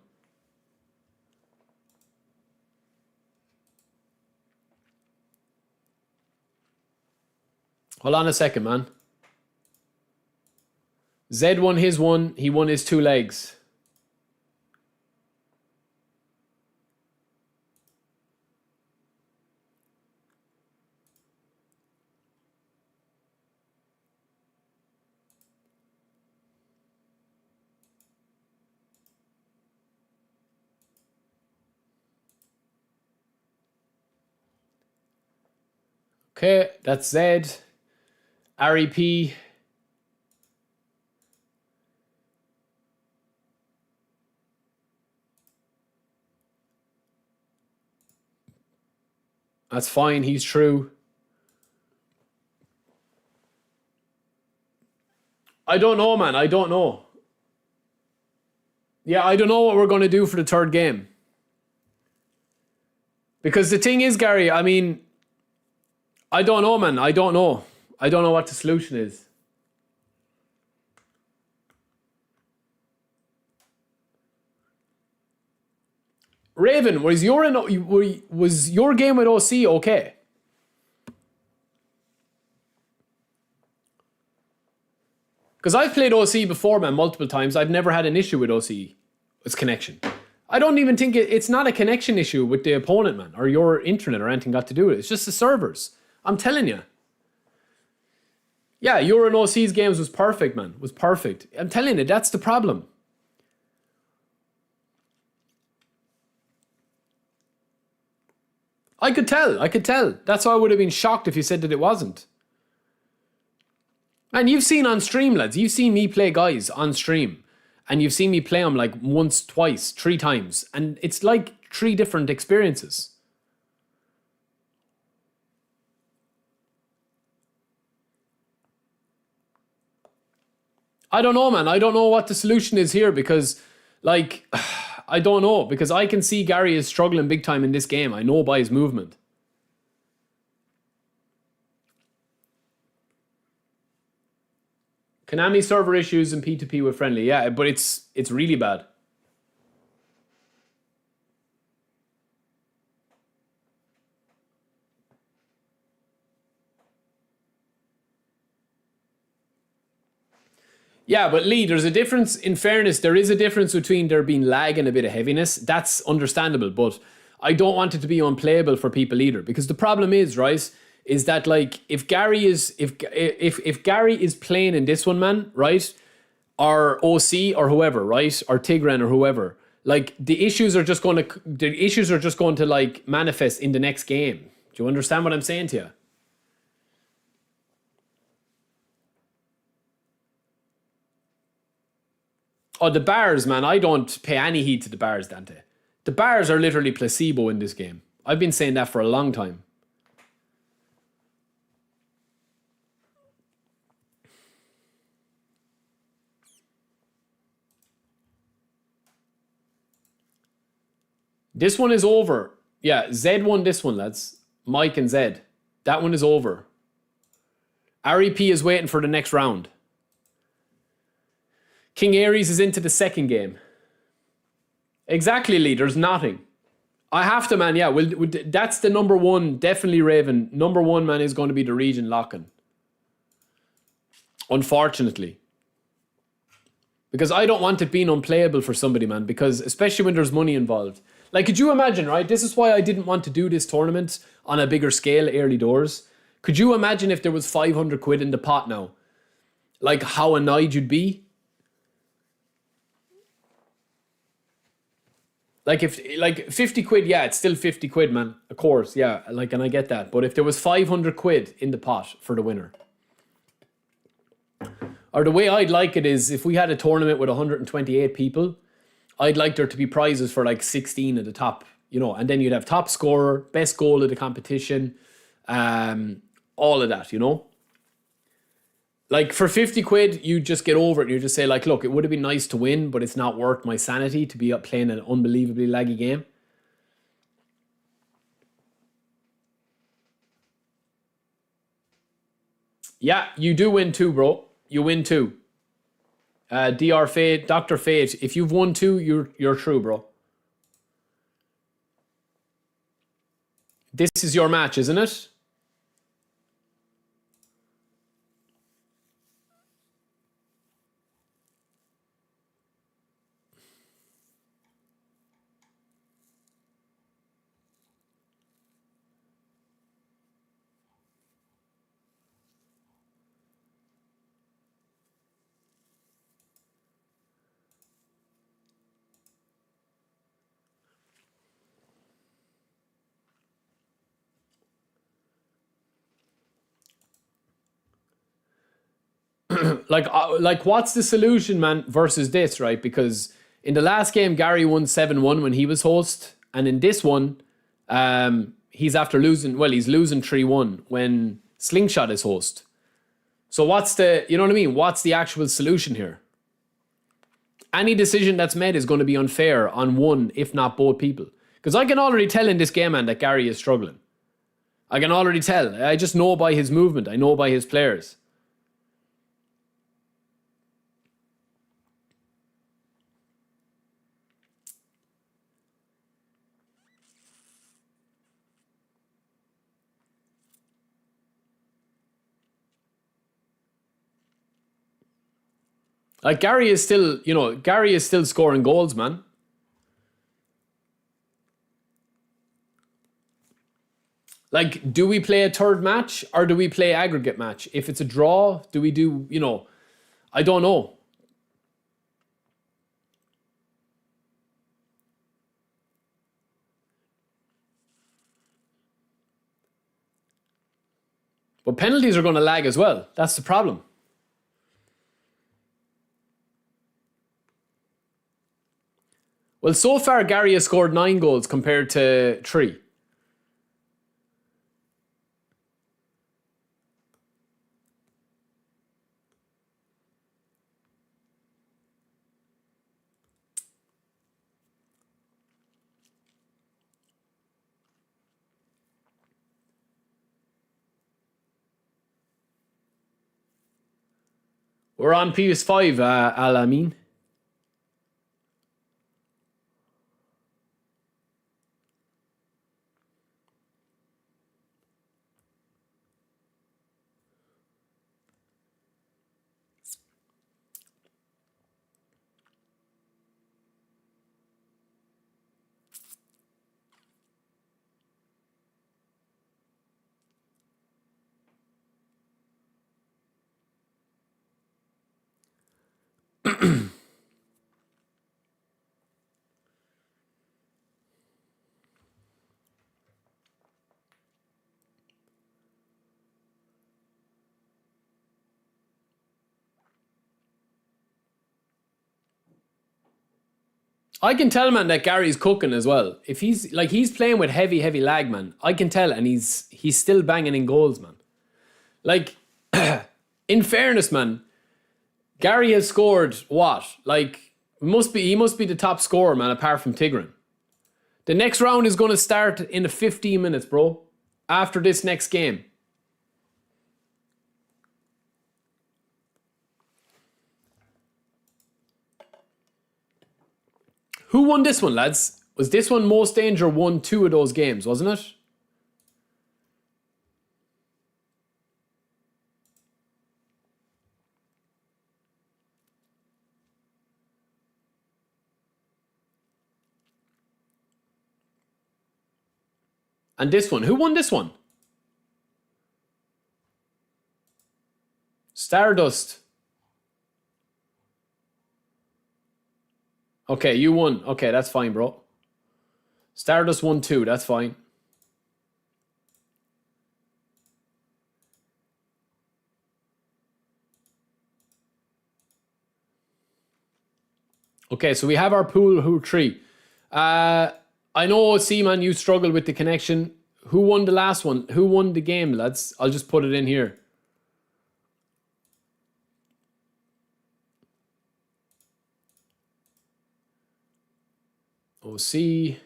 Hold on a second, man. Zed won his one. He won his 2 legs. Okay, that's Zed. REP. That's fine, he's true. I don't know, man. I don't know. Yeah, I don't know what we're going to do for the third game. Because the thing is, Gary, I mean, I don't know, man. I don't know. I don't know what the solution is. Raven, was your game with OC okay? Because I've played OC before, man, multiple times. I've never had an issue with OC. It's connection. I don't even think it's not a connection issue with the opponent, man, or your internet or anything got to do with it. It's just the servers. I'm telling you. Yeah, your and OC's games was perfect, man. Was perfect. I'm telling you, that's the problem. I could tell. That's why I would have been shocked if you said that it wasn't. And you've seen on stream, lads. You've seen me play guys on stream. And you've seen me play them like once, twice, 3 times. And it's like 3 different experiences. I don't know, man. I don't know what the solution is here because, Like, I don't know, because I can see Gary is struggling big time in this game. I know by his movement. Konami server issues and P2P with friendly. Yeah, but it's really bad. Yeah, but Lee, there's a difference. In fairness, there is a difference between there being lag and a bit of heaviness. That's understandable, but I don't want it to be unplayable for people either. Because the problem is, right, is that like if Gary is if Gary is playing in this one, man, right, or OC or whoever, right, or Tigran or whoever, like the issues are just going to like manifest in the next game. Do you understand what I'm saying to you? Oh, the bars, man. I don't pay any heed to the bars, Dante. The bars are literally placebo in this game. I've been saying that for a long time. This one is over. Yeah, Zed won this one, lads. Mike and Zed. That one is over. REP is waiting for the next round. King Aries is into the second game. Exactly, Lee. There's nothing. I have to, man. Yeah, that's the number one. Definitely, Raven. Number one, man, is going to be the region locking. Unfortunately. Because I don't want it being unplayable for somebody, man. Because especially when there's money involved. Like, could you imagine, right? This is why I didn't want to do this tournament on a bigger scale early doors. Could you imagine if there was 500 quid in the pot now? Like, how annoyed you'd be? Like, if, like, 50 quid, yeah, it's still 50 quid, man. Of course, yeah, like, and I get that. But if there was 500 quid in the pot for the winner. Or the way I'd like it is, if we had a tournament with 128 people, I'd like there to be prizes for like 16 at the top, you know, and then you'd have top scorer, best goal of the competition, all of that, you know. Like for 50 quid, you just get over it and you just say like, look, it would have been nice to win, but it's not worth my sanity to be up playing an unbelievably laggy game. Yeah, you do win too, bro. You win too. DR Fate, Dr. Fate, if you've won two, you're true, bro. This is your match, isn't it? Like what's the solution, man, versus this, right? Because in the last game, Gary won 7-1 when he was host. And in this one, he's after losing, well, he's losing 3-1 when Slingshot is host. So what's the, you know what I mean? What's the actual solution here? Any decision that's made is going to be unfair on one, if not both people. Because I can already tell in this game, man, that Gary is struggling. I can already tell. I just know by his movement. I know by his players. Like Gary is still, you know, Gary is still scoring goals, man. Like, do we play a third match or do we play aggregate match? If it's a draw, do we do, you know, I don't know. But penalties are going to lag as well. That's the problem. Well, so far, Gary has scored 9 goals compared to 3. We're on PS5, Al Amin. I can tell, man, that Gary's cooking as well. If he's playing with heavy lag, man, I can tell, and he's still banging in goals, man. Like, in fairness, man, Gary has scored what? Like, he must be the top scorer, man, apart from Tigran. The next round is going to start in the 15 minutes, bro. After this next game. Who won this one, lads? Was this one Most Danger won 2 of those games, wasn't it? And this one. Who won this one? Stardust. Okay, you won. Okay, that's fine, bro. Stardust won 2. That's fine. Okay, so we have our pool who 3. I know, Seaman, you struggled with the connection. Who won the last one? Who won the game, lads? I'll just put it in here. OC.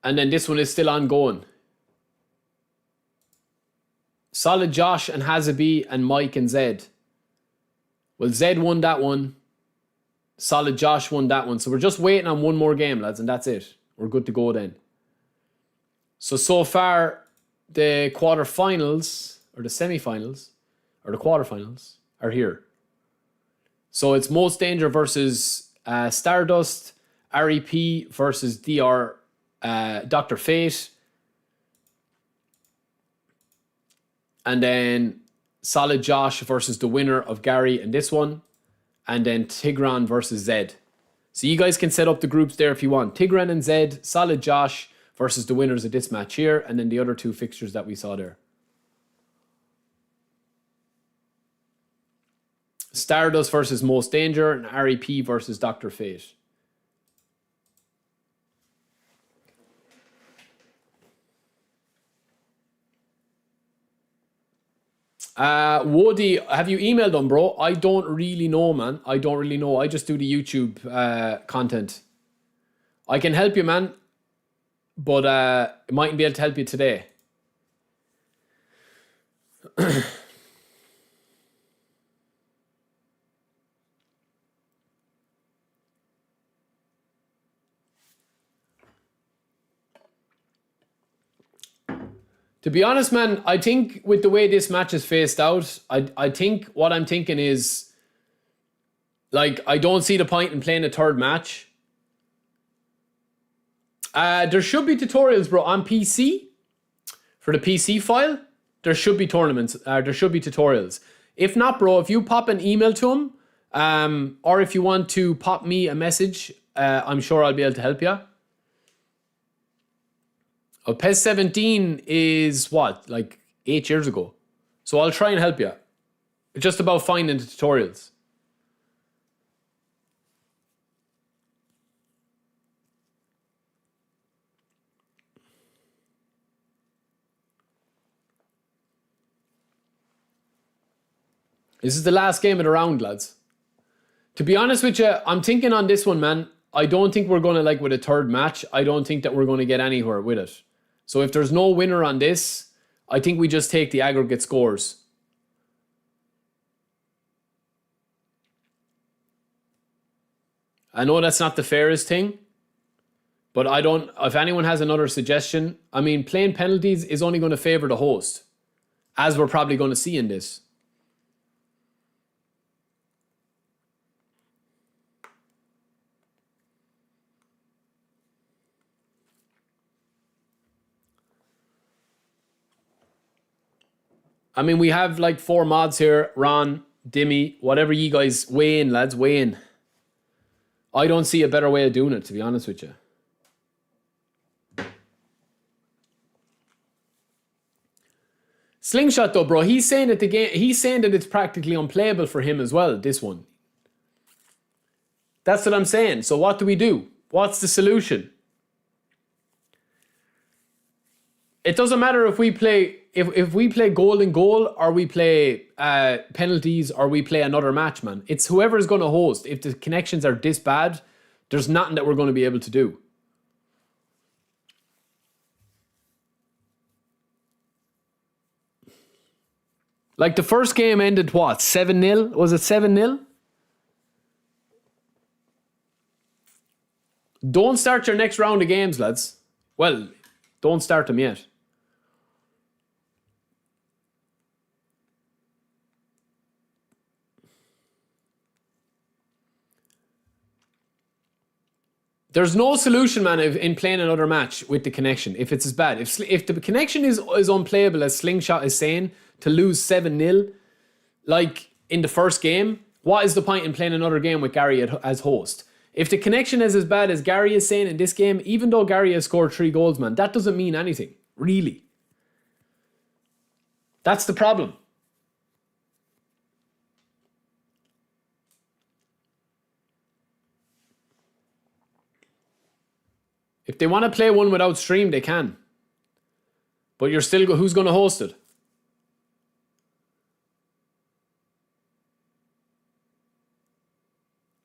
And then this one is still ongoing. Solid Josh and Hazabi and Mike and Zed. Well, Zed won that one. Solid Josh won that one. So we're just waiting on one more game, lads, and that's it. We're good to go then. So far, the quarterfinals, or the semifinals, or the quarterfinals, are here. So it's Most Danger versus Stardust, REP versus Dr. Fate, and then Solid Josh versus the winner of Gary and this one, and then Tigran versus Zed. So you guys can set up the groups there if you want. Tigran and Zed, Solid Josh versus the winners of this match here, and then the other 2 fixtures that we saw there. Stardust versus Most Danger, and REP versus Dr. Fate. Woody, have you emailed them, bro? I don't really know, man. I don't really know. I just do the YouTube content. I can help you, man, but I mightn't be able to help you today. To be honest, man, I think with the way this match is faced out, I think what I'm thinking is, like, I don't see the point in playing a third match. There should be tutorials, bro, on PC. For the PC file, there should be tournaments. There should be tutorials. If not, bro, if you pop an email to them, or if you want to pop me a message, I'm sure I'll be able to help you. Oh, PES 17 is what, like 8 years ago. So I'll try and help you. It's just about finding the tutorials. This is the last game of the round, lads. To be honest with you, I'm thinking on this one, man. I don't think we're going to, like with a third match, I don't think that we're going to get anywhere with it. So if there's no winner on this, I think we just take the aggregate scores. I know that's not the fairest thing, but I don't, if anyone has another suggestion, I mean, playing penalties is only going to favour the host, as we're probably going to see in this. I mean, we have like 4 mods here. Ron, Dimmy, whatever you guys, weigh in, lads, weigh in. I don't see a better way of doing it, to be honest with you. Slingshot though, bro, he's saying that it's practically unplayable for him as well, this one. That's what I'm saying. So what do we do? What's the solution? It doesn't matter if we play goal and goal, or we play penalties, or we play another match, man. It's whoever's going to host. If the connections are this bad, there's nothing that we're going to be able to do. Like the first game ended what? 7-0? Was it 7-0? Don't start your next round of games, lads. Well, don't start them yet. There's no solution, man, in playing another match with the connection, if it's as bad. If the connection is unplayable, as Slingshot is saying, to lose 7-0, like in the first game, what is the point in playing another game with Gary as host? If the connection is as bad as Gary is saying in this game, even though Gary has scored 3 goals, man, that doesn't mean anything, really. That's the problem. If they want to play one without stream, they can. But you're still, who's going to host it?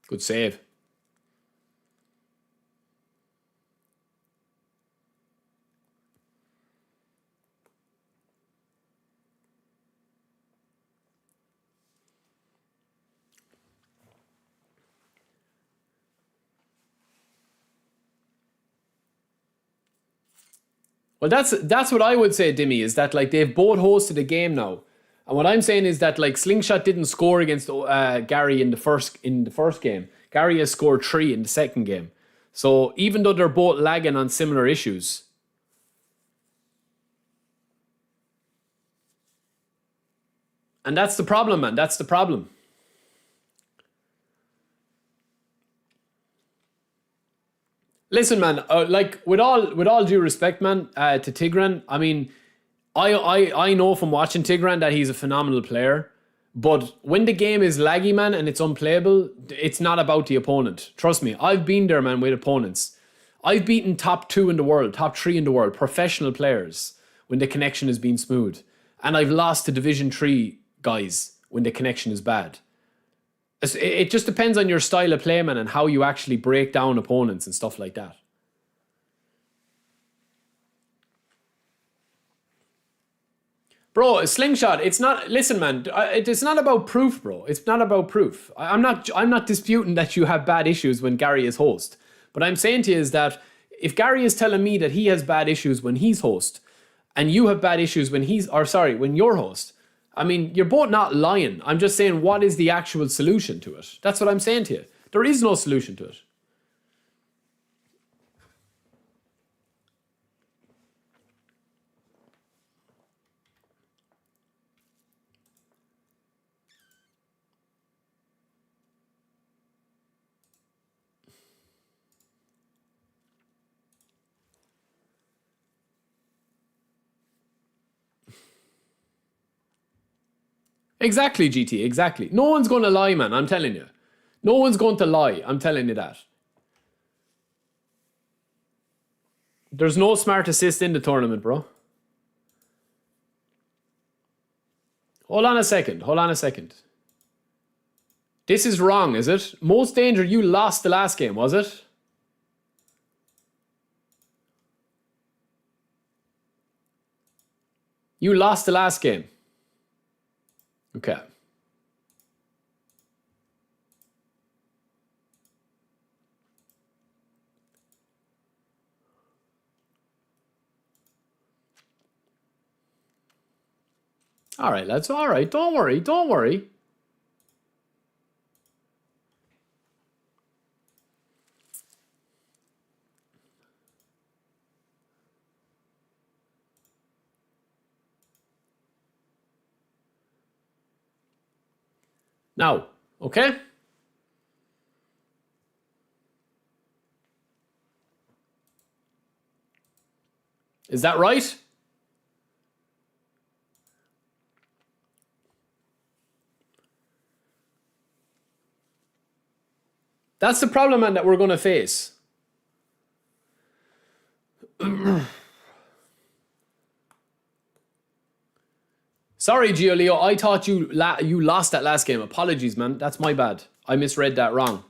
Good save. Well, that's what I would say, Dimmy, is that like they've both hosted a game now. And what I'm saying is that like Slingshot didn't score against Gary in the first game. Gary has scored 3 in the second game. So even though they're both lagging on similar issues, and that's the problem, man. That's the problem. Listen, man. Like with all due respect, man, to Tigran. I mean, I know from watching Tigran that he's a phenomenal player. But when the game is laggy, man, and it's unplayable, it's not about the opponent. Trust me, I've been there, man, with opponents. I've beaten top 2 in the world, top 3 in the world, professional players when the connection has been smooth. And I've lost to Division 3 guys when the connection is bad. It just depends on your style of play, man, and how you actually break down opponents and stuff like that. Bro, Slingshot, it's not, listen, man, it's not about proof, bro. It's not about proof. I'm not disputing that you have bad issues when Gary is host. But I'm saying to you is that if Gary is telling me that he has bad issues when he's host, and you have bad issues when when you're host, I mean, you're both not lying. I'm just saying, what is the actual solution to it? That's what I'm saying to you. There is no solution to it. Exactly, GT, exactly. No one's going to lie, man, I'm telling you. No one's going to lie, I'm telling you that. There's no smart assist in the tournament, bro. Hold on a second. This is wrong, is it? Most danger, you lost the last game, was it? You lost the last game. Okay. All right, lads. All right. Don't worry. Don't worry. Now, okay? Is that right? That's the problem, man, that we're going to face. Sorry, Giolio. I thought you lost that last game. Apologies, man. That's my bad. I misread that wrong.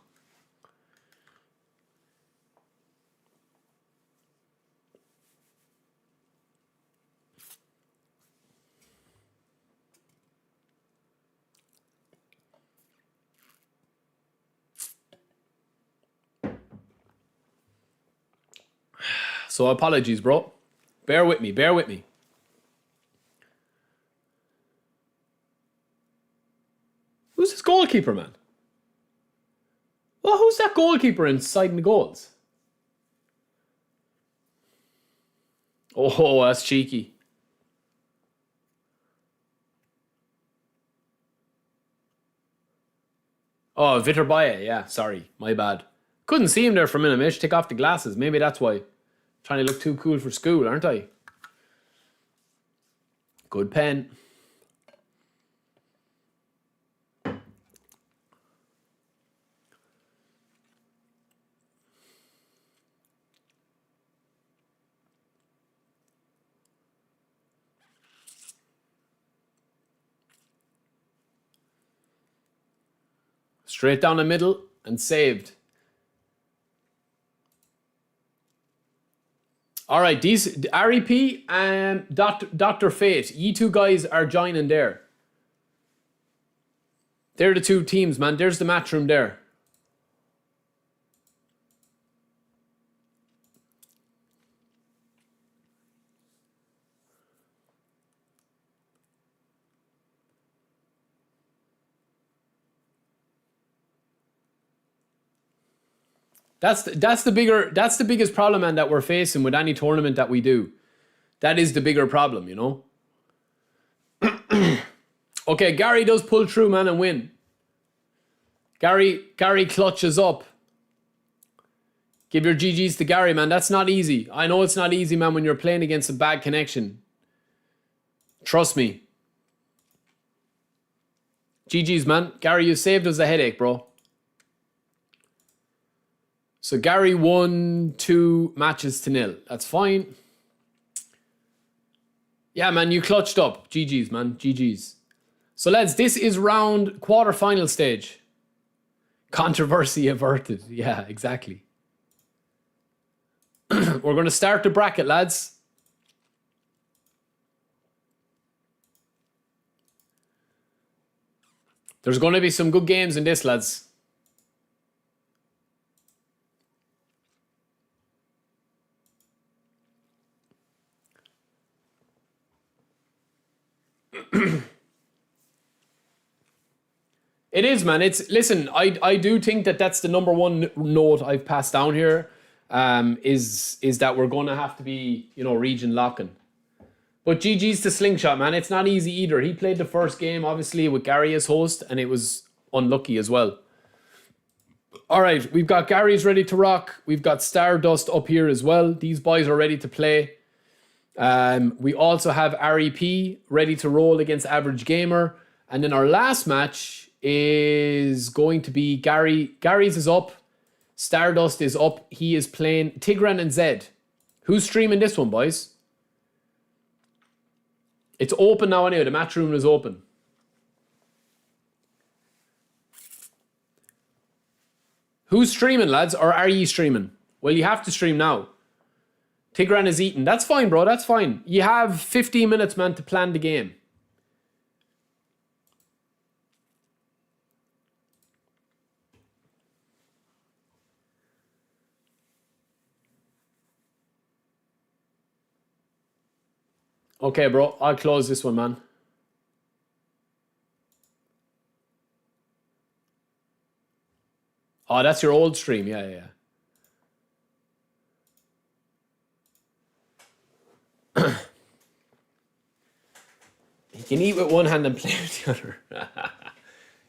So apologies, bro. Bear with me. Bear with me. Who's this goalkeeper, man? Well, who's that goalkeeper inside the goals? Oh, that's cheeky. Oh, Vitor Baye. Yeah, sorry. My bad. Couldn't see him there for a minute. Maybe I should take off the glasses. Maybe that's why. Trying to look too cool for school, aren't I? Good pen. Straight down the middle and saved. All right, these REP and Dr. Fate, you two guys are joining there. They're the two teams, man. There's the match room there. That's the biggest problem, man, that we're facing with any tournament that we do. That is the bigger problem, you know. Okay, Gary does pull through, man, and win. Gary clutches up. Give your GGs to Gary, man. That's not easy. I know it's not easy, man, when you're playing against a bad connection. Trust me. GGs, man. Gary, you saved us a headache, bro. So Gary won 2 matches to 0. That's fine. Yeah, man, you clutched up. GG's, man. GG's. So, lads, this is round quarter-final stage. Controversy averted. Yeah, exactly. We're going to start the bracket, lads. There's going to be some good games in this, lads. It is, man. Listen, I do think that that's the number one note I've passed down here, is that we're going to have to be, you know, region locking. But GG's to Slingshot, man. It's not easy either. He played the first game, obviously, with Gary as host, and it was unlucky as well. All right, we've got Gary's ready to rock. We've got Stardust up here as well. These boys are ready to play. We also have REP ready to roll against Average Gamer. And then our last match is going to be Gary's is up. Stardust is up. He is playing Tigran and Zed. Who's streaming this one, boys? It's open now anyway. The match room is open. Who's streaming, lads? Or are you streaming? Well, you have to stream now. Tigran is eating. That's fine, bro. That's fine. You have 15 minutes, man, to plan the game. Okay, bro. I'll close this one, man. Oh, that's your old stream. Yeah, yeah, yeah. He can eat with one hand and play with the other.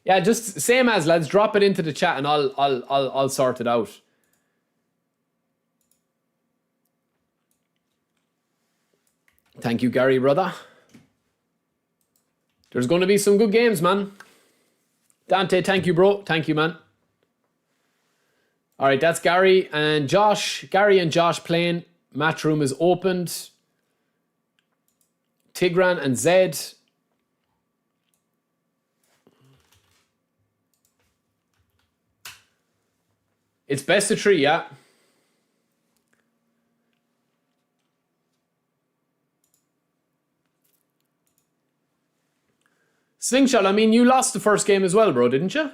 Yeah, just same as, lads. Drop it into the chat and I'll sort it out. Thank you, Gary, brother. There's going to be some good games, man. Dante, thank you, bro. Thank you, man. All right, that's Gary and Josh. Gary and Josh playing. Match room is opened. Tigran and Zed. It's best of 3, yeah. Slingshot, I mean, you lost the first game as well, bro, didn't you?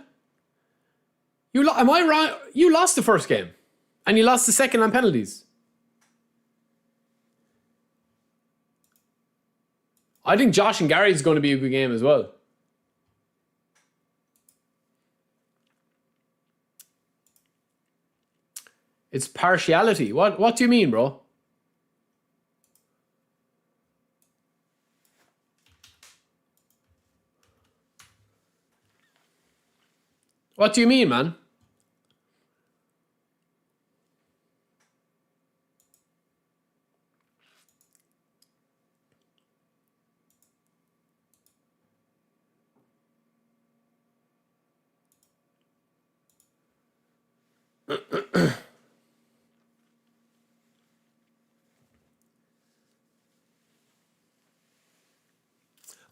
Am I right? You lost the first game. And you lost the second on penalties. I think Josh and Gary's going to be a good game as well. It's partiality. What do you mean, bro? What do you mean, man?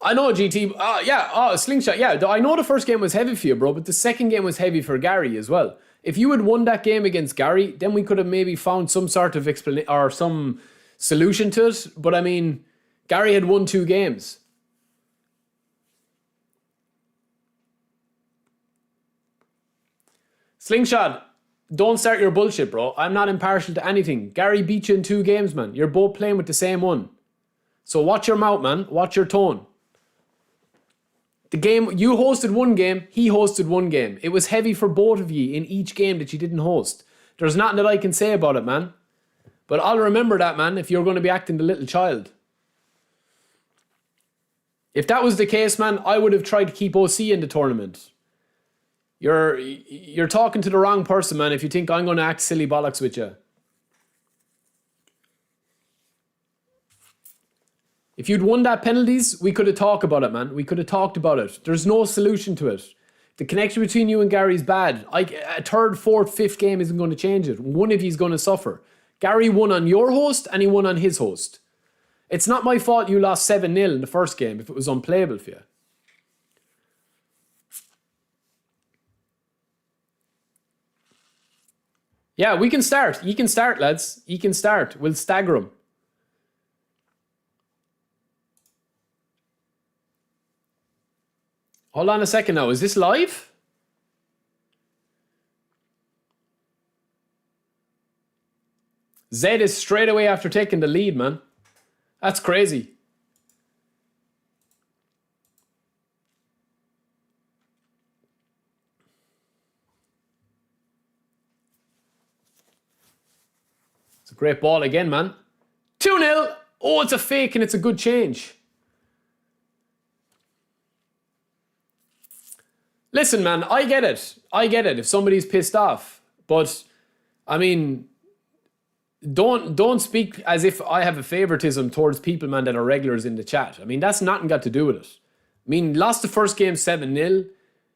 I know, GT. Slingshot. Yeah, I know the first game was heavy for you, bro, but the second game was heavy for Gary as well. If you had won that game against Gary, then we could have maybe found some sort of explanation or some solution to it. But I mean, Gary had won 2 games. Slingshot, don't start your bullshit, bro. I'm not impartial to anything. Gary beat you in 2 games, man. You're both playing with the same one. So watch your mouth, man. Watch your tone. The game, you hosted 1 game, he hosted 1 game. It was heavy for both of you in each game that you didn't host. There's nothing that I can say about it, man. But I'll remember that, man, if you're going to be acting the little child. If that was the case, man, I would have tried to keep OC in the tournament. You're talking to the wrong person, man, if you think I'm going to act silly bollocks with you. If you'd won that penalties, we could have talked about it, man. We could have talked about it. There's no solution to it. The connection between you and Gary is bad. A third, fourth, fifth game isn't going to change it. One of you is going to suffer. Gary won on your host and he won on his host. It's not my fault you lost 7-0 in the first game if it was unplayable for you. Yeah, we can start. You can start, lads. You can start. We'll stagger them. Hold on a second now. Is this live? Zed is straight away after taking the lead, man. That's crazy. It's a great ball again, man. 2-0. Oh, it's a fake and it's a good change. Listen, man, I get it. I get it if somebody's pissed off. But, I mean, don't speak as if I have a favoritism towards people, man, that are regulars in the chat. I mean, that's nothing got to do with it. I mean, lost the first game 7-0.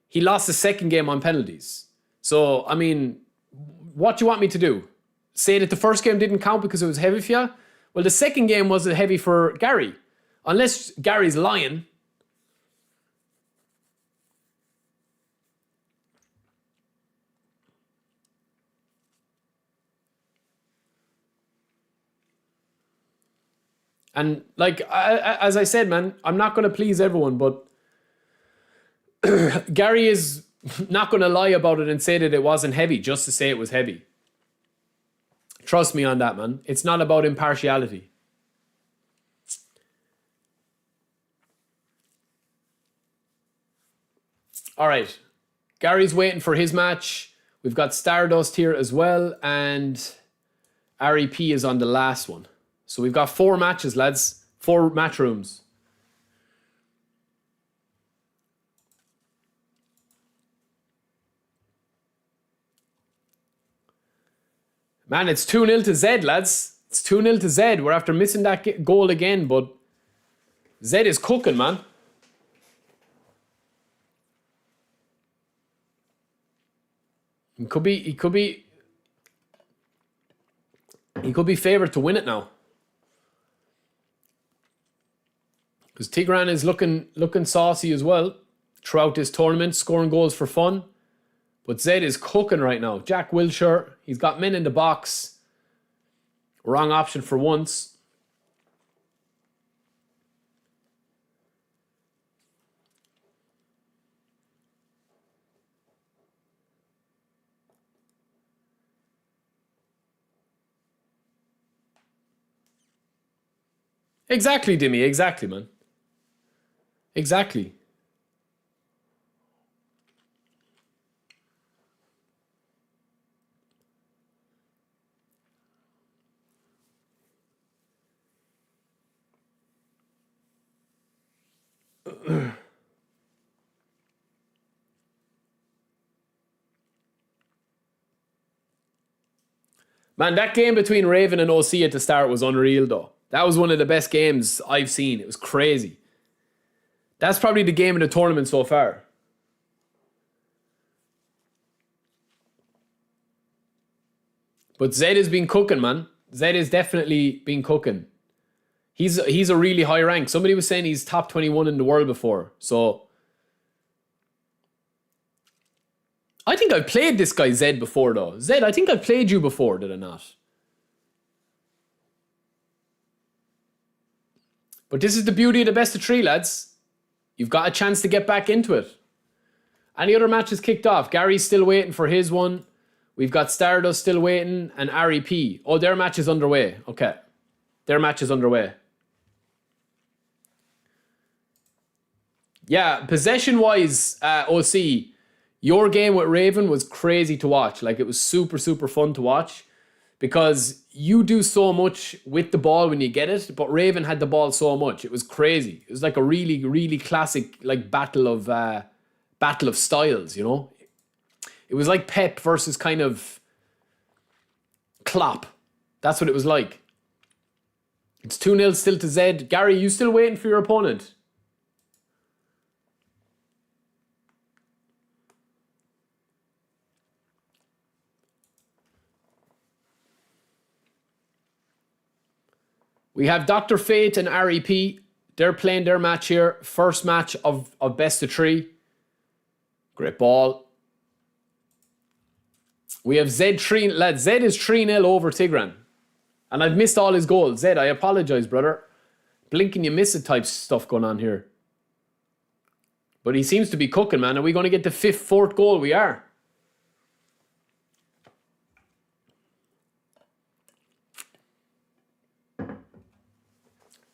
He lost the second game on penalties. So, I mean, what do you want me to do? Say that the first game didn't count because it was heavy for you? Well, the second game was heavy for Gary. Unless Gary's lying. And like, as I said, man, I'm not going to please everyone, but Gary is not going to lie about it and say that it wasn't heavy just to say it was heavy. Trust me on that, man. It's not about impartiality. All right. Gary's waiting for his match. We've got Stardust here as well. And REP is on the last one. So we've got 4 matches, lads. 4 match rooms. Man, it's 2-0 to Zed, lads. It's 2-0 to Zed. We're after missing that goal again, but Zed is cooking, man. He could be favored to win it now. Because Tigran is looking saucy as well throughout this tournament, scoring goals for fun. But Zed is cooking right now. Jack Wilshere, he's got men in the box. Wrong option for once. Exactly, Dimmy. Exactly, man. Exactly. Man, that game between Raven and OC at the start was unreal, though. That was one of the best games I've seen. It was crazy. That's probably the game of the tournament so far. But Zed has been cooking, man. Zed has definitely been cooking. He's a really high rank. Somebody was saying he's top 21 in the world before. So I think I've played this guy Zed before, though. Zed, I think I've played you before, did I not? But this is the beauty of the best of 3, lads. You've got a chance to get back into it. Any other matches kicked off? Gary's still waiting for his one. We've got Stardust still waiting and REP. Oh, their match is underway. Okay. Their match is underway. Yeah, possession-wise, OC, your game with Raven was crazy to watch. Like, it was super, super fun to watch because you do so much with the ball when you get it, but Raven had the ball so much. It was crazy. It was like a really, really classic, like, battle of styles, you know? It was like Pep versus kind of Klopp. That's what it was like. It's 2-0 still to Zed. Gary, you still waiting for your opponent? We have Dr. Fate and REP. They're playing their match here. First match of best of 3. Great ball. We have Zed 3. Lads, Zed is 3-0 over Tigran. And I've missed all his goals. Zed, I apologize, brother. Blinking you miss it type stuff going on here. But he seems to be cooking, man. Are we going to get the 4th goal? We are.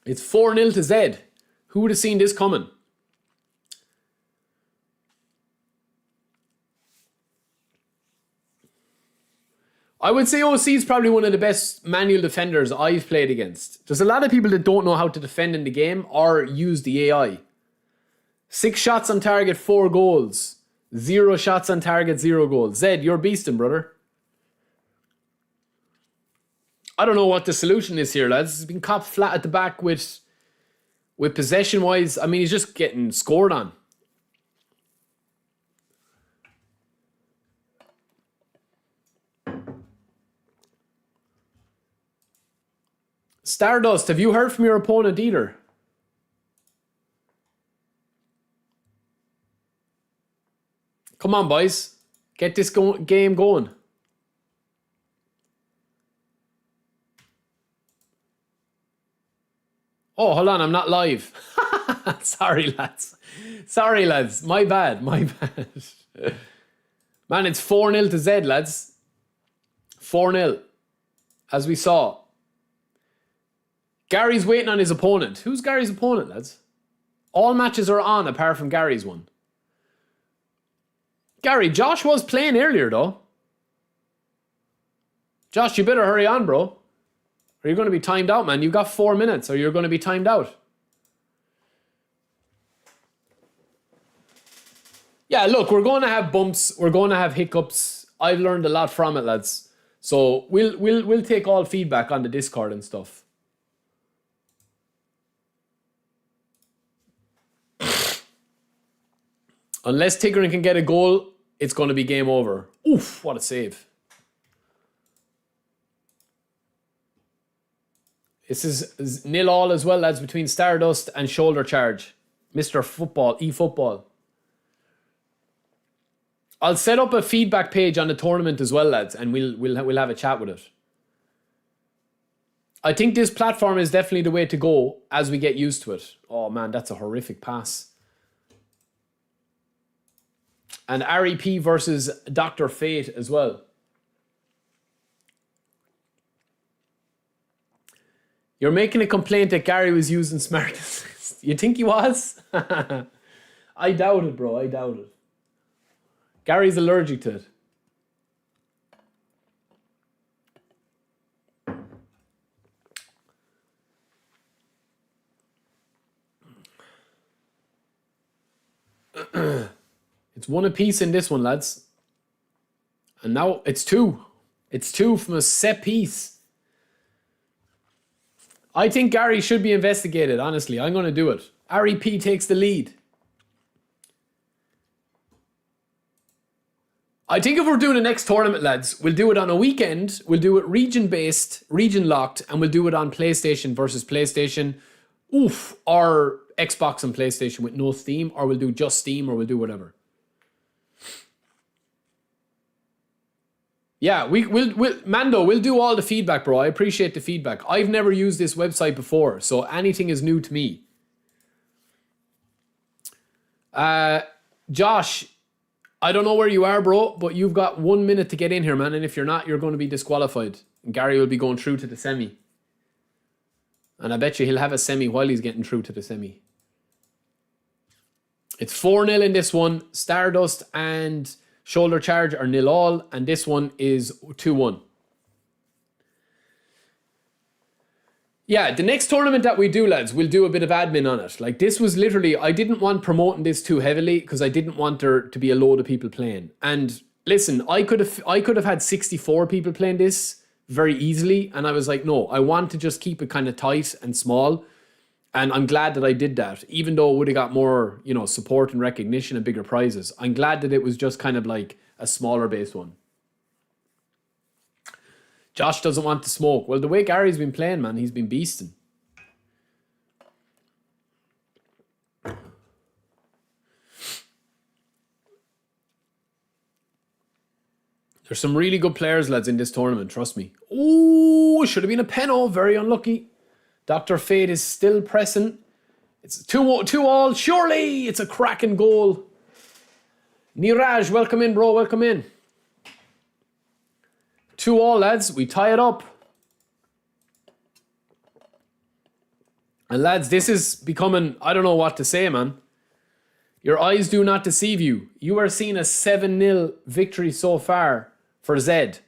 It's 4-0 to Zed. Who would have seen this coming? I would say OC is probably one of the best manual defenders I've played against. There's a lot of people that don't know how to defend in the game or use the AI. 6 shots on target, 4 goals. 0 shots on target, 0 goals. Zed, you're beasting, brother. I don't know what the solution is here, lads. He's been copped flat at the back with possession-wise. I mean, he's just getting scored on. Stardust, have you heard from your opponent either? Come on, boys. Get this game going. Oh, hold on, I'm not live. Sorry, lads. Sorry, lads. My bad, my bad. Man, it's 4-0 to Zed, lads. 4-0. As we saw. Gary's waiting on his opponent. Who's Gary's opponent, lads? All matches are on apart from Gary's one. Gary, Josh was playing earlier, though. Josh, you better hurry on, bro. Or you're going to be timed out, man. You've got 4 minutes or you're going to be timed out. Yeah, look, we're going to have bumps. We're going to have hiccups. I've learned a lot from it, lads. So we'll take all feedback on the Discord and stuff. Unless Tigran can get a goal, it's going to be game over. Oof, what a save. This is 0-0 as well, lads, between Stardust and Shoulder Charge. Mr. Football, eFootball. I'll set up a feedback page on the tournament as well, lads, and we'll have a chat with it. I think this platform is definitely the way to go as we get used to it. Oh man, that's a horrific pass. And REP versus Dr. Fate as well. You're making a complaint that Gary was using Smart Assist. You think he was? I doubt it, bro. I doubt it. Gary's allergic to it. It's 1 apiece in this one, lads. And now it's 2. It's 2 from a set piece. I think Gary should be investigated, honestly. I'm going to do it. REP takes the lead. I think if we're doing the next tournament, lads, we'll do it on a weekend. We'll do it region-based, region-locked, and we'll do it on PlayStation versus PlayStation. Oof. Or Xbox and PlayStation with no Steam. Or we'll do just Steam, or we'll do whatever. Yeah, Mando, we'll do all the feedback, bro. I appreciate the feedback. I've never used this website before, so anything is new to me. Josh, I don't know where you are, bro, but you've got 1 minute to get in here, man. And if you're not, you're going to be disqualified. And Gary will be going through to the semi. And I bet you he'll have a semi while he's getting through to the semi. It's 4-0 in this one. Stardust and Shoulder Charge are 0-0, and this one is 2-1. Yeah, the next tournament that we do, lads, we'll do a bit of admin on it. Like, this was literally, I didn't want promoting this too heavily because I didn't want there to be a load of people playing. And listen, I could have had 64 people playing this very easily, and I was like, no, I want to just keep it kind of tight and small. And I'm glad that I did that, even though it would have got more, you know, support and recognition and bigger prizes. I'm glad that it was just kind of like a smaller base one. Josh doesn't want to smoke. Well, the way Gary's been playing, man, he's been beasting. There's some really good players, lads, in this tournament, trust me. Oh, should have been a penalty. Very unlucky. Dr. Fate is still pressing. It's 2-2-all. Surely it's a cracking goal. Niraj, welcome in, bro. Welcome in. 2-2, lads. We tie it up. And lads, this is becoming, I don't know what to say, man. Your eyes do not deceive you. You are seeing a 7-0 victory so far for Zed.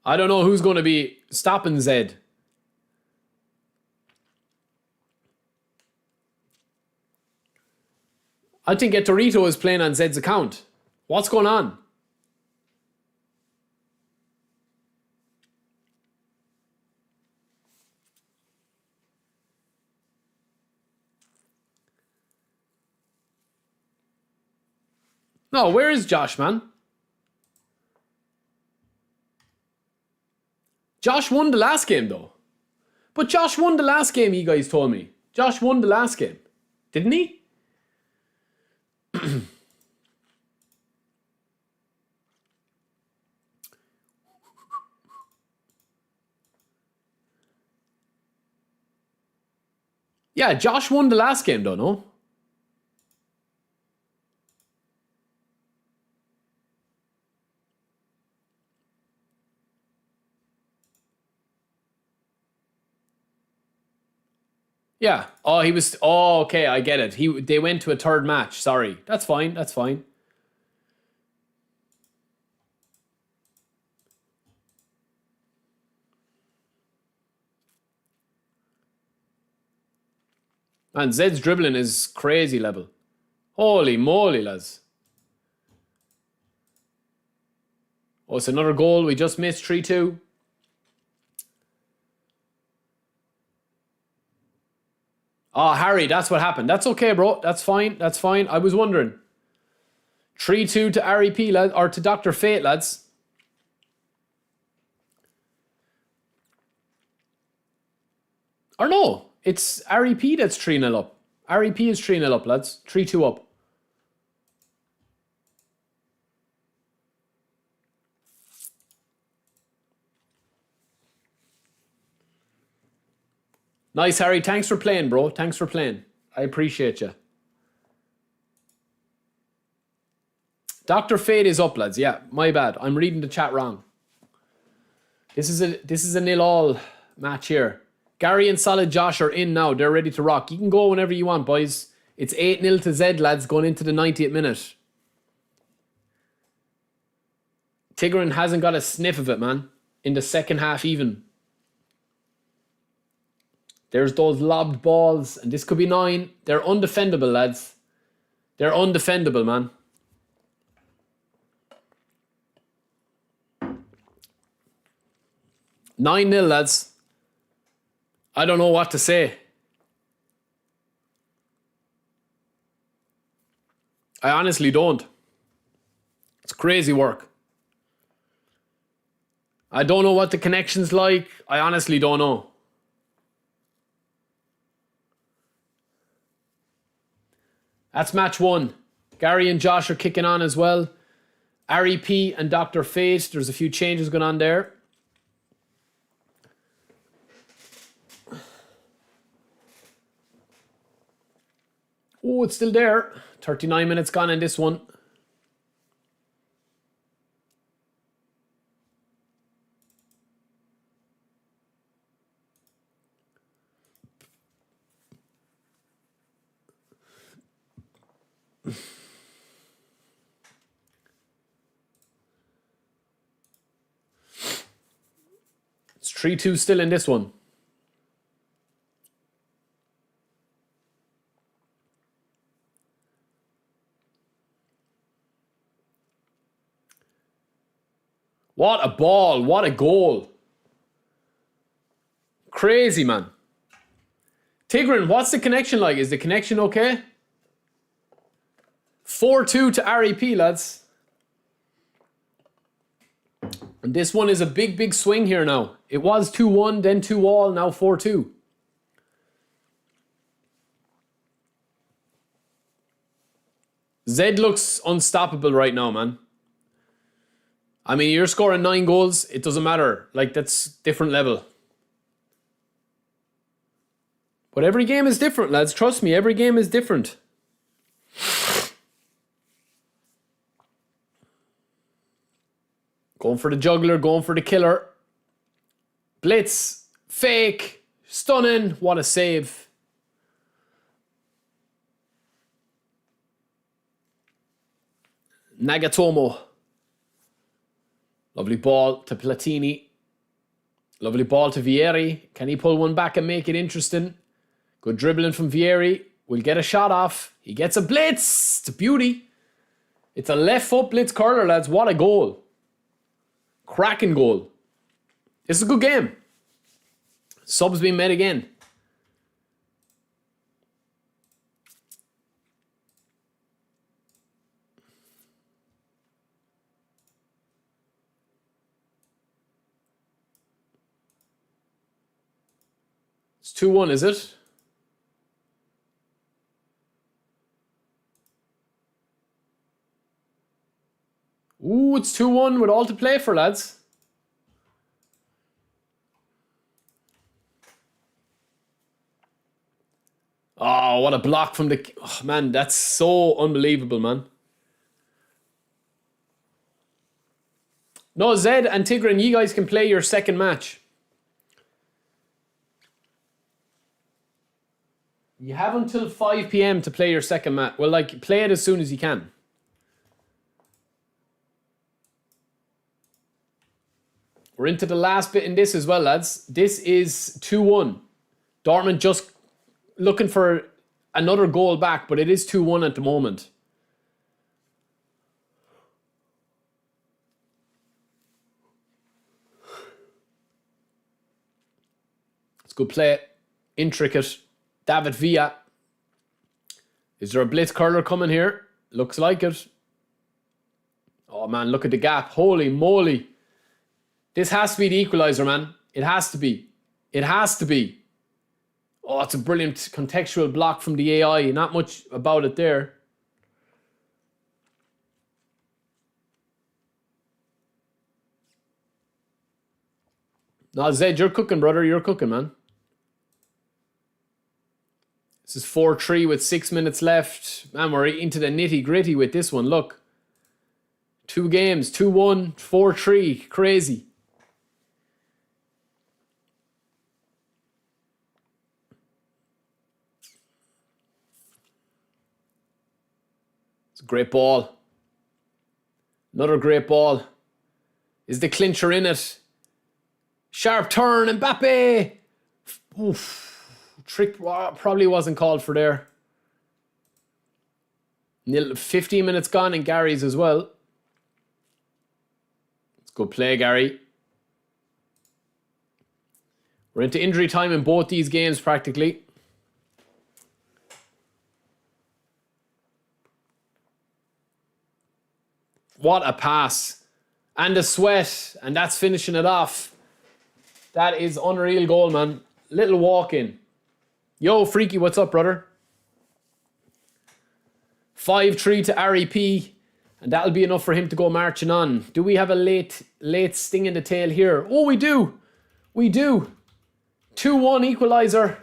I don't know who's going to be stopping Zed. I think Etorito is playing on Zed's account. What's going on? No, where is Josh, man? Josh won the last game, though. But Josh won the last game, you guys told me. Josh won the last game. Didn't he? Yeah, Josh won the last game though, no? Yeah. Oh, he was... Oh, okay, I get it. They went to a third match. Sorry. That's fine, that's fine. Man, Zed's dribbling is crazy level. Holy moly, lads. Oh, it's another goal. We just missed 3-2. Oh, Harry, that's what happened. That's okay, bro. That's fine. That's fine. I was wondering. 3-2 to REP, lads. Or to Dr. Fate, lads. Or no. It's REP that's 3-0 up. REP is 3-0 up, lads. 3-2 up. Nice, Harry. Thanks for playing, bro. Thanks for playing. I appreciate you. Dr. Fate is up, lads. Yeah, my bad. I'm reading the chat wrong. This is a 0-0 match here. Gary and Solid Josh are in now. They're ready to rock. You can go whenever you want, boys. It's 8-0 to Zed, lads, going into the 90th minute. Tigran hasn't got a sniff of it, man. In the second half even. There's those lobbed balls, and this could be 9. They're undefendable, lads. They're undefendable, man. "9-0, lads. I don't know what to say. I honestly don't. It's crazy work. I don't know what the connection's like. I honestly don't know. That's match 1. Gary and Josh are kicking on as well. REP and Dr. Fate. There's a few changes going on there. Oh, it's still there. 39 minutes gone in this one. It's 3-2 still in this one. What a ball. What a goal. Crazy, man. Tigran, what's the connection like? Is the connection okay? 4-2 to REP, lads. And this one is a big, big swing here now. It was 2-1, then 2-all, now 4-2. Zed looks unstoppable right now, man. I mean, you're scoring 9 goals. It doesn't matter. Like, that's different level. But every game is different, lads. Trust me, every game is different. Going for the juggler, going for the killer. Blitz, fake, stunning. What a save. Nagatomo. Lovely ball to Platini. Lovely ball to Vieri. Can he pull one back and make it interesting? Good dribbling from Vieri. Will get a shot off. He gets a blitz. It's a beauty. It's a left foot blitz curler, lads. What a goal. Cracking goal. This is a good game. Subs being made again. It's 2-1, is it? Ooh, it's 2-1 with all to play for, lads. Oh, what a block from the... Oh, man, that's so unbelievable, man. No, Zed and Tigran, you guys can play your second match. You have until 5 p.m. to play your second match. Well, like, play it as soon as you can. We're into the last bit in this as well, lads. This is 2-1. Dortmund just looking for another goal back, but it is 2-1 at the moment. It's good play. Intricate. David Villa. Is there a blitz curler coming here? Looks like it. Oh, man, look at the gap. Holy moly. This has to be the equalizer, man. It has to be. It has to be. Oh, it's a brilliant contextual block from the AI. Not much about it there. No, Zed, you're cooking, brother. You're cooking, man. This is 4-3 with 6 minutes left. Man, we're into the nitty-gritty with this one. Look. 2 games. 2-1. 4-3. Crazy. It's a great ball. Another great ball. Is the clincher in it? Sharp turn. Mbappe. Oof. Trick probably wasn't called for there. 15 minutes gone in Gary's as well. Let's go play, Gary. We're into injury time in both these games practically. What a pass. And a sweat. And that's finishing it off. That is unreal goal, man. Little walk in. Yo, Freaky, what's up, brother? 5-3 to REP. And that'll be enough for him to go marching on. Do we have a late sting in the tail here? Oh, we do. We do. 2-1 equalizer.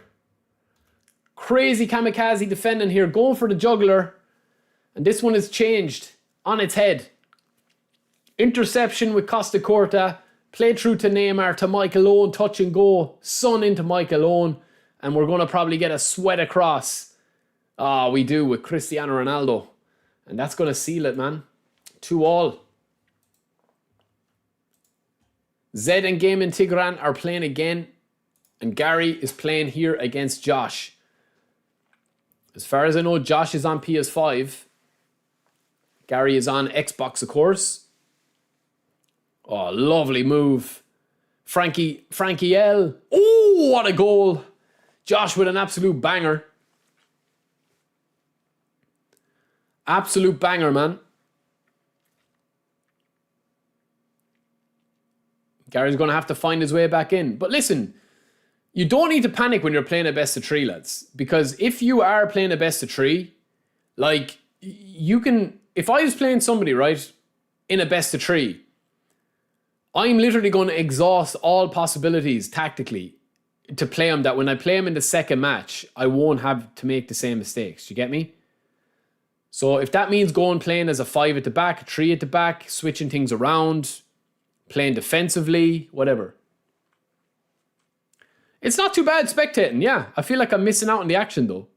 Crazy kamikaze defending here. Going for the juggler. And this one is changed on its head. Interception with Costa Corta. Play through to Neymar, to Michael Owen. Touch and go. Son into Michael Owen. And we're going to probably get a sweat across. Ah, we do with Cristiano Ronaldo. And that's going to seal it, man. 2-2. Zed and Game and Tigran are playing again. And Gary is playing here against Josh. As far as I know, Josh is on PS5. Gary is on Xbox, of course. Oh, lovely move. Frankie L. Oh, what a goal. Josh with an absolute banger. Absolute banger, man. Gary's going to have to find his way back in. But listen, you don't need to panic when you're playing a best of 3, lads. Because if you are playing a best of 3, like, you can... If I was playing somebody, right, in a best of 3, I'm literally going to exhaust all possibilities tactically to play him, that when I play him in the second match, I won't have to make the same mistakes. You get me? So if that means going playing as a 5 at the back, a 3 at the back, switching things around, playing defensively, whatever. It's not too bad spectating, yeah. I feel like I'm missing out on the action though.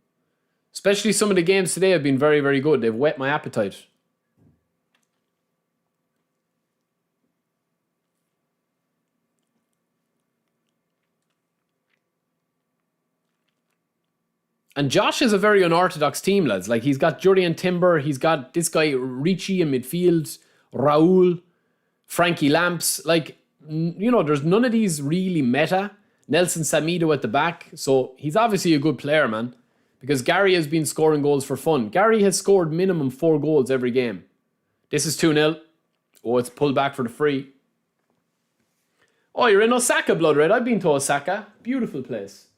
Especially some of the games today have been very, very good. They've whet my appetite. And Josh is a very unorthodox team, lads. Like, he's got Jurriën Timber, he's got this guy Ricci in midfield, Raul, Frankie Lamps. Like, you know, there's none of these really meta. Nelson Samido at the back. So he's obviously a good player, man. Because Gary has been scoring goals for fun. Gary has scored minimum 4 goals every game. This is 2-0. Oh, it's pulled back for the free. Oh, you're in Osaka, Blood Red. I've been to Osaka. Beautiful place.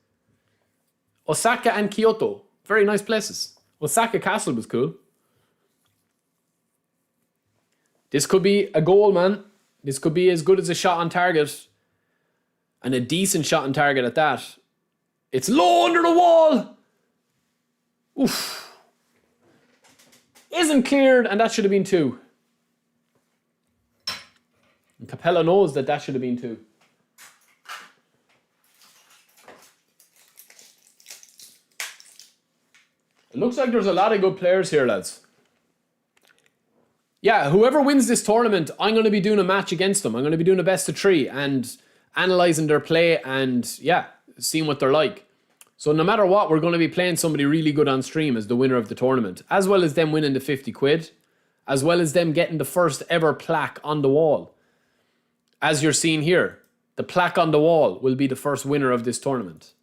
Osaka and Kyoto. Very nice places. Osaka Castle was cool. This could be a goal, man. This could be as good as a shot on target. And a decent shot on target at that. It's low under the wall. Oof. Isn't cleared, and that should have been 2. And Capello knows that that should have been 2. It looks like there's a lot of good players here, lads. Yeah, whoever wins this tournament, I'm going to be doing a match against them. I'm going to be doing a best of 3 and analysing their play and, yeah, seeing what they're like. So no matter what, we're going to be playing somebody really good on stream as the winner of the tournament, as well as them winning the 50 quid, as well as them getting the first ever plaque on the wall. As you're seeing here, the plaque on the wall will be the first winner of this tournament.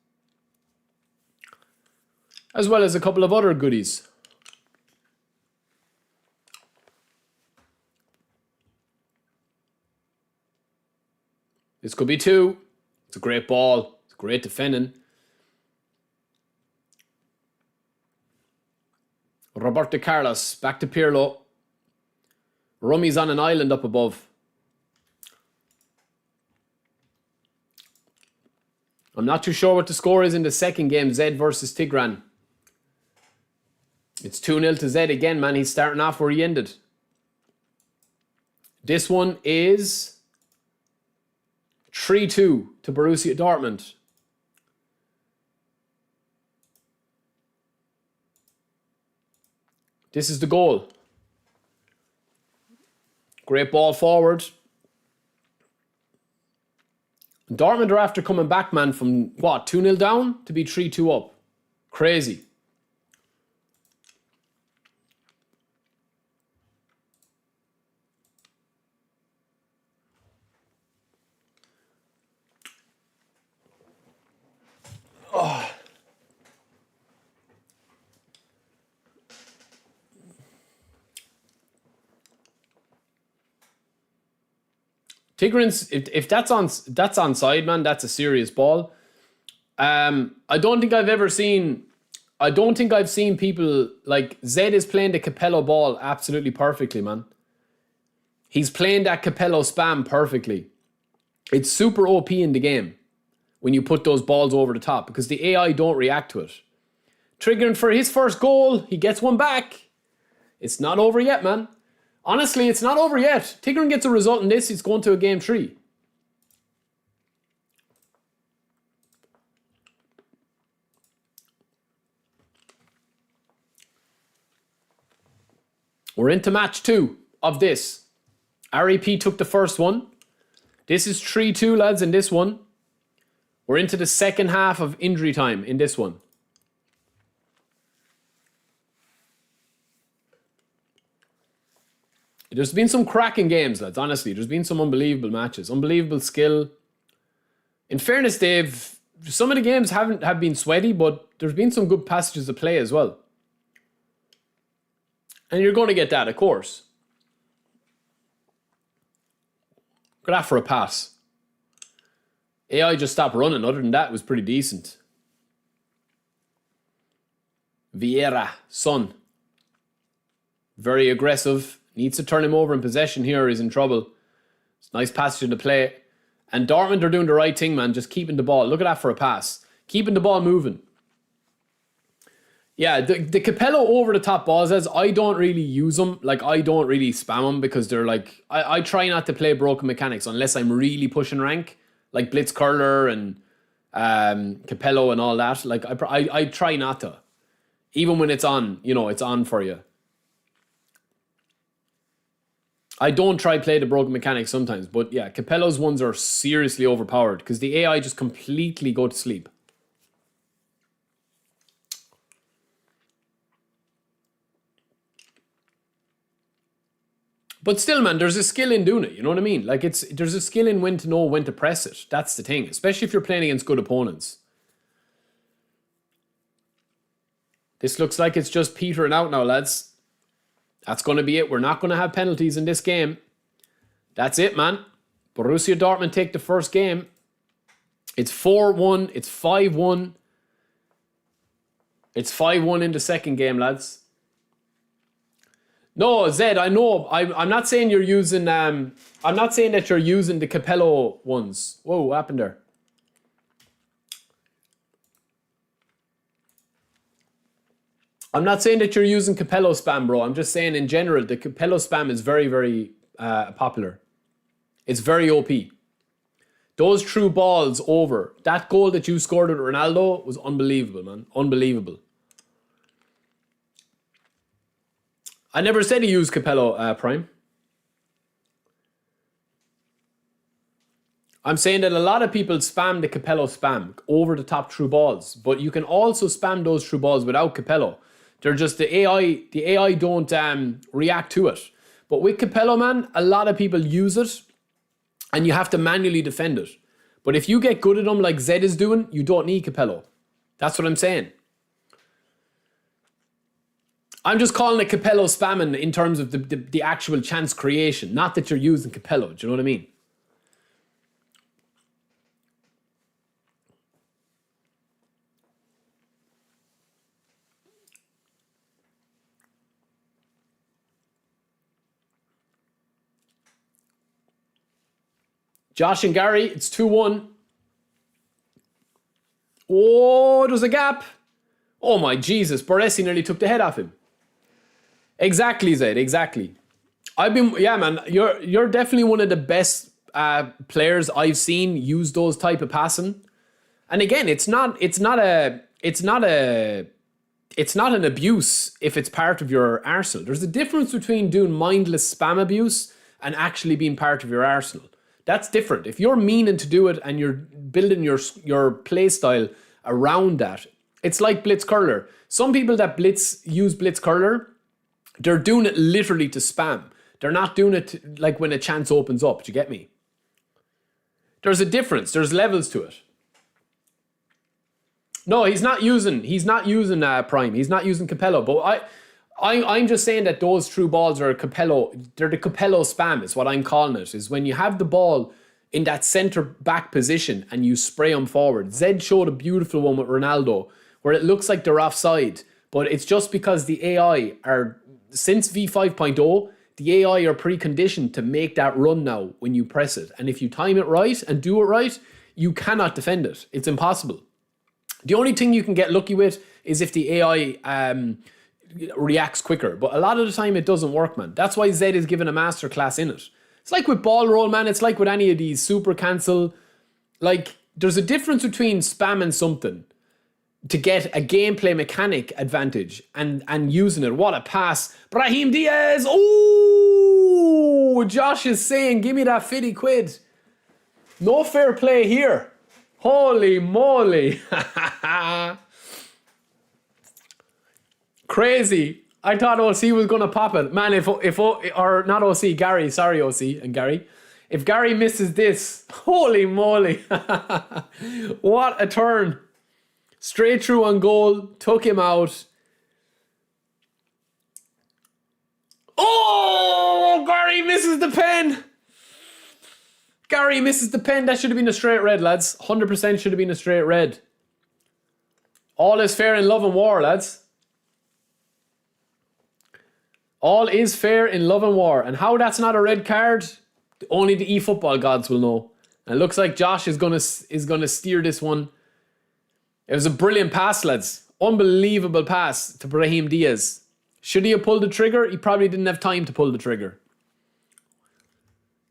As well as a couple of other goodies. This could be 2. It's a great ball. It's great defending. Roberto Carlos, back to Pirlo. Rummy's on an island up above. I'm not too sure what the score is in the second game, Zed versus Tigran. It's 2-0 to Zed again, man. He's starting off where he ended. This one is 3-2 to Borussia Dortmund. This is the goal. Great ball forward. Dortmund are after coming back, man, from what, 2-0 down to be 3-2 up. Crazy. Oh. Tigran's, if that's onside, man, that's a serious ball. I don't think I've seen people like Zed is playing the Capello ball absolutely perfectly, man. He's playing that Capello spam perfectly. It's super OP in the game when you put those balls over the top because the AI don't react to it. Triggering for his first goal, he gets one back. It's not over yet, man. Honestly, it's not over yet. Tigran gets a result in this, it's going to a game 3. We're into match 2 of this. REP took the first one. This is 3-2, lads, in this one. We're into the second half of injury time in this one. There's been some cracking games, lads, honestly. There's been some unbelievable matches. Unbelievable skill. In fairness, Dave, some of the games have been sweaty, but there's been some good passages of play as well. And you're going to get that, of course. Look at that for a pass. AI just stopped running. Other than that, it was pretty decent. Vieira, Son. Very aggressive. Needs to turn him over in possession here. He's in trouble. It's a nice passage into play. And Dortmund are doing the right thing, man. Just keeping the ball. Look at that for a pass. Keeping the ball moving. Yeah, the Capello over-the-top balls, as I don't really use them. Like, I don't really spam them because they're like... I try not to play broken mechanics unless I'm really pushing rank. Like Blitz Curler and Capello and all that. Like, I try not to. Even when it's on, you know, it's on for you. I don't try play the broken mechanics sometimes, but yeah, Capello's ones are seriously overpowered because the AI just completely go to sleep. But still, man, there's a skill in doing it, you know what I mean? Like, there's a skill in when to know when to press it. That's the thing, especially if you're playing against good opponents. This looks like it's just petering out now, lads. That's going to be it. We're not going to have penalties in this game. That's it, man. Borussia Dortmund take the first game. It's 4-1. It's 5-1. It's 5-1 in the second game, lads. No, Zed, I know. I'm not saying you're using... I'm not saying that you're using the Capello ones. Whoa, what happened there? I'm not saying that you're using Capello spam, bro. I'm just saying in general, the Capello spam is very, very popular. It's very OP. Those true balls over. That goal that you scored with Ronaldo was unbelievable, man. Unbelievable. I never said he used Capello Prime. I'm saying that a lot of people spam the Capello spam over the top true balls, but you can also spam those true balls without Capello. They're just the AI don't react to it. But with Capello, man, a lot of people use it and you have to manually defend it. But if you get good at them like Zed is doing, you don't need Capello. That's what I'm saying. I'm just calling it Capello spamming in terms of the actual chance creation, not that you're using Capello. Do you know what I mean? Josh and Gary, it's 2-1. Oh, there's a gap. Oh my Jesus, Baresi nearly took the head off him. Exactly, Zed, exactly. Yeah, man, you're definitely one of the best players I've seen use those type of passing. And again, it's not an abuse if it's part of your arsenal. There's a difference between doing mindless spam abuse and actually being part of your arsenal. That's different. If you're meaning to do it and you're building your play style around that, it's like blitz curler. Some people that use blitz curler, they're doing it literally to spam. They're not doing it like when a chance opens up. Do you get me? There's a difference. There's levels to it. No, he's not using Prime. He's not using Capello. But I'm just saying that those true balls are Capello. They're the Capello spam is what I'm calling it. Is when you have the ball in that centre back position and you spray them forward. Zed showed a beautiful one with Ronaldo where it looks like they're offside. But it's just because the AI are, since V5.0, the AI are preconditioned to make that run now when you press it. And if you time it right and do it right, you cannot defend it. It's impossible. The only thing you can get lucky with is if the AI reacts quicker. But a lot of the time it doesn't work, man. That's why Zed is given a masterclass in it. It's like with ball roll, man. It's like with any of these super cancel. Like, there's a difference between spamming something to get a gameplay mechanic advantage and using it. What a pass. Brahim Diaz. Oh, Josh is saying, give me that 50 quid. No fair play here. Holy moly. Crazy. I thought OC was going to pop it. Man, or not OC, Gary. Sorry, OC and Gary. If Gary misses this, holy moly. What a turn. Straight through on goal. Took him out. Oh, Gary misses the pen. Gary misses the pen. That should have been a straight red, lads. 100% should have been a straight red. All is fair in love and war, lads. All is fair in love and war. And how that's not a red card, only the eFootball gods will know. And it looks like Josh is gonna steer this one. It was a brilliant pass, lads. Unbelievable pass to Brahim Diaz. Should he have pulled the trigger? He probably didn't have time to pull the trigger.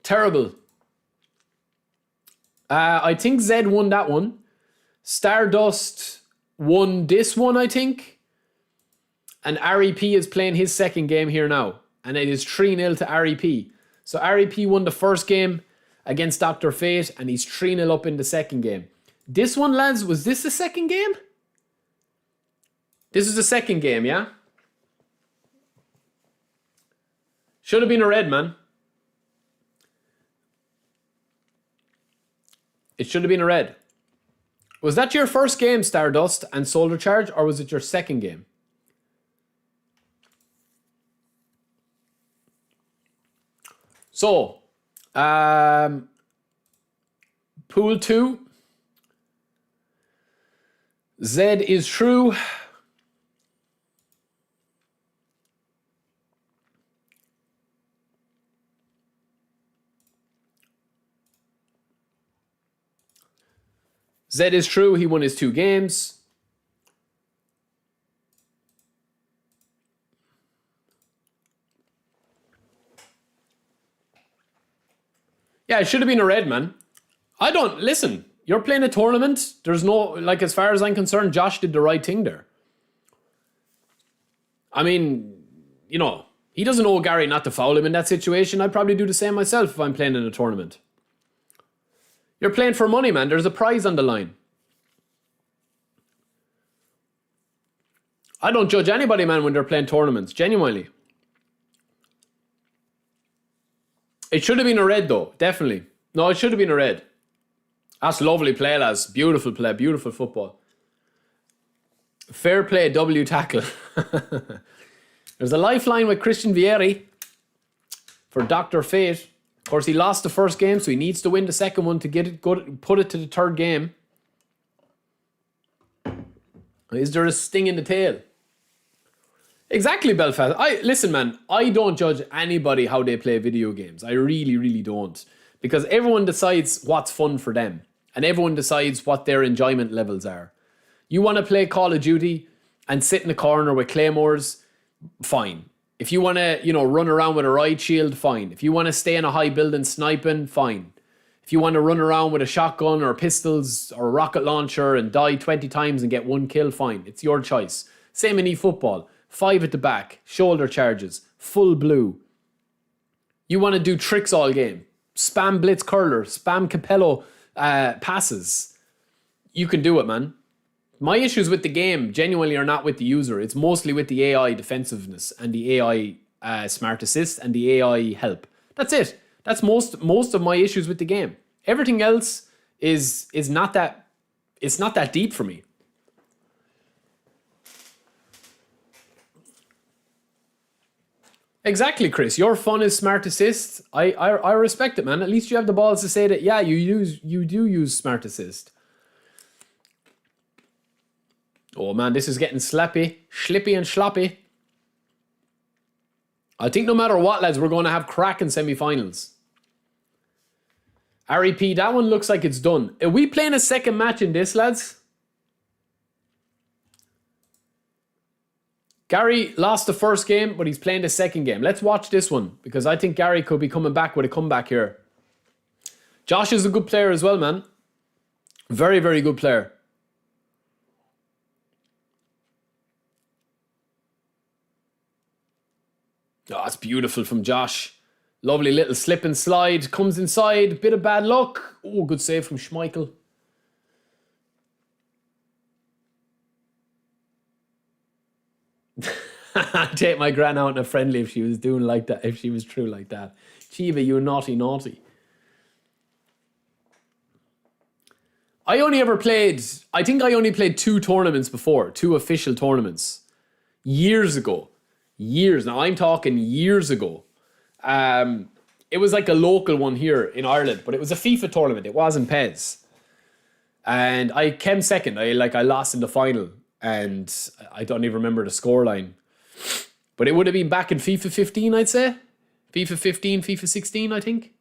Terrible. I think Zed won that one. Stardust won this one, I think. And REP is playing his second game here now. And it is 3-0 to REP. So REP won the first game against Dr. Fate. And he's 3-0 up in the second game. This one, lads, was this the second game? This is the second game, yeah? Should have been a red, man. It should have been a red. Was that your first game, Stardust and Soldier Charge, or was it your second game? So, Pool 2. Zed is true. Zed is true. He won his 2 games. Yeah, it should have been a red, man. I don't... Listen, you're playing a tournament. There's no... Like, as far as I'm concerned, Josh did the right thing there. I mean, you know, he doesn't owe Gary not to foul him in that situation. I'd probably do the same myself if I'm playing in a tournament. You're playing for money, man. There's a prize on the line. I don't judge anybody, man, when they're playing tournaments. Genuinely. It should have been a red, though. Definitely. No, it should have been a red. That's lovely play, lads. Beautiful play. Beautiful football. Fair play, W tackle. There's a lifeline with Christian Vieri for Dr. Fate. Of course, he lost the first game, so he needs to win the second one to get it good, put it to the third game. Is there a sting in the tail? Exactly, Belfast. Listen, man, I don't judge anybody how they play video games. I really, really don't. Because everyone decides what's fun for them. And everyone decides what their enjoyment levels are. You want to play Call of Duty and sit in the corner with claymores, fine. If you want to, run around with a riot shield, fine. If you want to stay in a high building sniping, fine. If you want to run around with a shotgun or pistols or a rocket launcher and die 20 times and get 1 kill, fine. It's your choice. Same in eFootball. 5 at the back, shoulder charges, full blue. You want to do tricks all game. Spam blitz curler, spam Capello passes. You can do it, man. My issues with the game genuinely are not with the user. It's mostly with the AI defensiveness and the AI smart assist and the AI help. That's it. That's most of my issues with the game. Everything else is not that. It's not that deep for me. Exactly, Chris. Your fun is smart assist. I respect it, man. At least you have the balls to say that. Yeah, you do use smart assist. Oh man, this is getting slippy and sloppy. I think no matter what, lads, we're going to have cracking semi-finals. REP, that one looks like it's done. Are we playing a second match in this, lads? Gary lost the first game, but he's playing the second game. Let's watch this one, because I think Gary could be coming back with a comeback here. Josh is a good player as well, man. Very, very good player. Oh, that's beautiful from Josh. Lovely little slip and slide. Comes inside. Bit of bad luck. Oh, good save from Schmeichel. I'd take my gran out in a friendly if she was doing like that, if she was true like that. Chiva, you naughty, naughty. I think I only played 2 tournaments before. 2 official tournaments. Years ago. Years. Now, I'm talking years ago. It was like a local one here in Ireland, but it was a FIFA tournament. It wasn't PES. And I came second. I lost in the final. And I don't even remember the scoreline. But it would have been back in FIFA 15, I'd say. FIFA 15, FIFA 16, I think.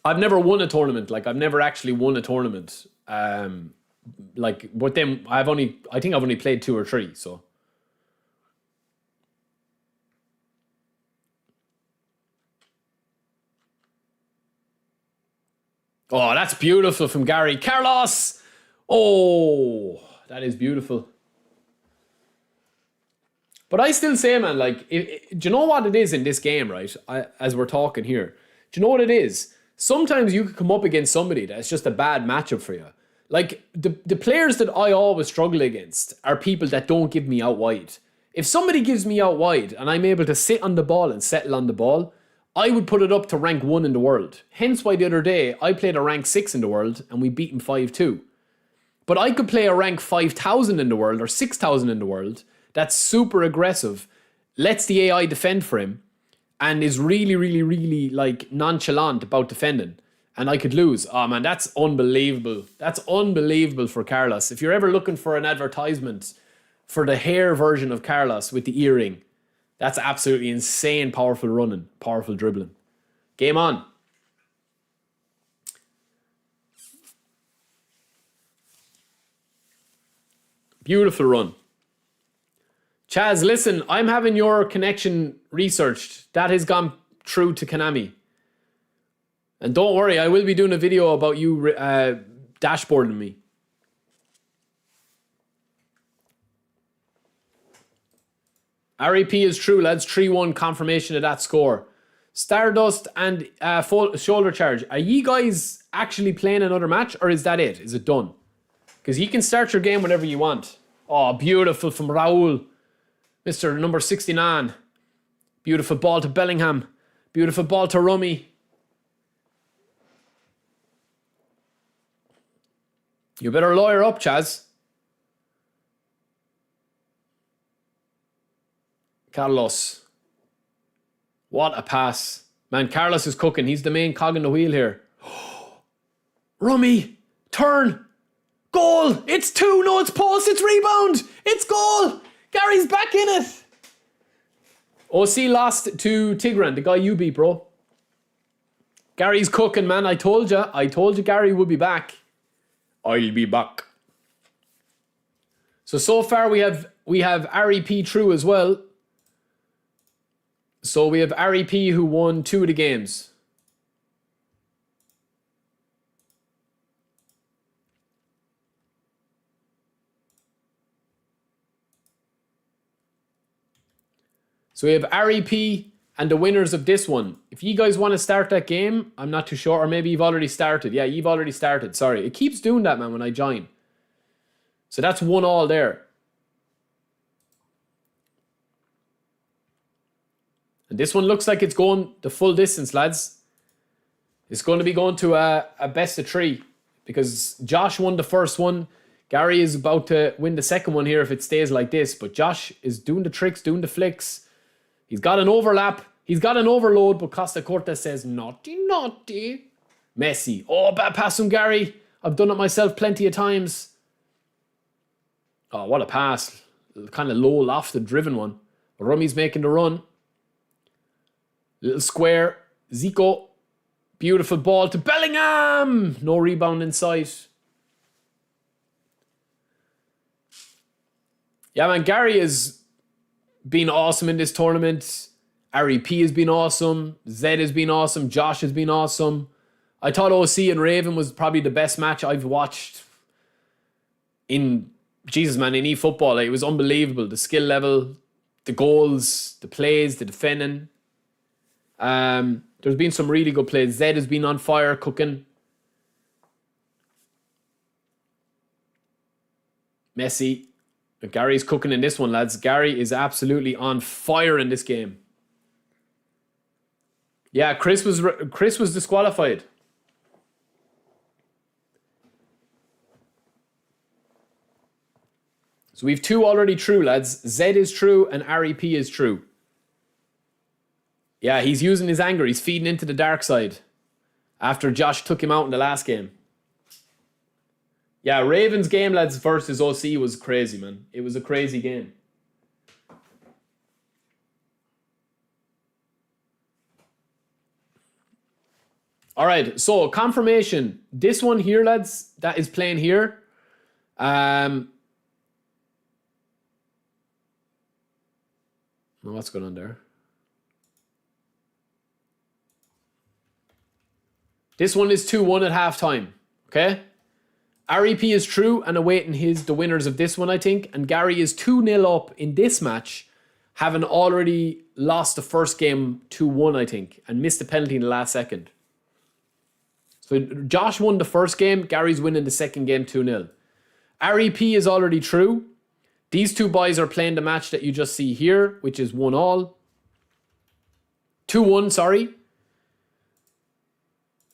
I've never won a tournament. I've never actually won a tournament. But then I think I've only played 2 or 3, so. Oh, that's beautiful from Gary. Carlos! Oh, that is beautiful. But I still say, man, do you know what it is in this game, right? As we're talking here. Do you know what it is? Sometimes you could come up against somebody that's just a bad matchup for you. The players that I always struggle against are people that don't give me out wide. If somebody gives me out wide and I'm able to sit on the ball and settle on the ball, I would put it up to rank 1 in the world. Hence why the other day I played a rank 6 in the world and we beat him 5-2. But I could play a rank 5,000 in the world or 6,000 in the world that's super aggressive, lets the AI defend for him, and is really, really, really nonchalant about defending. And I could lose. Oh man, that's unbelievable. That's unbelievable for Carlos. If you're ever looking for an advertisement for the hair version of Carlos with the earring, that's absolutely insane, powerful running, powerful dribbling. Game on. Beautiful run. Chaz, listen, I'm having your connection researched. That has gone through to Konami. And don't worry, I will be doing a video about you dashboarding me. REP is true, lads. 3-1 confirmation of that score. Stardust and full shoulder charge. Are you guys actually playing another match, or is that it? Is it done? Because you can start your game whenever you want. Oh, beautiful from Raul. Mr. number 69. Beautiful ball to Bellingham. Beautiful ball to Rummy. You better lawyer up, Chaz. Carlos. What a pass. Man, Carlos is cooking. He's the main cog in the wheel here. Rummy. Turn. Goal. It's 2. No, it's post. It's rebound. It's goal. Gary's back in it. OC lost to Tigran, the guy you beat, bro. Gary's cooking, man. I told you. I told you Gary would be back. I'll be back. So far we have REP true as well. So we have REP who won 2 of the games. So we have REP and the winners of this one. If you guys want to start that game, I'm not too sure. Or maybe you've already started. Yeah, you've already started. Sorry. It keeps doing that, man, when I join. So that's 1-1 there. And this one looks like it's going the full distance, lads. It's going to be going to a best of 3. Because Josh won the first one. Gary is about to win the second one here if it stays like this. But Josh is doing the tricks, doing the flicks. He's got an overlap. He's got an overload, but Costa Cortez says, naughty, naughty. Messi. Oh, bad pass from Gary. I've done it myself plenty of times. Oh, what a pass. Kind of low, lofted, driven one. Rummy's making the run. Little square. Zico. Beautiful ball to Bellingham. No rebound in sight. Yeah, man, Gary has been awesome in this tournament. REP has been awesome. Zed has been awesome. Josh has been awesome. I thought OC and Raven was probably the best match I've watched in, Jesus, man, in eFootball. Like, it was unbelievable. The skill level, the goals, the plays, the defending. There's been some really good plays. Zed has been on fire, cooking. Messi. Gary's cooking in this one, lads. Gary is absolutely on fire in this game. Yeah, Chris was disqualified. So we've 2 already true, lads. Zed is true and REP is true. Yeah, he's using his anger. He's feeding into the dark side after Josh took him out in the last game. Yeah, Ravens game, lads, versus OC was crazy, man. It was a crazy game. All right, so confirmation. This one here, lads, that is playing here. What's going on there? This one is 2-1 at halftime, okay? REP is true and awaiting the winners of this one, I think. And Gary is 2-0 up in this match, having already lost the first game 2-1, I think, and missed the penalty in the last second. So Josh won the first game. Gary's winning the second game 2-0. REP is already true. These 2 boys are playing the match that you just see here, which is 1-all. 2-1, sorry.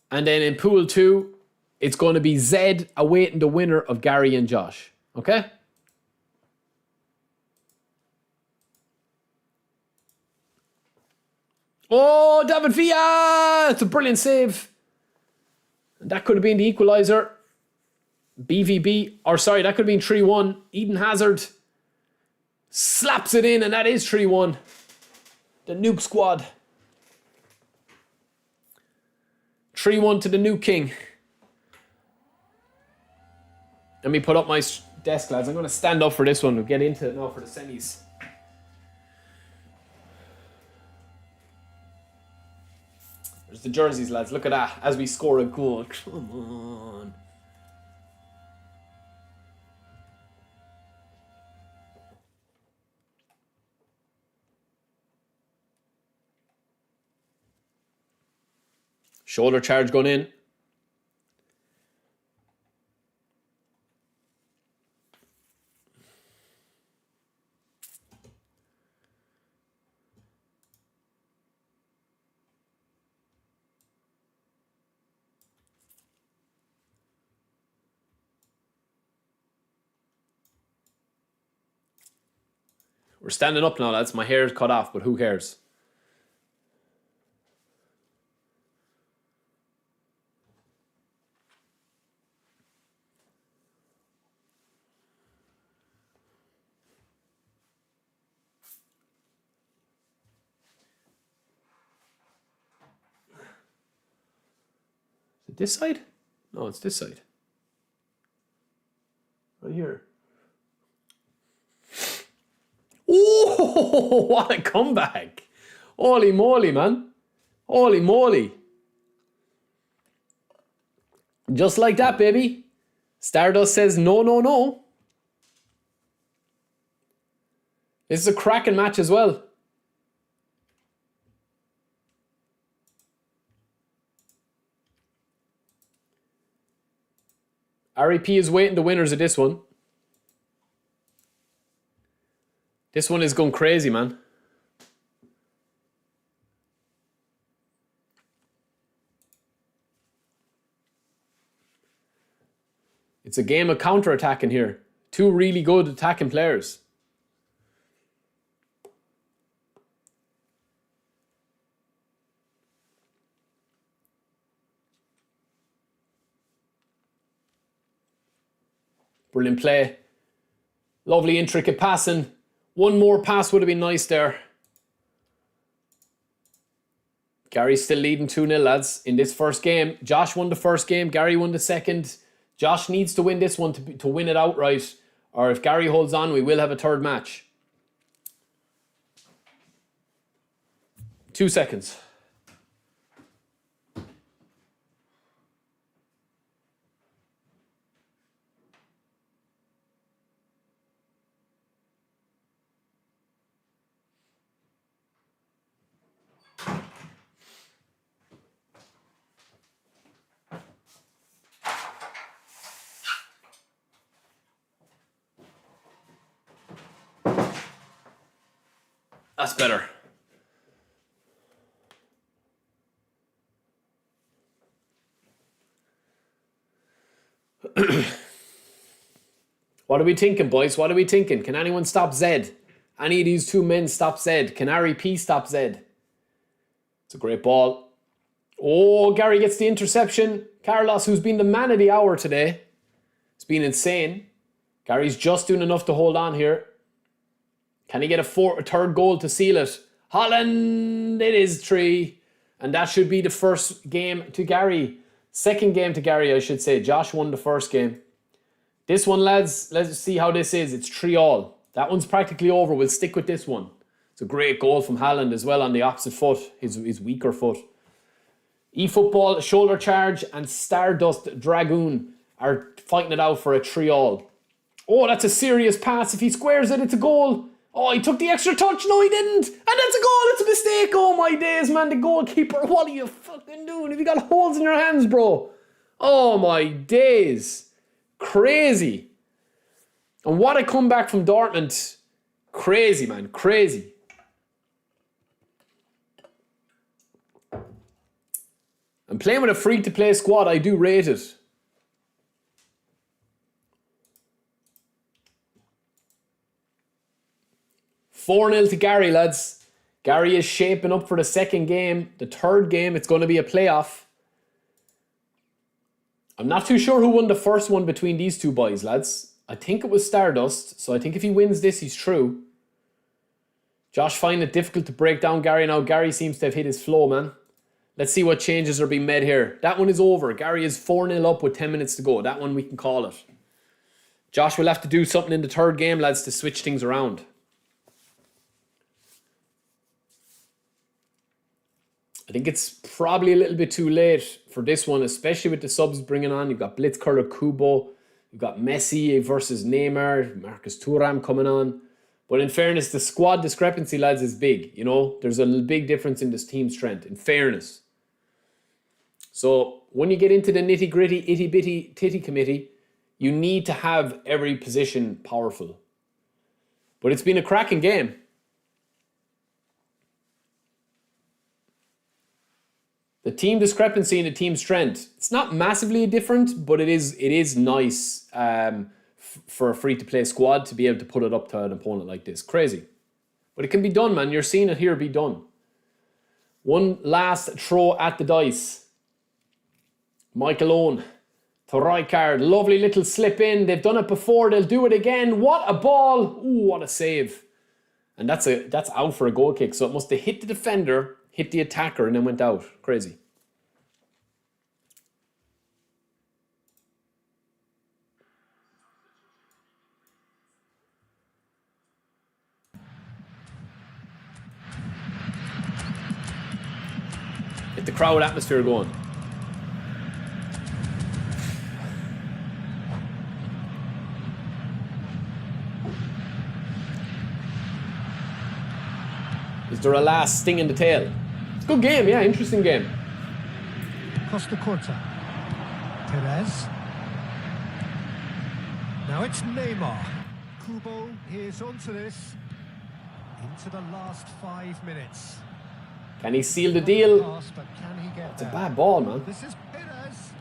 And then in pool 2, it's going to be Zed awaiting the winner of Gary and Josh. Okay? Oh, David Villa! It's a brilliant save. And that could have been the equalizer. BVB. Or sorry, that could have been 3-1. Eden Hazard slaps it in, and that is 3-1. The Nuke squad. 3-1 to the Nuke King. Let me put up my desk, lads. I'm going to stand up for this one. We'll get into it now for the semis. There's the jerseys, lads. Look at that. As we score a goal. Come on. Shoulder charge going in. We're standing up now, lads. My hair is cut off, but who cares? Is it this side? No, it's this side. Right here. Oh, what a comeback. Holy moly, man. Holy moly. Just like that, baby. Stardust says no, no, no. This is a cracking match as well. REP is waiting the winners of this one. This one is going crazy, man. It's a game of counter-attacking here. Two really good attacking players. Brilliant play. Lovely intricate passing. One more pass would have been nice there. Gary's still leading 2-0, lads, in this first game. Josh won the first game. Gary won the second. Josh needs to win this one to win it outright. Or if Gary holds on, we will have a third match. 2 seconds. That's better. What are we thinking, boys? What are we thinking? Can anyone stop Zed? Any of these two men stop Zed? Can REP stop Zed? It's a great ball. Oh, Gary gets the interception. Carlos, who's been the man of the hour today. It's been insane. Gary's just doing enough to hold on here. Can he get a third goal to seal it? Holland, it is 3. And that should be the first game to Gary. Second game to Gary, I should say. Josh won the first game. This one, lads, let's see how this is. It's 3-3. That one's practically over. We'll stick with this one. It's a great goal from Haaland as well on the opposite foot, his weaker foot. eFootball, Shoulder Charge, and Stardust Dragoon are fighting it out for a 3-3. Oh, that's a serious pass. If he squares it, it's a goal. Oh, he took the extra touch. No, he didn't. And that's a goal. It's a mistake. Oh, my days, man. The goalkeeper. What are you fucking doing? Have you got holes in your hands, bro? Oh, my days. Crazy. And what a comeback from Dortmund. Crazy, man. Crazy. And playing with a free-to-play squad, I do rate it. $4-0 to Gary, lads. Gary is shaping up for the second game. The third game, it's going to be a playoff. I'm not too sure who won the first one between these two boys, lads. I think it was Stardust. So I think if he wins this, he's through. Josh finding it difficult to break down Gary now. Gary seems to have hit his flow, man. Let's see what changes are being made here. That one is over. Gary is 4-0 up with 10 minutes to go. That one we can call it. Josh will have to do something in the third game, lads, to switch things around. I think it's probably a little bit too late for this one, especially with the subs bringing on. You've got Blitzcurler Kubo, you've got Messi versus Neymar, Marcus Thuram coming on. But in fairness, the squad discrepancy, lads, is big. You know, there's a big difference in this team strength, in fairness. So when you get into the nitty-gritty, itty-bitty, titty committee, you need to have every position powerful. But it's been a cracking game. The team discrepancy and the team strength, it's not massively different, but it is nice for a free-to-play squad to be able to put it up to an opponent like this. Crazy. But it can be done, man. You're seeing it here be done. One last throw at the dice. Michael Owen to Rijkaard. Lovely little slip in. They've done it before. They'll do it again. What a ball. Ooh, what a save. And that's out for a goal kick. So it must have hit the defender, hit the attacker, and then went out. Crazy. Get the crowd atmosphere going. Is there a last sting in the tail? It's a good game, yeah, interesting game. Costa Curta. Perez. Now it's Neymar. Kubo is onto this. Into the last 5 minutes. Can he seal the deal? Pass, but can he get It's a there? bad ball, man. This is Perez.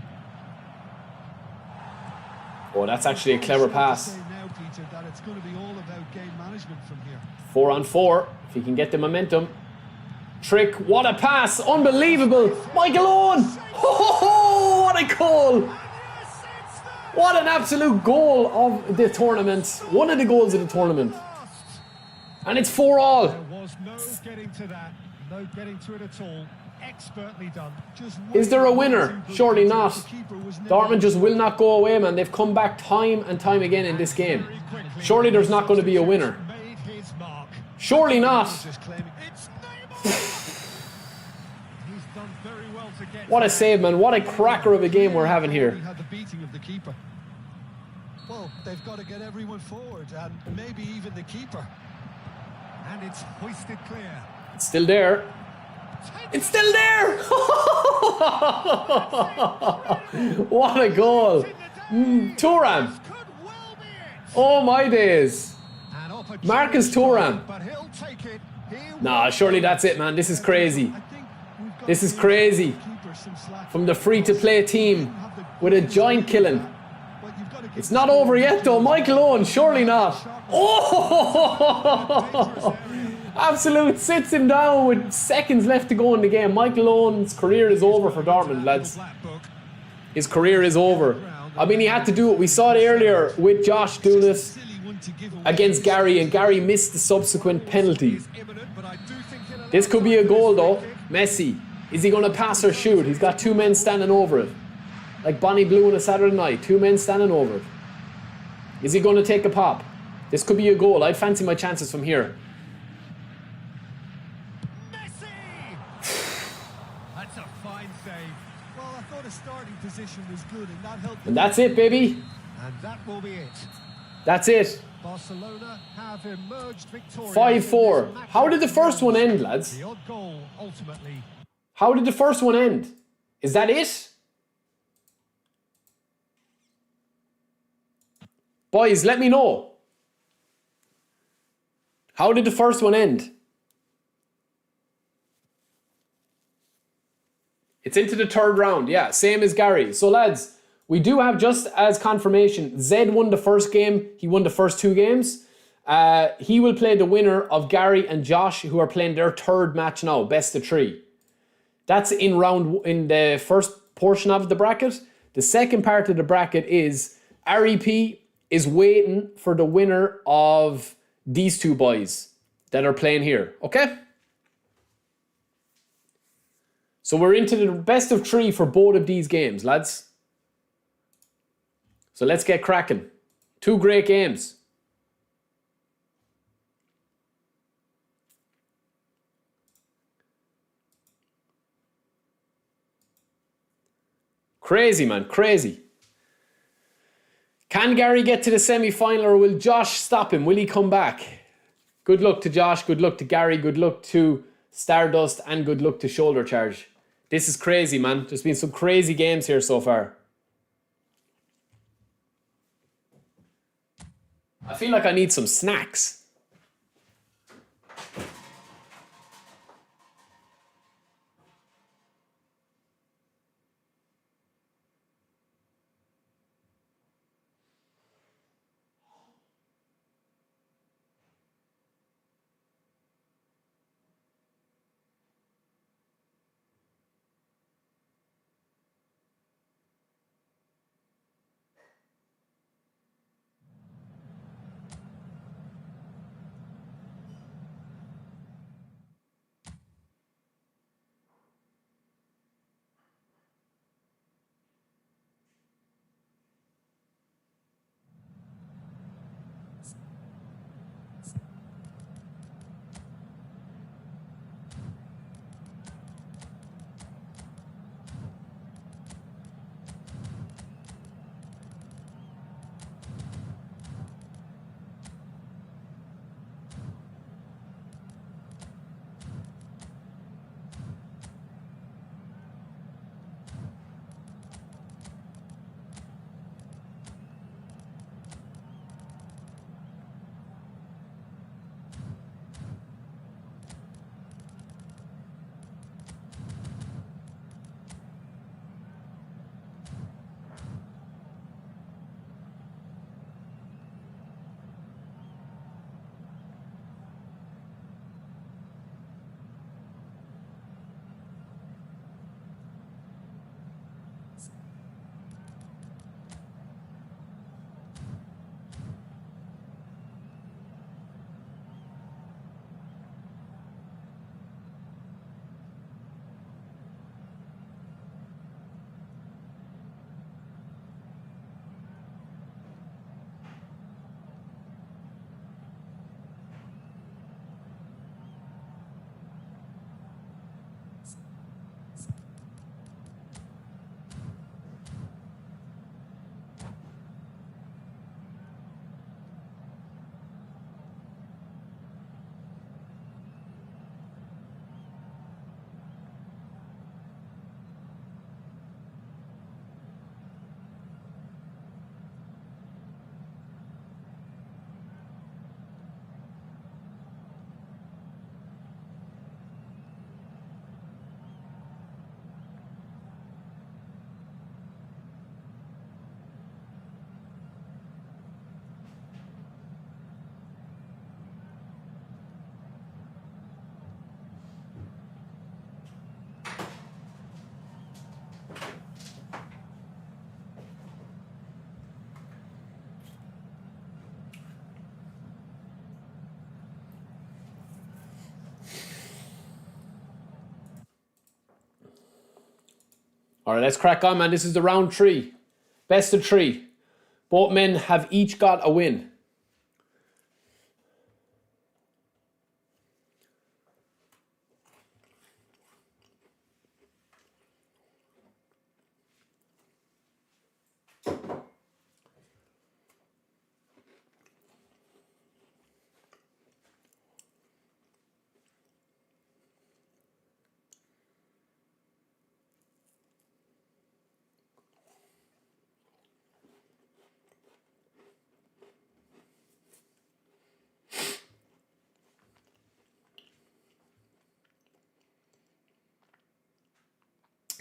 Oh, that's actually a clever pass. Say now, Peter, that it's going to be all about game management from here. 4 on 4. If he can get the momentum. Trick, what a pass. Unbelievable. Michael Owen. Oh, what a goal. What an absolute goal of the tournament. One of the goals of the tournament. And it's 4-all. There was no getting to that. No getting to it at all. Expertly done. Just Is there a winner? one Surely good not. the keeper was never- Dortmund just will not go away, man. They've come back time and time again in this game. Surely there's not going to be a winner. Made his mark. Surely not. Just claiming It's Neymar. He's done very well to get What a to save, man. What a cracker of a game we're having he here. had the beating of the keeper. Well, they've got to get everyone forward, and maybe even the keeper. And it's hoisted clear. It's still there. It's still there! What a goal. Thuram. Could well be it. Oh my days. An opportunity Marcus Thuram. But he'll take it. Nah, surely that's it, man. This is crazy. I think we've got This to is give crazy. the keeper some slack. From the free-to-play team with a joint killing. But you've got to give It's not over yet, though. Michael Owen, surely not. Oh! Absolute sits him down with seconds left to go in the game. Michael Owen's career is over for Dortmund, lads. His career is over. I mean, he had to do it. We saw it earlier with Josh doing it against Gary, and Gary missed the subsequent penalty. This could be a goal, though. Messi. Is he going to pass or shoot? He's got 2 men standing over it. Like Bonnie Blue on a Saturday night. 2 men standing over it. Is he going to take a pop? This could be a goal. I'd fancy my chances from here. That's a fine save. Well, I thought his starting position was good, and that helped. And that's it, baby. And that will be it. That's it. Barcelona have emerged victorious. 5-4. How did the first one end, lads? The odd goal ultimately. How did the first one end? Is that it? Boys, let me know. How did the first one end? It's into the 3rd round. Yeah, same as Gary. So, lads, we do have, just as confirmation, Zed won the first game. He won the first 2 games. He will play the winner of Gary and Josh, who are playing their 3rd match now, best of 3. That's in the first portion of the bracket. The second part of the bracket is REP is waiting for the winner of these 2 boys that are playing here. Okay? So we're into the best of 3 for both of these games, lads. So let's get cracking. 2 great games. Crazy, man, crazy. Can Gary get to the semi-final or will Josh stop him? Will he come back? Good luck to Josh, good luck to Gary, good luck to Stardust, and good luck to Shoulder Charge. This is crazy, man. There's been some crazy games here so far. I feel like I need some snacks. All right, let's crack on, man. This is the round 3. Best of 3. Both men have each got a win.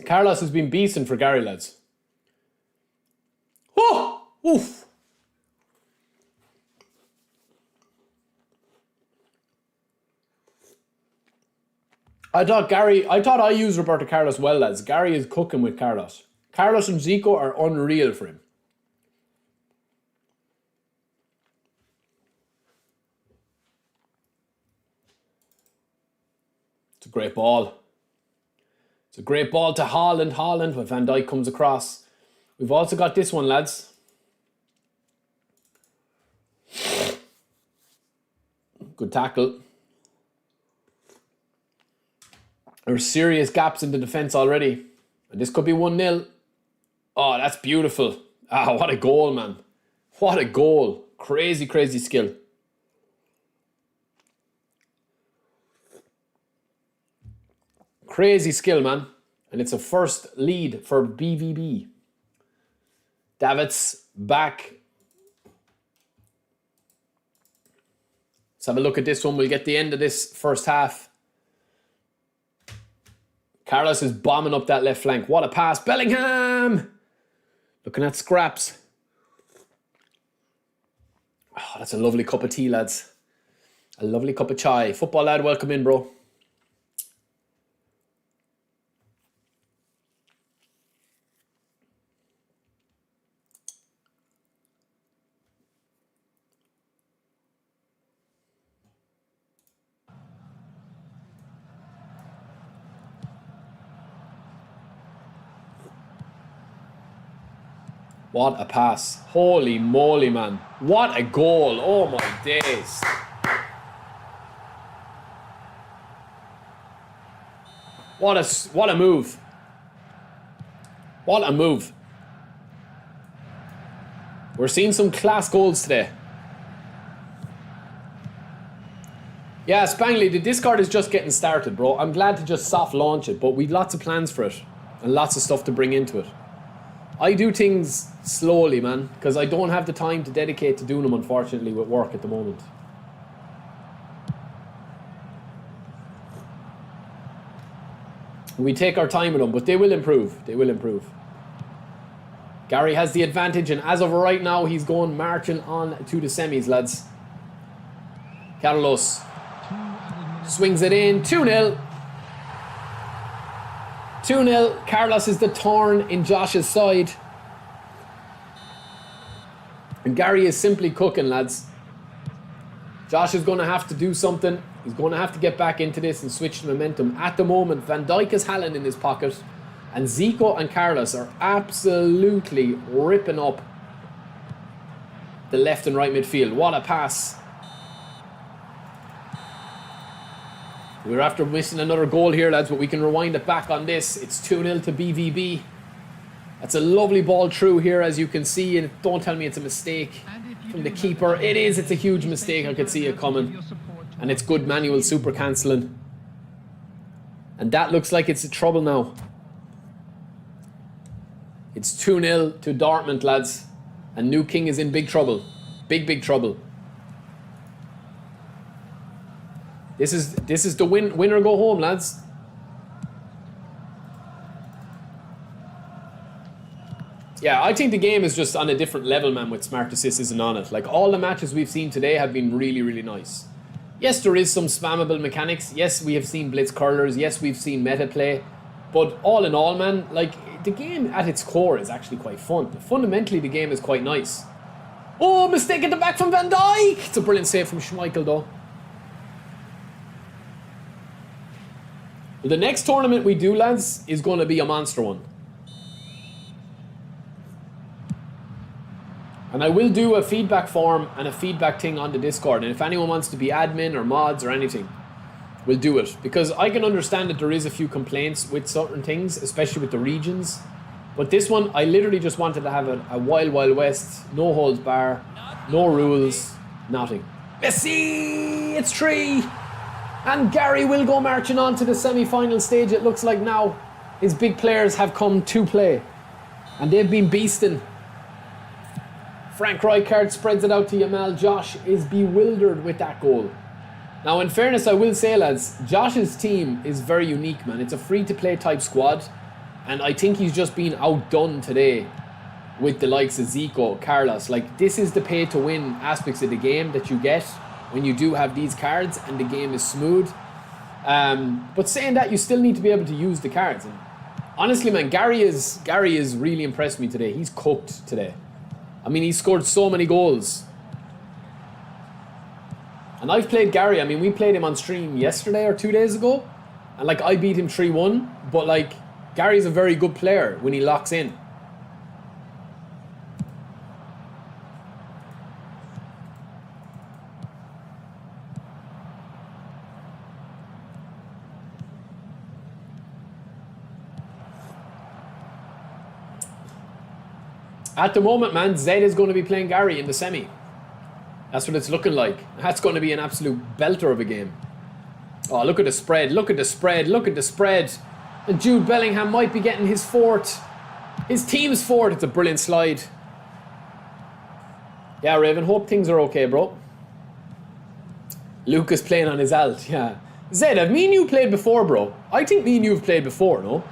Carlos has been beasting for Gary, lads. Oh! Oof! I thought I used Roberto Carlos well, lads. Gary is cooking with Carlos. Carlos and Zico are unreal for him. It's a great ball. It's a great ball to Haaland, when Van Dijk comes across. We've also got this one, lads. Good tackle. There's serious gaps in the defence already. And this could be 1-0. Oh, that's beautiful. Ah, what a goal, man. What a goal. Crazy, crazy skill. Crazy skill, man. And it's a first lead for BVB. Davids back. Let's have a look at this one. We'll get the end of this first half. Carlos is bombing up that left flank. What a pass. Bellingham! Looking at scraps. Oh, that's a lovely cup of tea, lads. A lovely cup of chai. Football lad, welcome in, bro. What a pass. Holy moly, man. What a goal. Oh my days. What a move. What a move. We're seeing some class goals today. Yeah, Spangley, the discard is just getting started, bro. I'm glad to just soft launch it, but we've lots of plans for it and lots of stuff to bring into it. I do things slowly, man, because I don't have the time to dedicate to doing them, unfortunately, with work at the moment. We take our time with them, but they will improve. They will improve. Gary has the advantage, and as of right now, he's going marching on to the semis, lads. Carlos swings it in. 2-0. 2-0. Carlos is the thorn in Josh's side. And Gary is simply cooking, lads. Josh is going to have to do something. He's going to have to get back into this and switch the momentum. At the moment, Van Dijk is Haaland in his pocket. And Zico and Carlos are absolutely ripping up the left and right midfield. What a pass. We're after missing another goal here, lads, but we can rewind it back on this. It's 2-0 to BVB. That's a lovely ball through here, as you can see, and don't tell me it's a mistake from the keeper. It is. It's a huge mistake. I could see it coming. And it's good manual super cancelling. And that looks like it's in trouble now. It's 2-0 to Dortmund, lads. And New King is in big trouble. Big, big trouble. This is the winner go home, lads. Yeah, I think the game is just on a different level, man, with Smart Assist isn't on it. Like, all the matches we've seen today have been really, really nice. Yes, there is some spammable mechanics. Yes, we have seen blitz curlers. Yes, we've seen meta play. But all in all, man, like, the game at its core is actually quite fun. Fundamentally, the game is quite nice. Oh, mistake at the back from Van Dijk. It's a brilliant save from Schmeichel, though. Well, the next tournament we do, lads, is going to be a monster one. And I will do a feedback form and a feedback thing on the Discord. And if anyone wants to be admin or mods or anything, we'll do it. Because I can understand that there is a few complaints with certain things, especially with the regions. But this one, I literally just wanted to have a wild, wild west. No holds bar, no rules, nothing. Messi! It's 3! And Gary will go marching on to the semi-final stage, it looks like now. His big players have come to play. And they've been beasting. Frank Rijkaard spreads it out to Yamal. Josh is bewildered with that goal. Now, in fairness, I will say, lads, Josh's team is very unique, man. It's a free-to-play type squad. And I think he's just been outdone today with the likes of Zico, Carlos. Like, this is the pay-to-win aspects of the game that you get when you do have these cards and the game is smooth. But saying that, you still need to be able to use the cards. And honestly, man, Gary is really impressed me today. He's cooked today. I mean, he scored so many goals. And I've played Gary. I mean, we played him on stream yesterday or 2 days ago. And, like, I beat him 3-1. But, like, Gary's a very good player when he locks in. At the moment, man, Zed is going to be playing Gary in the semi. That's what it's looking like. That's going to be an absolute belter of a game. Oh, look at the spread. Look at the spread. Look at the spread. And Jude Bellingham might be getting his fourth. His team's fourth. It's a brilliant slide. Yeah, Raven, hope things are okay, bro. Lucas playing on his alt, yeah. Zed, have me and you played before, bro? I think me and you have played before, no?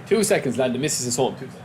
2 seconds, lad. The missus is home. 2 seconds.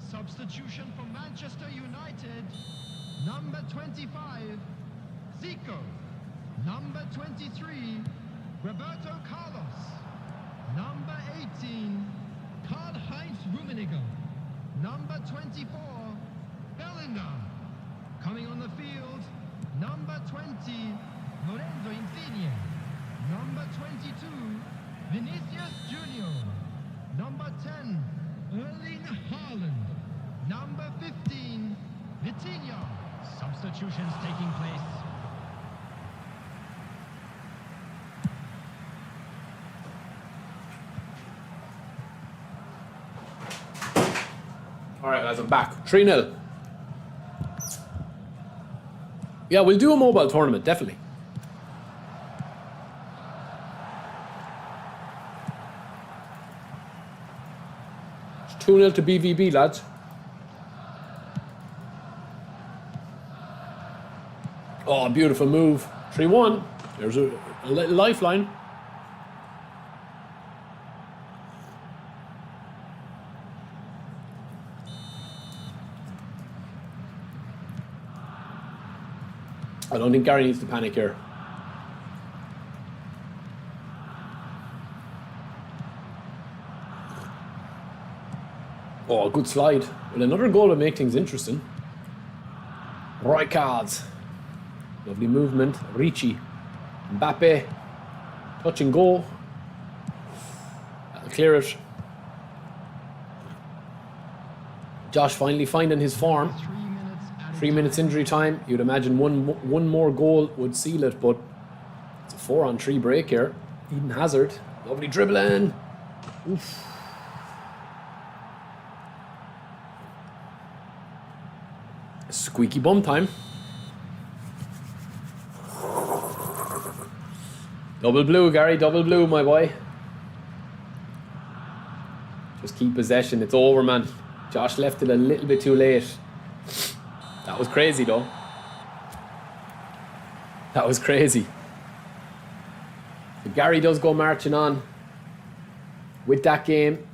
Substitution for Manchester United. Number 25, Zico. Number 23, Roberto Carlos. Number 18, Karl-Heinz Rummenigge. Number 24, Bellingham. Coming on the field, number 20, Lorenzo Insigne. Number 22, Vinicius Junior. Number 10, Erling Haaland. Number 15, Vitinha. Substitutions taking place. Alright guys, I'm back. 3-0. Yeah, we'll do a mobile tournament, definitely. It's 2-0 to BVB, lads. Oh, beautiful move. 3-1. There's a little lifeline. I don't think Gary needs to panic here. Oh, good slide. Well, another goal would make things interesting. Right cards. Lovely movement. Ricci. Mbappe. Touch and go. That'll clear it. Josh finally finding his form. 3 minutes injury time. You'd imagine one more goal would seal it, but it's a 4-on-3 break here. Eden Hazard. Lovely dribbling. Oof. Squeaky bum time. Double blue, Gary. Double blue, my boy. Just keep possession. It's over, man. Josh left it a little bit too late. That was crazy though. That was crazy. So Gary does go marching on with that game.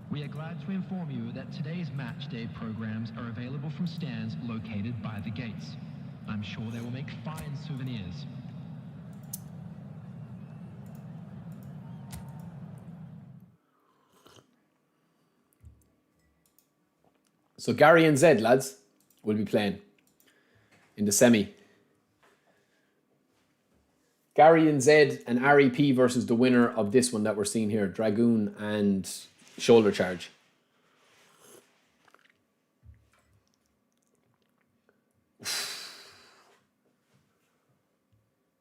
We are glad to inform you that today's match day programs are available from stands located by the gates. I'm sure they will make fine souvenirs. So Gary and Zed, lads, will be playing in the semi. Gary and Zed and REP versus the winner of this one that we're seeing here, Dragoon and Shoulder Charge.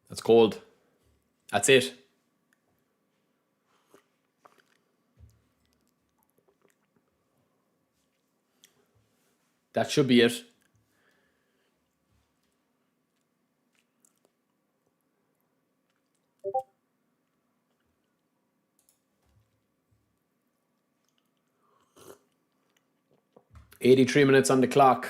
That's cold. That's it. That should be it. "83 minutes on the clock."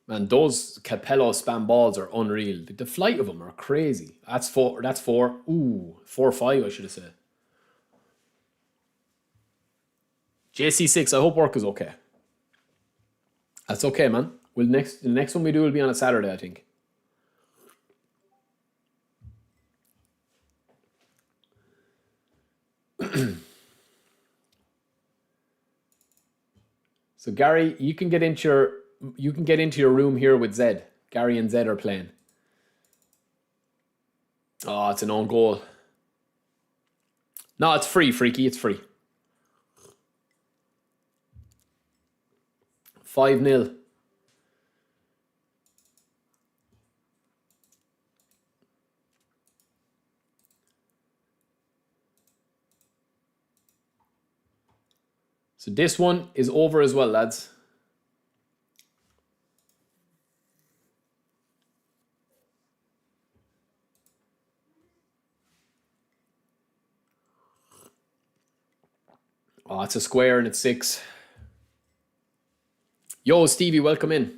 Man, those Capello spam balls are unreal. The flight of them are crazy. That's four. That's four. Ooh, 4-5, I should have said. JC6, I hope work is okay. That's okay, man. The next one we do will be on a Saturday, I think. So Gary, you can get into your room here with Zed. Gary and Zed are playing. Oh, it's an own goal. No, it's free, Freaky. It's free. 5-0. So this one is over as well, lads. Oh, it's a square and it's 6. Yo, Stevie, welcome in.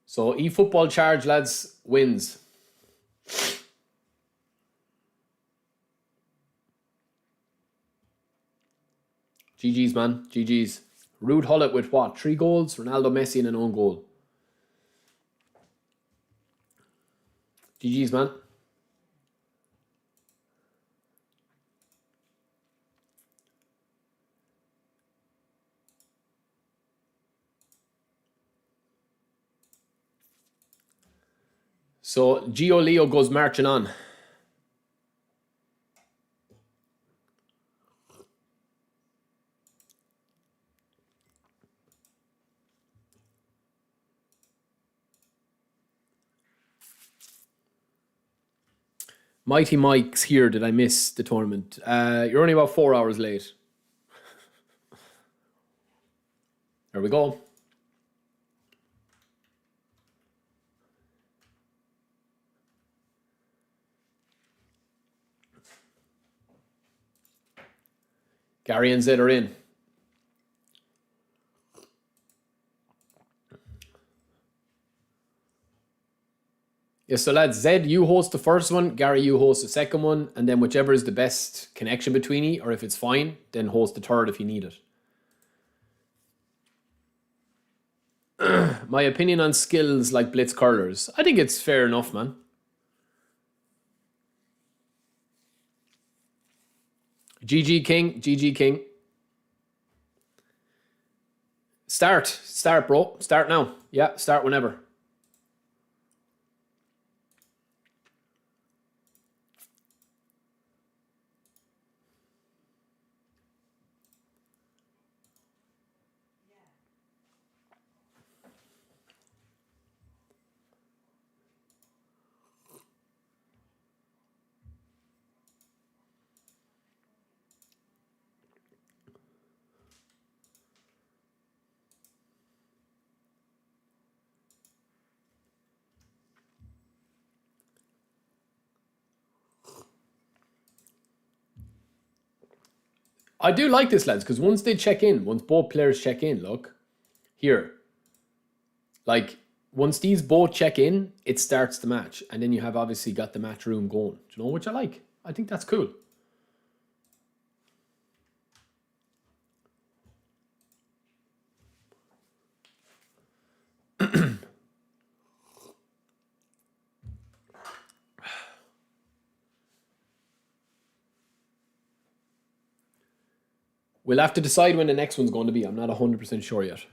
So eFootball charge, lads, wins. GG's, man. GG's. Rude Hullet with what? 3 goals? Ronaldo, Messi and an own goal. GG's, man. So Gio Leo goes marching on. Mighty Mike's here. Did I miss the tournament? You're only about 4 hours late. There we go. Gary and Zed are in. Yeah, so lads, Zed, you host the first one, Gary, you host the second one, and then whichever is the best connection between you, or if it's fine, then host the third if you need it. My opinion on skills like blitz curlers. I think it's fair enough, man. GG King, GG King. Start, bro. Start now. Yeah, start whenever. I do like this, lads, because once they check in, once both players check in, look, here. Like, once these both check in, it starts the match. And then you have obviously got the match room going. Do you know, which I like. I think that's cool. We'll have to decide when the next one's going to be. I'm not 100% sure yet.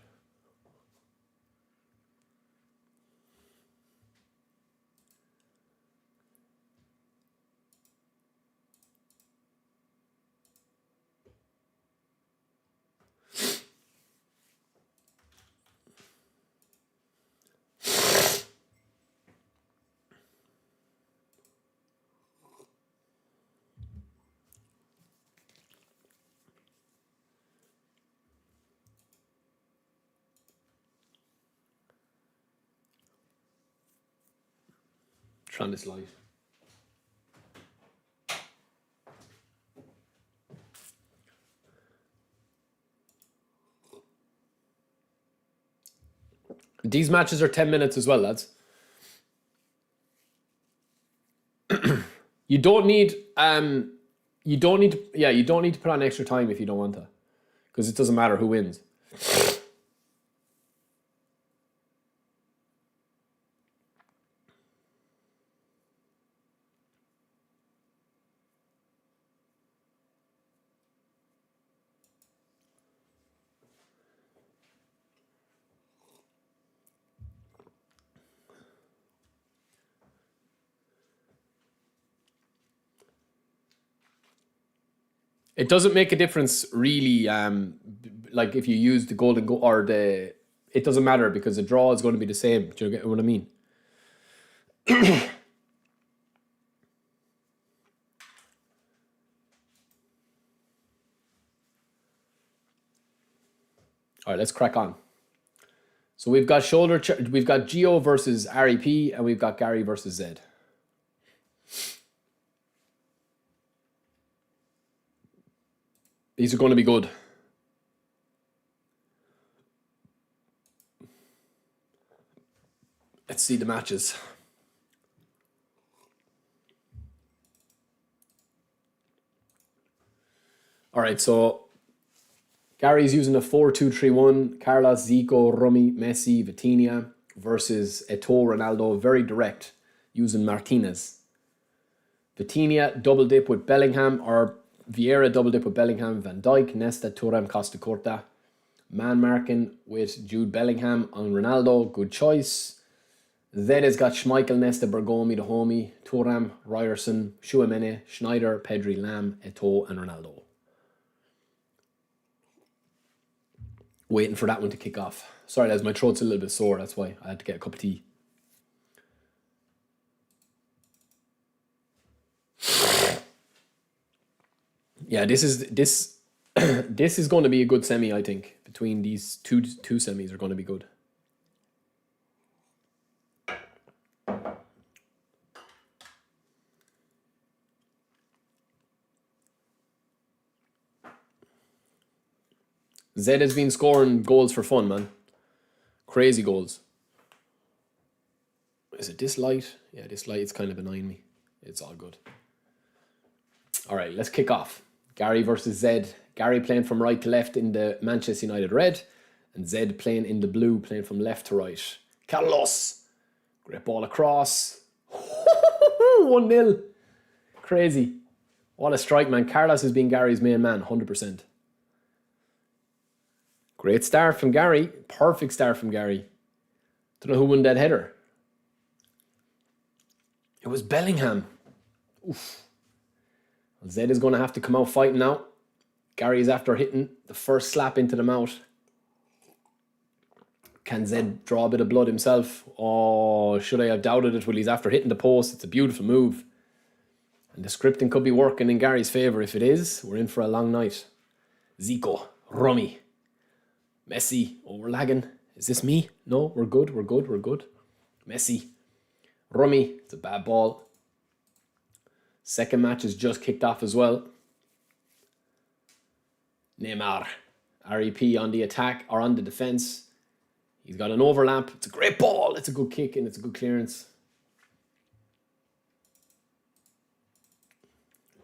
Trying this live. These matches are 10 minutes as well, lads. You don't need to put on extra time if you don't want to. Because it doesn't matter who wins. It doesn't make a difference really, like if you use the golden goal or the, it doesn't matter because the draw is going to be the same. Do you get what I mean? All right, let's crack on. So we've got we've got Gio versus REP, and we've got Gary versus Zed. These are going to be good. Let's see the matches. All right, so Gary's using a 4-2-3-1. Carlos, Zico, Rumi, Messi, Vitinha versus Eto'o, Ronaldo. Very direct, using Martinez. Vitinha double dip with Bellingham, or Vieira double dip with Bellingham, Van Dijk, Nesta, Thuram, Costa Curta. Man marking with Jude Bellingham on Ronaldo. Good choice. Zed has got Schmeichel, Nesta, Bergomi, the homie, Thuram, Ryerson, Chouameni, Schneider, Pedri, Lam, Eto'o, and Ronaldo. Waiting for that one to kick off. Sorry, lads, my throat's a little bit sore. That's why I had to get a cup of tea. Yeah, this is going to be a good semi, I think. Between these two semis are going to be good. Zed has been scoring goals for fun, man. Crazy goals. Is it this light? Yeah, this light is kind of annoying me. It's all good. All right, let's kick off. Gary versus Zed. Gary playing from right to left in the Manchester United red, and Zed playing in the blue, playing from left to right. Carlos. Great ball across. 1-0. Crazy. What a strike, man. Carlos has been Gary's main man, 100%. Great start from Gary. Perfect start from Gary. Don't know who won that header. It was Bellingham. Oof. Well, Zed is going to have to come out fighting now. Gary is after hitting the first slap into the mouth. Can Zed draw a bit of blood himself? Oh, should I have doubted it? Well, he's after hitting the post. It's a beautiful move. And the scripting could be working in Gary's favour. If it is, we're in for a long night. Zico, Rumi, Messi. Oh, we're lagging. Is this me? No, we're good. We're good. We're good. Messi. Rumi. It's a bad ball. Second match is just kicked off as well. Neymar. REP on the attack or on the defense. He's got an overlap. It's a great ball. It's a good kick and it's a good clearance.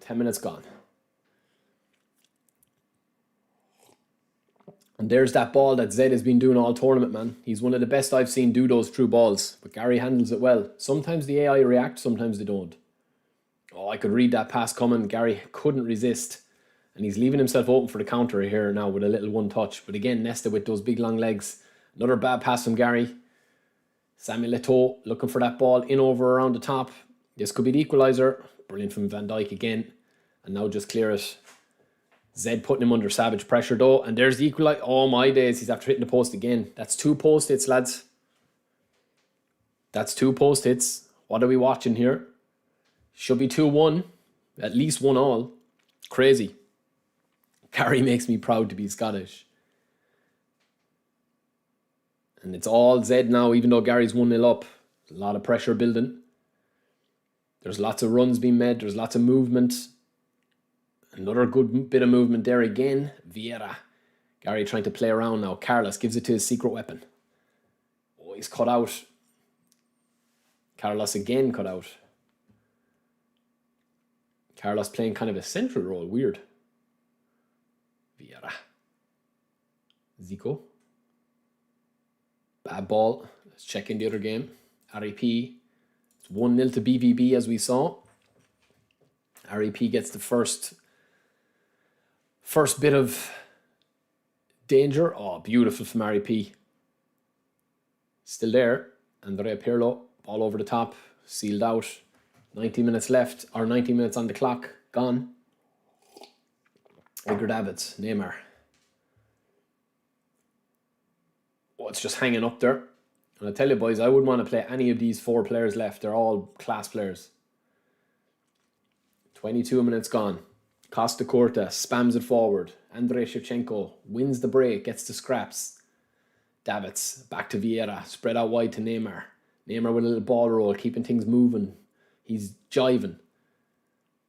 10 minutes gone. And there's that ball that Zed has been doing all tournament, man. He's one of the best I've seen do those through balls. But Gary handles it well. Sometimes the AI react, sometimes they don't. Oh, I could read that pass coming. Gary couldn't resist. And he's leaving himself open for the counter here now with a little one touch. But again, Nesta with those big long legs. Another bad pass from Gary. Samuel Eto'o looking for that ball in over around the top. This could be the equaliser. Brilliant from Van Dijk again. And now just clear it. Zed putting him under savage pressure though. And there's the equaliser. Oh my days, he's after hitting the post again. That's 2 post hits, lads. That's 2 post hits. What are we watching here? Should be 2-1. At least 1-1. Crazy. Gary makes me proud to be Scottish. And it's all Zed now, even though Gary's 1-0 up. A lot of pressure building. There's lots of runs being made. There's lots of movement. Another good bit of movement there again. Vieira. Gary trying to play around now. Carlos gives it to his secret weapon. Oh, he's cut out. Carlos again cut out. Carlos playing kind of a central role. Weird. Vieira. Zico. Bad ball. Let's check in the other game. REP. It's 1-0 to BVB as we saw. REP gets the first bit of danger. Oh, beautiful from REP. Still there. Andrea Pirlo. Ball over the top. Sealed out. 90 minutes left. Or 90 minutes on the clock. Gone. Edgar Davids. Neymar. Oh, it's just hanging up there. And I tell you, boys, I wouldn't want to play any of these 4 players left. They're all class players. 22 minutes gone. Costa Curta spams it forward. Andrei Shevchenko wins the break, gets the scraps. Davids back to Vieira, spread out wide to Neymar. Neymar with a little ball roll, keeping things moving. He's jiving.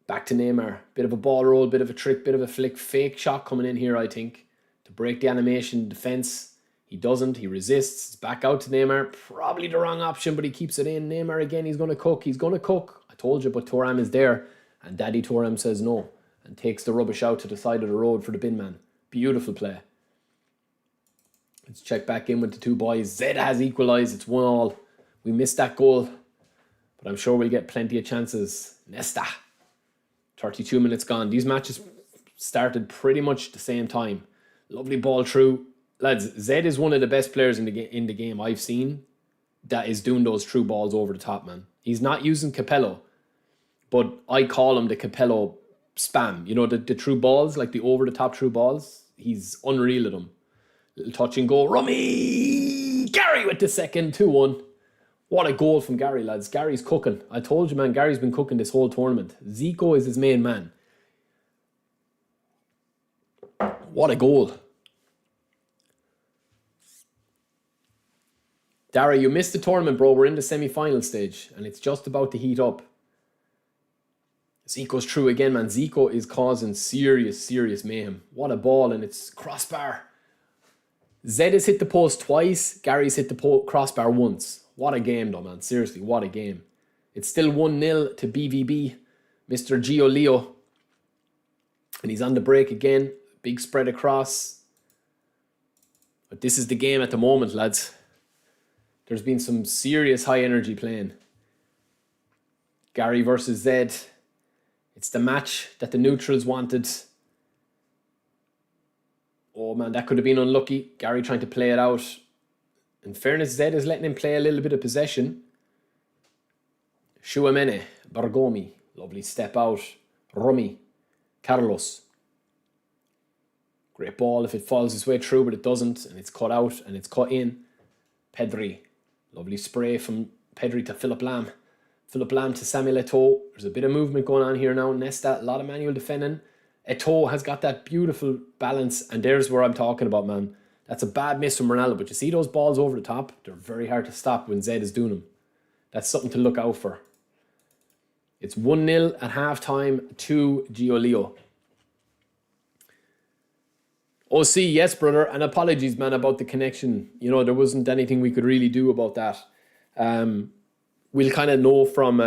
Back to Neymar. Bit of a ball roll, bit of a trick, bit of a flick. Fake shot coming in here, I think, to break the animation defense. He doesn't. He resists. It's back out to Neymar. Probably the wrong option, but he keeps it in. Neymar again. He's going to cook. He's going to cook. I told you, but Thuram is there. And Daddy Thuram says no. And takes the rubbish out to the side of the road for the bin man. Beautiful play. Let's check back in with the 2 boys. Zed has equalised. It's 1-1. We missed that goal. But I'm sure we'll get plenty of chances. Nesta. 32 minutes gone. These matches started pretty much the same time. Lovely ball through. Lads, Zed is one of the best players in the game I've seen that is doing those true balls over the top, man. He's not using Capello, but I call him the Capello spam. You know, the true balls, like the over-the-top true balls. He's unreal at them. Little touch and go. Rummy! Gary with the second. 2-1. What a goal from Gary, lads. Gary's cooking. I told you, man, Gary's been cooking this whole tournament. Zico is his main man. What a goal. Dara, you missed the tournament, bro. We're in the semi-final stage, and it's just about to heat up. Zico's through again, man. Zico is causing serious mayhem. What a ball, and it's crossbar. Zed has hit the post twice. Gary's hit the crossbar once. What a game, though, man. Seriously, what a game. It's still 1-0 to BVB. Mr. Gio Leo. And he's on the break again. Big spread across. But this is the game at the moment, lads. There's been some serious high energy playing. Gary versus Zed. It's the match that the neutrals wanted. Oh man, that could have been unlucky. Gary trying to play it out. In fairness, Zed is letting him play a little bit of possession. Chouameni, Bergomi. Lovely step out. Rummy. Carlos. Great ball if it falls its way through, but it doesn't. And it's cut out and it's cut in. Pedri. Lovely spray from Pedri to Philip Lam. Philip Lam to Samuel Eto'o. There's a bit of movement going on here now. Nesta, a lot of manual defending. Eto'o has got that beautiful balance. And there's where I'm talking about, man. That's a bad miss from Ronaldo. But you see those balls over the top? They're very hard to stop when Zed is doing them. That's something to look out for. It's 1-0 at half-time to Gio Leo. Oh, see, yes, brother, and apologies, man, about the connection. You know, there wasn't anything we could really do about that. We'll kind of know from...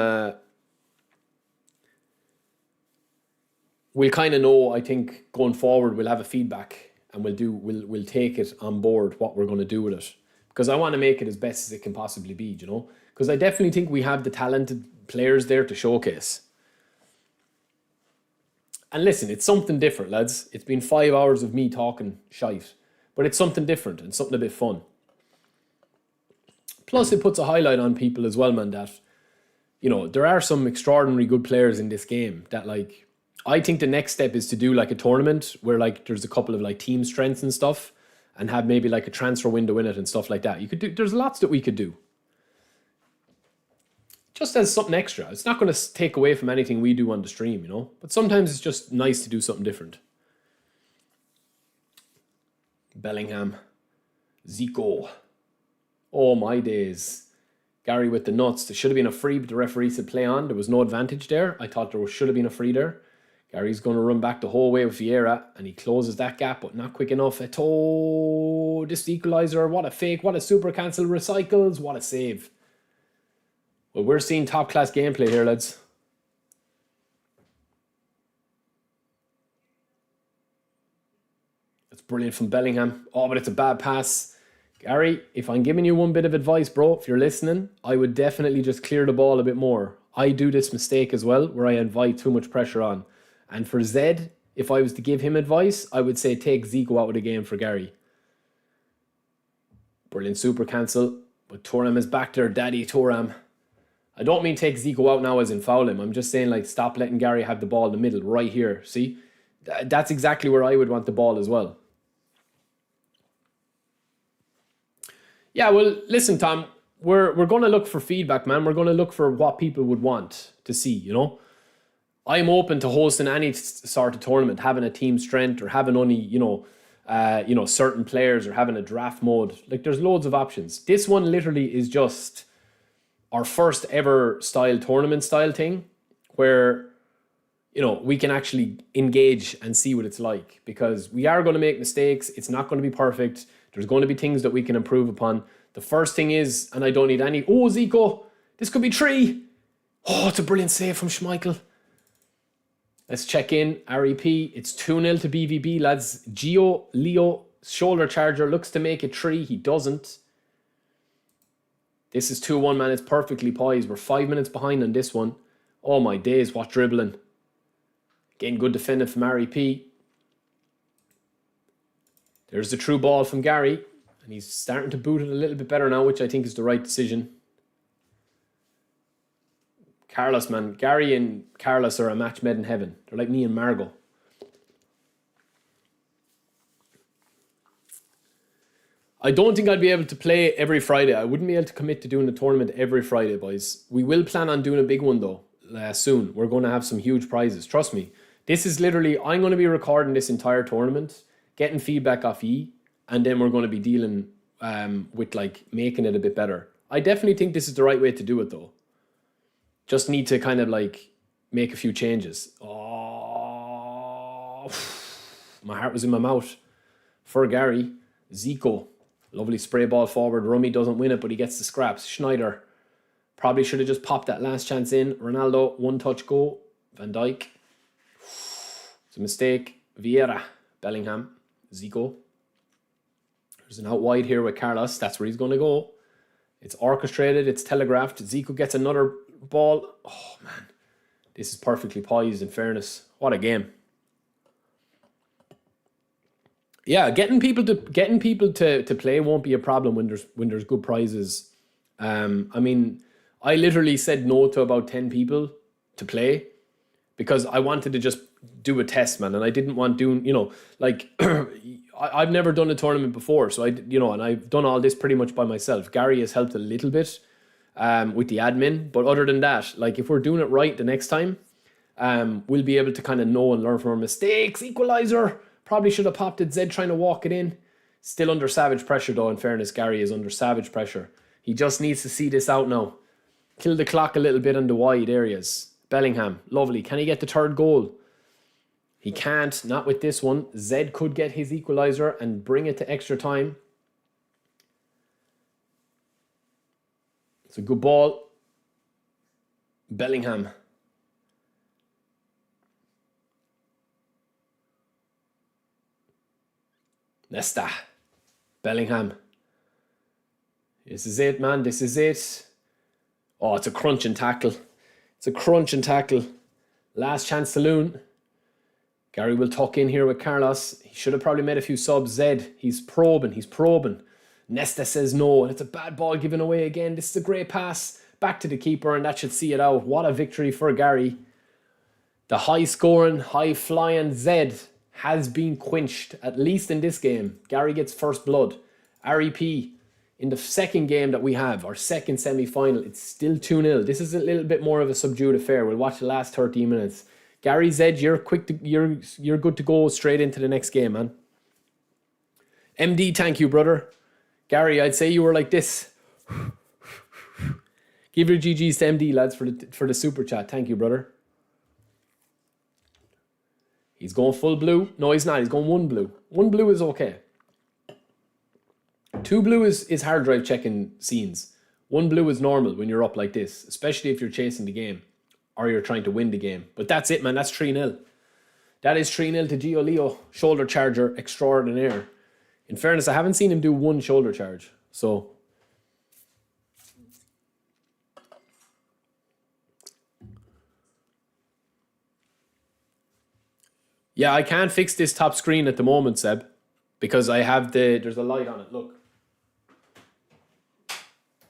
we'll kind of know, I think, going forward, we'll have a feedback and we'll take it on board what we're going to do with it. Because I want to make it as best as it can possibly be, you know? Because I definitely think we have the talented players there to showcase. And listen, it's something different, lads. It's been 5 hours of me talking shite. But it's something different and something a bit fun. Plus, it puts a highlight on people as well, man, that, you know, there are some extraordinary good players in this game that, like, I think the next step is to do, like, a tournament where, like, there's a couple of, like, team strengths and stuff and have maybe, like, a transfer window in it and stuff like that. You could do, there's lots that we could do. Just as something extra. It's not going to take away from anything we do on the stream, you know? But sometimes it's just nice to do something different. Bellingham. Zico. Oh, my days. Gary with the nuts. There should have been a free, but the referee said play on. There was no advantage there. I thought there should have been a free there. Gary's going to run back the whole way with Vieira, and he closes that gap, but not quick enough at all. This equaliser, what a fake, what a super cancel, recycles, what a save. Well, we're seeing top-class gameplay here, lads. It's brilliant from Bellingham. Oh, but it's a bad pass. Gary, if I'm giving you one bit of advice, bro, if you're listening, I would definitely just clear the ball a bit more. I do this mistake as well, where I invite too much pressure on. And for Zed, if I was to give him advice, I would say take Zico out of the game for Gary. Brilliant super cancel. But Thuram is back there, Daddy Thuram. I don't mean take Zico out now as in foul him. I'm just saying, like, stop letting Gary have the ball in the middle, right here. See? That's exactly where I would want the ball as well. Yeah, well, listen, Tom. We're going to look for feedback, man. We're going to look for what people would want to see, you know? I'm open to hosting any sort of tournament, having a team strength or having only, you know, certain players or having a draft mode. Like, there's loads of options. This one literally is just our first ever tournament style thing where, you know, we can actually engage and see what it's like, because we are going to make mistakes. It's not going to be perfect. There's going to be things that we can improve upon. The first thing is, and I don't need any, oh, Zico, this could be 3. Oh, it's a brilliant save from Schmeichel. Let's check in. REP, it's 2-0 to BVB, lads. Leo, shoulder charger, looks to make it 3. He doesn't. This is 2-1, man. It's perfectly poised. We're 5 minutes behind on this one. Oh, my days, what dribbling. Again, good defending from REP. There's the true ball from Gary. And he's starting to boot it a little bit better now, which I think is the right decision. Carlos, man. Gary and Carlos are a match made in heaven. They're like me and Margot. I don't think I'd be able to play every Friday. I wouldn't be able to commit to doing a tournament every Friday, boys. We will plan on doing a big one, though, soon. We're going to have some huge prizes. Trust me. This is literally... I'm going to be recording this entire tournament, getting feedback off ye, and then we're going to be dealing with, like, making it a bit better. I definitely think this is the right way to do it, though. Just need to kind of, like, make a few changes. Oh, my heart was in my mouth. For Gary, Zico. Lovely spray ball forward. Rummy doesn't win it, but he gets the scraps. Schneider. Probably should have just popped that last chance in. Ronaldo, one touch goal. Van Dijk. It's a mistake. Vieira. Bellingham. Zico. There's an out wide here with Carlos. That's where he's going to go. It's orchestrated. It's telegraphed. Zico gets another ball. Oh, man. This is perfectly poised, in fairness. What a game. Yeah, getting people to play won't be a problem when there's good prizes. I mean, I literally said no to about 10 people to play because I wanted to just do a test, man, and I didn't want doing, you know, like I've never done a tournament before, so and I've done all this pretty much by myself. Gary has helped a little bit with the admin, but other than that, like, if we're doing it right the next time, we'll be able to kind of know and learn from our mistakes. Equalizer. Probably should have popped it. Zed trying to walk it in. Still under savage pressure, though. In fairness, Gary is under savage pressure. He just needs to see this out now. Kill the clock a little bit on the wide areas. Bellingham, lovely. Can he get the third goal? He can't, not with this one. Zed could get his equalizer and bring it to extra time. It's a good ball. Bellingham. Nesta. Bellingham. This is it, man. This is it. Oh, it's a crunching tackle. It's a crunching tackle. Last chance saloon. Gary will tuck in here with Carlos. He should have probably made a few subs. Zed, he's probing. He's probing. Nesta says no, and it's a bad ball given away again. This is a great pass back to the keeper, and that should see it out. What a victory for Gary. The high-scoring, high-flying Zed has been quenched, at least in this game. Gary gets first blood. REP, in the second game that we have, our second semi-final, it's still 2-0. This is a little bit more of a subdued affair. We'll watch the last 13 minutes. Gary, Zed, you're good to go straight into the next game, man. MD, thank you, brother. Gary, I'd say you were like this. Give your GGs to MD, lads, for the super chat. Thank you, brother. He's going full blue. No, he's not. He's going one blue. One blue is okay. Two blue is hard drive checking scenes. One blue is normal when you're up like this, especially if you're chasing the game or you're trying to win the game. But that's it, man. That's 3-0. That is 3-0 to Gio Leo. Shoulder charger extraordinaire. In fairness, I haven't seen him do one shoulder charge. So, yeah, I can't fix this top screen at the moment, Seb, because I have there's a light on it. Look.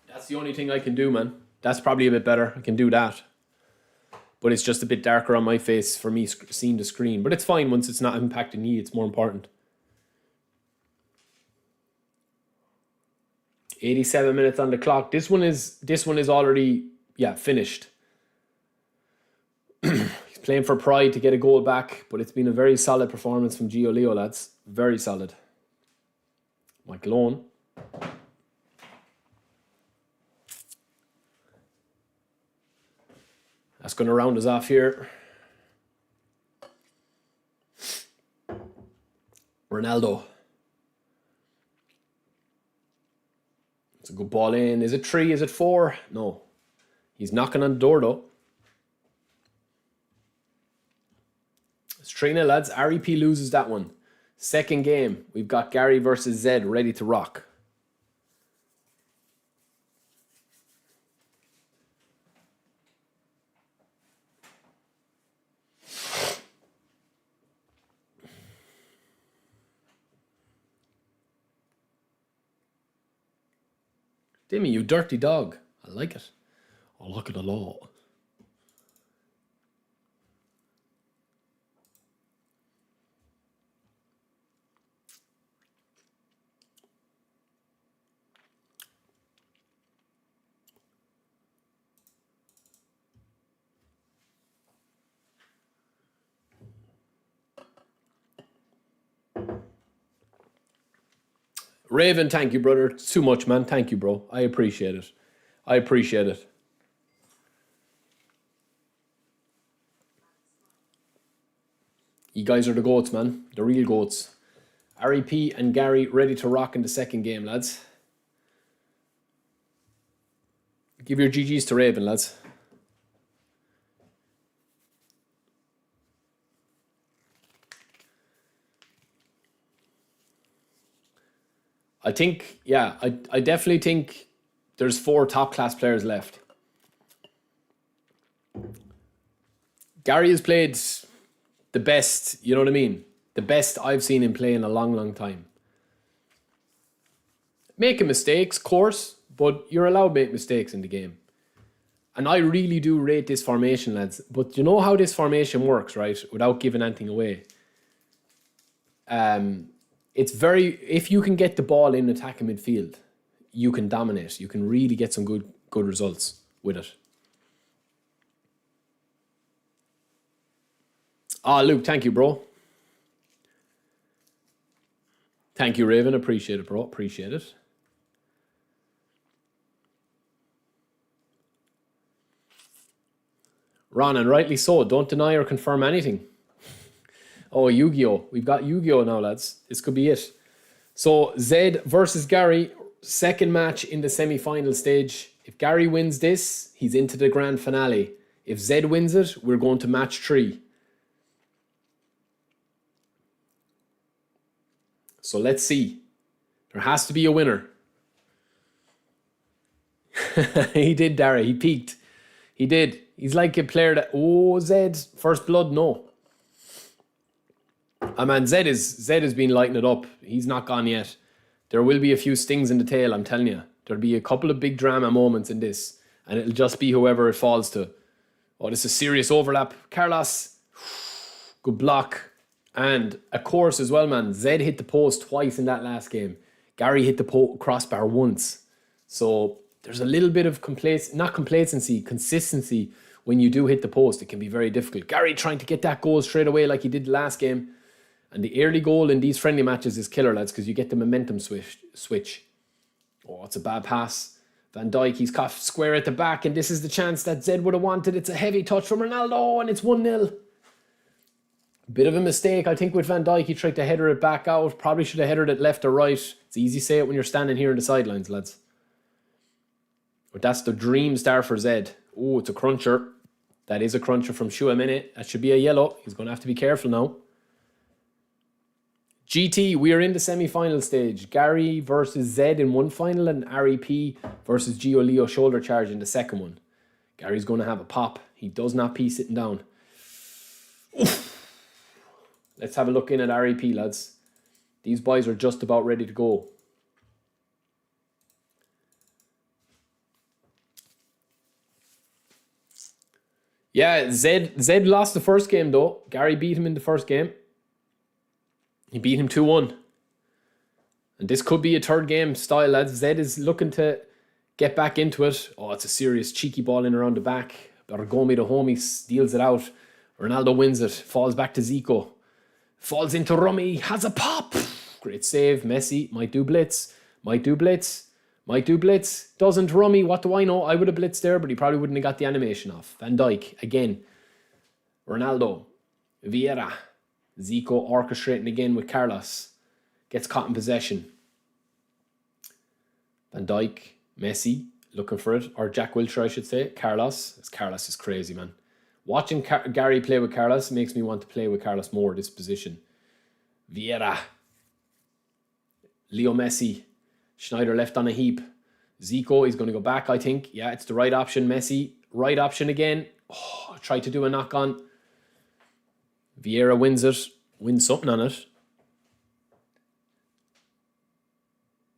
That's the only thing I can do, man. That's probably a bit better. I can do that. But it's just a bit darker on my face for me seeing the screen. But it's fine once it's not impacting me. It's more important. 87 minutes on the clock. This one is already finished. He's playing for pride to get a goal back, but it's been a very solid performance from Gio Leo, lads. Very solid. Michael Owen. That's going to round us off here. Ronaldo. It's a good ball in. Is it 3? Is it 4? No. He's knocking on the door, though. It's 3-0, lads. REP loses that one. Second game. We've got Gary versus Zed ready to rock. Dimmy, you dirty dog. I like it. Oh, look at the law. Raven, thank you, brother. It's too much, man. Thank you, bro. I appreciate it. I appreciate it. You guys are the goats, man. The real goats. REP and Gary ready to rock in the second game, lads. Give your GGs to Raven, lads. I think, I definitely think there's 4 top-class players left. Gary has played the best, you know what I mean? The best I've seen him play in a long, long time. Making mistakes, of course, but you're allowed to make mistakes in the game. And I really do rate this formation, lads. But you know how this formation works, right? Without giving anything away. It's if you can get the ball in attacking midfield, you can dominate. You can really get some good results with it. Luke, thank you, bro. Thank you, Raven. Appreciate it, bro. Appreciate it. Ron, and rightly so. Don't deny or confirm anything. Oh, Yu-Gi-Oh! We've got Yu-Gi-Oh! Now, lads. This could be it. So, Zed versus Gary. Second match in the semi-final stage. If Gary wins this, he's into the grand finale. If Zed wins it, we're going to match 3. So let's see. There has to be a winner. He did, Dara. He peaked. He did. He's like a player that... Oh, Zed. First blood, no. Man, Zed has been lighting it up. He's not gone yet. There will be a few stings in the tail, I'm telling you. There'll be a couple of big drama moments in this. And it'll just be whoever it falls to. Oh, this is a serious overlap. Carlos. Good block. And, of course, as well, man, Zed hit the post twice in that last game. Gary hit the crossbar once. So there's a little bit of consistency when you do hit the post. It can be very difficult. Gary trying to get that goal straight away like he did the last game. And the early goal in these friendly matches is killer, lads, because you get the momentum switch. Oh, it's a bad pass. Van Dijk, he's caught square at the back, and this is the chance that Zed would have wanted. It's a heavy touch from Ronaldo, and it's 1-0. Bit of a mistake, I think, with Van Dijk. He tried to header it back out. Probably should have headed it left or right. It's easy to say it when you're standing here on the sidelines, lads. But that's the dream start for Zed. Oh, it's a cruncher. That is a cruncher from Chouameni. That should be a yellow. He's going to have to be careful now. GT, we are in the semi-final stage. Gary versus Zed in one final and REP versus Gio Leo shoulder charge in the second one. Gary's going to have a pop. He does not pee sitting down. Oof. Let's have a look in at REP, lads. These boys are just about ready to go. Yeah, Zed lost the first game though. Gary beat him in the first game. He beat him 2-1. And this could be a third game style, lads. Zed is looking to get back into it. Oh, it's a serious cheeky ball in around the back. Bergomi, the homie, steals it out. Ronaldo wins it. Falls back to Zico. Falls into Rummy. Has a pop. Great save. Messi. Might do blitz. Might do blitz. Might do blitz. Doesn't Rummy. What do I know? I would have blitzed there, but he probably wouldn't have got the animation off. Van Dijk. Again. Ronaldo. Vieira. Zico orchestrating again with Carlos. Gets caught in possession. Van Dijk, Messi, looking for it. Or Jack Wilshere, I should say. Carlos. Carlos is crazy, man. Watching Gary play with Carlos makes me want to play with Carlos more, this position. Vieira. Leo Messi. Schneider left on a heap. Zico is going to go back, I think. Yeah, it's the right option. Messi, right option again. Oh, tried to do a knock-on. Vieira wins it. Wins something on it.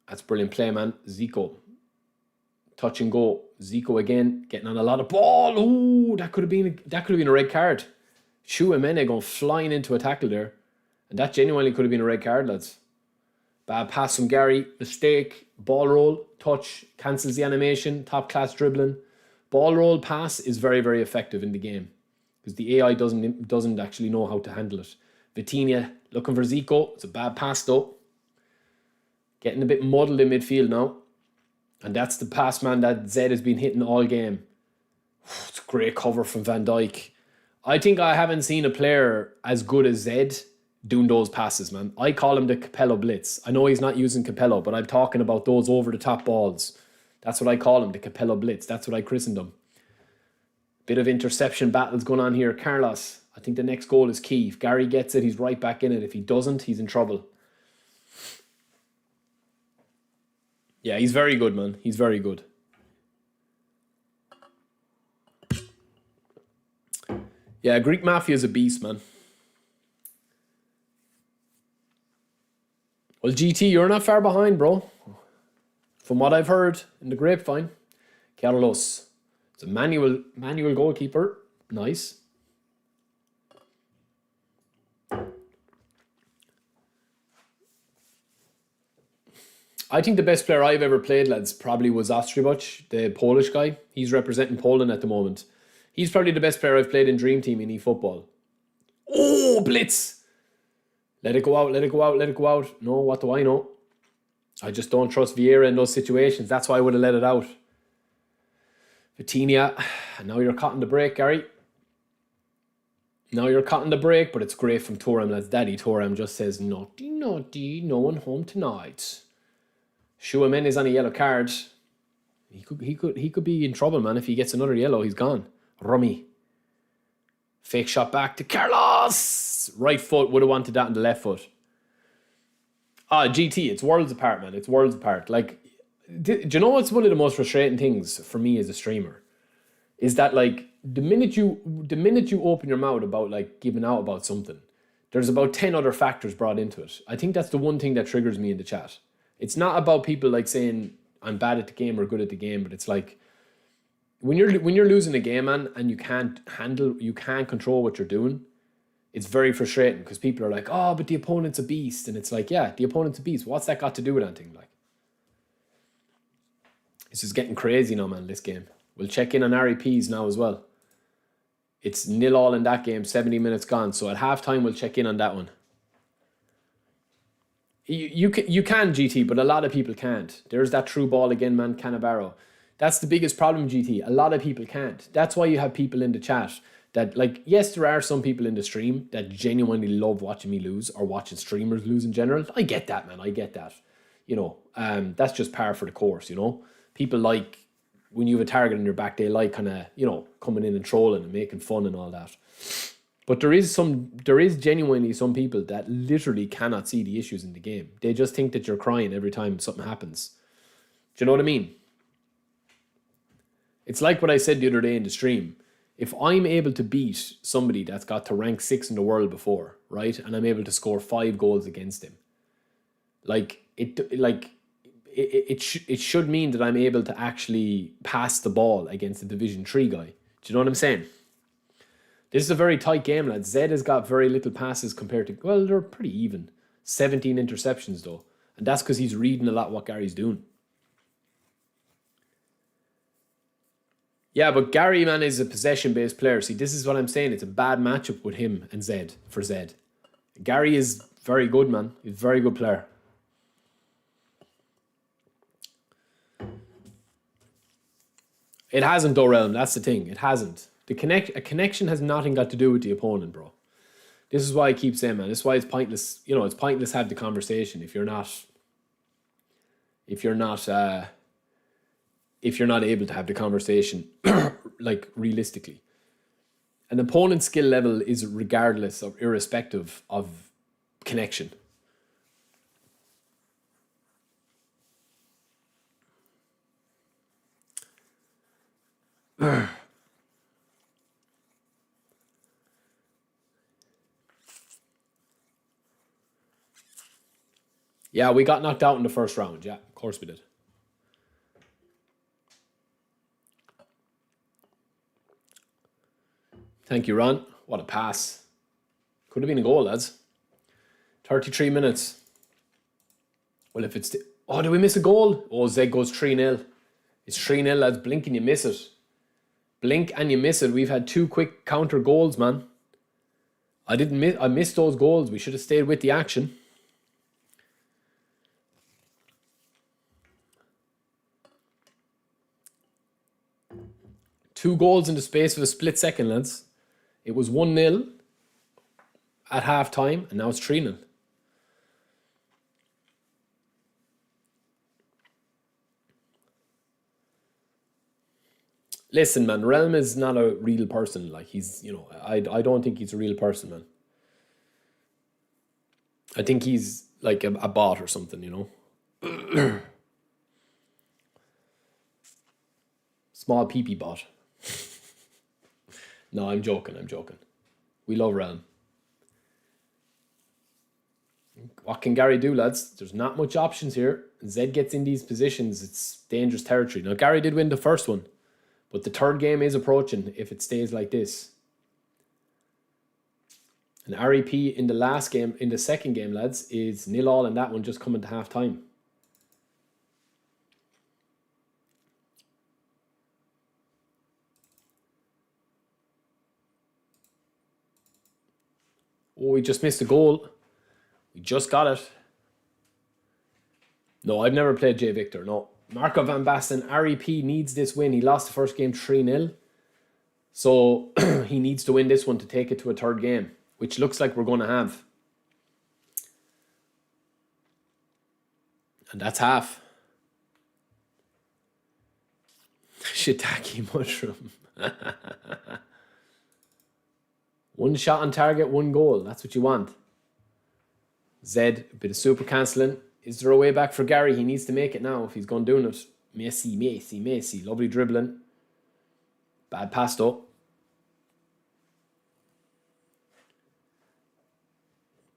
That's brilliant play, man. Zico. Touch and go. Zico again. Getting on a lot of ball. Ooh, that could have been a red card. Chouameni going flying into a tackle there. And that genuinely could have been a red card, lads. Bad pass from Gary. Mistake. Ball roll. Touch. Cancels the animation. Top class dribbling. Ball roll pass is very, very effective in the game. Because the AI doesn't actually know how to handle it. Vitinha looking for Zico. It's a bad pass though. Getting a bit muddled in midfield now. And that's the pass, man, that Zed has been hitting all game. It's a great cover from Van Dijk. I think I haven't seen a player as good as Zed doing those passes, man. I call him the Capello Blitz. I know he's not using Capello, but I'm talking about those over-the-top balls. That's what I call him, the Capello Blitz. That's what I christened him. Bit of interception battles going on here. Carlos, I think the next goal is key. If Gary gets it, he's right back in it. If he doesn't, he's in trouble. Yeah, he's very good, man. He's very good. Yeah, Greek Mafia is a beast, man. Well, GT, you're not far behind, bro. From what I've heard in the grapevine. Carlos. It's a manual goalkeeper. Nice. I think the best player I've ever played, lads, probably was Ostribach, the Polish guy. He's representing Poland at the moment. He's probably the best player I've played in Dream Team in eFootball. Oh, blitz! Let it go out, let it go out, let it go out. No, what do I know? I just don't trust Vieira in those situations. That's why I would have let it out. Vitinha. And now you're caught in the break, Gary. Now you're cutting the break, but it's great from Toram, lads. Daddy Toram just says, naughty, naughty, no one home tonight. Shuamen is on a yellow card. He could be in trouble, man. If he gets another yellow, he's gone. Rummy. Fake shot back to Carlos. Right foot, would have wanted that in the left foot. GT, it's worlds apart, man. It's worlds apart. Like, do you know what's one of the most frustrating things for me as a streamer? Is that, like, the minute you open your mouth about, like, giving out about something, there's about 10 other factors brought into it. I think that's the one thing that triggers me in the chat. It's not about people, like, saying I'm bad at the game or good at the game, but it's like, when you're losing a game, man, and you can't control what you're doing, it's very frustrating because people are like, oh, but the opponent's a beast. And it's like, yeah, the opponent's a beast. What's that got to do with anything? Like, this is getting crazy now, man, this game. We'll check in on REPs now as well. It's 0-0 in that game, 70 minutes gone. So at halftime, we'll check in on that one. You can, GT, but a lot of people can't. There's that true ball again, man, Cannavaro. That's the biggest problem, GT. A lot of people can't. That's why you have people in the chat that, like, yes, there are some people in the stream that genuinely love watching me lose or watching streamers lose in general. I get that, man. I get that. You know, that's just par for the course, you know. People like, when you have a target on your back, they like kind of, you know, coming in and trolling and making fun and all that. But there is genuinely some people that literally cannot see the issues in the game. They just think that you're crying every time something happens. Do you know what I mean? It's like what I said the other day in the stream. If I'm able to beat somebody that's got to rank 6 in the world before, right, and I'm able to score 5 goals against him, it should mean that I'm able to actually pass the ball against a Division 3 guy. Do you know what I'm saying? This is a very tight game, lads. Zed has got very little passes compared to, well, they're pretty even. 17 interceptions, though. And that's because he's reading a lot what Gary's doing. Yeah, but Gary, man, is a possession-based player. See, this is what I'm saying. It's a bad matchup with him and Zed, for Zed. Gary is very good, man. He's a very good player. It hasn't, though, Realm. That's the thing. It hasn't. A connection has nothing got to do with the opponent, bro. This is why I keep saying, man. This is why it's pointless. You know, it's pointless to have the conversation if you're not able to have the conversation, like, realistically. An opponent's skill level is regardless or irrespective of connection. Yeah, we got knocked out in the first round. Yeah, of course we did. Thank you, Ron. What a pass. Could have been a goal, lads. 33 minutes. Well, if it's... Oh, did we miss a goal? Oh, Zeg goes 3-0. It's 3-0, lads. Blink and you miss it. Blink and you miss it. We've had 2 quick counter goals, man. I missed those goals. We should have stayed with the action. Two goals in the space of a split second, lads. It was 1-0 at half time, and now it's 3-0. Listen, man, Realm is not a real person. Like, he's, you know, I don't think he's a real person, man. I think he's like a bot or something, you know. Small peepee bot. No, I'm joking. We love Realm. What can Gary do, lads? There's not much options here. Zed gets in these positions. It's dangerous territory. Now, Gary did win the first one, but the third game is approaching if it stays like this. And REP in the last game, in the second game, lads, is 0-0, and that one just coming to half time. Oh, we just missed a goal. We just got it. No, I've never played J. Victor. No. Marco van Basten, REP needs this win. He lost the first game 3-0. So he needs to win this one to take it to a third game, which looks like we're going to have. And that's half. Shiitake mushroom. One shot on target, one goal. That's what you want. Zed, a bit of super cancelling. Is there a way back for Gary? He needs to make it now if he's going doing it. Messi. Lovely dribbling. Bad pass though.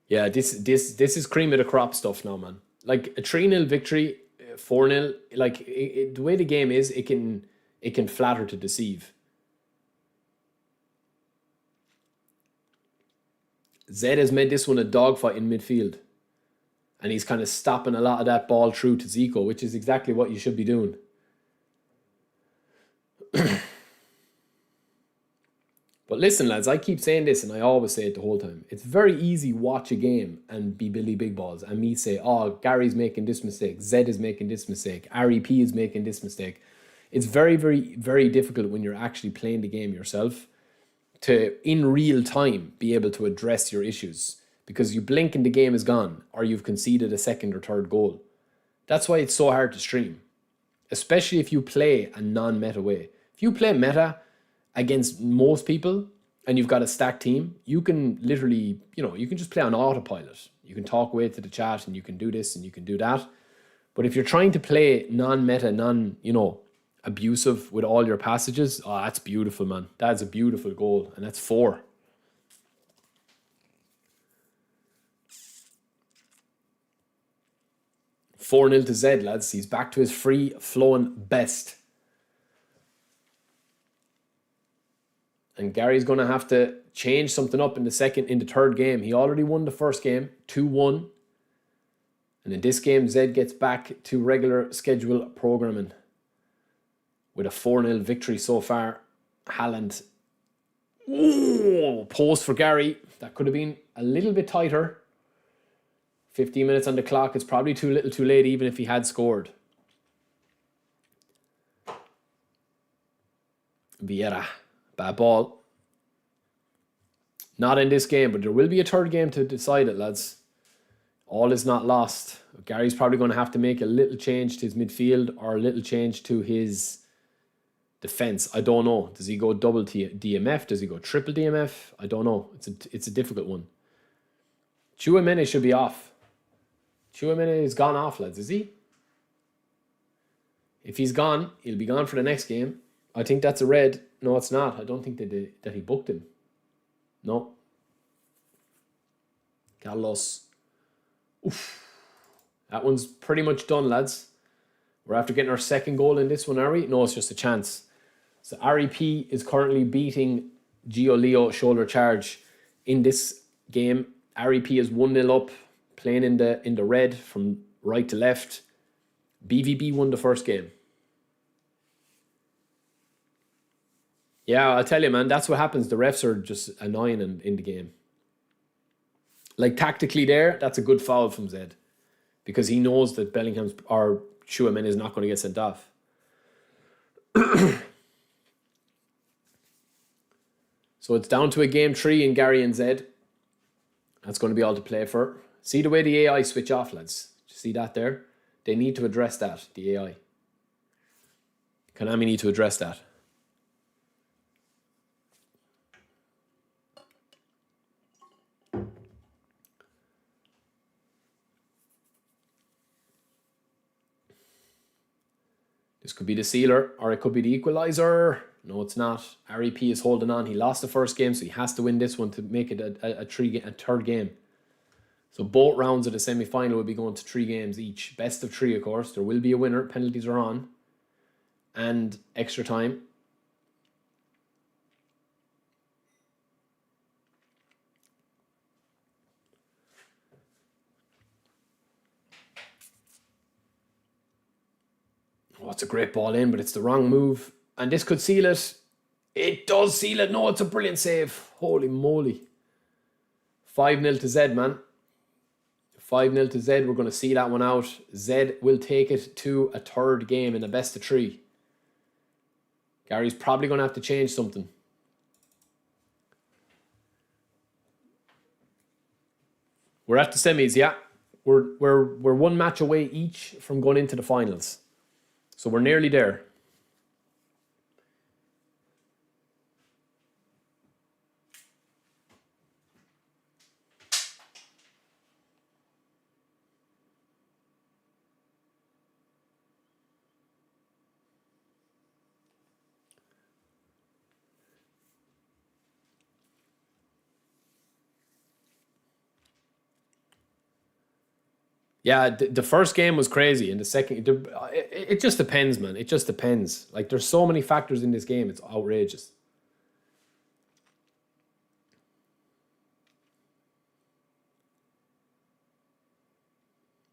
Yeah, this is cream of the crop stuff now, man. Like a 3-0 victory, 4-0, like the way the game is, it can flatter to deceive. Zed has made this one a dogfight in midfield. And he's kind of stopping a lot of that ball through to Zico, which is exactly what you should be doing. But listen, lads, I keep saying this and I always say it the whole time. It's very easy watch a game and be Billy Big Balls and me say, oh, Gary's making this mistake, Zed is making this mistake, REP is making this mistake. It's very, very, very difficult when you're actually playing the game yourself to, in real time, be able to address your issues. Because you blink and the game is gone or you've conceded a second or third goal. That's why it's so hard to stream. Especially if you play a non-meta way. If you play meta against most people and you've got a stacked team, you can literally, you can just play on autopilot. You can talk away to the chat and you can do this and you can do that. But if you're trying to play non-meta, abusive with all your passages, oh, that's beautiful, man. That's a beautiful goal. And that's 4. $4-0 to Zed, lads. He's back to his free-flowing best. And Gary's going to have to change something up in the third game. He already won the first game, 2-1. And in this game, Zed gets back to regular schedule programming. With a 4-0 victory so far. Haaland. Ooh, post for Gary. That could have been a little bit tighter. 15 minutes on the clock. It's probably too little too late even if he had scored. Vieira. Bad ball. Not in this game, but there will be a third game to decide it, lads. All is not lost. Gary's probably going to have to make a little change to his midfield or a little change to his defense. I don't know. Does he go double DMF? Does he go triple DMF? I don't know. It's a difficult one. Tchouaméni should be off. Tchouaméni is gone off, lads, is he? If he's gone, he'll be gone for the next game. I think that's a red. No, it's not. I don't think that he booked him. No. Carlos. Oof. That one's pretty much done, lads. We're after getting our second goal in this one, are we? No, it's just a chance. So REP is currently beating Gio Leo shoulder charge in this game. REP is 1-0 up, playing in the red from right to left. BVB won the first game. Yeah, I'll tell you, man, that's what happens. The refs are just annoying in the game. Like, tactically there, that's a good foul from Zed. Because he knows that Bellingham's or Tchouaméni is not going to get sent off. So it's down to a game 3 in Gary and Zed. That's going to be all to play for. See the way the AI switch off, lads? Do you see that there? They need to address that, the AI. Konami need to address that. This could be the sealer, or it could be the equalizer. No, it's not. REP is holding on. He lost the first game, so he has to win this one to make it a third game. So both rounds of the semi-final will be going to 3 games each. Best of 3, of course. There will be a winner. Penalties are on. And extra time. Oh, it's a great ball in, but it's the wrong move. And this could seal it. It does seal it. No, it's a brilliant save. Holy moly. 5-0 to Zed, man. 5-0 to Zed. We're going to see that one out. Zed will take it to a third game in a best of 3. Gary's probably going to have to change something. We're at the semis, yeah. We're one match away each from going into the finals. So we're nearly there. Yeah, the first game was crazy, and the second, it just depends, man. It just depends. Like, there's so many factors in this game. It's outrageous.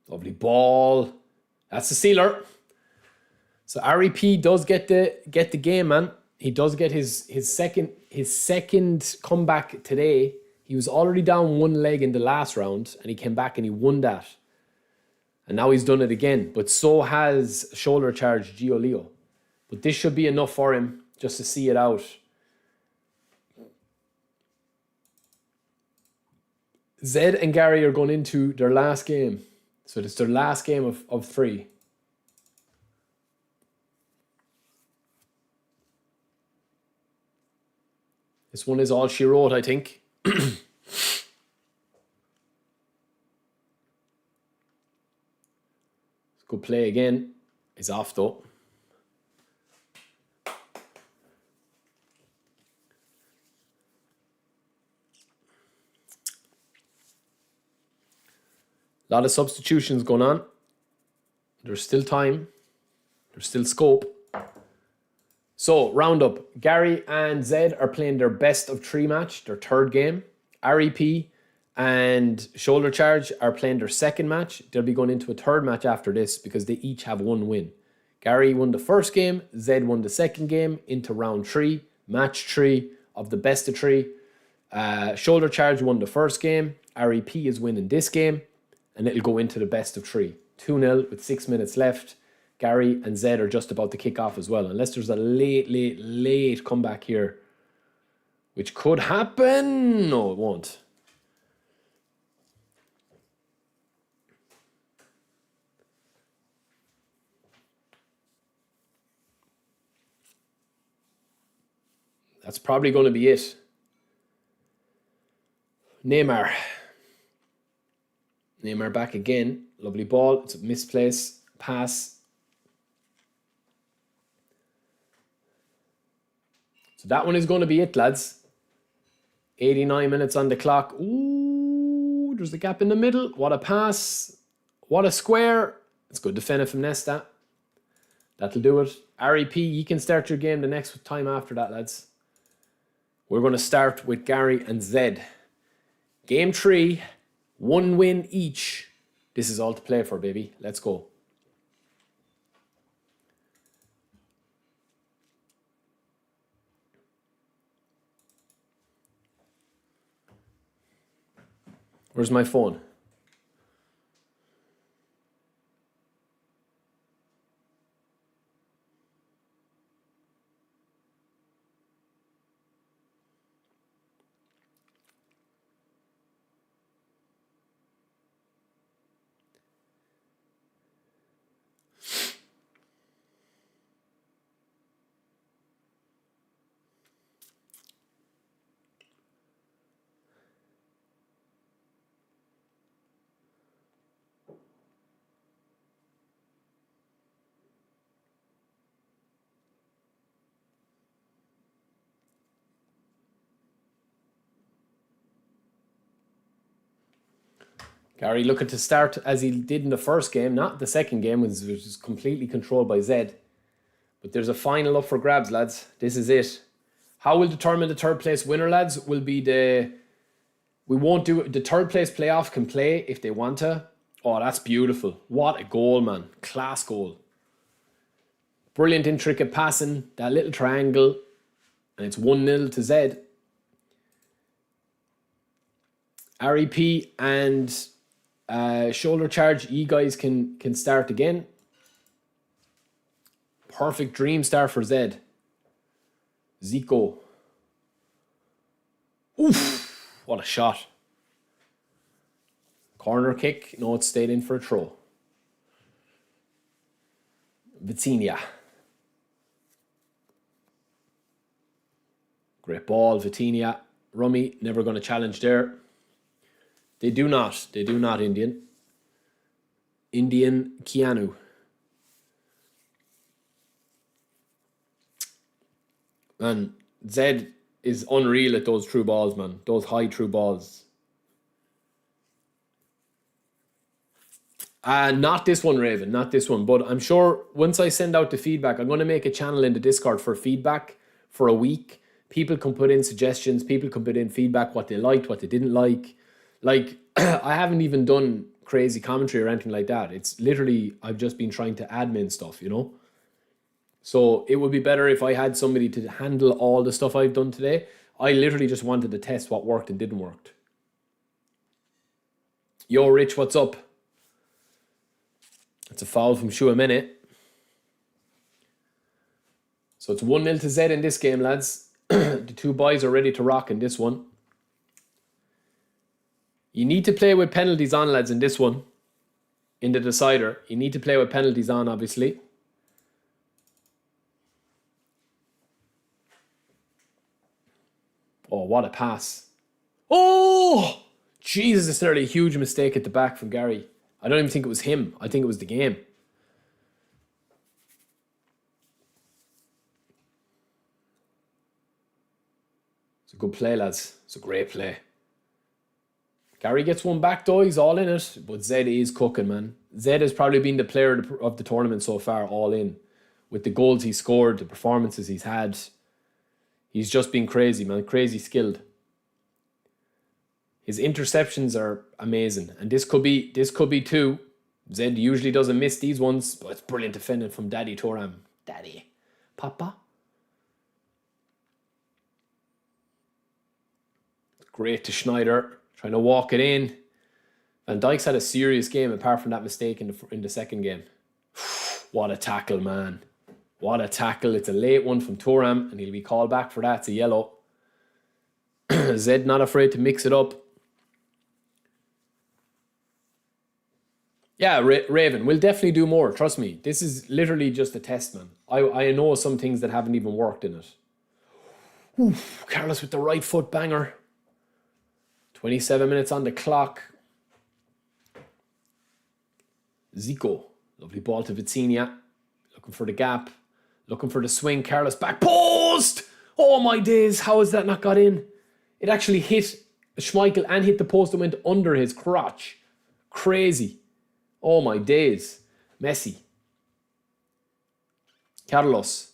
Lovely ball. That's the sealer. So REP does get the game, man. He does get his second comeback today. He was already down one leg in the last round, and he came back and he won that. And now he's done it again. But so has shoulder charge Gio Leo. But this should be enough for him just to see it out. Zed and Gary are going into their last game. So it's their last game of 3. This one is all she wrote, I think. Good play again. It's off though. A lot of substitutions going on. There's still time. There's still scope. So, roundup. Gary and Zed are playing their best of 3 match, their third game. REP and Shoulder Charge are playing their second match. They'll be going into a third match after this because they each have 1 win. Gary won the first game. Zed won the second game into round 3. Match 3 of the best of 3. Shoulder Charge won the first game. REP is winning this game. And it'll go into the best of 3. 2-0 with 6 minutes left. Gary and Zed are just about to kick off as well. Unless there's a late comeback here. Which could happen. No, it won't. That's probably going to be it. Neymar back again. Lovely ball. It's a misplaced pass. So that one is going to be it, lads. 89 minutes on the clock. Ooh, there's the gap in the middle. What a pass. What a square. It's good defending from Nesta. That'll do it. REP, you can start your game the next time after that, lads. We're going to start with Gary and Zed. Game 3, 1 win each. This is all to play for, baby. Let's go. Where's my phone? Gary looking to start as he did in the first game, not the second game, which was completely controlled by Zed. But there's a final up for grabs, lads. This is it. How we'll determine the third place winner, lads, will be we won't do it. The third place playoff can play if they want to. Oh, that's beautiful. What a goal, man. Class goal. Brilliant intricate passing. That little triangle. And it's 1-0 to Zed. REP and Shoulder Charge, you guys can start again. Perfect dream start for Zed. Zico. Oof, what a shot. Corner kick. No, it stayed in for a throw. Vitinha. Great ball, Vitinha. Rummy, never going to challenge there. They do not, Indian. Indian Keanu. Man, Zed is unreal at those through balls, man. Those high through balls. Not this one, Raven. Not this one. But I'm sure once I send out the feedback, I'm going to make a channel in the Discord for feedback for a week. People can put in suggestions. People can put in feedback, what they liked, what they didn't like. Like, I haven't even done crazy commentary or anything like that. It's literally, I've just been trying to admin stuff, you know? So it would be better if I had somebody to handle all the stuff I've done today. I literally just wanted to test what worked and didn't work. Yo, Rich, what's up? It's a foul from Chouameni. So it's 1-0 to Zed in this game, lads. The two boys are ready to rock in this one. You need to play with penalties on, lads, in this one. In the decider. You need to play with penalties on, obviously. Oh, what a pass. Oh! Jesus, it's nearly a huge mistake at the back from Gary. I don't even think it was him. I think it was the game. It's a good play, lads. It's a great play. Gary gets one back, though. He's all in it. But Zed is cooking, man. Zed has probably been the player of the tournament so far, all in. With the goals he scored, the performances he's had. He's just been crazy, man. Crazy skilled. His interceptions are amazing. And this could be two. Zed usually doesn't miss these ones, but it's brilliant defending from Daddy Thuram. Daddy. Papa. Great to Schneider. Trying to walk it in. Van Dijk's had a serious game apart from that mistake in the second game. What a tackle, man. What a tackle. It's a late one from Thuram, and he'll be called back for that. It's a yellow. Zed not afraid to mix it up. Yeah, Raven, we'll definitely do more. Trust me. This is literally just a test, man. I know some things that haven't even worked in it. Oof, Carlos with the right foot banger. 27 minutes on the clock. Zico. Lovely ball to Vitinha. Looking for the gap. Looking for the swing. Carlos back post! Oh my days. How has that not got in? It actually hit Schmeichel and hit the post and went under his crotch. Crazy. Oh my days. Messi. Carlos.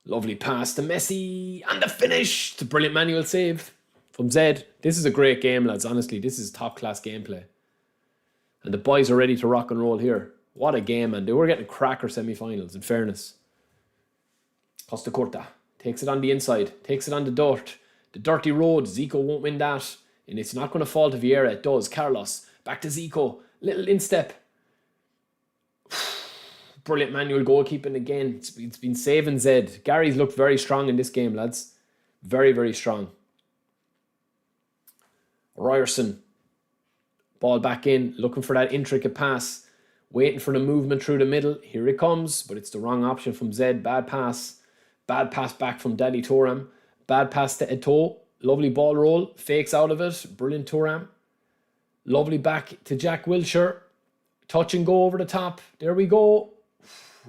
Lovely pass to Messi. And the finish. It's a brilliant manual save from Zed. This is a great game, lads. Honestly, this is top class gameplay. And the boys are ready to rock and roll here. What a game, man. They were getting cracker semi-finals, in fairness. Costa Curta takes it on the inside. Takes it on the dirt. The dirty road. Zico won't win that. And it's not going to fall to Vieira. It does. Carlos. Back to Zico. Little instep. Brilliant manual goalkeeping again. It's been saving Zed. Gary's looked very strong in this game, lads. Very, very strong. Ryerson. Ball back in. Looking for that intricate pass. Waiting for the movement through the middle. Here it comes. But it's the wrong option from Zed. Bad pass. Bad pass back from Daddy Thuram. Bad pass to Eto'o. Lovely ball roll. Fakes out of it. Brilliant Thuram. Lovely back to Jack Wilshere. Touch and go over the top. There we go.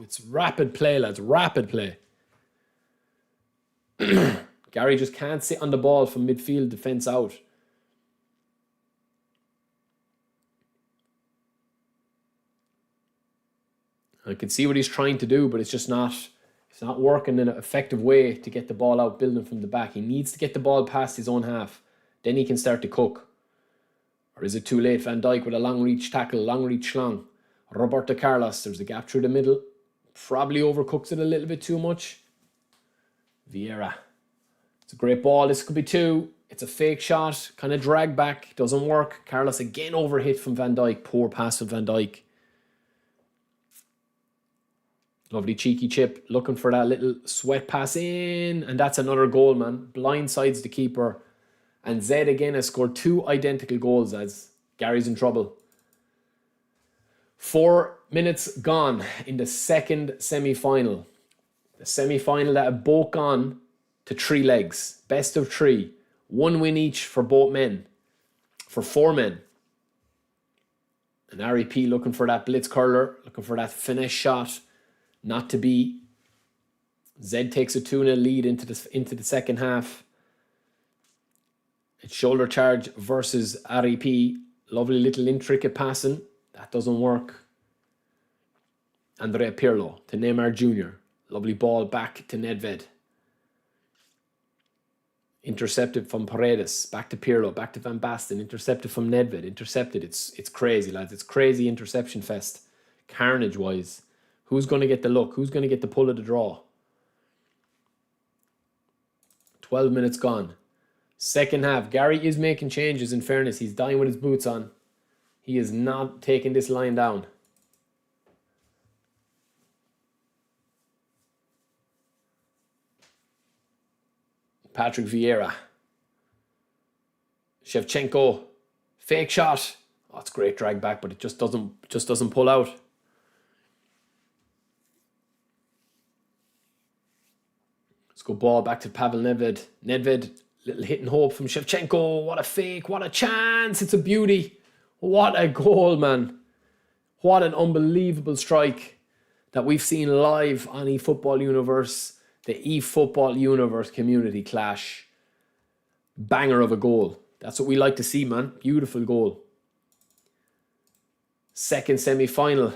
It's rapid play, lads. Rapid play. Gary just can't sit on the ball from midfield defence out. I can see what he's trying to do, but it's not working in an effective way to get the ball out building from the back. He needs to get the ball past his own half. Then he can start to cook. Or is it too late? Van Dijk with a long reach tackle, long reach schlong. Roberto Carlos, there's a gap through the middle. Probably overcooks it a little bit too much. Vieira. It's a great ball. This could be two. It's a fake shot. Kind of drag back. Doesn't work. Carlos again overhit from Van Dijk. Poor pass from Van Dijk. Lovely cheeky chip. Looking for that little sweat pass in. And that's another goal, man. Blindsides the keeper. And Zed again has scored two identical goals, as Gary's in trouble. 4 minutes gone in the second semi-final. The semi-final that have both gone to 3 legs. Best of 3. 1 win each for both men. For 4 men. And REP looking for that blitz curler. Looking for that finesse shot. Not to be. Zed takes a 2-0 lead into the second half. It's shoulder charge versus REP. Lovely little intricate passing. That doesn't work. Andrea Pirlo to Neymar Jr. Lovely ball back to Nedved. Intercepted from Paredes. Back to Pirlo. Back to Van Basten. Intercepted from Nedved. Intercepted. It's crazy, lads. It's crazy interception fest. Carnage-wise. Who's going to get the look? Who's going to get the pull of the draw? 12 minutes gone. Second half. Gary is making changes, in fairness. He's dying with his boots on. He is not taking this line down. Patrick Vieira. Shevchenko. Fake shot. Oh, it's great drag back, but it just doesn't pull out. Let's go ball back to Pavel Nedved. Nedved, little hit and hope from Shevchenko. What a fake. What a chance. It's a beauty. What a goal, man. What an unbelievable strike that we've seen live on eFootball Universe. The eFootball Universe community clash. Banger of a goal. That's what we like to see, man. Beautiful goal. Second semi-final.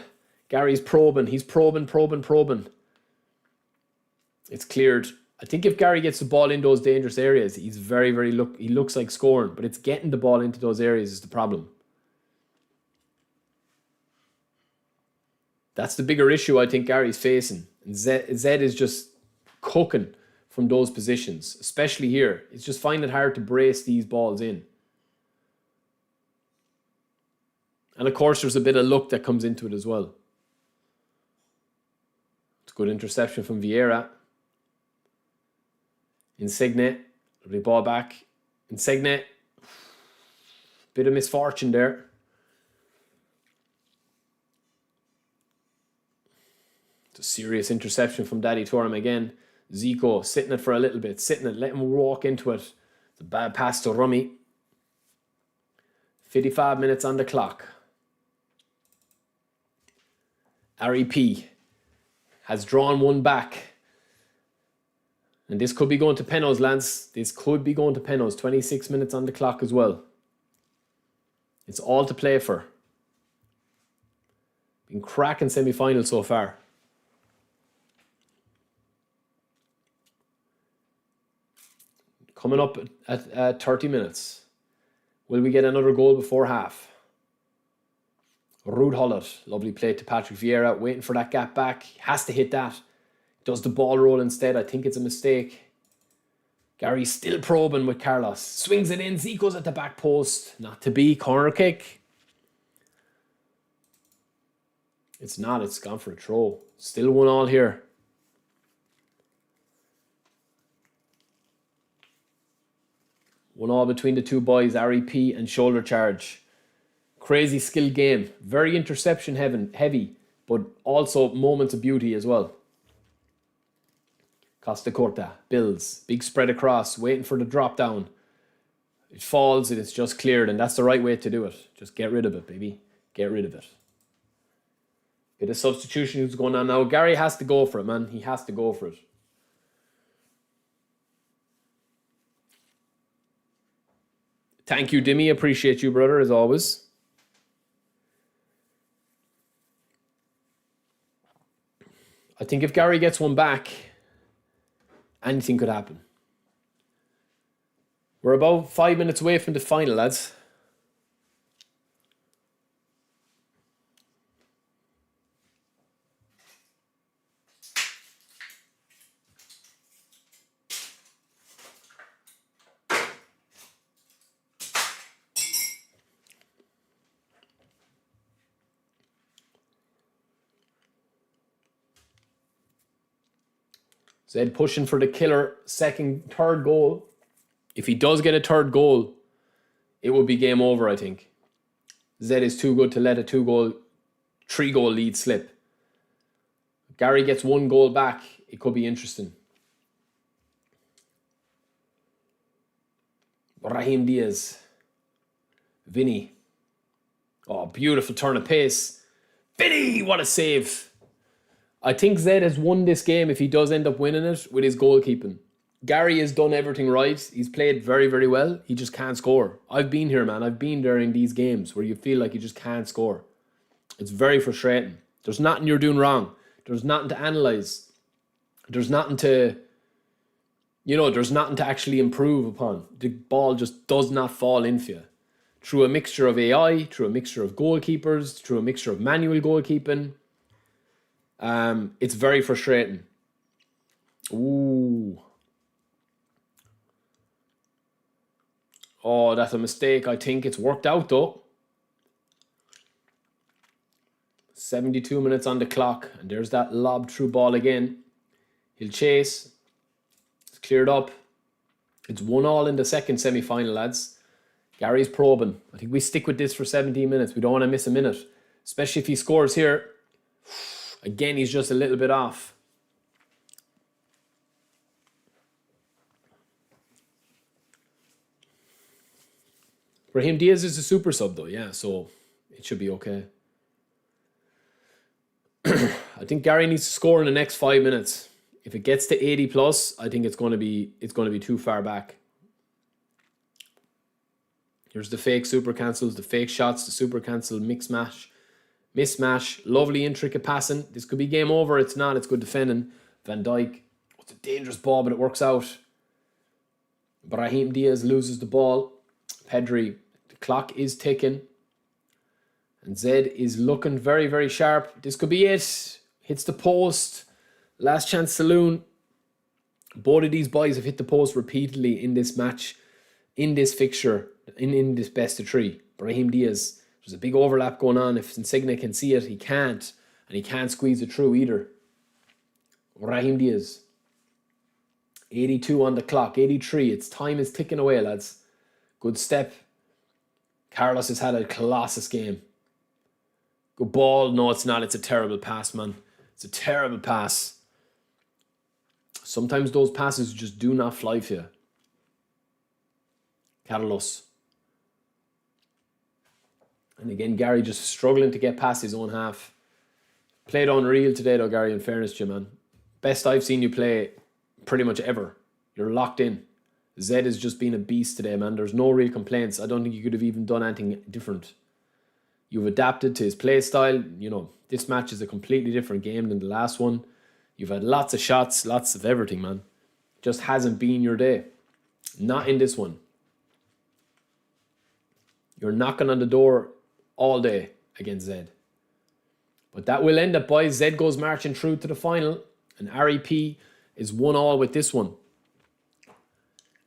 Gary's probing. He's probing. It's cleared. I think if Gary gets the ball in those dangerous areas, he's he looks like scoring. But it's getting the ball into those areas is the problem. That's the bigger issue I think Gary's facing. And Zed is just cooking from those positions, especially here. It's just finding it hard to brace these balls in. And of course, there's a bit of luck that comes into it as well. It's a good interception from Vieira. Insigne, the ball back. Insigne, bit of misfortune there. It's a serious interception from Daddy Turam again. Zico sitting it for a little bit, let him walk into it. It's a bad pass to Rummy. 55 minutes on the clock. REP has drawn one back. And this could be going to penalties, Lance. This could be going to penalties. 26 minutes on the clock as well. It's all to play for. Been cracking semi-final so far. Coming up at 30 minutes. Will we get another goal before half? Ruud Gullit. Lovely play to Patrick Vieira. Waiting for that gap back. Has to hit that. Does the ball roll instead? I think it's a mistake. Gary's still probing with Carlos. Swings it in. Zico's at the back post. Not to be. Corner kick. It's not. It's gone for a throw. Still 1-1 here. One all between the two boys, REP and shoulder charge. Crazy skill game. Very interception heavy, but also moments of beauty as well. Costa Corta, Bills, big spread across, waiting for the drop down. It falls and it's just cleared, and that's the right way to do it. Just get rid of it, baby. Get rid of it. Bit of substitution is going on now. Gary has to go for it, man. He has to go for it. Thank you, Dimmy. Appreciate you, brother, as always. I think if Gary gets one back, anything could happen. We're about 5 minutes away from the final, lads. Zed pushing for the killer third goal. If he does get a third goal, it will be game over, I think. Zed is too good to let a 3-goal lead slip. Gary gets 1 goal back. It could be interesting. Raheem Diaz. Vinny. Oh, beautiful turn of pace. Vinny, what a save. I think Zed has won this game if he does end up winning it with his goalkeeping. Gary has done everything right. He's played very, very well. He just can't score. I've been here, man. I've been during these games where you feel like you just can't score. It's very frustrating. There's nothing you're doing wrong. There's nothing to analyse. There's nothing to, there's nothing to actually improve upon. The ball just does not fall in for you. Through a mixture of AI, through a mixture of goalkeepers, through a mixture of manual goalkeeping. It's very frustrating. Ooh. Oh, that's a mistake. I think it's worked out though. 72 minutes on the clock. And there's that lob through ball again. He'll chase. It's cleared up. It's 1-1 in the second semi-final, lads. Gary's probing. I think we stick with this for 17 minutes. We don't want to miss a minute. Especially if he scores here. Again, he's just a little bit off. Raheem Diaz is a super sub though, yeah, so it should be okay. I think Gary needs to score in the next 5 minutes. If it gets to 80 plus, I think it's going to be too far back. Here's the fake super cancels, the fake shots, the super cancel, mismatch, lovely intricate passing. This could be game over. It's not. It's good defending. Van Dijk. It's a dangerous ball, but it works out. Raheem Diaz loses the ball. Pedri, the clock is ticking. And Zed is looking very, very sharp. This could be it. Hits the post. Last chance saloon. Both of these boys have hit the post repeatedly in this match, in this fixture, in this best of 3. Raheem Diaz, there's a big overlap going on. If Insigne can see it, he can't. And he can't squeeze it through either. Raheem Diaz. 82 on the clock. 83. Its time is ticking away, lads. Good step. Carlos has had a colossus game. Good ball. No, it's not. It's a terrible pass, man. It's a terrible pass. Sometimes those passes just do not fly for you. Carlos. And again, Gary just struggling to get past his own half. Played unreal today though, Gary, in fairness to you, man. Best I've seen you play pretty much ever. You're locked in. Zed has just been a beast today, man. There's no real complaints. I don't think you could have even done anything different. You've adapted to his play style. You know, this match is a completely different game than the last one. You've had lots of shots, lots of everything, man. Just hasn't been your day. Not in this one. You're knocking on the door all day against Zed. But that will end up, boys. Zed goes marching through to the final. And REP is 1-1 with this one.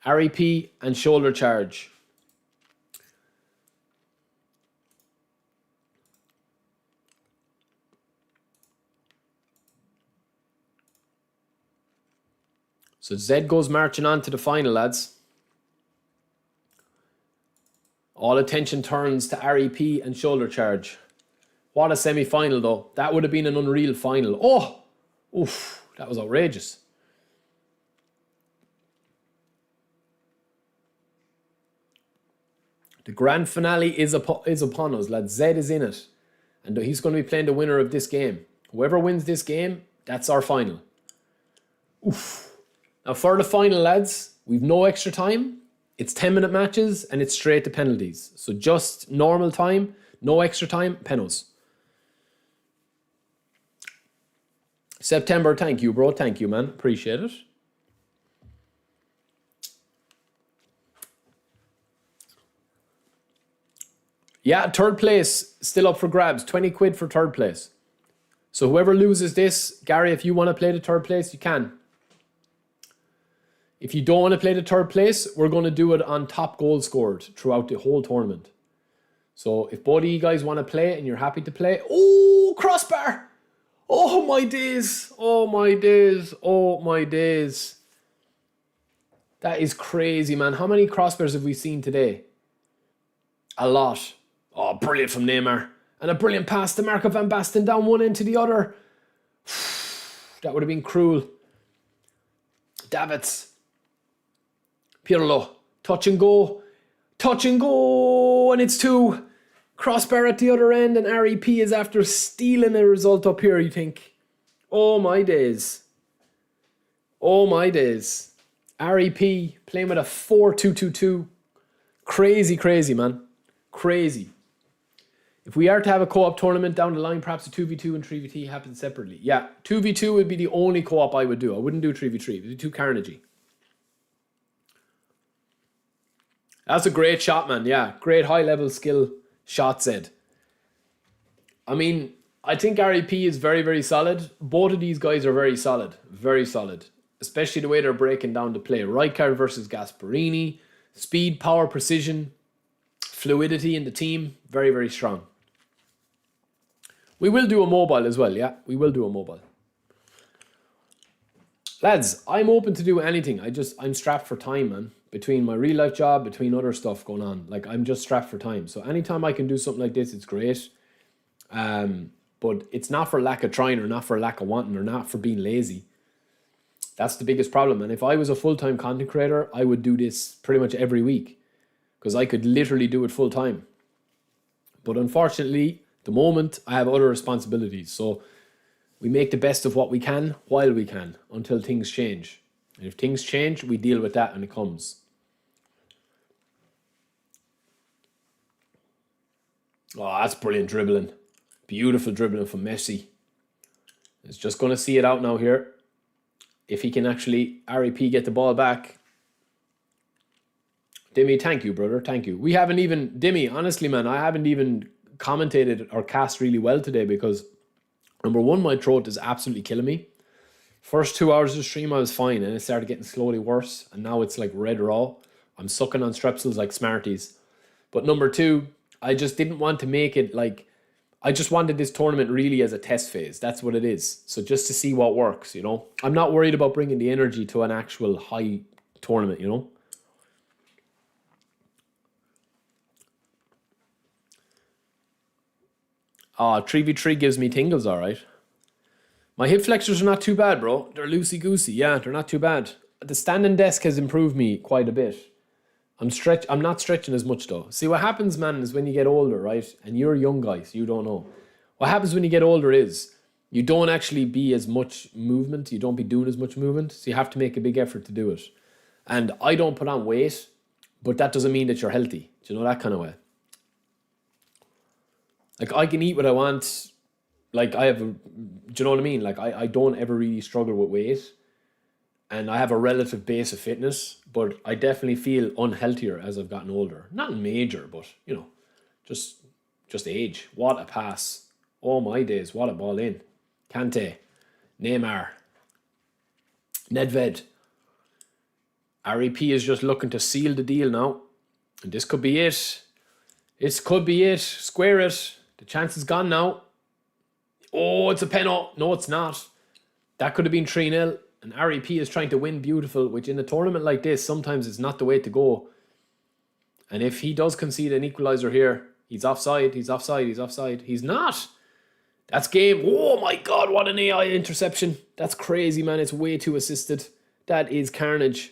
REP and shoulder charge. So Zed goes marching on to the final, lads. All attention turns to REP and shoulder charge. What a semi-final, though. That would have been an unreal final. Oh! Oof, that was outrageous. The grand finale is upon us, lads. Zed is in it. And he's going to be playing the winner of this game. Whoever wins this game, that's our final. Oof. Now for the final, lads, we've no extra time. It's 10-minute matches and it's straight to penalties. So just normal time, no extra time, penalties. September, thank you, bro. Thank you, man. Appreciate it. Yeah, third place, still up for grabs. 20 quid for third place. So whoever loses this, Gary, if you want to play the third place, you can. If you don't want to play the third place, we're going to do it on top goal scored throughout the whole tournament. So if both of you guys want to play and you're happy to play, oh, crossbar! Oh my days! Oh my days! Oh my days! That is crazy, man. How many crossbars have we seen today? A lot. Oh, brilliant from Neymar. And a brilliant pass to Marco van Basten down one end to the other. That would have been cruel. Davids. Pirlo. Touch and go. Touch and go. And it's 2. Crossbar at the other end. And REP is after stealing a result up here, you think. Oh my days. Oh my days. REP playing with a 4-2-2-2. Crazy, crazy, man. Crazy. If we are to have a co-op tournament down the line, perhaps a 2v2 and 3v3 happens separately. Yeah, 2v2 would be the only co-op I would do. I wouldn't do 3v3. It would be too carnagey. That's a great shot, man. Yeah, great high-level skill shot, Zed. I mean, I think REP is very, very solid. Both of these guys are very solid. Very solid. Especially the way they're breaking down the play. Rijkaard versus Gasparini. Speed, power, precision, fluidity in the team. Very, very strong. We will do a mobile as well, yeah. We will do a mobile. Lads, I'm open to do anything. I'm strapped for time, man. Between my real life job, between other stuff going on. Like, I'm just strapped for time. So anytime I can do something like this, it's great. But it's not for lack of trying or not for lack of wanting or not for being lazy. That's the biggest problem. And if I was a full-time content creator, I would do this pretty much every week. Because I could literally do it full time. But unfortunately, at the moment, I have other responsibilities. So we make the best of what we can while we can until things change. And if things change, we deal with that when it comes. Oh, that's brilliant dribbling. Beautiful dribbling from Messi. It's just going to see it out now here. If he can actually, REP, get the ball back. Dimmy, thank you, brother. Thank you. We haven't even... Dimmy, honestly, man, I haven't even commentated or cast really well today because, number one, my throat is absolutely killing me. First 2 hours of stream, I was fine, and it started getting slowly worse, and now it's like red raw. I'm sucking on strepsils like Smarties. But number two, I just didn't want to make it like... I just wanted this tournament really as a test phase. That's what it is. So just to see what works, you know. I'm not worried about bringing the energy to an actual high tournament, you know. Ah, 3v3 gives me tingles, all right. My hip flexors are not too bad, bro. They're loosey-goosey. Yeah, they're not too bad. The standing desk has improved me quite a bit. I'm not stretching as much, though. See, what happens, man, is when you get older, right? And you're a young guy, so you don't know. What happens when you get older is you don't actually be as much movement. You don't be doing as much movement. So you have to make a big effort to do it. And I don't put on weight, but that doesn't mean that you're healthy. Do you know, that kind of way? Like, I can eat what I want. Like, do you know what I mean? Like, I don't ever really struggle with weight. And I have a relative base of fitness, but I definitely feel unhealthier as I've gotten older. Not major, but, you know, just age. What a pass. Oh, my days. What a ball in. Kante. Neymar. Nedved. REP is just looking to seal the deal now. And this could be it. This could be it. Square it. The chance is gone now. Oh, it's a penalty. No, it's not. That could have been 3-0. And REP is trying to win beautiful, which in a tournament like this, sometimes it's not the way to go. And if he does concede an equaliser here, he's offside, he's offside, he's offside. He's not. That's game. Oh my God, what an AI interception. That's crazy, man. It's way too assisted. That is carnage.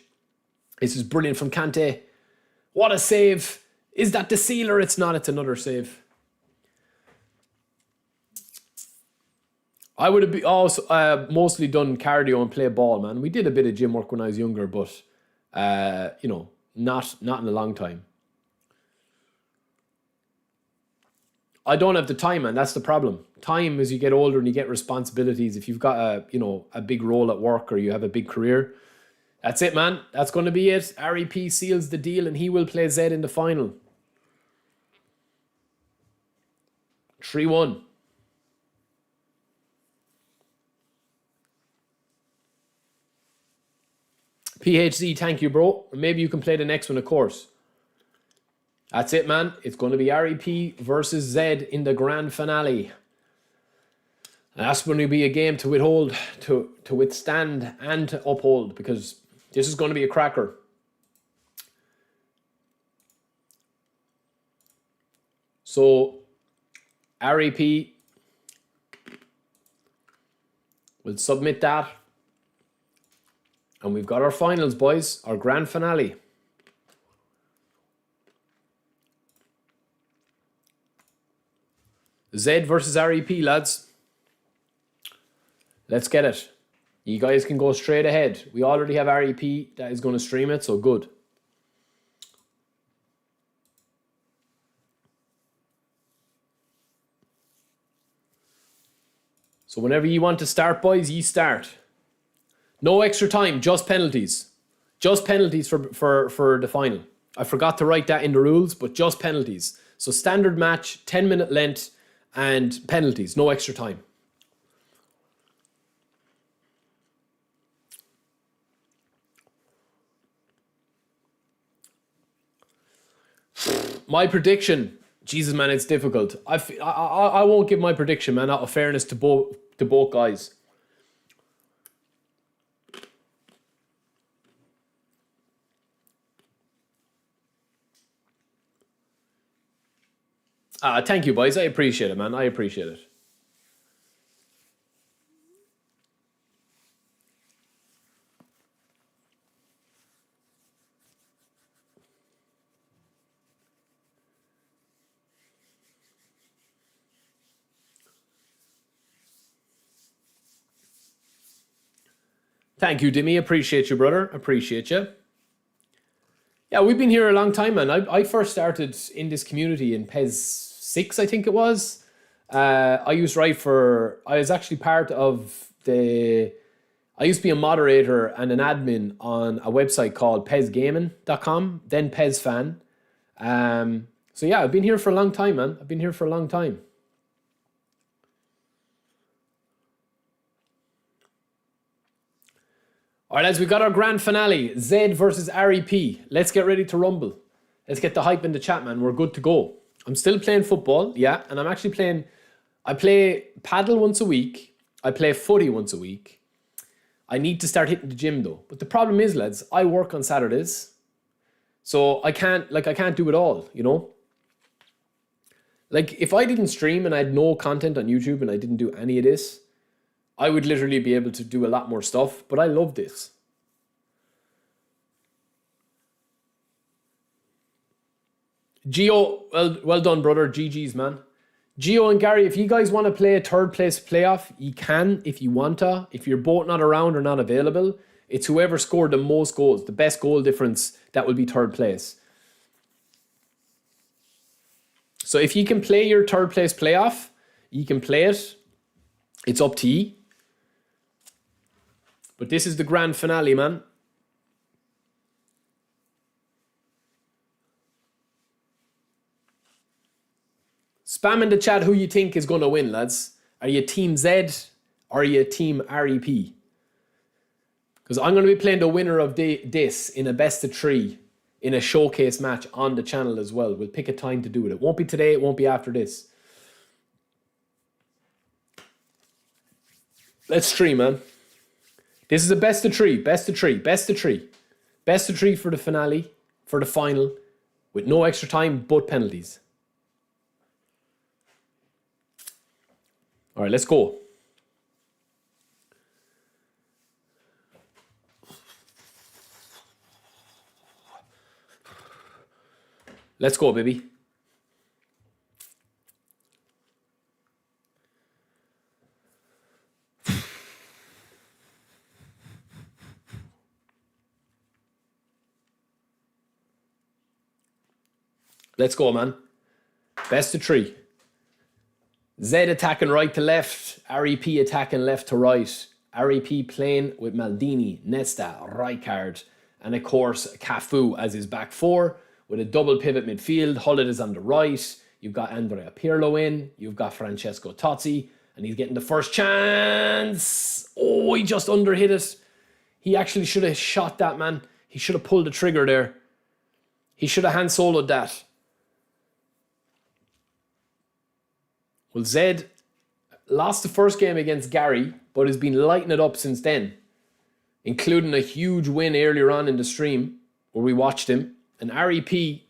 This is brilliant from Kante. What a save. Is that the sealer? It's not. It's another save. I would have also mostly done cardio and play ball, man. We did a bit of gym work when I was younger, but you know, not in a long time. I don't have the time, man. That's the problem. Time as you get older and you get responsibilities. If you've got a big role at work or you have a big career, that's it, man. That's going to be it. REP seals the deal and he will play Zed in the final. 3-1. PHZ, thank you, bro. Maybe you can play the next one, of course. That's it, man. It's going to be REP versus Zed in the grand finale. And that's going to be a game to withstand and to uphold, because this is going to be a cracker. So REP will submit that. And we've got our finals, boys. Our grand finale. Z versus REP, lads. Let's get it. You guys can go straight ahead. We already have REP that is going to stream it, so good. So whenever you want to start, boys, you start. No extra time, just penalties. Just penalties for the final. I forgot to write that in the rules, but just penalties. So standard match, 10-minute length, and penalties. No extra time. My prediction, Jesus man, it's difficult. I won't give my prediction, man, out of fairness to both guys. Thank you, boys. I appreciate it, man. I appreciate it. Thank you, Dimmy. Appreciate you, brother. Appreciate you. Yeah, we've been here a long time, man. I first started in this community in PES 6, I think it was. I was actually part of I used to be a moderator and an admin on a website called PESgaming.com, then PES Fan. So yeah, I've been here for a long time, man. I've been here for a long time. All right, lads, we've got our grand finale. Z versus REP. Let's get ready to rumble. Let's get the hype in the chat, man. We're good to go. I'm still playing football, yeah, and I'm actually playing... I play paddle once a week. I play footy once a week. I need to start hitting the gym, though. But the problem is, lads, I work on Saturdays. So I can't do it all, you know? Like, if I didn't stream and I had no content on YouTube and I didn't do any of this, I would literally be able to do a lot more stuff, but I love this. Gio, well done, brother. GG's, man. Gio and Gary, if you guys want to play a third place playoff, you can if you want to. If you're both not around or not available, it's whoever scored the most goals, the best goal difference, that will be third place. So if you can play your third place playoff, you can play it. It's up to you. But this is the grand finale, man. Spam in the chat who you think is going to win, lads. Are you Team Z or are you Team REP? Because I'm going to be playing the winner of this in a best of 3 in a showcase match on the channel as well. We'll pick a time to do it. It won't be today. It won't be after this. Let's stream, man. This is a best of 3, best of 3, best of 3. Best of 3 for the finale, for the final, with no extra time, but penalties. All right, let's go. Let's go, baby. Let's go, man. Best of 3. Z attacking right to left. REP attacking left to right. REP playing with Maldini, Nesta, Rijkaard, and of course Cafu as his back 4 with a double pivot midfield. Hullet is on the right. You've got Andrea Pirlo in. You've got Francesco Totti, and he's getting the first chance. Oh, he just underhit it. He actually should have shot that, man. He should have pulled the trigger there. He should have hand soloed that. Well, Zed lost the first game against Gary, but has been lighting it up since then, including a huge win earlier on in the stream where we watched him. And REP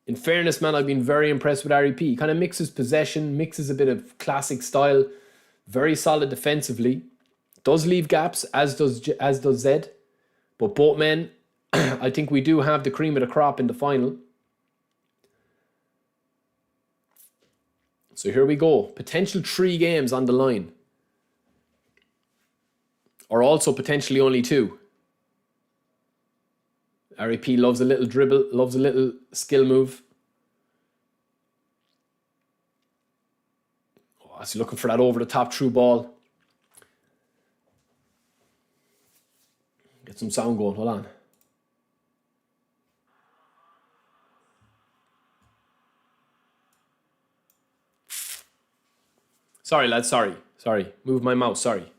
In fairness, man, I've been very impressed with REP. He kind of mixes possession, mixes a bit of classic style, very solid defensively. Does leave gaps, as does Zed. But both men, I think we do have the cream of the crop in the final. So here we go. Potential 3 games on the line. Or also potentially only 2. REP loves a little dribble, loves a little skill move. Oh, he's looking for that over-the-top through ball. Get some sound going, hold on. Sorry, lads, sorry. Move my mouse, sorry.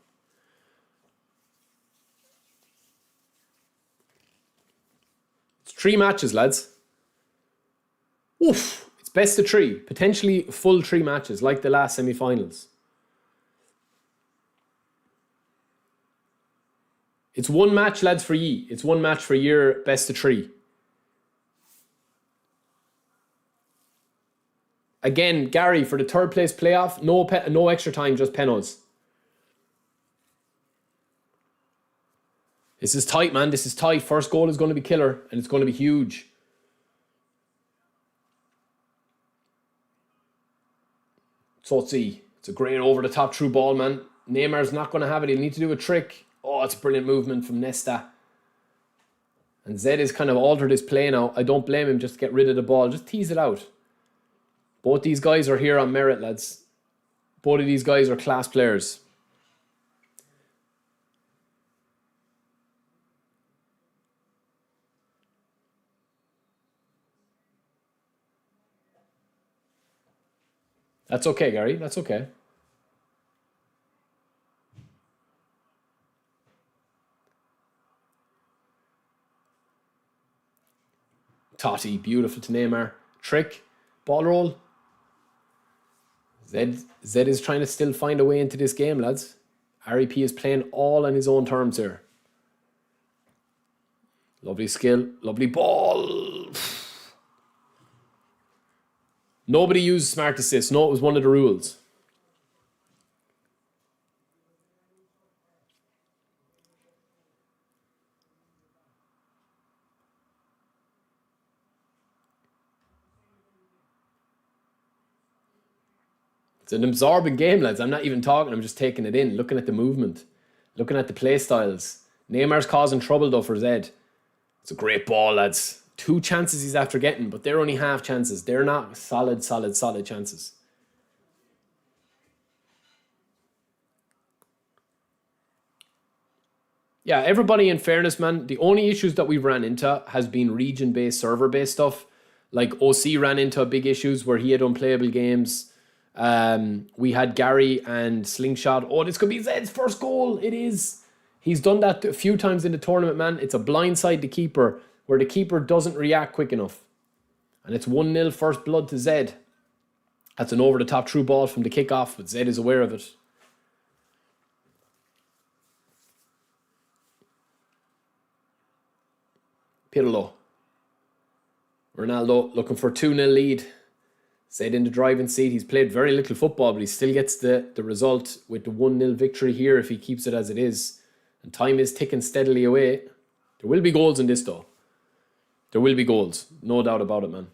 It's 3 matches, lads. Oof, it's best of 3. Potentially full 3 matches, like the last semi-finals. It's 1 match, lads, for ye. It's 1 match for your best of 3. Again, Gary, for the 3rd place playoff, no extra time, just penalties. This is tight, man. This is tight. First goal is going to be killer, and it's going to be huge. So let's see. It's a great over-the-top through ball, man. Neymar's not going to have it. He'll need to do a trick. Oh, it's a brilliant movement from Nesta. And Zed has kind of altered his play now. I don't blame him just to get rid of the ball. Just tease it out. Both these guys are here on merit, lads. Both of these guys are class players. That's okay, Gary. That's okay. Totti, beautiful to Neymar. Trick, ball roll. Zed is trying to still find a way into this game, lads. REP is playing all on his own terms here. Lovely skill, lovely ball. Nobody used smart assist. No, it was one of the rules. It's an absorbing game, lads. I'm not even talking. I'm just taking it in, looking at the movement, looking at the play styles. Neymar's causing trouble, though, for Zed. It's a great ball, lads. 2 chances he's after getting, but they're only half chances. They're not solid chances. Yeah, everybody, in fairness, man, the only issues that we've ran into has been region-based, server-based stuff. Like OC ran into big issues where he had unplayable games. We had Gary and Slingshot. Oh, this could be Zed's first goal. It is. He's done that a few times in the tournament, man. It's a blindside the keeper where the keeper doesn't react quick enough. And it's 1-0 first blood to Zed. That's an over-the-top through ball from the kickoff, but Zed is aware of it. Pirlo. Ronaldo looking for a 2-0 lead. Zed in the driving seat. He's played very little football, but he still gets the result with the 1-0 victory here if he keeps it as it is. And time is ticking steadily away. There will be goals in this, though. There will be goals. No doubt about it, man.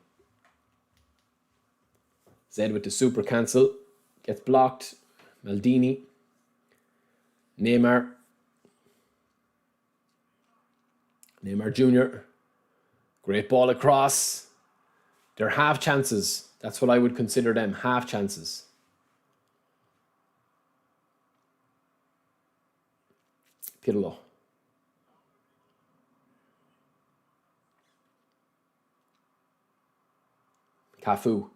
Zed with the super cancel. Gets blocked. Maldini. Neymar. Neymar Jr. Great ball across. They're half chances. That's what I would consider them. Half chances. Pirlo. Cafu.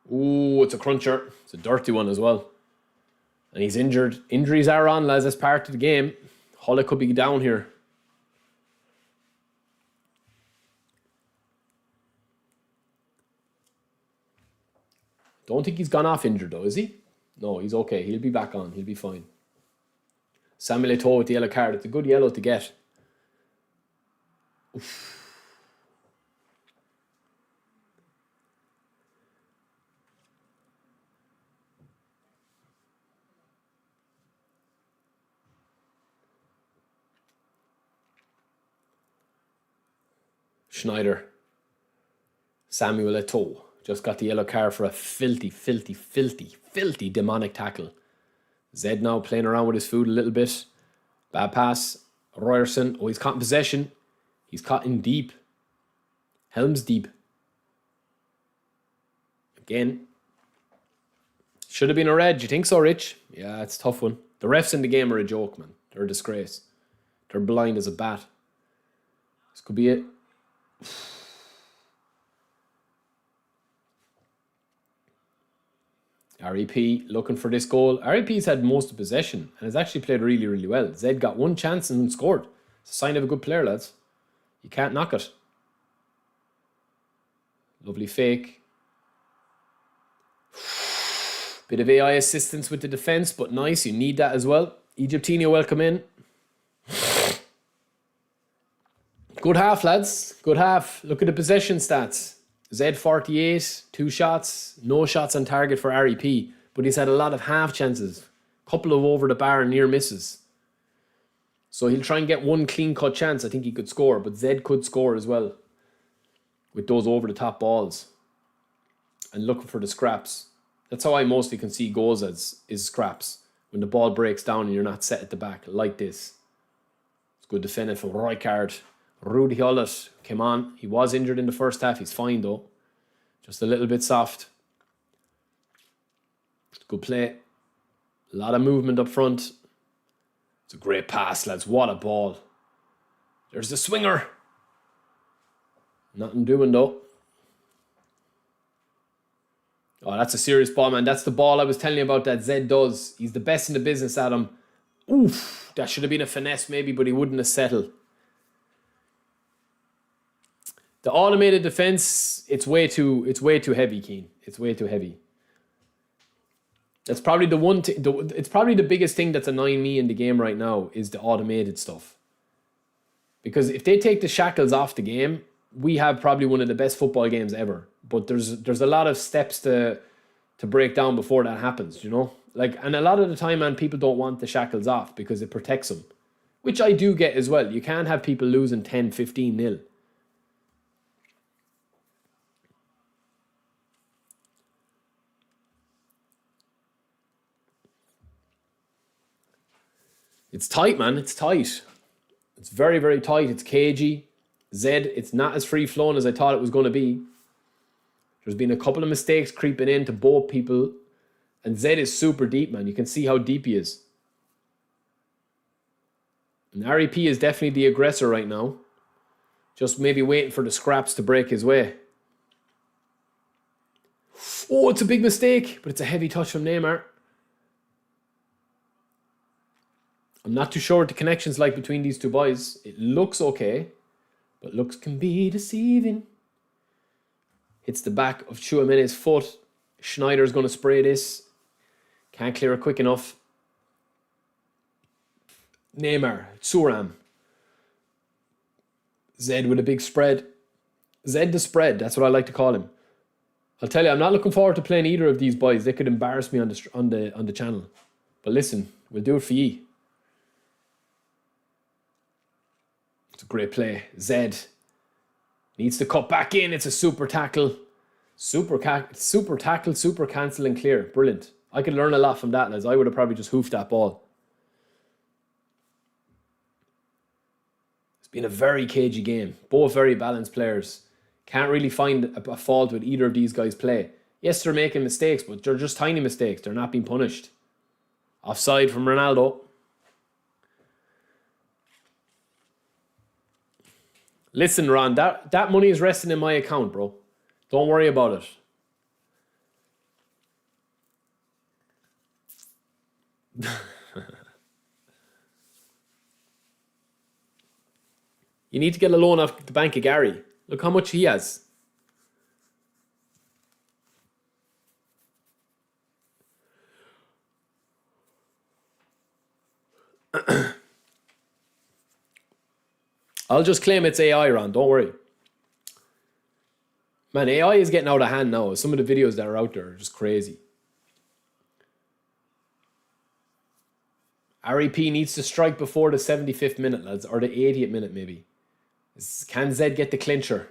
Ooh, it's a cruncher. It's a dirty one as well. And he's injured. Injuries are on, lads. That's part of the game. Hull could be down here. Don't think he's gone off injured though, is he? No, he's okay. He'll be back on. He'll be fine. Samuel Eto'o with the yellow card. It's a good yellow to get. Oof. Schneider. Samuel Eto'o just got the yellow card for a filthy demonic tackle. Zed now playing around with his food a little bit. Bad pass. Ryerson. Oh, he's caught in possession. He's caught in deep. Helms deep. Again. Should have been a red. Do you think so, Rich? Yeah, it's a tough one. The refs in the game are a joke, man. They're a disgrace. They're blind as a bat. This could be it. REP looking for this goal. REP's had most of possession and has actually played really well. Zed got one chance and scored. It's a sign of a good player, lads. You can't knock it. Lovely fake. Bit of AI assistance with the defence, but nice. You need that as well. Egyptinio, welcome in. Good half, lads. Good half. Look at the possession stats. Zed 48, 2 shots, no shots on target for REP, but he's had a lot of half chances, couple of over the bar and near misses. So he'll try and get one clean cut chance. I think he could score, but Zed could score as well with those over the top balls and looking for the scraps. That's how I mostly can see goals as is scraps. When the ball breaks down and you're not set at the back like this. It's good defending from Rijkaard. Ruud Gullit came on. He was injured in the first half. He's fine though. Just a little bit soft. Good play. A lot of movement up front. It's a great pass, lads. What a ball. There's the swinger. Nothing doing though. Oh, that's a serious ball, man. That's the ball I was telling you about that Zed does. He's the best in the business, Adam. Oof. That should have been a finesse maybe, but he wouldn't have settled. The automated defense, it's way too heavy, Keane. It's way too heavy. That's probably the one. It's probably the biggest thing that's annoying me in the game right now is the automated stuff. Because if they take the shackles off the game, we have probably one of the best football games ever. But there's a lot of steps to break down before that happens. You know, and a lot of the time, man, people don't want the shackles off because it protects them, which I do get as well. You can't have people losing 10, 15-0. It's tight, man. It's tight. It's very tight. It's cagey. Zed, it's not as free-flowing as I thought it was going to be. There's been a couple of mistakes creeping into both people. And Zed is super deep, man. You can see how deep he is. And REP is definitely the aggressor right now. Just maybe waiting for the scraps to break his way. Oh, it's a big mistake. But it's a heavy touch from Neymar. I'm not too sure what the connection's like between these two boys. It looks okay, but looks can be deceiving. Hits the back of Chouamene's foot. Schneider's going to spray this. Can't clear it quick enough. Neymar, Thuram. Zed with a big spread. Zed the spread, that's what I like to call him. I'll tell you, I'm not looking forward to playing either of these boys. They could embarrass me on the channel. But listen, we'll do it for ye. It's a great play. Zed needs to cut back in. It's a super tackle. Super tackle, super cancel and clear. Brilliant. I could learn a lot from that, as I would have probably just hoofed that ball. It's been a very cagey game. Both very balanced players. Can't really find a fault with either of these guys' play. Yes, they're making mistakes, but they're just tiny mistakes. They're not being punished. Offside from Ronaldo. Listen, Ron, that money is resting in my account, bro. Don't worry about it. You need to get a loan off the Bank of Gary. Look how much he has. I'll just claim it's AI, Ron. Don't worry. Man, AI is getting out of hand now. Some of the videos that are out there are just crazy. REP needs to strike before the 75th minute, lads. Or the 80th minute, maybe. Can Zed get the clincher?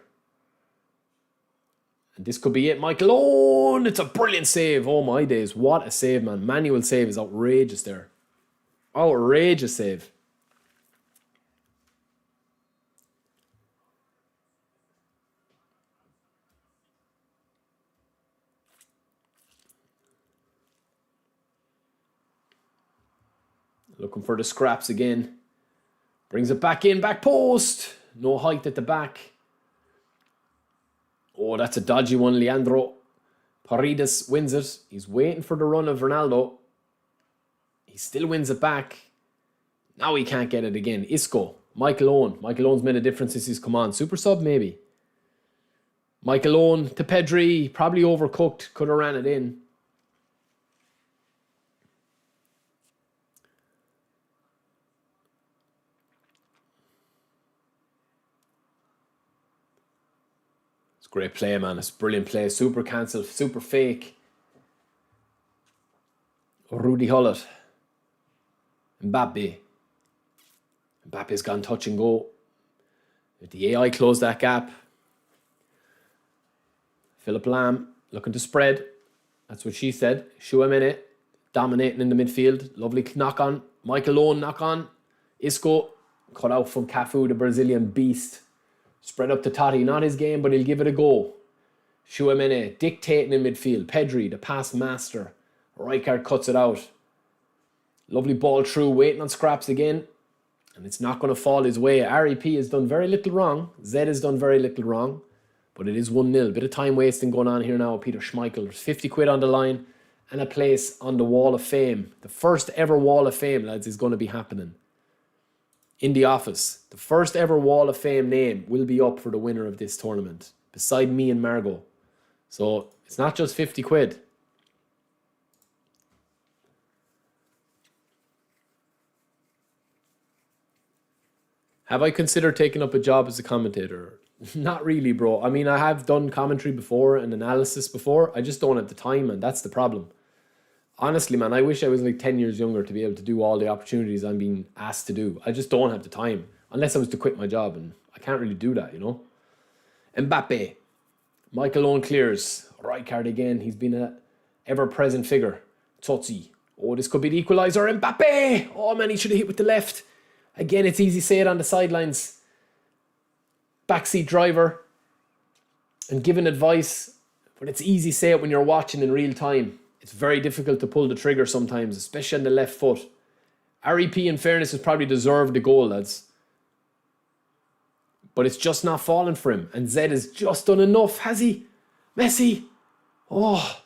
And this could be it. Michael Owen. It's a brilliant save. Oh my days. What a save, man. Manual save is outrageous there. Outrageous save. Looking for the scraps again. Brings it back in. Back post. No height at the back. Oh, that's a dodgy one. Leandro Paredes wins it. He's waiting for the run of Ronaldo. He still wins it back. Now he can't get it again. Isco. Michael Owen. Michael Owen's made a difference since he's come on. Super sub, maybe. Michael Owen to Pedri. Probably overcooked. Could have ran it in. It's great play, man. It's brilliant play. Super cancel. Super fake. Rudy Hullett. Mbappe. Mbappe's gone touch and go. If the AI closed that gap. Philip Lam looking to spread. That's what she said. Chouameni dominating in the midfield. Lovely knock on. Michael Owen knock on. Isco cut out from Cafu, the Brazilian beast. Spread up to Totti. Not his game, but he'll give it a go. Chouameni dictating in midfield. Pedri, the pass master. Rijkaard cuts it out. Lovely ball through, waiting on scraps again. And it's not going to fall his way. REP has done very little wrong. Zed has done very little wrong. But it is 1-0. Bit of time wasting going on here now with Peter Schmeichel. There's 50 quid on the line and a place on the Wall of Fame. The first ever Wall of Fame, lads, is going to be happening. In the office. The first ever Wall of Fame name will be up for the winner of this tournament. Beside me and Margot. So it's not just 50 quid. Have I considered taking up a job as a commentator? Not really, bro. I mean, I have done commentary before and analysis before. I just don't have the time, and that's the problem. Honestly, man, I wish I was like 10 years younger to be able to do all the opportunities I'm being asked to do. I just don't have the time. Unless I was to quit my job, and I can't really do that, you know? Mbappe. Michael Owen clears. Rijkaard again. He's been an ever-present figure. Totti. Oh, this could be the equaliser. Mbappe! Oh, man, he should have hit with the left. Again, it's easy to say it on the sidelines. Backseat driver. And giving advice. But it's easy to say it when you're watching in real time. It's very difficult to pull the trigger sometimes, especially on the left foot. REP, in fairness, has probably deserved the goal, lads. But it's just not falling for him. And Zed has just done enough, has he? Messi. Oh,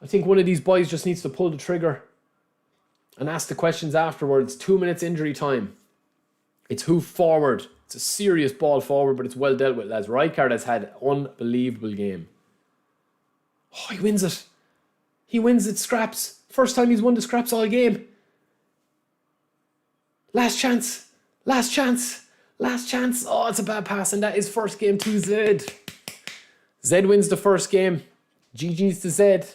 I think one of these boys just needs to pull the trigger and ask the questions afterwards. 2 minutes injury time. It's hoof forward. It's a serious ball forward, but it's well dealt with, lads. Rijkaard has had an unbelievable game. Oh, he wins it. He wins it, scraps. First time he's won the scraps all game. Last chance. Last chance. Last chance. Oh, it's a bad pass, and that is first game to Zed. Zed wins the first game. GG's to Zed.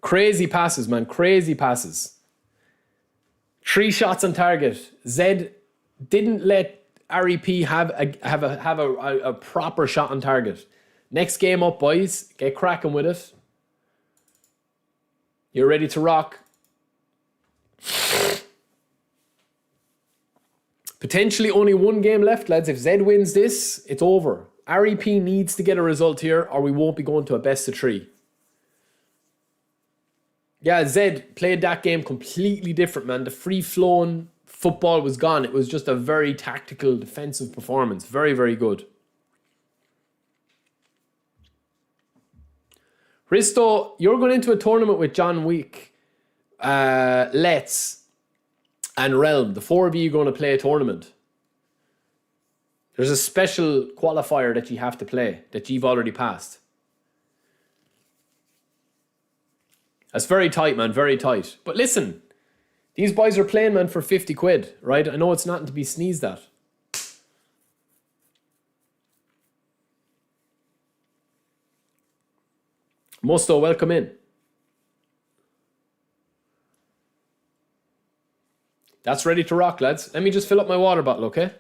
Crazy passes, man. Crazy passes. 3 shots on target. Zed didn't let REP have a proper shot on target. Next game up, boys. Get cracking with it. You're ready to rock. Potentially only 1 game left, lads. If Zed wins this, it's over. REP needs to get a result here or we won't be going to a best of 3. Yeah, Zed played that game completely different, man. The free-flowing football was gone. It was just a very tactical, defensive performance. Very, very good. Risto, you're going into a tournament with John Wick, Let's, and Realm. The 4 of you are going to play a tournament. There's a special qualifier that you have to play that you've already passed. That's very tight, man. Very tight. But listen, these boys are playing, man, for 50 quid, right? I know it's nothing to be sneezed at. Musto, welcome in. That's ready to rock, lads. Let me just fill up my water bottle, okay?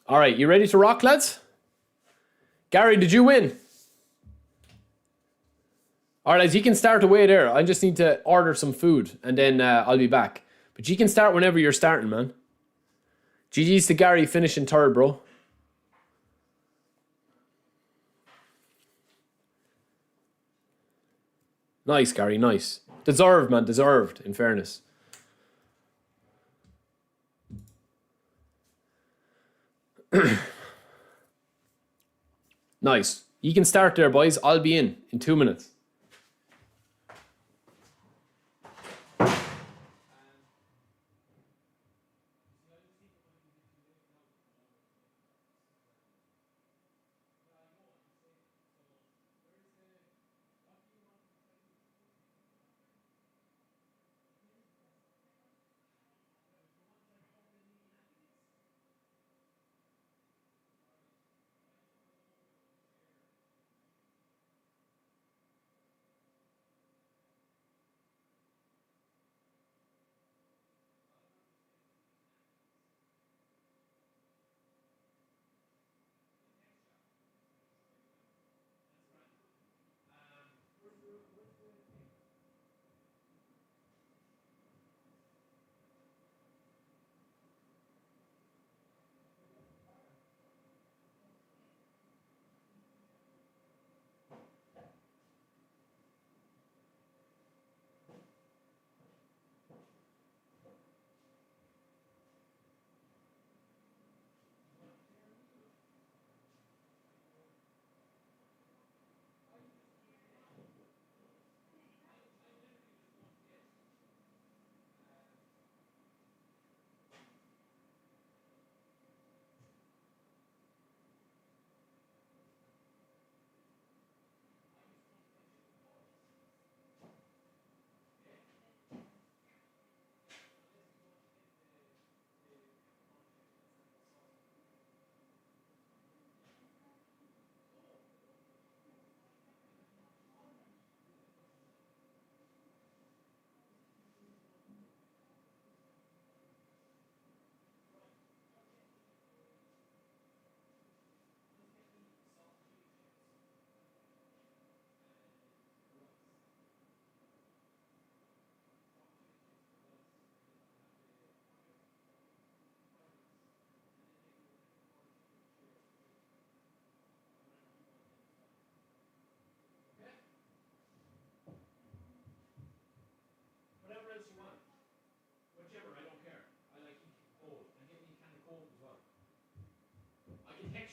All right, you ready to rock, lads? Gary, did you win? All right, lads, you can start away there. I just need to order some food, and then I'll be back. But you can start whenever you're starting, man. GG's to Gary finishing third, bro. Nice, Gary, nice. Deserved, man, deserved, in fairness. Nice. You can start there, boys. I'll be in 2 minutes.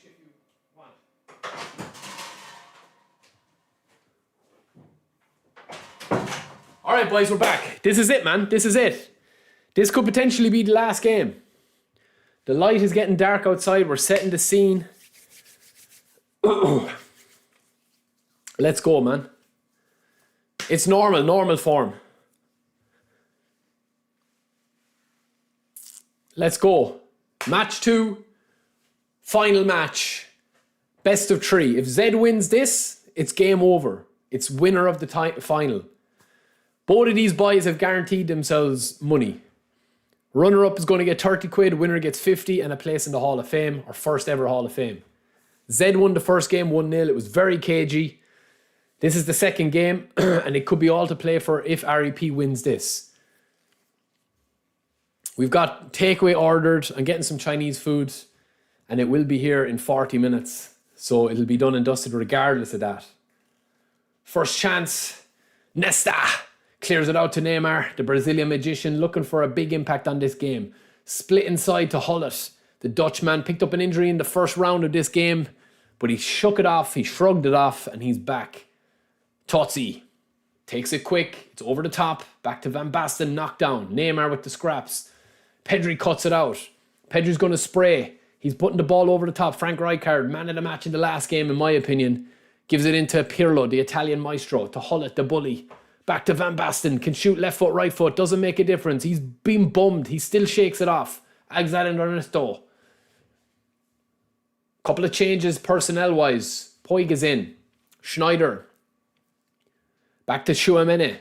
if you want. All right, boys, we're back. This is it, man. This is it. This could potentially be the last game. The light is getting dark outside. We're setting the scene. Let's go, man. It's normal form. Let's go. Match 2. Final match. Best of 3. If Zed wins this, it's game over. It's winner of the final. Both of these boys have guaranteed themselves money. Runner-up is going to get 30 quid, winner gets 50 and a place in the Hall of Fame, or first ever Hall of Fame. Zed won the first game 1-0. It was very cagey. This is the second game, and it could be all to play for if REP wins this. We've got takeaway ordered. I'm getting some Chinese food, and it will be here in 40 minutes. So it'll be done and dusted regardless of that. First chance, Nesta clears it out to Neymar, the Brazilian magician, looking for a big impact on this game. Split inside to Hullet. The Dutchman picked up an injury in the first round of this game, but he shook it off, he shrugged it off, and he's back. Totti takes it quick, it's over the top, back to Van Basten, knocked down. Neymar with the scraps. Pedri cuts it out. Pedri's going to spray. He's putting the ball over the top. Frank Rijkaard, man of the match in the last game, in my opinion, gives it into Pirlo, the Italian maestro, to Hullet, the bully. Back to Van Basten, can shoot left foot, right foot, doesn't make a difference. He's been bummed, he still shakes it off. Alexander Ernesto. Couple of changes personnel-wise. Puig is in. Schneider. Back to Tchouaméni,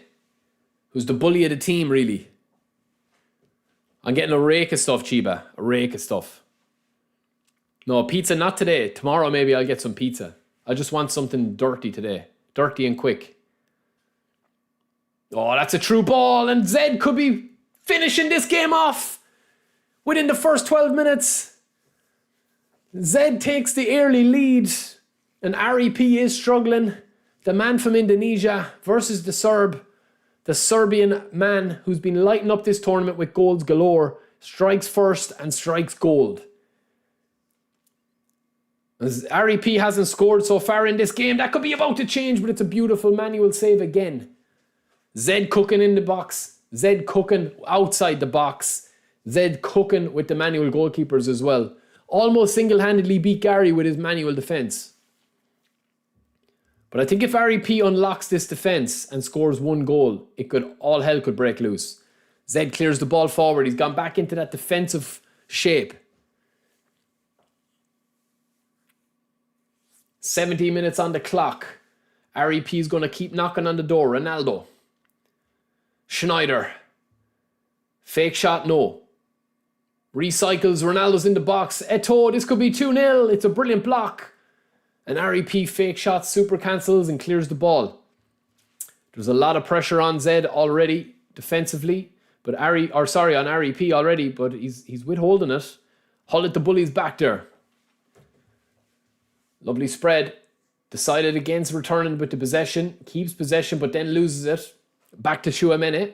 who's the bully of the team, really. I'm getting a rake of stuff, Chiba. A rake of stuff. No, pizza not today. Tomorrow maybe I'll get some pizza. I just want something dirty today. Dirty and quick. Oh, that's a true ball, and Zed could be finishing this game off within the first 12 minutes. Zed takes the early lead, and REP is struggling. The man from Indonesia versus the Serbian man who's been lighting up this tournament with goals galore, strikes first and strikes gold. As REP hasn't scored so far in this game, that could be about to change, but it's a beautiful manual save again. Zed cooking in the box. Zed cooking outside the box. Zed cooking with the manual goalkeepers as well. Almost single-handedly beat Gary with his manual defence. But I think if REP unlocks this defence and scores one goal, all hell could break loose. Zed clears the ball forward. He's gone back into that defensive shape. 70 minutes on the clock. REP is going to keep knocking on the door. Ronaldo. Schneider. Fake shot, no. Recycles, Ronaldo's in the box. Eto'o, this could be 2-0. It's a brilliant block. And REP fake shot super cancels and clears the ball. There's a lot of pressure on Zed already defensively, but on REP already, but he's withholding it. Hullet the bully's back there. Lovely spread. Decided against returning with the possession. Keeps possession but then loses it. Back to Tchouaméni.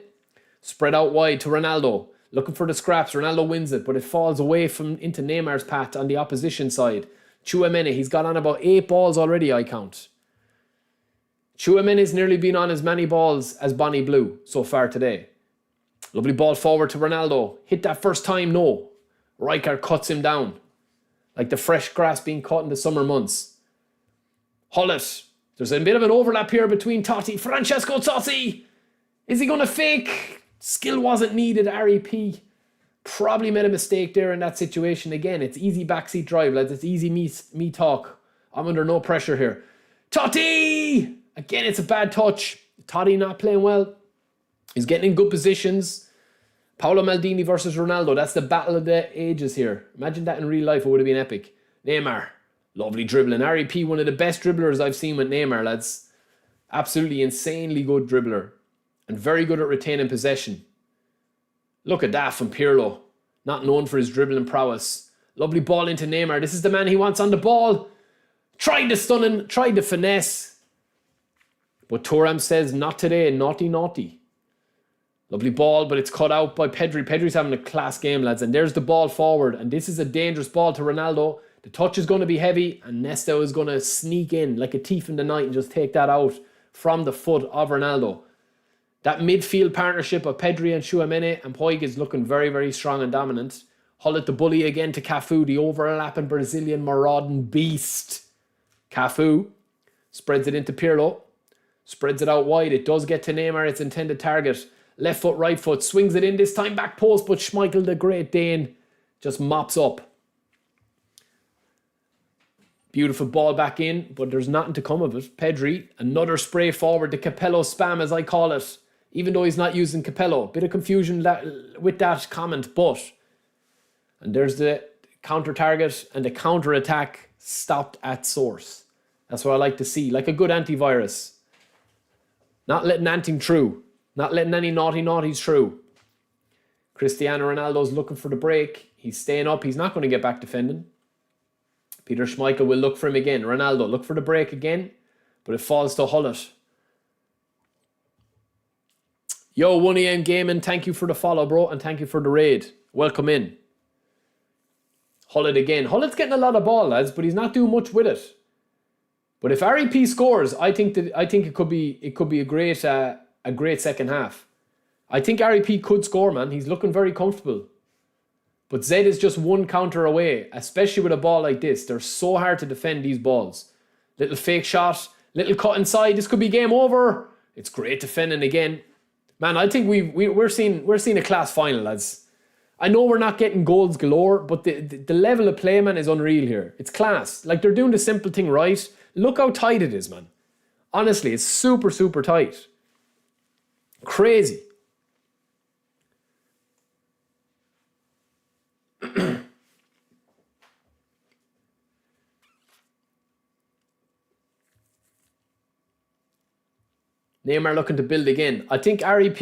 Spread out wide to Ronaldo. Looking for the scraps. Ronaldo wins it, but it falls away into Neymar's path on the opposition side. Tchouaméni, he's got on about 8 balls already, I count. Tchouaméni's nearly been on as many balls as Bonnie Blue so far today. Lovely ball forward to Ronaldo. Hit that first time, no. Rijkaard cuts him down. Like the fresh grass being cut in the summer months. Hullet. There's a bit of an overlap here between Totti. Francesco Totti. Is he going to fake? Skill wasn't needed. REP probably made a mistake there in that situation. Again, it's easy backseat drive, lads. It's easy me talk. I'm under no pressure here. Totti! Again, it's a bad touch. Totti not playing well. He's getting in good positions. Paolo Maldini versus Ronaldo. That's the battle of the ages here. Imagine that in real life. It would have been epic. Neymar. Lovely dribbling. REP, one of the best dribblers I've seen with Neymar, lads. Absolutely insanely good dribbler. And very good at retaining possession. Look at that from Pirlo. Not known for his dribbling prowess. Lovely ball into Neymar. This is the man he wants on the ball. Tried the stunning, tried the finesse. But Thuram says, not today, naughty, naughty. Lovely ball, but it's cut out by Pedri. Pedri's having a class game, lads. And there's the ball forward. And this is a dangerous ball to Ronaldo. The touch is going to be heavy, and Nesta is going to sneak in like a thief in the night and just take that out from the foot of Ronaldo. That midfield partnership of Pedri and Tchouaméni and Puig is looking very, very strong and dominant. Hullet the bully again to Cafu, the overlapping Brazilian marauding beast. Cafu spreads it into Pirlo. Spreads it out wide. It does get to Neymar, its intended target. Left foot, right foot. Swings it in this time, back post, but Schmeichel, the Great Dane, just mops up. Beautiful ball back in, but there's nothing to come of it. Pedri, another spray forward, the Capello spam as I call it. Even though he's not using Capello. Bit of confusion with that comment, but... And there's the counter target and the counter attack stopped at source. That's what I like to see, like a good antivirus. Not letting anything through. Not letting any naughties through. Cristiano Ronaldo's looking for the break. He's staying up. He's not going to get back defending. Peter Schmeichel will look for him again. Ronaldo, look for the break again. But it falls to Hullet. Yo, 1am Gaming, thank you for the follow, bro. And thank you for the raid. Welcome in. Hullet again. Hullet's getting a lot of ball, lads, but he's not doing much with it. But if REP scores, I think it could be a great second half. I think REP could score, man. He's looking very comfortable. But Zed is just one counter away, especially with a ball like this. They're so hard to defend these balls. Little fake shot, little cut inside. This could be game over. It's great defending again. Man, I think we're seeing a class final, lads. I know we're not getting goals galore, but the level of play, man, is unreal here. It's class. Like, they're doing the simple thing right. Look how tight it is, man. Honestly, it's super, super tight. Crazy. Neymar looking to build again. I think REP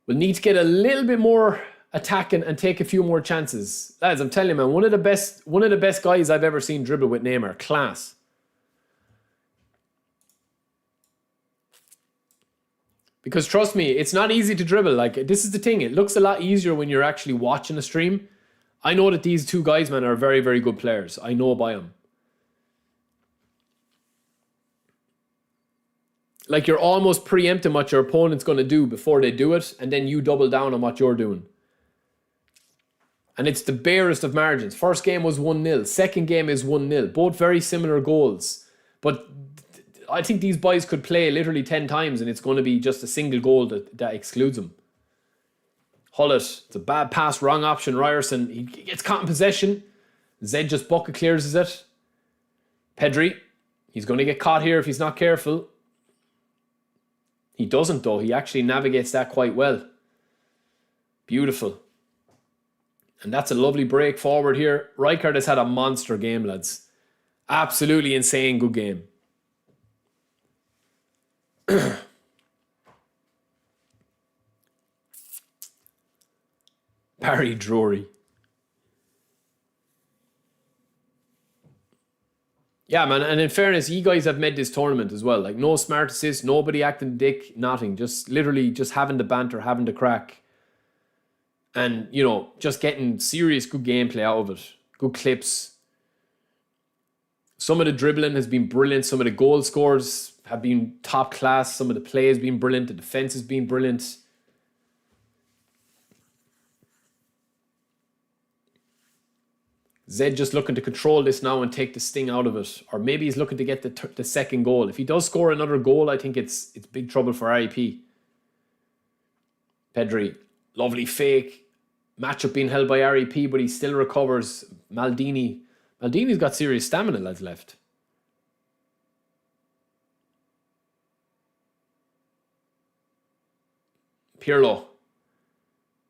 will need to get a little bit more attacking and take a few more chances. Lads, I'm telling you, man, one of the best guys I've ever seen dribble with Neymar. Class. Because trust me, it's not easy to dribble. Like, this is the thing. It looks a lot easier when you're actually watching a stream. I know that these two guys, man, are very, very good players. I know by them. Like, you're almost preempting what your opponent's going to do before they do it, and then you double down on what you're doing. And it's the barest of margins. First game was 1-0. Second game is 1-0. Both very similar goals. But I think these boys could play literally 10 times, and it's going to be just a single goal that excludes them. Hullet, it's a bad pass, wrong option. Ryerson, he gets caught in possession. Zed just bucket clears it. Pedri, he's going to get caught here if he's not careful. He doesn't, though. He actually navigates that quite well. Beautiful. And that's a lovely break forward here. Rijkaard has had a monster game, lads. Absolutely insane good game. Barry Drury. Yeah, man, and in fairness, you guys have made this tournament as well. Like, no smart assists, nobody acting dick, nothing. Just literally just having the banter, having the crack. And, you know, just getting serious good gameplay out of it. Good clips. Some of the dribbling has been brilliant. Some of the goal scores have been top class. Some of the play has been brilliant. The defense has been brilliant. Zed just looking to control this now and take the sting out of it. Or maybe he's looking to get the second goal. If he does score another goal, I think it's big trouble for REP. Pedri, lovely fake. Matchup being held by REP, but he still recovers. Maldini's got serious stamina, lads, left. Pirlo.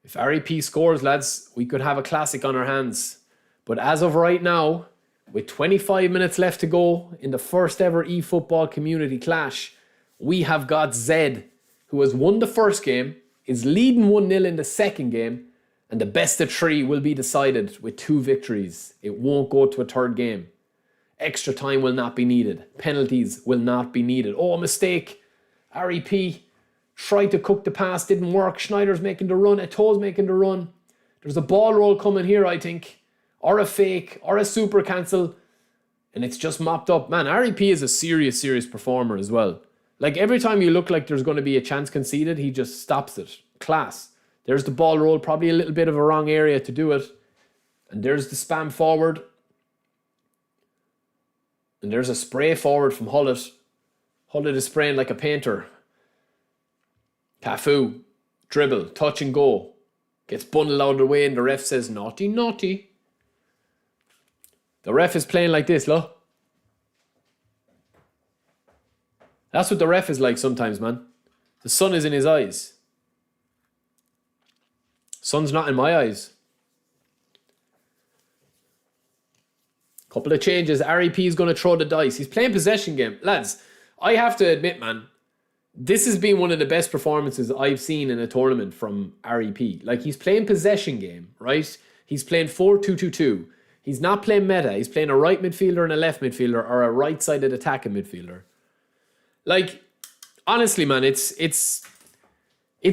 If REP scores, lads, we could have a classic on our hands. But as of right now, with 25 minutes left to go in the first ever eFootball community clash, we have got Zed, who has won the first game, is leading 1-0 in the second game, and the best of three will be decided with 2 victories. It won't go to a third game. Extra time will not be needed. Penalties will not be needed. Oh, a mistake. REP tried to cook the pass, didn't work. Schneider's making the run. Eto'o's making the run. There's a ball roll coming here, I think. or a fake or a super cancel, and it's just mopped up. Man, REP is a serious performer as well. Like every time you look like there's going to be a chance conceded, he just stops it. Class. There's the ball roll, probably a little bit of a wrong area to do it. And there's the spam forward. And there's a spray forward from Hullet. Hullet is spraying like a painter. Cafu, dribble, touch and go. Gets bundled out of the way and the ref says, naughty, naughty. The ref is playing like this, look. That's what the ref is like sometimes, man. The sun is in his eyes. Sun's not in my eyes. Couple of changes. REP is going to throw the dice. He's playing possession game. Lads, I have to admit, man, this has been one of the best performances I've seen in a tournament from REP. Like, he's playing possession game, right? He's playing 4-2-2-2. He's not playing meta. He's playing a right midfielder and a left midfielder, or a right-sided attacking midfielder. Like, honestly, man, it's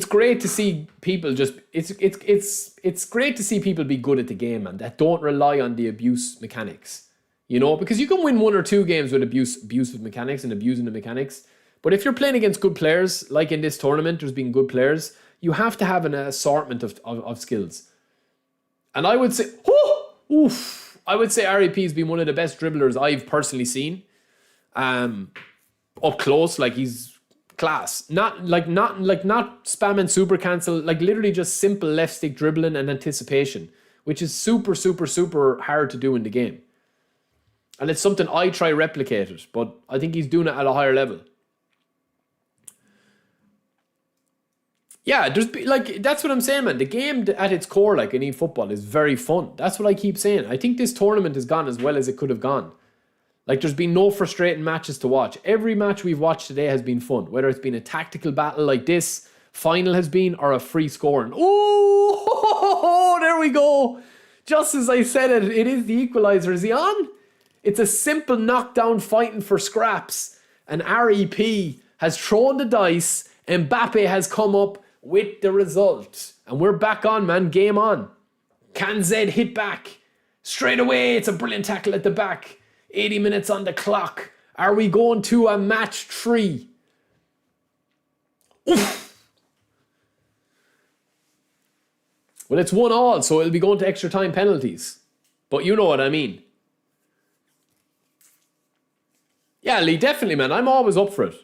great to see people just it's great to see people be good at the game, man, that don't rely on the abuse mechanics. You know, because you can win 1 or 2 games with abusive mechanics and abusing the mechanics. But if you're playing against good players, like in this tournament, there's been good players, you have to have an assortment of skills. And I would say, I would say REP has been one of the best dribblers I've personally seen. Up close, like he's class. Not spamming super cancel, like literally just simple left stick dribbling and anticipation, which is super hard to do in the game. And it's something I try replicate it, but I think he's doing it at a higher level. Yeah, that's what I'm saying, man. The game at its core, like in eFootball, is very fun. That's what I keep saying. I think this tournament has gone as well as it could have gone. Like, there's been no frustrating matches to watch. Every match we've watched today has been fun. Whether it's been a tactical battle like this, final has been, or a free scoring. Oh, there we go. Just as I said it, it is the equaliser. Is he on? It's a simple knockdown fighting for scraps. And REP has thrown the dice. Mbappe has come up with the result. And we're back on, man. Game on. Can Zed hit back? Straight away, it's a brilliant tackle at the back. 80 minutes on the clock. Are we going to a match 3? Oof. Well, it's 1-1, so it'll be going to extra time penalties. But you know what I mean. Yeah, Lee, definitely, man. I'm always up for it.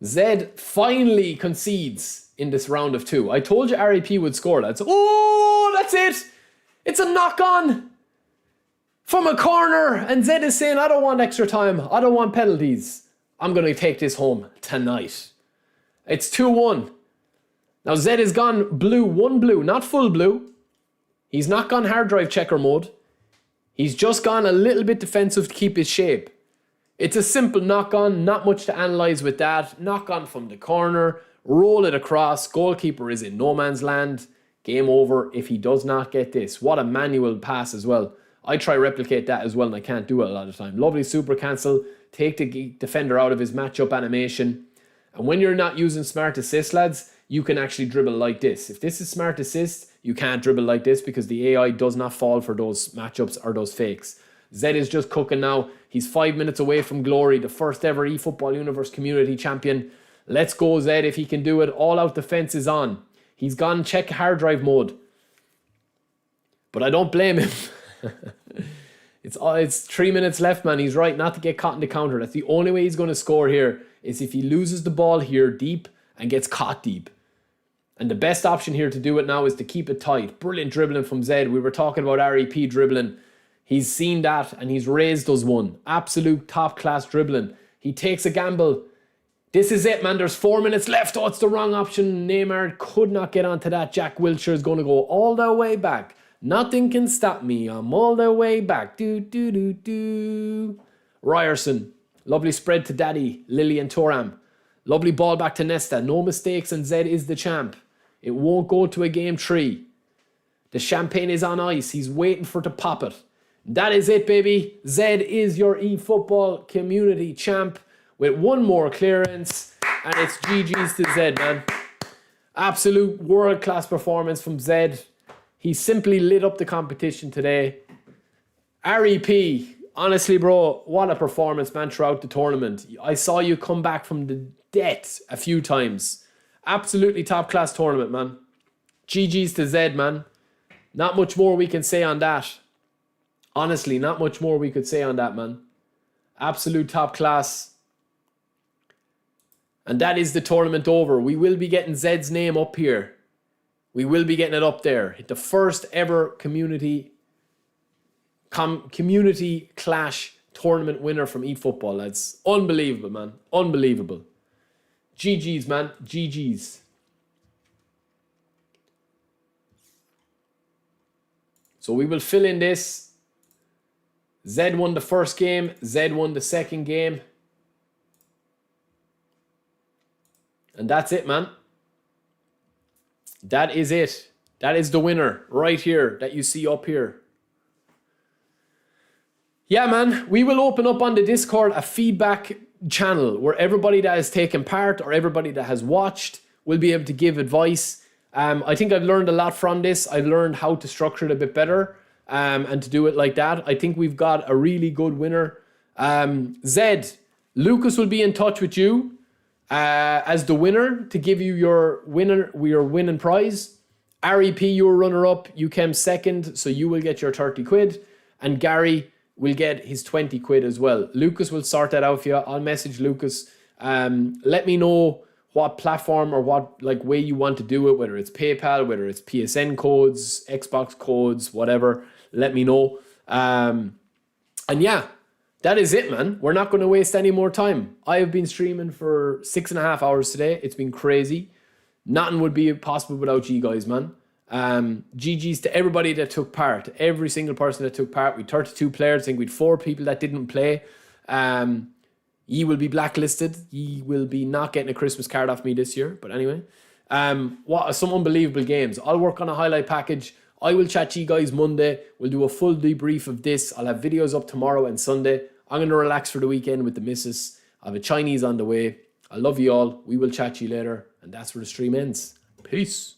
Zed finally concedes in this round of 2. I told you REP would score, lads. Oh, that's it. It's a knock-on from a corner. And Zed is saying, I don't want extra time. I don't want penalties. I'm going to take this home tonight. It's 2-1. Now, Zed has gone blue, 1 blue, not full blue. He's not gone hard drive checker mode. He's just gone a little bit defensive to keep his shape. It's a simple knock-on, not much to analyse with that. Knock-on from the corner, roll it across. Goalkeeper is in no man's land. Game over if he does not get this. What a manual pass as well. I try replicate that as well and I can't do it a lot of the time. Lovely super cancel. Take the defender out of his matchup animation. And when you're not using smart assist, lads, you can actually dribble like this. If this is smart assist, you can't dribble like this because the AI does not fall for those matchups or those fakes. Zed is just cooking now. He's 5 minutes away from glory, the first ever eFootball Universe Community Champion. Let's go, Zed, if he can do it. All out defense is on. He's gone check hard drive mode. But I don't blame him. It's 3 minutes left, man. He's right not to get caught in the counter. That's the only way he's going to score here is if he loses the ball here deep and gets caught deep. And the best option here to do it now is to keep it tight. Brilliant dribbling from Zed. We were talking about REP dribbling. He's seen that and he's raised us one. Absolute top class dribbling. He takes a gamble. This is it, man. There's 4 minutes left. Oh, it's the wrong option. Neymar could not get onto that. Jack Wilshere is going to go all the way back. Nothing can stop me. I'm all the way back. Ryerson. Lovely spread to Daddy, Lily and Thuram. Lovely ball back to Nesta. No mistakes and Zed is the champ. It won't go to a game 3. The champagne is on ice. He's waiting for it to pop it. That is it, baby. Zed is your eFootball community champ with one more clearance. And it's GG's to Zed, man. Absolute world-class performance from Zed. He simply lit up the competition today. REP, honestly, bro, what a performance, man, throughout the tournament. I saw you come back from the dead a few times. Absolutely top-class tournament, man. GG's to Zed, man. Not much more we can say on that. Honestly, not much more we could say on that, man. Absolute top class. And that is the tournament over. We will be getting Zed's name up here. We will be getting it up there. The first ever community clash tournament winner from eFootball, lads. Unbelievable, man. Unbelievable. GG's, man. GG's. So we will fill in this. Zed won the first game. Zed won the second game. And that's it, man. That is it. That is the winner right here that you see up here. Yeah, man. We will open up on the Discord a feedback channel where everybody that has taken part or everybody that has watched will be able to give advice. I think I've learned a lot from this. I've learned how to structure it a bit better. And to do it like that. I think we've got a really good winner. Zed, Lucas will be in touch with you as the winner to give you your winning prize. REP, you were runner-up. You came second, so you will get your 30 quid. And Gary will get his 20 quid as well. Lucas will sort that out for you. I'll message Lucas. Let me know what platform or what way you want to do it, whether it's PayPal, whether it's PSN codes, Xbox codes, whatever. Let me know. And yeah, that is it, man. We're not going to waste any more time. I have been streaming for 6.5 hours today. It's been crazy. Nothing would be possible without you guys, man. GG's to everybody that took part. Every single person that took part. We 32 players. I think we had 4 people that didn't play. Ye will be blacklisted. Ye will be not getting a Christmas card off me this year. But anyway, what some unbelievable games. I'll work on a highlight package. I will chat to you guys Monday. We'll do a full debrief of this. I'll have videos up tomorrow and Sunday. I'm going to relax for the weekend with the missus. I have a Chinese on the way. I love you all. We will chat to you later. And that's where the stream ends. Peace.